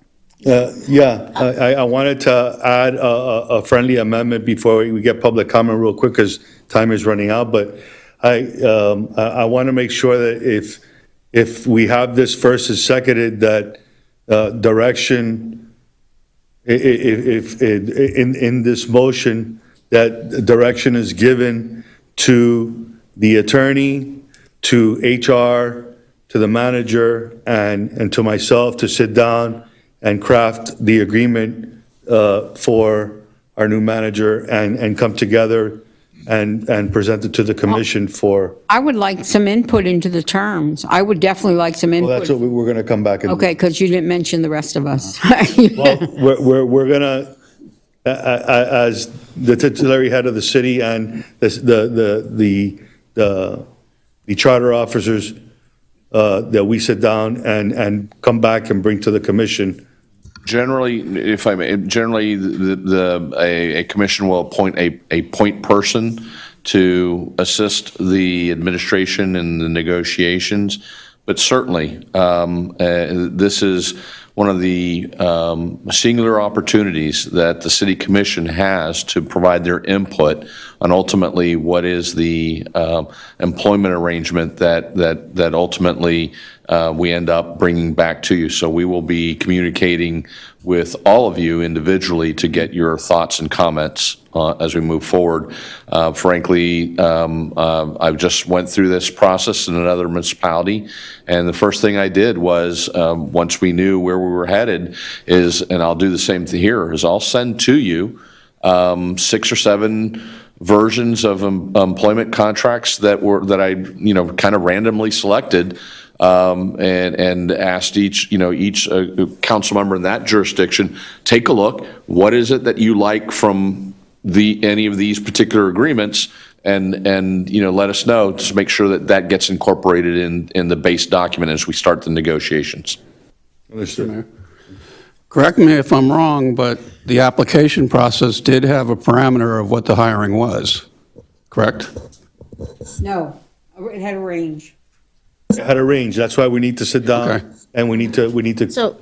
yeah, I wanted to add a friendly amendment before we get public comment real quick, because time is running out, but I want to make sure that if we have this first and seconded, that direction, if in this motion, that direction is given to the attorney, to HR, to the manager, and to myself to sit down and craft the agreement for our new manager and come together and present it to the commission for, I would like some input into the terms. I would definitely like some well, that's what input. we're going to come back and. Okay, because you didn't mention the rest of us. Well, we're gonna, as the titular head of the city and the charter officers, that we sit down and come back and bring to the commission. Generally, if I may, generally, a commission will appoint a point person to assist the administration in the negotiations. But certainly, this is one of the singular opportunities that the city commission has to provide their input on ultimately what is the employment arrangement that ultimately we end up bringing back to you. So we will be communicating with all of you individually to get your thoughts and comments as we move forward. Frankly, I just went through this process in another municipality, and the first thing I did was, once we knew where we were headed, and I'll do the same thing here, is I'll send to you 6 or 7 versions of employment contracts that I kind of randomly selected, and asked each council member in that jurisdiction, take a look. What is it that you like from any of these particular agreements, and let us know to make sure that gets incorporated in the base document as we start the negotiations. Correct me if I'm wrong, but the application process did have a parameter of what the hiring was, correct? No, it had a range. It had a range. That's why we need to sit down and we need to So-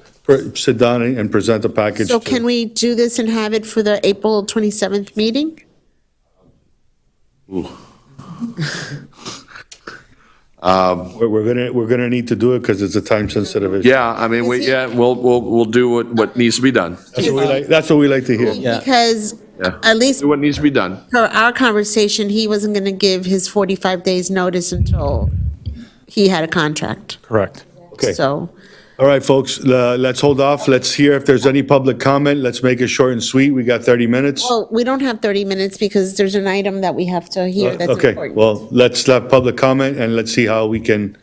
sit down and present a package. So can we do this and have it for the April 27th meeting? We're gonna need to do it because it's a time sensitive issue. Yeah, I mean, we'll do what needs to be done. That's what we like to hear. Because Yeah. at least Do what needs to be done. per our conversation, he wasn't going to give his 45 days notice until he had a contract. Correct. Okay. So, All right, folks, let's hold off. Let's hear if there's any public comment. Let's make it short and sweet. We got 30 minutes. well, we don't have 30 minutes because there's an item that we have to hear that's Okay, important. well, let's have public comment and let's see how we can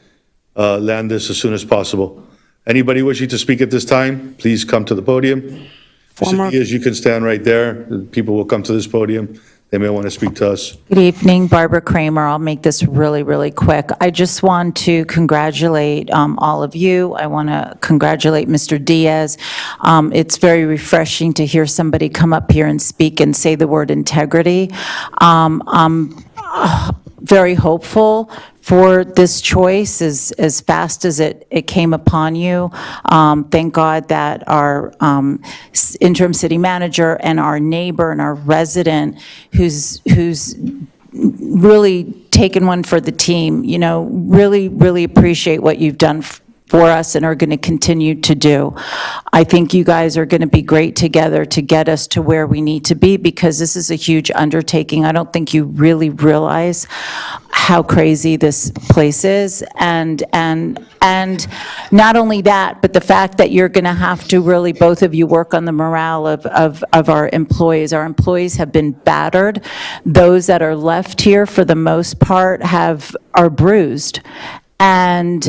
land this as soon as possible. Anybody wishing to speak at this time, please come to the podium. Mr. Diaz, you can stand right there. People will come to this podium. They may want to speak to us. Good evening, Barbara Kramer. I'll make this really, really quick. I just want to congratulate all of you. I want to congratulate Mr. Diaz. It's very refreshing to hear somebody come up here and speak and say the word integrity. I'm very hopeful for this choice as fast as it came upon you. Thank God that our interim city manager and our neighbor and our resident who's really taken one for the team, really, really appreciate what you've done for us and are going to continue to do. I think you guys are going to be great together to get us to where we need to be because this is a huge undertaking. I don't think you really realize how crazy this place is. And not only that, but the fact that you're going to have to really, both of you, work on the morale of our employees. Our employees have been battered. Those that are left here, for the most part, are bruised. And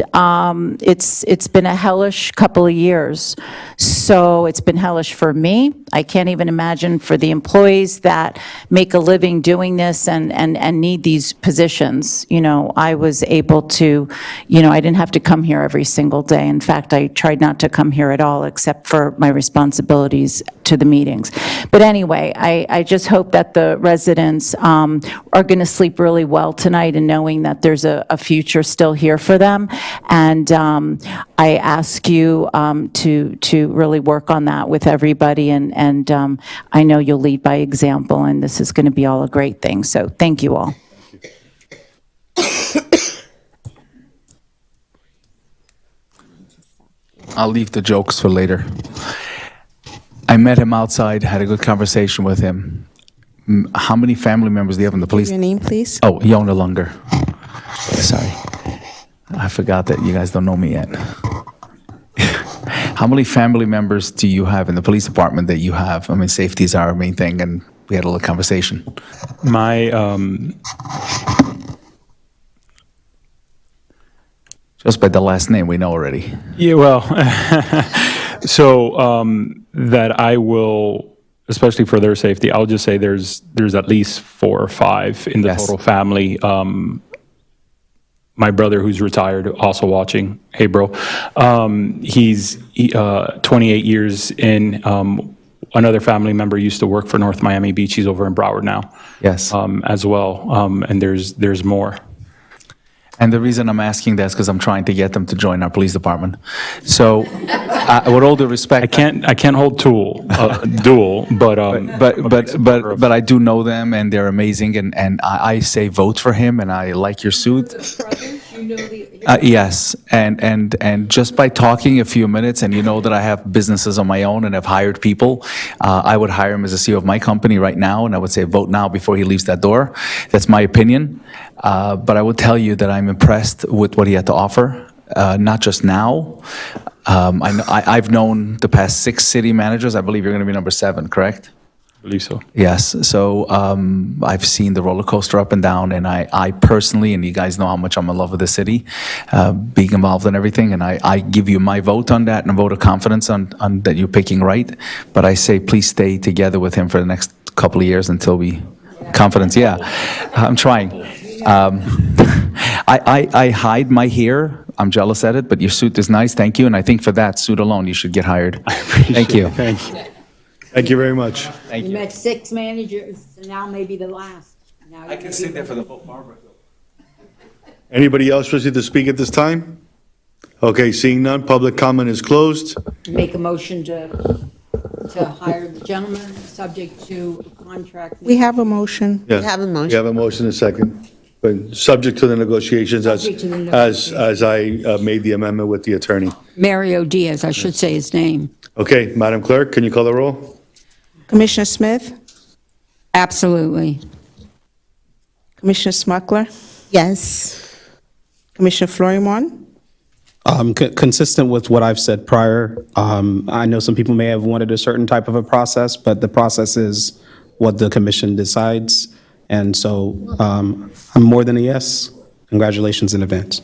it's been a hellish couple of years. So it's been hellish for me. I can't even imagine for the employees that make a living doing this and need these positions. You know, I was able to, you know, I didn't have to come here every single day. In fact, I tried not to come here at all except for my responsibilities to the meetings. But anyway, I just hope that the residents are going to sleep really well tonight and knowing that there's a future still here for them. And I ask you to really work on that with everybody. And I know you'll lead by example, and this is going to be all a great thing. So thank you all. I'll leave the jokes for later. I met him outside, had a good conversation with him. How many family members do you have in the police? Your name, please? Oh, Yona Lunger. Sorry. I forgot that you guys don't know me yet. How many family members do you have in the police department that you have? I mean, safety is our main thing, and we had a little conversation. My, Just by the last name, we know already. yeah, well, so that I will, especially for their safety, I'll just say there's at least 4 or 5 in the Yes. total family. My brother, who's retired, also watching. Hey, bro. He's 28 years in. Another family member used to work for North Miami Beach. He's over in Broward now. Yes. As well. And there's more. And the reason I'm asking that is because I'm trying to get them to join our police department. So, with all due respect, I can't hold dual, but I do know them, and they're amazing, and I say vote for him, and I like your suit. Yes, and just by talking a few minutes, and you know that I have businesses on my own and have hired people, I would hire him as a CEO of my company right now, and I would say vote now before he leaves that door. That's my opinion. But I will tell you that I'm impressed with what he had to offer, not just now. I've known the past 6 city managers. I believe you're going to be number 7, correct? I believe so. Yes. So I've seen the roller coaster up and down, and I personally, and you guys know how much I'm in love with the city, being involved in everything, and I give you my vote on that and a vote of confidence on that you're picking right. But I say please stay together with him for the next couple of years until we confidence. Yeah, I'm trying. I hide my hair. I'm jealous at it, but your suit is nice. Thank you. And I think for that suit alone, you should get hired. Thank you. Thank you. Thank you very much. Thank You you. met 6 managers, and now maybe the last. Now I can sit there for the vote, Barbara. Anybody else wishing to speak at this time? Okay, seeing none, public comment is closed. Make a motion to hire the gentleman, subject to contract. We have a motion. Yeah, have a motion. We have a motion and a second. But subject to the negotiations Subject to the as I made the amendment with the attorney. Mario Diaz, I should say his name. Okay, Madam Clerk, can you call the roll? Commissioner Smith? Absolutely. Commissioner Smuckler? Yes. Commissioner Florimon? Consistent with what I've said prior, I know some people may have wanted a certain type of a process, but the process is what the commission decides. And so I'm more than a yes. Congratulations in advance.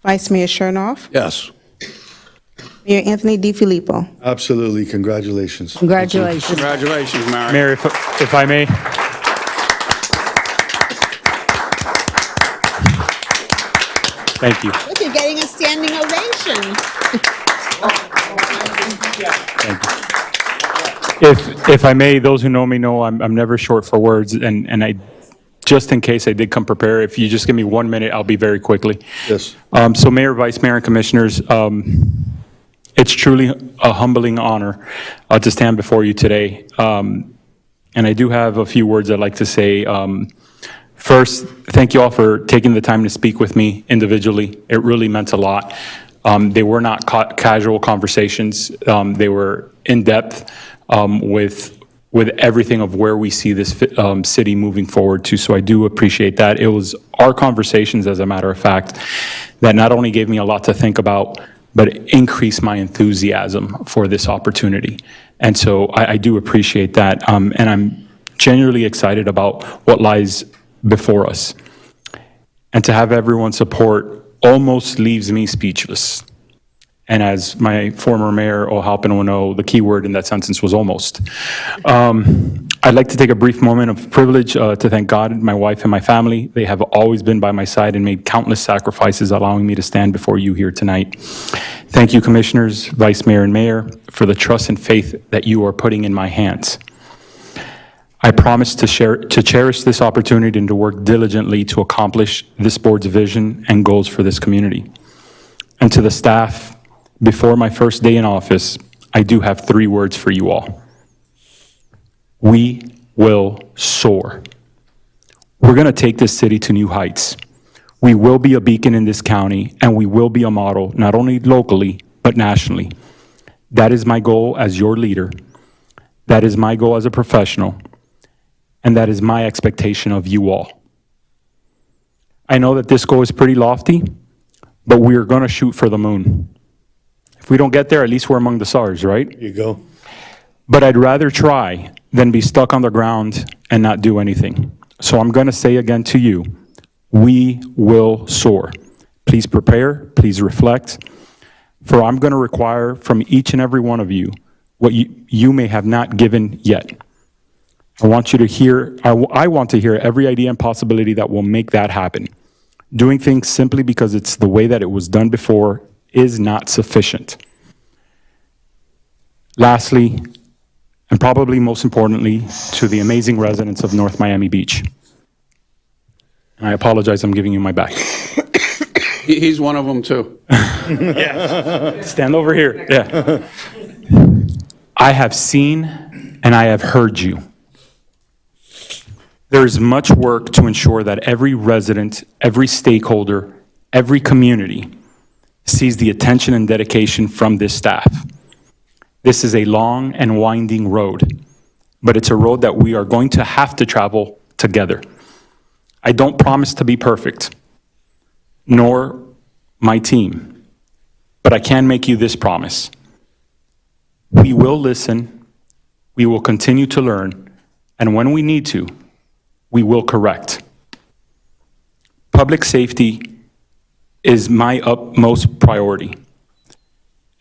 Vice Mayor Chernoff? Yes. Mayor Anthony DiFilippo? Absolutely, congratulations. Congratulations. Congratulations, Mary. Mayor, if I may. Thank you. Look, you're getting a standing ovation. If I may, those who know me know I'm never short for words, and I, just in case I did come prepared, if you just give me 1 minute, I'll be very quickly. Yes. So Mayor, Vice Mayor, and Commissioners, it's truly a humbling honor to stand before you today. And I do have a few words I'd like to say. First, thank you all for taking the time to speak with me individually. It really meant a lot. They were not casual conversations. They were in-depth with everything of where we see this city moving forward to. So I do appreciate that. It was our conversations, as a matter of fact, that not only gave me a lot to think about, but increased my enthusiasm for this opportunity. And so I do appreciate that. And I'm genuinely excited about what lies before us. And to have everyone's support almost leaves me speechless. And as my former mayor, O'Halpin, will know, the key word in that sentence was almost. I'd like to take a brief moment of privilege to thank God, my wife, and my family. They have always been by my side and made countless sacrifices, allowing me to stand before you here tonight. Thank you, commissioners, vice mayor, and mayor, for the trust and faith that you are putting in my hands. I promise to cherish this opportunity and to work diligently to accomplish this board's vision and goals for this community. And to the staff, before my first day in office, I do have 3 words for you all. We will soar. We're going to take this city to new heights. We will be a beacon in this county, and we will be a model, not only locally, but nationally. That is my goal as your leader. That is my goal as a professional. And that is my expectation of you all. I know that this goal is pretty lofty, but we are going to shoot for the moon. If we don't get there, at least we're among the stars, right? There you go. But I'd rather try than be stuck on the ground and not do anything. So I'm going to say again to you, we will soar. Please prepare, please reflect, for I'm going to require from each and every one of you what you may have not given yet. I want you to hear, I want to hear every idea and possibility that will make that happen. Doing things simply because it's the way that it was done before is not sufficient. Lastly, and probably most importantly, to the amazing residents of North Miami Beach. And I apologize, I'm giving you my back. He's one of them, too. Stand over here, yeah. I have seen and I have heard you. There is much work to ensure that every resident, every stakeholder, every community sees the attention and dedication from this staff. This is a long and winding road, but it's a road that we are going to have to travel together. I don't promise to be perfect, nor my team, but I can make you this promise. We will listen, we will continue to learn, and when we need to, we will correct. Public safety is my utmost priority,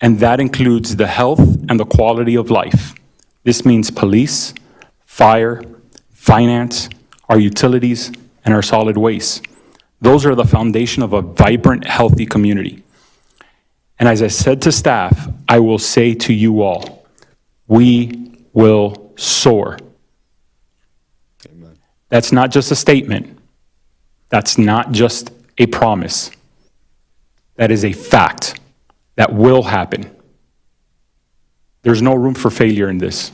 and that includes the health and the quality of life. This means police, fire, finance, our utilities, and our solid waste. Those are the foundation of a vibrant, healthy community. And as I said to staff, I will say to you all, we will soar. That's not just a statement. That's not just a promise. That is a fact that will happen. There's no room for failure in this.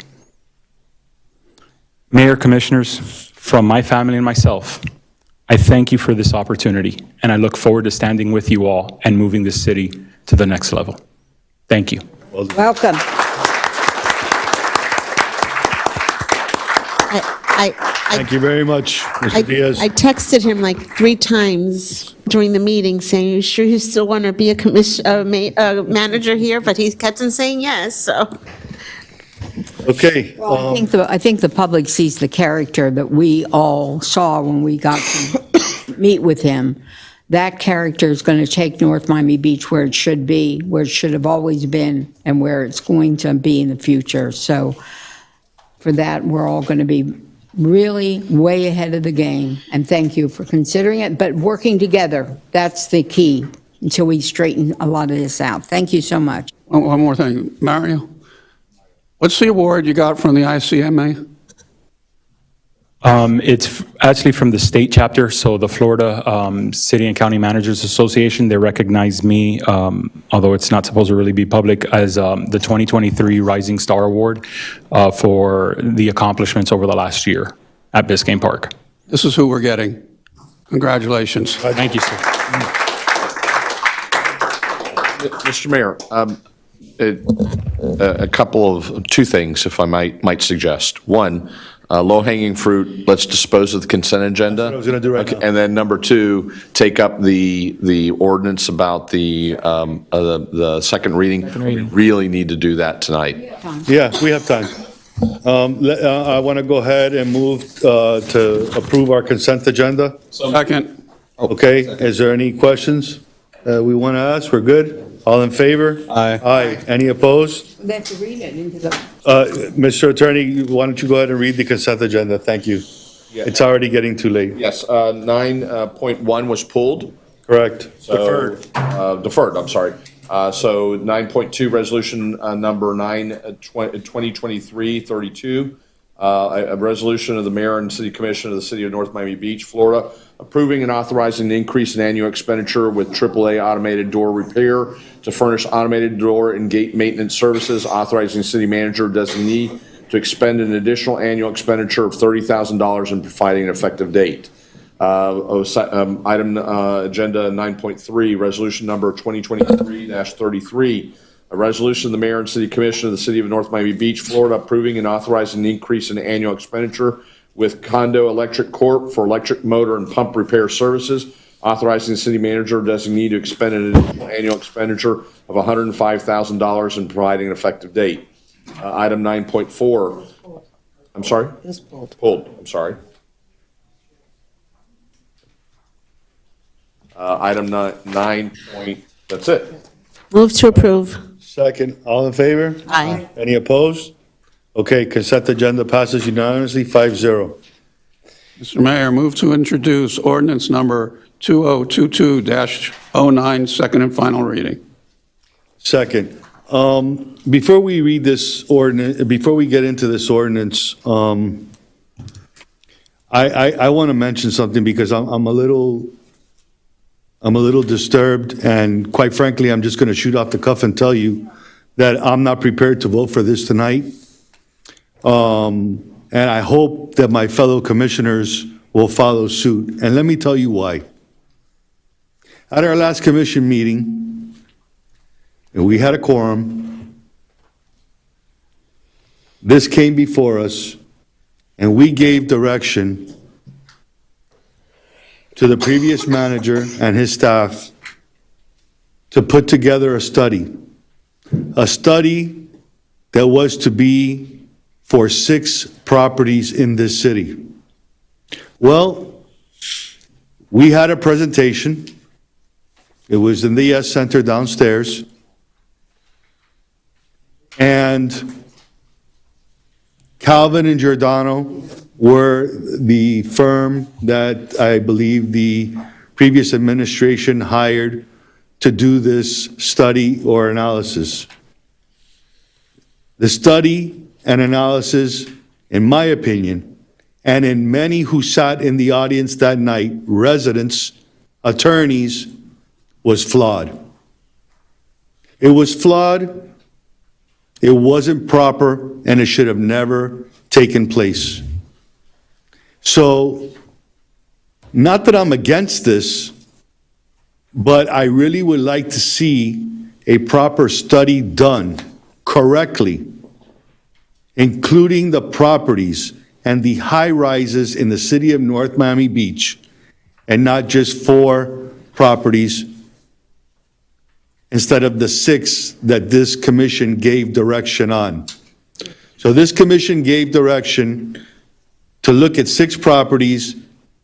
Mayor, commissioners, from my family and myself, I thank you for this opportunity, and I look forward to standing with you all and moving this city to the next level. Thank you. Welcome. Thank you very much, Mr. Diaz. I texted him like 3 times during the meeting saying, "You sure you still want to be a manager here?" But he kept on saying yes, so. Okay. I think the public sees the character that we all saw when we got to meet with him. That character is going to take North Miami Beach where it should be, where it should have always been, and where it's going to be in the future. So for that, we're all going to be really way ahead of the game, and thank you for considering it, but working together, that's the key until we straighten a lot of this out. Thank you so much. One more thing. Mario, what's the award you got from the ICMA? It's actually from the state chapter, so the Florida City and County Managers Association. They recognize me, although it's not supposed to really be public, as the 2023 Rising Star Award for the accomplishments over the last year at Biscayne Park. This is who we're getting. Congratulations. Thank you, sir. Mr. Mayor, a couple of 2 things, if I might suggest. One, low-hanging fruit, let's dispose of the consent agenda. That's what I was gonna do right now. And then number 2, take up the ordinance about the second reading. We really need to do that tonight. Yeah, we have time. I want to go ahead and move to approve our consent agenda. Second. Okay, is there any questions we want to ask? We're good? All in favor? Aye. Aye. Any opposed? They have to read it into the. Mr. Attorney, why don't you go ahead and read the consent agenda? Thank you. It's already getting too late. Yes, 9.1 was pulled. Correct. So, deferred, I'm sorry. So 9.2, resolution number 2023-32, a resolution of the mayor and city commission of the city of North Miami Beach, Florida, approving and authorizing an increase in annual expenditure with AAA automated door repair to furnish automated door and gate maintenance services, authorizing city manager designee to expend an additional annual expenditure of $30,000 and providing an effective date. Item agenda 9.3, resolution number 2023-33, a resolution of the mayor and city commission of the city of North Miami Beach, Florida, approving and authorizing an increase in annual expenditure with Condo Electric Corp. For electric motor and pump repair services, authorizing the city manager designee to expend an additional annual expenditure of $105,000 and providing an effective date. Item 9.4, I'm sorry? It's pulled. Pulled, I'm sorry. Item 9 point, that's it. Move to approve. Second. All in favor? Aye. Any opposed? Okay, consent agenda passes unanimously, 5-0. Mr. Mayor, move to introduce ordinance number 2022-09, second and final reading. Second. Before we read this ordinance, before we get into this ordinance, I want to mention something because I'm a little disturbed, and quite frankly, I'm just going to shoot off the cuff and tell you that I'm not prepared to vote for this tonight. And I hope that my fellow commissioners will follow suit. And let me tell you why. At our last commission meeting, and we had a quorum, this came before us, and we gave direction to the previous manager and his staff to put together a study that was to be for 6 properties in this city. Well, we had a presentation. It was in the Yes Center downstairs. And Calvin and Giordano were the firm that I believe the previous administration hired to do this study or analysis. The study and analysis, in my opinion, and in many who sat in the audience that night, residents, attorneys, was flawed. It was flawed, it wasn't proper, and it should have never taken place. So, not that I'm against this, but I really would like to see a proper study done correctly, including the properties and the high-rises in the city of North Miami Beach, and not just 4 properties instead of the 6 that this commission gave direction on. So this commission gave direction to look at 6 properties,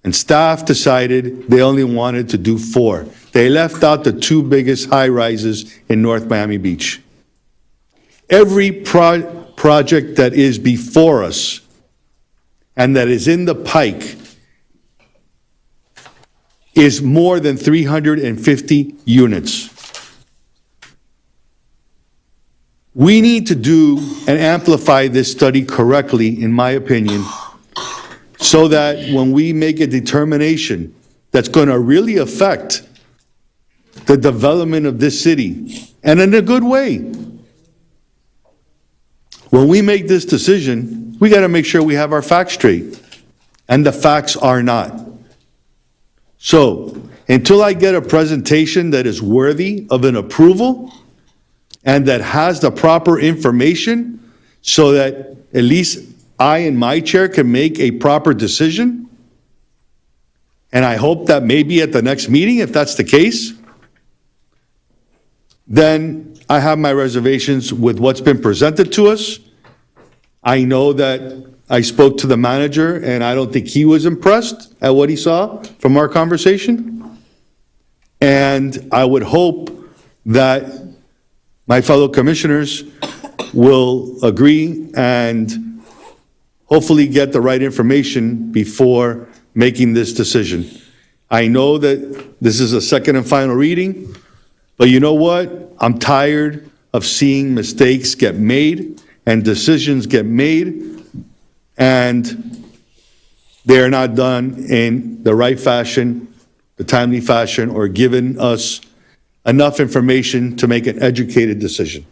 and staff decided they only wanted to do 4. They left out the 2 biggest high-rises in North Miami Beach. Every project that is before us and that is in the pike is more than 350 units. We need to do and amplify this study correctly, in my opinion, so that when we make a determination that's going to really affect the development of this city, and in a good way, when we make this decision, we got to make sure we have our facts straight, and the facts are not. So, until I get a presentation that is worthy of an approval and that has the proper information so that at least I in my chair can make a proper decision, and I hope that maybe at the next meeting, if that's the case, then I have my reservations with what's been presented to us. I know that I spoke to the manager, and I don't think he was impressed at what he saw from our conversation. And I would hope that my fellow commissioners will agree and hopefully get the right information before making this decision. I know that this is a second and final reading, but you know what? I'm tired of seeing mistakes get made and decisions get made, and they're not done in the right fashion, the timely fashion, or given us enough information to make an educated decision.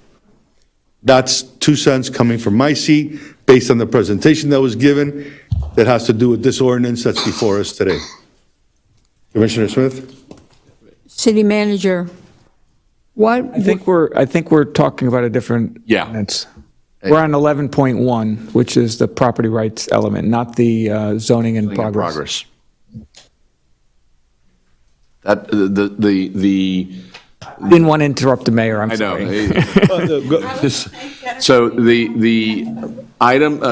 That's 2 cents coming from my seat, based on the presentation that was given, that has to do with this ordinance that's before us today. Commissioner Smith? City Manager, what? I think we're talking about a different ordinance. We're on 11.1, which is the property rights element, not the zoning in progress. That, the. Didn't want to interrupt the mayor, I'm sorry. So the item,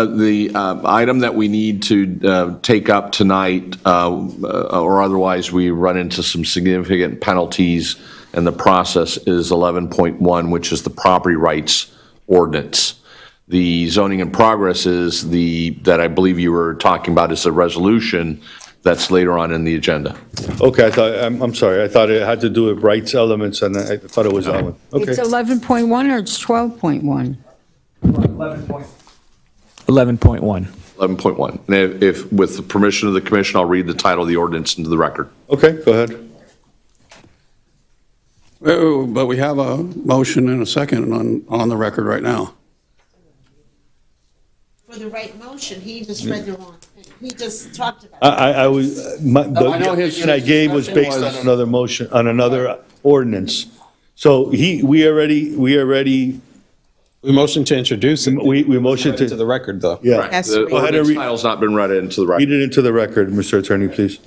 item that we need to take up tonight, or otherwise we run into some significant penalties in the process, is 11.1, which is the property rights ordinance. The zoning in progress is that I believe you were talking about, is a resolution that's later on in the agenda. Okay, I'm sorry, I thought it had to do with rights elements, and I thought it was that one. Okay. It's 11.1 or it's 12.1? 11.1. 11.1. And if, with the permission of the commission, I'll read the title of the ordinance into the record. Okay, go ahead. But we have a motion and a second on the record right now. For the right motion, he just read the wrong thing. He just talked about. I was, the I know his- opinion I gave was his based was- on another motion, on another ordinance. So we already. We motioned to introduce it. We motioned To the record, though. Yeah. Yes. The Go ahead and ordinance title's not been read into the record. Read it into the record, Mr. Attorney, please.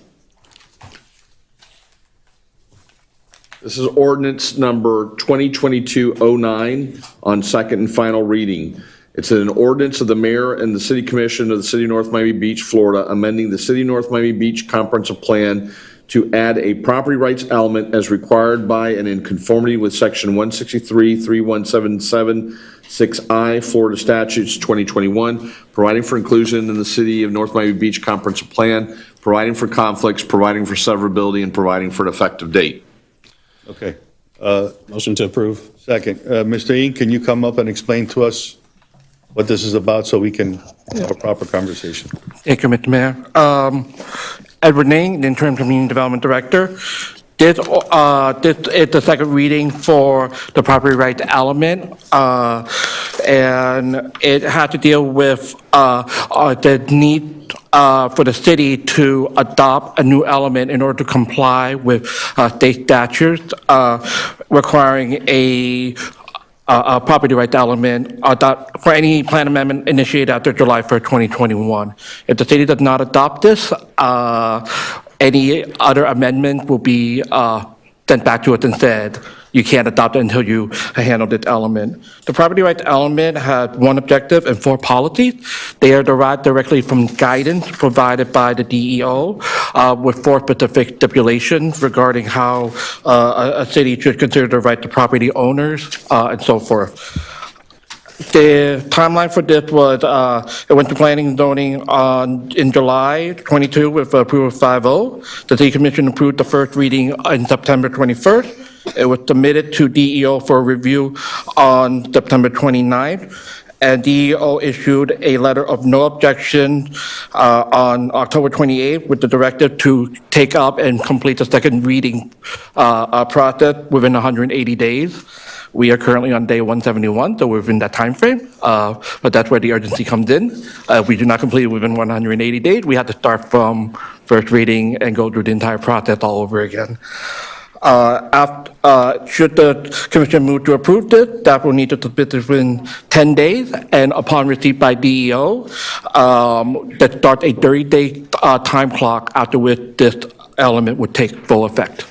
This is ordinance number 2022-09 on second and final reading. It's an ordinance of the mayor and the city commission of the city of North Miami Beach, Florida, amending the city of North Miami Beach comprehensive plan to add a property rights element as required by and in conformity with section 163-31776I Florida statutes 2021, providing for inclusion in the city of North Miami Beach comprehensive plan, providing for conflicts, providing for severability, and providing for an effective date. Okay. Motion to approve. Second. Mr. Ean, can you come up and explain to us what this is about so we can have a proper conversation? Thank you, Mr. Mayor. Edward Ning, the Interim Community Development Director. This is the second reading for the property rights element, and it had to deal with the need for the city to adopt a new element in order to comply with state statutes requiring a property rights element for any plan amendment initiated after July 1st, 2021. If the city does not adopt this, any other amendment will be sent back to us and said, you can't adopt it until you handle this element. The property rights element has one objective and 4 policies. They are derived directly from guidance provided by the DEO with 4 specific stipulations regarding how a city should consider the right to property owners and so forth. The timeline for this was, it went to planning and zoning in July 22 with approval of 5-0. The city commission approved the first reading in September 21st. It was submitted to DEO for review on September 29th. And DEO issued a letter of no objection on October 28th with the directive to take up and complete the second reading process within 180 days. We are currently on day 171, so we're within that time frame, but that's where the urgency comes in. If we do not complete it within 180 days, we have to start from first reading and go through the entire process all over again. Should the commission move to approve this, staff will need to submit this within 10 days, and upon receipt by DEO, that starts a 30-day time clock after which this element would take full effect.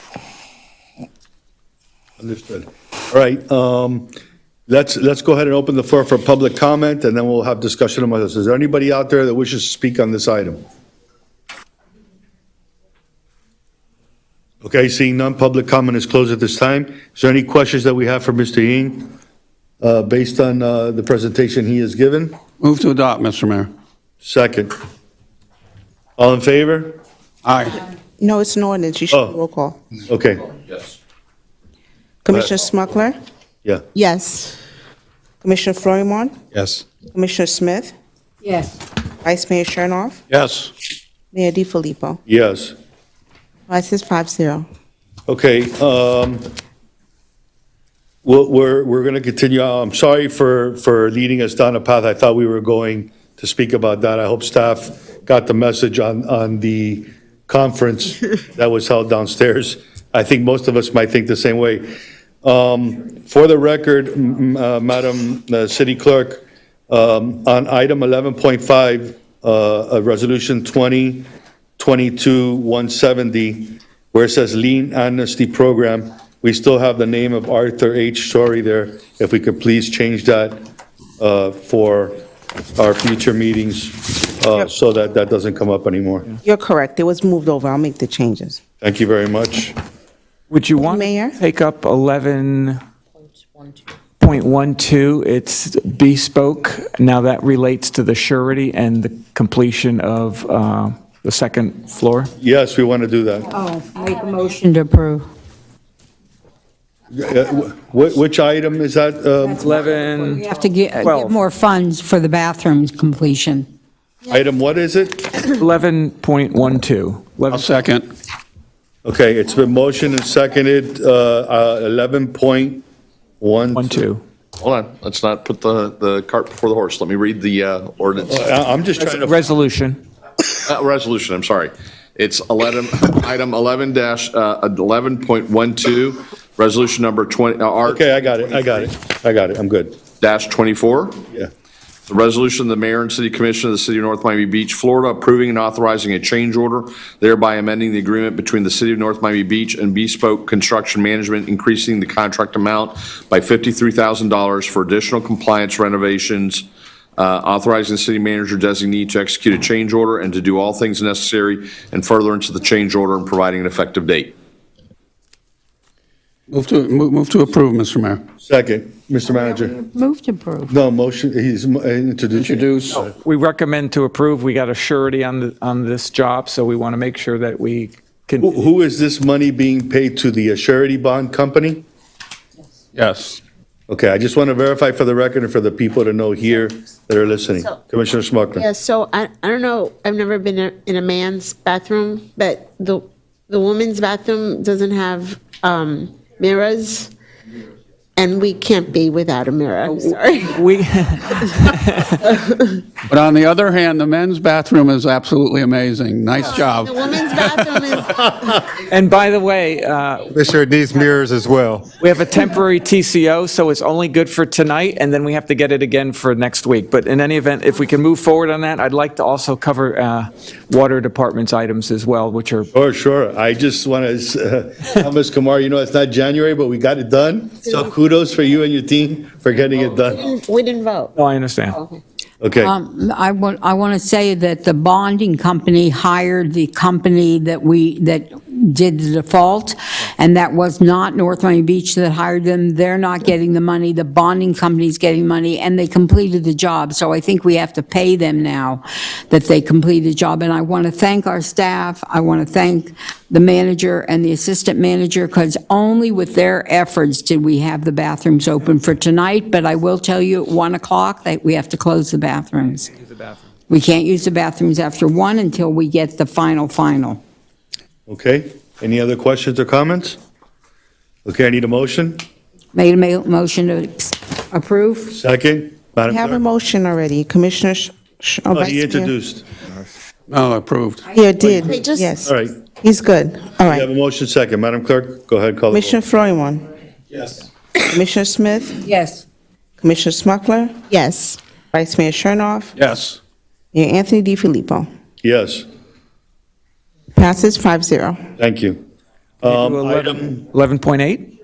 Understood. All right, let's go ahead and open the floor for public comment, and then we'll have discussion among us. Is there anybody out there that wishes to speak on this item? Okay, seeing none, public comment is closed at this time. Is there any questions that we have for Mr. Ying? based on the presentation he has given. Move to adopt, Mr. Mayor. Second. All in favor? Aye. No, it's an ordinance. You should Oh. roll call. Okay, Yes. Commissioner Smuckler? yeah. Yes. Commissioner Florimon? Yes. Commissioner Smith? Yes. Vice Mayor Chernoff? Yes. Mayor DiFilippo? Yes. Passes 5-0. Okay, we're going to continue. I'm sorry for leading us down a path. I thought we were going to speak about that. I hope staff got the message on the conference that was held downstairs. I think most of us might think the same way. For the record, Madam City Clerk, on item 11.5, Resolution 2022-170, where it says Lien Amnesty Program, we still have the name of Arthur H. Story there. If we could please change that for our future meetings, so that that doesn't come up anymore. You're correct. It was moved over. I'll make the changes. Thank you very much. Would you want Mayor? to take up 11.12? It's bespoke. Now that relates to the surety and the completion of the second floor. Yes, we want to do that. Oh, make a motion to approve. Which item is that? 11, We have to get 12. more funds for the bathrooms completion. Item, what is it? 11.12. I'll second. Okay, it's been motioned and seconded, 11.12. 12. Hold on, let's not put the cart before the horse. Let me read the ordinance. I'm just trying to, Resolution. Resolution, I'm sorry. It's item 11-11.12, resolution number 20, okay, I got it, I'm good. dash 24. Yeah. The resolution of the mayor and city commission of the city of North Miami Beach, Florida, approving and authorizing a change order, thereby amending the agreement between the city of North Miami Beach and Bespoke Construction Management, increasing the contract amount by $53,000 for additional compliance renovations, authorizing the city manager designee to execute a change order and to do all things necessary and furtherance of the change order and providing an effective date. Move to approve, Mr. Mayor. Second, Mr. Manager. Move to approve. No, motion, he's introduced. Introduce. We recommend to approve. We got a surety on this job, so we want to make sure that we can. Who is this money being paid to, the surety bond company? Yes. Okay, I just want to verify for the record and for the people to know here that are listening. Commissioner Smucker. Yeah, so I don't know, I've never been in a man's bathroom, but the woman's bathroom doesn't have mirrors, and we can't be without a mirror, I'm sorry. But on the other hand, the men's bathroom is absolutely amazing. Nice job. The women's bathroom is, And by the way, Mr. needs mirrors as well. we have a temporary TCO, so it's only good for tonight, and then we have to get it again for next week. But in any event, if we can move forward on that, I'd like to also cover water department's items as well, which are. Sure. I just want to tell Ms. Kamar, it's not January, but we got it done. So kudos for you and your team for getting it done. we didn't vote. No, I understand. Okay. I want to say that the bonding company hired the company that did the default, and that was not North Miami Beach that hired them. They're not getting the money. The bonding company's getting money, and they completed the job. So I think we have to pay them now that they completed the job. And I want to thank our staff. I want to thank the manager and the assistant manager, because only with their efforts did we have the bathrooms open for tonight. But I will tell you, at 1 o'clock, that we have to close the bathrooms. We can't use the bathrooms after 1 until we get the final. Okay. Any other questions or comments? Okay, I need a motion. Made a motion to approve? Second, We Madam have a Clerk. motion already. Commissioner Vice Oh, Mayor? he introduced. Oh, approved. Yeah, did, Wait, just- yes. All right. He's good. All We have right. a motion second. Madam Clerk, go ahead, call the roll. Commissioner Florimon? Yes. Commissioner Smith? Yes. Commissioner Smuckler? Yes. Vice Mayor Chernoff? Yes. Mayor Anthony DiFilippo? Yes, Passes 5-0. thank you. Item, 11.8?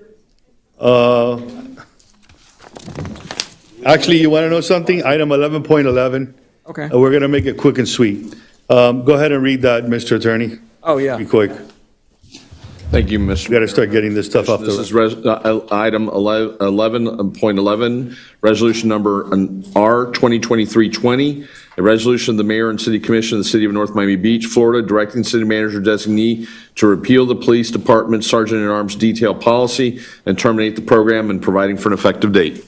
actually, you want to know something? Item 11.11. Okay. We're going to make it quick and sweet. Go ahead and read that, Mr. Attorney. Oh, yeah. Be quick. Thank you, Mr. We got to start getting this stuff off This the. is item 11.11, resolution number R 2023-20, a resolution of the mayor and city commission of the city of North Miami Beach, Florida, directing city manager designee to repeal the police department sergeant-at-arms detail policy and terminate the program and providing for an effective date.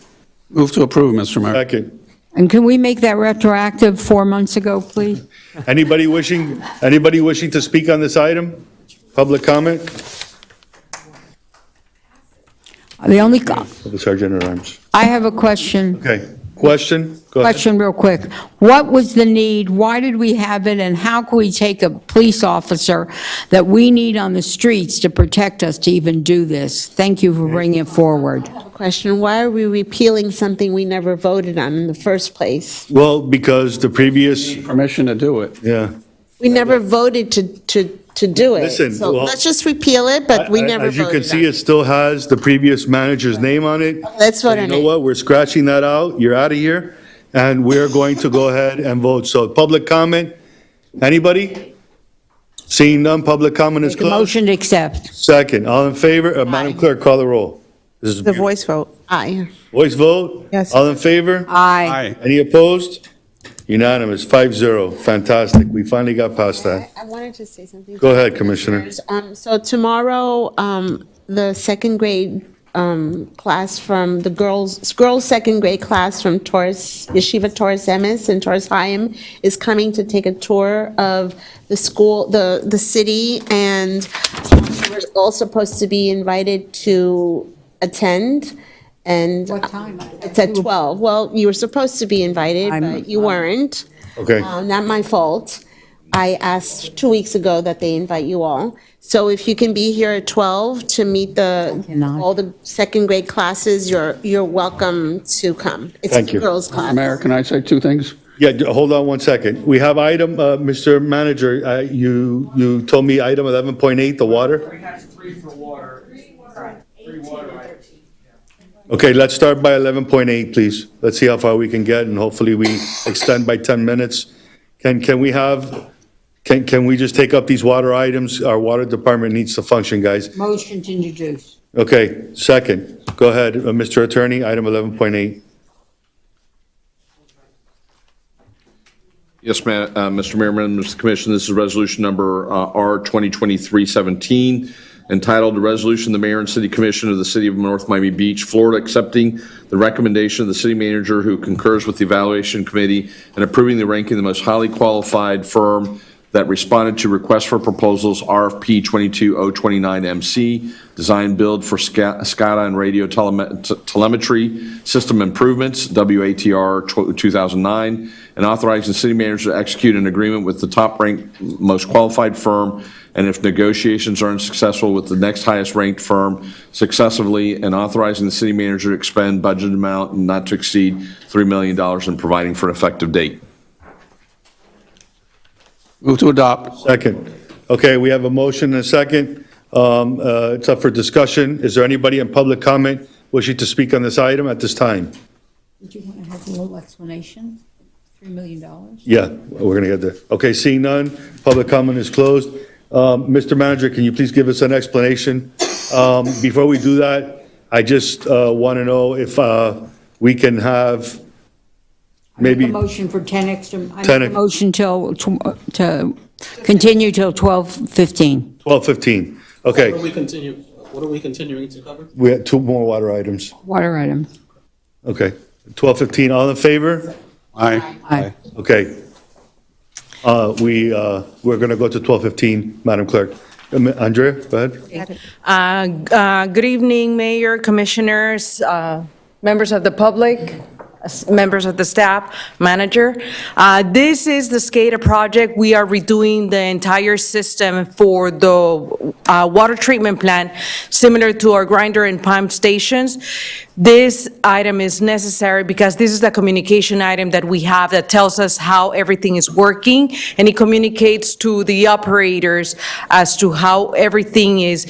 Move to approve, Mr. Mayor. Second. And can we make that retroactive 4 months ago, please? Anybody wishing to speak on this item? Public comment? The only, The Sergeant at Arms. I have a question. Okay. Question? Go ahead. Question real quick. What was the need? Why did we have it? And how can we take a police officer that we need on the streets to protect us to even do this? Thank you for bringing it forward. Question, why are we repealing something we never voted on in the first place? Well, because the previous, Permission to do it. yeah. We never voted to do it. Listen, So well, let's just repeal it, but we never As you can voted see, on it. it still has the previous manager's name on it. Let's vote You on know it. what? We're scratching that out. You're out of here. And we're going to go ahead and vote. So public comment? Anybody? Seeing none, public comment is The closed. motion to accept. Second, all in favor? Madam Clerk, call the roll. This is The voice vote. Aye. voice vote? Yes. All in favor? Aye. Any opposed? Unanimous, 5-0. Fantastic. We finally got past that. I wanted to say something. Go ahead, Commissioner. So tomorrow, the second grade class from the girls' second grade class from Yeshiva Torres Emes and Torres Chaim is coming to take a tour of the school, the city, and we're all supposed to be invited to attend. And What time? it's at 12. Well, you were supposed to be invited, but you weren't. Okay. Not my fault. I asked 2 weeks ago that they invite you all. So if you can be here at 12 to meet all the second grade classes, you're welcome to come. It's Thank a you. girls' class. Mayor, can I say two things? Yeah, hold on one second. We have item, Mr. Manager, you told me item 11.8, the water? We have 3 for water. 3 water items. Okay, let's start by 11.8, please. Let's see how far we can get, and hopefully we extend by 10 minutes. Can we just take up these water items? Our water department needs to function, guys. Motion to introduce. Okay, second. Go ahead, Mr. Attorney, item 11.8. Yes, Mr. Mayor, members of the commission, this is resolution number R 2023-17, entitled "The Resolution of the Mayor and City Commission of the City of North Miami Beach, Florida, accepting the recommendation of the city manager who concurs with the evaluation committee and approving the ranking of the most highly qualified firm that responded to requests for proposals RFP 22029MC, design build for SCADA and radio telemetry system improvements, WATR 2009, and authorizing the city manager to execute an agreement with the top-ranked, most qualified firm, and if negotiations are unsuccessful, with the next highest-ranked firm successively, and authorizing the city manager to expend budget amount not to exceed $3 million and providing for an effective date. Move to adopt. Second. Okay, we have a motion and a second. It's up for discussion. Is there anybody in public comment wishing to speak on this item at this time? Did you want to have a little explanation? $3 million? Yeah, we're going to get there. Okay, seeing none, public comment is closed. Mr. Manager, can you please give us an explanation? Before we do that, I just want to know if we can have maybe, A motion for 10 extra, I 10 make a motion to continue till 12:15. 12:15. Okay, What are we continuing to cover? we have 2 more water items. Water item. Okay, 12:15, all in favor? Aye. Aye. Okay. We're going to go to 12:15, Madam Clerk. Andrea, go ahead. Good evening, Mayor, Commissioners, members of the public, members of the staff, manager. This is the SCADA project. We are redoing the entire system for the water treatment plant, similar to our grinder and pump stations. This item is necessary because this is the communication item that we have that tells us how everything is working, and it communicates to the operators as to how everything is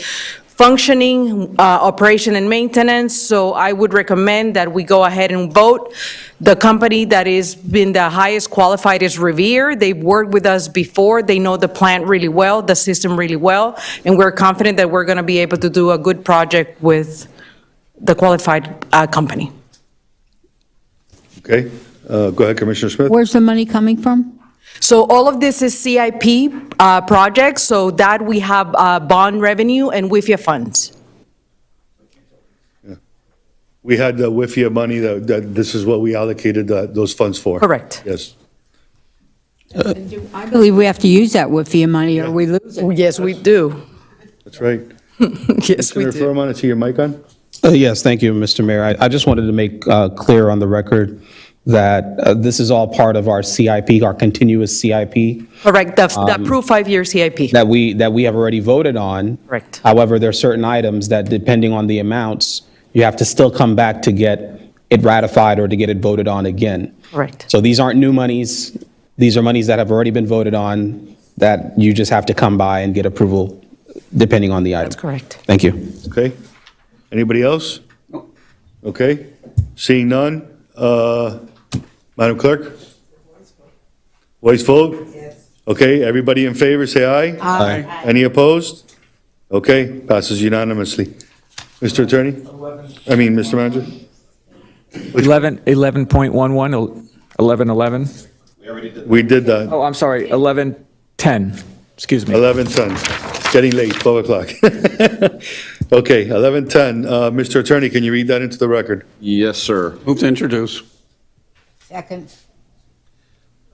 functioning operation and maintenance, so I would recommend that we go ahead and vote. The company that has been the highest qualified is Revere. They've worked with us before. They know the plant really well, the system really well, and we're confident that we're going to be able to do a good project with the qualified company. Okay, go ahead, Commissioner Smith. Where's the money coming from? So all of this is CIP projects, so that we have bond revenue and WIFIA funds. We had the WIFIA money that this is what we allocated those funds for. Correct. Yes. I believe we have to use that WIFIA money or we lose it. Yes, we do. That's right. Yes, we Commissioner do. Furman, I see your mic on. Yes, thank you, Mr. Mayor. I just wanted to make clear on the record that this is all part of our CIP, our continuous CIP, Correct, the approved 5-year CIP. that we have already voted on. Correct. However, there are certain items that, depending on the amounts, you have to still come back to get it ratified or to get it voted on again. Correct. So these aren't new monies. These are monies that have already been voted on that you just have to come by and get approval depending on the item. That's correct. Thank you. Okay. Anybody else? Okay. Seeing none, Madam Clerk? Voice vote? Yes. Okay, everybody in favor, say aye. Aye. Any opposed? Okay, passes unanimously. Mr. Attorney? Mr. Manager? 11.11, 1111. We did that. Oh, I'm sorry, 1110, excuse me. 11:10. Getting late, 12 o'clock. Okay, 11:10. Mr. Attorney, can you read that into the record? Yes, sir. Move to introduce. Second.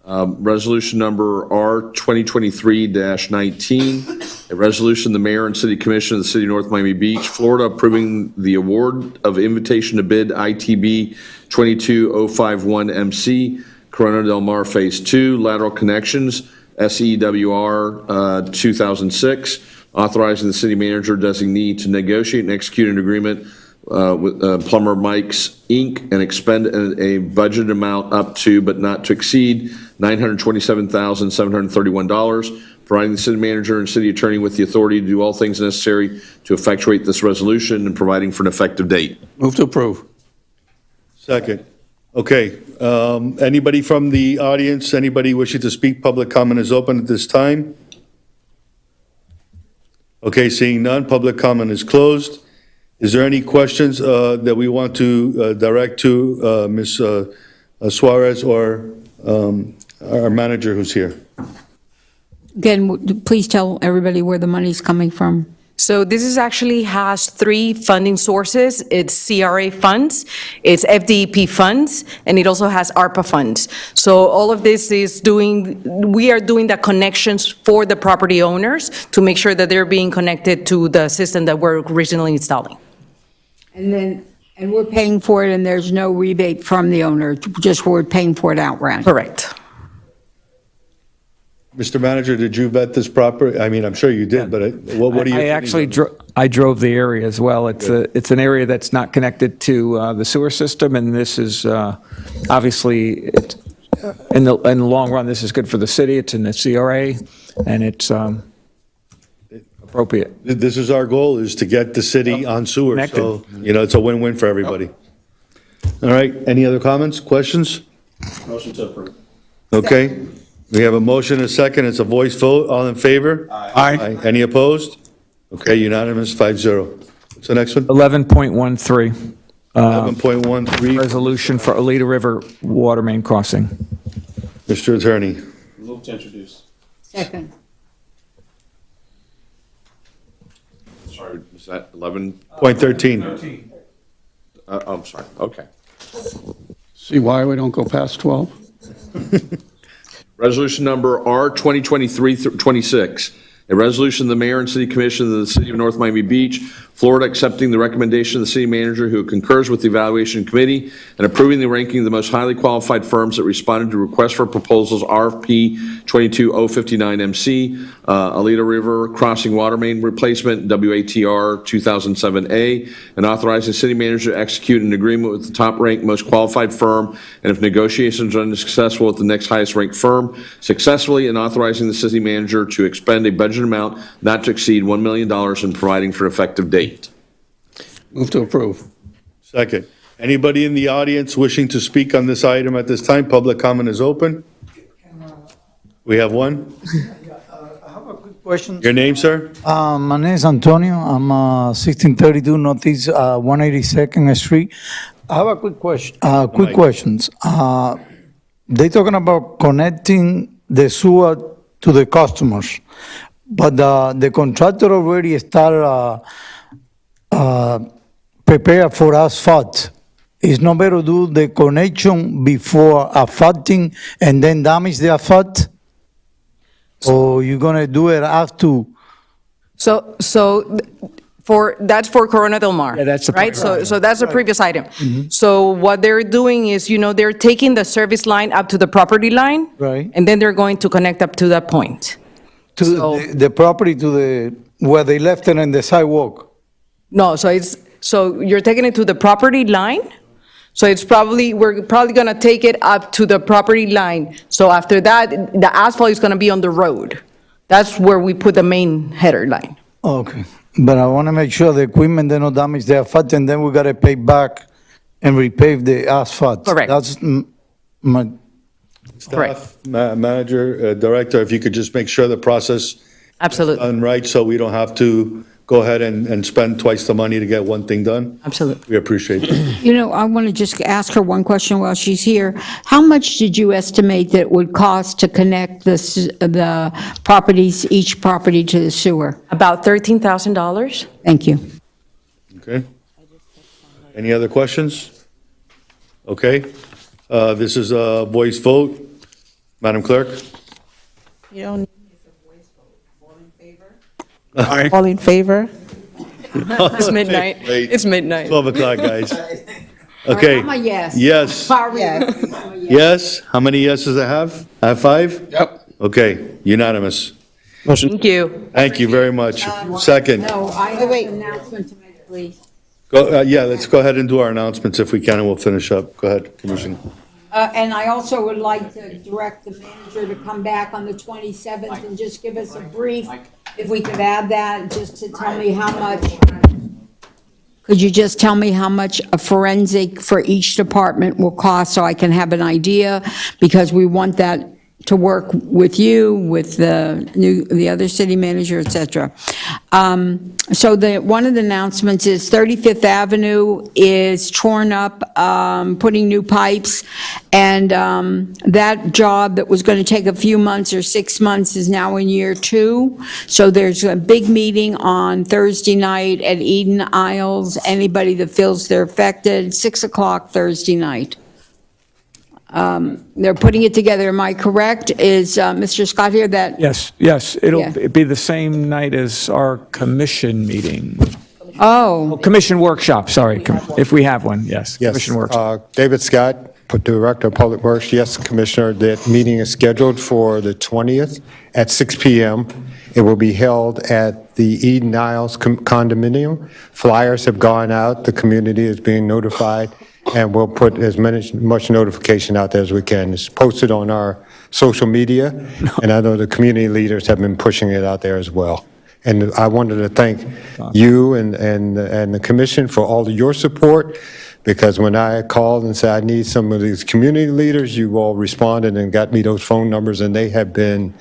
Resolution number R 2023-19, a resolution, the mayor and city commission of the city of North Miami Beach, Florida, approving the award of invitation to bid ITB 22051MC, Corona del Mar Phase 2, lateral connections, SEWR 2006, authorizing the city manager designee to negotiate and execute an agreement with Plumber Mike's Inc. and expend a budgeted amount up to but not to exceed $927,731, providing the city manager and city attorney with the authority to do all things necessary to effectuate this resolution and providing for an effective date. Move to approve. Second. Okay, anybody from the audience, anybody wishing to speak, public comment is open at this time. Okay, seeing none, public comment is closed. Is there any questions that we want to direct to Ms. Suarez or our manager who's here? Again, please tell everybody where the money's coming from. So this is actually has 3 funding sources. It's CRA funds, it's FDEP funds, and it also has ARPA funds. So all of this is we are doing the connections for the property owners to make sure that they're being connected to the system that we're originally installing. And we're paying for it and there's no rebate from the owner, just we're paying for it outright. Correct. Mr. Manager, did you vet this proper? I'm sure you did, but what are you? I actually I drove the area as well. It's an area that's not connected to the sewer system, and this is obviously, in the long run, this is good for the city. It's in the CRA, and it's appropriate. This is our goal, is to get the city on sewer. Connected. So, it's a win-win for everybody. All right, any other comments, questions? Motion to approve. Okay, we have a motion and a second. It's a voice vote. All in favor? Aye. Any opposed? Okay, unanimous, 5-0. What's the next one? 11.13. 11.13. Resolution for Alita River water main crossing. Mr. Attorney. Move to introduce. Second. Sorry, is that 11? Point 13. I'm sorry, okay. See why we don't go past 12? Resolution number R 2023-26, a resolution of the mayor and city commission of the city of North Miami Beach, Florida, accepting the recommendation of the city manager who concurs with the evaluation committee and approving the ranking of the most highly qualified firms that responded to requests for proposals RFP 22059MC, Alita River Crossing Water Main Replacement, WATR 2007A, and authorizing the city manager to execute an agreement with the top-ranked, most qualified firm, and if negotiations are unsuccessful with the next highest-ranked firm, successfully, and authorizing the city manager to expend a budget budget amount not to exceed $1 million and providing for effective date. Move to approve. Second. Anybody in the audience wishing to speak on this item at this time? Public comment is open. We have one. Question. Your name, sir? My name is Antonio. I'm 1632 Northeast 182nd Street. I have a quick question. Quick Mike. questions. They talking about connecting the sewer to the customers, but the contractor already started prepare for asphalt. It's not better to do the connection before asphalting and then damage the asphalt? Or you gonna do it after? So that's for Corona del Mar. Yeah, that's the right? prior So that's the previous item. Mm-hmm. So what they're doing is, they're taking the service line up to the property line. Right. And then they're going to connect up to that point. To the property to where they left it in the sidewalk? No, so you're taking it to the property line. So we're probably gonna take it up to the property line. So after that, the asphalt is gonna be on the road. That's where we put the main header line. Okay, but I want to make sure the equipment they don't damage the asphalt, and then we got to pay back and repave the asphalt. Correct. That's my, Staff, manager, director, if you could just make sure the process Absolutely, done right, so we don't have to go ahead and spend twice the money to get one thing done. absolutely. We appreciate that. I want to just ask her one question while she's here. How much did you estimate that it would cost to connect the properties, each property to the sewer? About $13,000. Thank you. Okay. Any other questions? Okay. This is a voice vote. Madam Clerk? You don't need a voice vote. All in favor? It's midnight. Wait. It's midnight. 12 o'clock, guys. Okay. I'm a yes. Yes. Sorry. Yes? How many yeses I have? I have 5? Yep. Okay, unanimous. Thank you. Thank you very much. Second. No, I have an announcement to make, please. Let's go ahead and do our announcements if we can, and we'll finish up. Go ahead, Commissioner. And I also would like to direct the manager to come back on the 27th and just give us a brief, if we could add that, just to tell me how much. Could you just tell me how much a forensic for each department will cost, so I can have an idea? Because we want that to work with you, with the other city manager, et cetera. So one of the announcements is 35th Avenue is torn up, putting new pipes, and that job that was going to take a few months or 6 months is now in year 2. So there's a big meeting on Thursday night at Eden Isles. Anybody that feels they're affected, 6 o'clock Thursday night. They're putting it together. Am I correct? Is Mr. Scott here that? Yes, it'll be the same night as our commission meeting. Oh, Commission workshop, sorry, if we have one, yes. Yes, Commission workshop. David Scott, Director of Public Works. Yes, Commissioner, that meeting is scheduled for the 20th at 6 PM. It will be held at the Eden Isles condominium. Flyers have gone out. The community is being notified, and we'll put as much notification out there as we can. It's posted on our social media, and I know the community leaders have been pushing it out there as well. And I wanted to thank you and the commission for all of your support, because when I called and said I need some of these community leaders, you all responded and got me those phone numbers, and they have been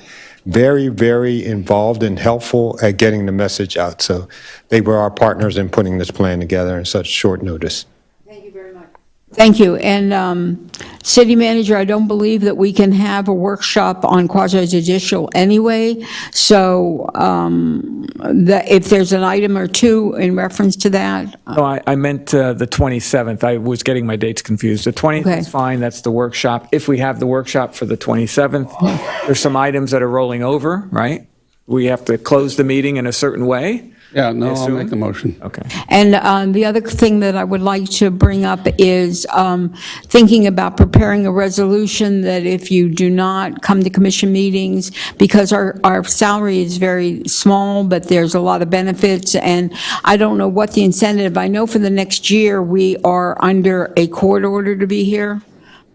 very, very involved and helpful at getting the message out. So they were our partners in putting this plan together in such short notice. thank you. And City Manager, I don't believe that we can have a workshop on quasi-judicial anyway. So if there's an item or two in reference to that. No, I meant the 27th. I was getting my dates confused. The 20th Okay. is fine, that's the workshop. If we have the workshop for the 27th, there's some items that are rolling over, right? We have to close the meeting in a certain way. Yeah, no, I I'll assume? make the motion. Okay. And the other thing that I would like to bring up is thinking about preparing a resolution that if you do not come to commission meetings, because our salary is very small, but there's a lot of benefits, and I don't know what the incentive, I know for the next year, we are under a court order to be here,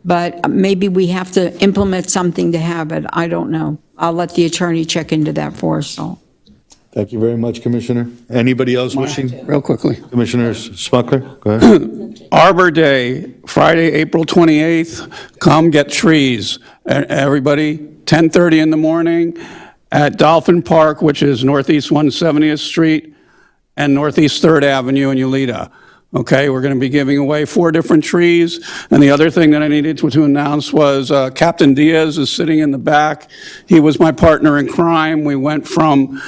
but maybe we have to implement something to have it, I don't know. I'll let the attorney check into that for us, so. Thank you very much, Commissioner. Anybody else wishing? Real quickly. Commissioner Smucker, go ahead. Arbor Day, Friday, April 28th, come get trees. Everybody, 10:30 in the morning at Dolphin Park, which is Northeast 170th Street and Northeast 3rd Avenue in Ulita. Okay, we're going to be giving away 4 different trees. And the other thing that I needed to announce was Captain Diaz is sitting in the back. He was my partner in crime. We went from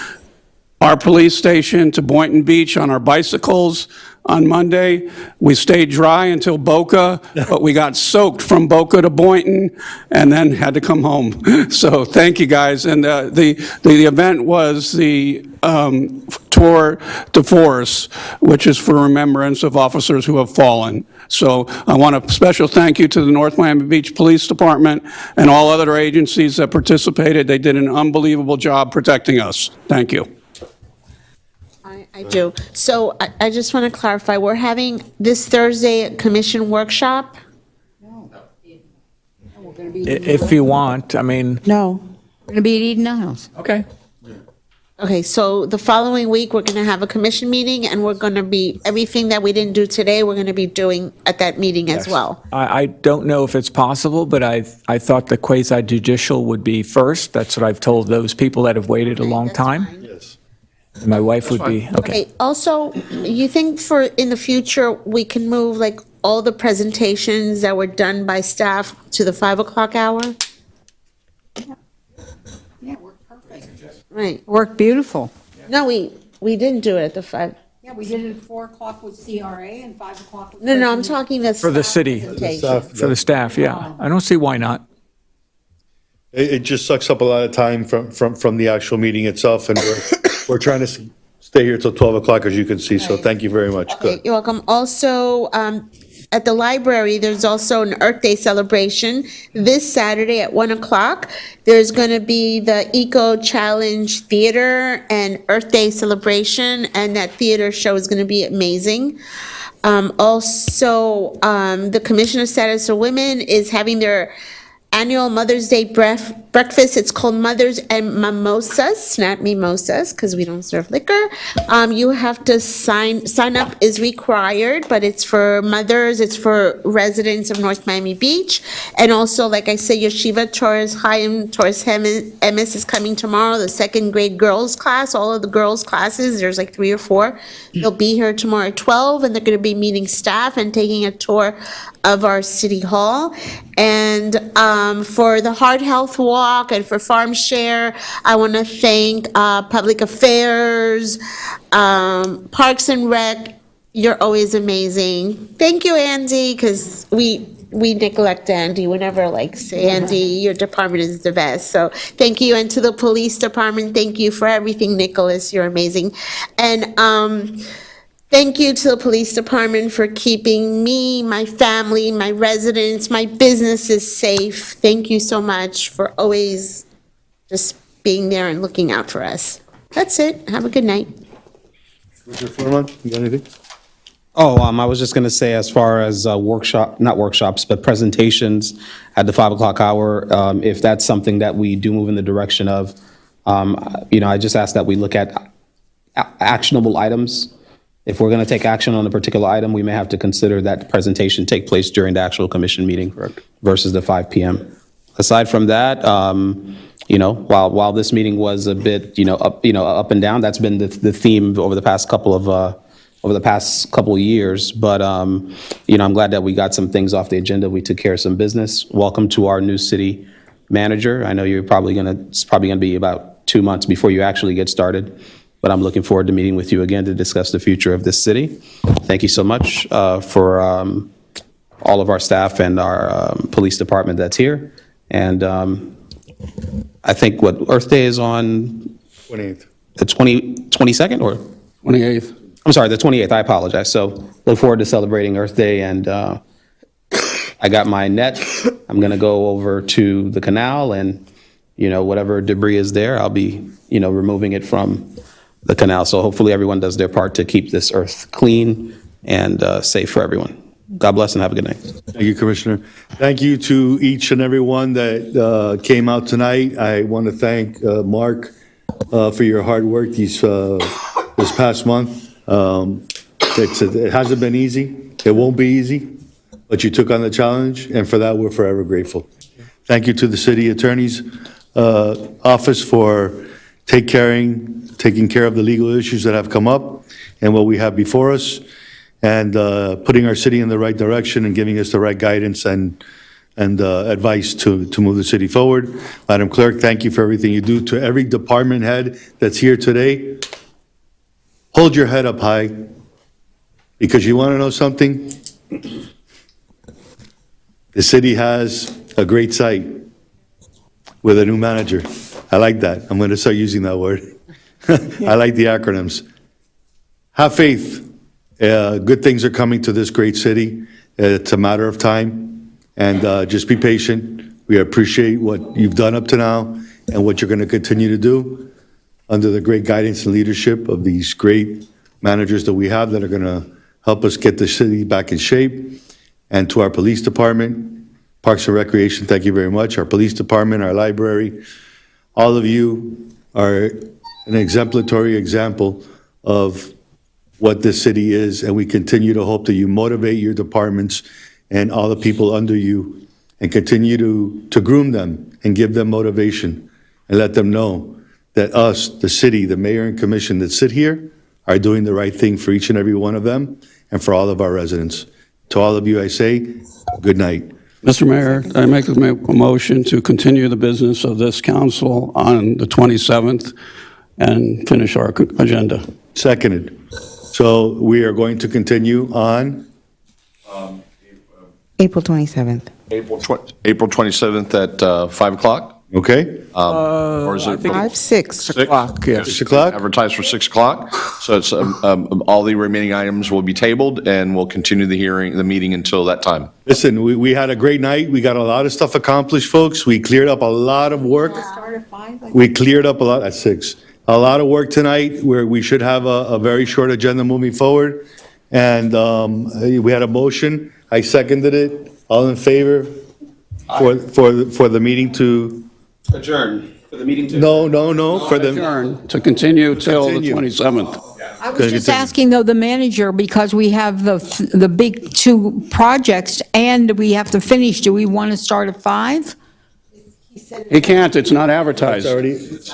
our police station to Boynton Beach on our bicycles on Monday. We stayed dry until Boca, but we got soaked from Boca to Boynton and then had to come home. So thank you, guys. And the event was the Tour de Force, which is for remembrance of officers who have fallen. So I want a special thank you to the North Miami Beach Police Department and all other agencies that participated. They did an unbelievable job protecting us. Thank you. I do. So I just want to clarify, we're having this Thursday a commission workshop? If you want, I mean. No. We're going to be at Eden Niles. Okay. Okay, so the following week, we're going to have a commission meeting, and we're going to be, everything that we didn't do today, we're going to be doing at that meeting as well. I don't know if it's possible, but I thought the quasi judicial would be first. That's what I've told those people that have waited a long time. Yes. My wife would be, okay. Okay, also, you think for, in the future, we can move like all the presentations that were done by staff to the 5 o'clock hour? Yeah, worked perfect. Right. Worked beautiful. No, we didn't do it at the 5. Yeah, we did it at 4 o'clock with CRA and 5 o'clock with. No, I'm talking the For the staff city, presentation. for the staff, yeah. I don't see why not. It just sucks up a lot of time from the actual meeting itself, and we're trying to stay here till 12 o'clock, as you can see, so thank you very much. Good. You're welcome. Also, at the library, there's also an Earth Day celebration this Saturday at 1 o'clock. There's going to be the Eco Challenge Theater and Earth Day celebration, and that theater show is going to be amazing. Also, the Commissioner Status of Women is having their annual Mother's Day breakfast. It's called Mothers and Mimosas, not mimosas, because we don't serve liquor. You have to sign up is required, but it's for mothers, it's for residents of North Miami Beach. And also, like I said, Yeshiva Torres Chaim Torres Emes is coming tomorrow, the 2nd grade girls class, all of the girls classes, there's like 3 or 4. They'll be here tomorrow at 12, and they're going to be meeting staff and taking a tour of our city hall. And for the Heart Health Walk and for Farm Share, I want to thank Public Affairs, Parks and Rec. You're always amazing. Thank you, Andy, because we neglect Andy. We never like say, Andy, your department is the best. So thank you. And to the police department, thank you for everything, Nicholas. You're amazing. And thank you to the police department for keeping me, my family, my residents, my businesses safe. Thank you so much for always just being there and looking out for us. That's it. Have a good night. Commissioner Florman, you got anything? Oh, I was just going to say, as far as not workshops, but presentations at the 5 o'clock hour, if that's something that we do move in the direction of, I just ask that we look at actionable items. If we're going to take action on a particular item, we may have to consider that presentation take place during the actual commission meeting versus the 5 p.m. Aside from that, while this meeting was a bit, up and down, that's been the theme over the past couple of years. But I'm glad that we got some things off the agenda. We took care of some business. Welcome to our new city manager. I know it's probably going to be about 2 months before you actually get started. But I'm looking forward to meeting with you again to discuss the future of this city. Thank you so much for all of our staff and our police department that's here. And I think Earth Day is on 28th. The 22nd or? 28th. I'm sorry, the 28th. I apologize. So look forward to celebrating Earth Day. And I got my net. I'm going to go over to the canal and, whatever debris is there, I'll be, removing it from the canal. So hopefully everyone does their part to keep this earth clean and safe for everyone. God bless and have a good night. Thank you, Commissioner. Thank you to each and every one that came out tonight. I want to thank Mark for your hard work this past month. It hasn't been easy. It won't be easy, but you took on the challenge, and for that, we're forever grateful. Thank you to the city attorney's office for taking care of the legal issues that have come up and what we have before us, and putting our city in the right direction and giving us the right guidance and advice to move the city forward. Madam Clerk, thank you for everything you do. To every department head that's here today, hold your head up high, because you want to know something? The city has a great site with a new manager. I like that. I'm going to start using that word. I like the acronyms. Have faith. Good things are coming to this great city. It's a matter of time. And just be patient. We appreciate what you've done up to now and what you're going to continue to do under the great guidance and leadership of these great managers that we have that are going to help us get the city back in shape. And to our police department, Parks and Recreation, thank you very much. Our police department, our library, all of you are an exemplary example of what this city is, and we continue to hope that you motivate your departments and all the people under you and continue to groom them and give them motivation and let them know that us, the city, the mayor and commission that sit here are doing the right thing for each and every one of them and for all of our residents. To all of you, I say, good night. Mr. Mayor, I make a motion to continue the business of this council on the 27th and finish our agenda. Seconded. So we are going to continue on April 27th. April 27th at 5 o'clock? Okay? Or is it? 6 o'clock, yes. 6 o'clock? Advertised for 6 o'clock. So it's, all the remaining items will be tabled, and we'll continue the meeting until that time. Listen, we had a great night. We got a lot of stuff accomplished, folks. We cleared up a lot of work. We cleared up a lot, at 6. A lot of work tonight, where we should have a very short agenda moving forward. And we had a motion. I seconded it. All in favor for the meeting to? Adjourn, for the meeting to. No, for the. Adjourn to continue till the Continue. 27th. I was just asking, though, the manager, because we have the big 2 projects and we have to finish, do we want to start at 5? He can't, it's not advertised. It's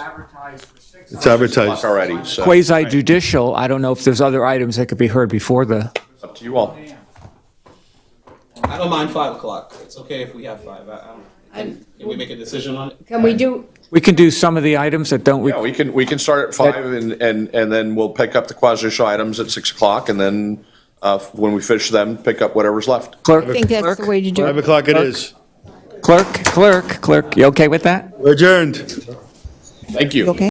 advertised. Already, so. Quasi judicial, I don't know if there's other items that could be heard before the. Up to you all. I don't mind 5 o'clock. It's okay if we have 5. Can we make a decision on it? Can we do, We can do some of the items that don't. Yeah, we can start at 5 and then we'll pick up the quasi-judicial items at 6 o'clock, and then when we finish them, pick up whatever's left. Clerk, I think that's the way to do 5 it. o'clock it is. clerk, you okay with that? Adjourned. Thank you. Okay.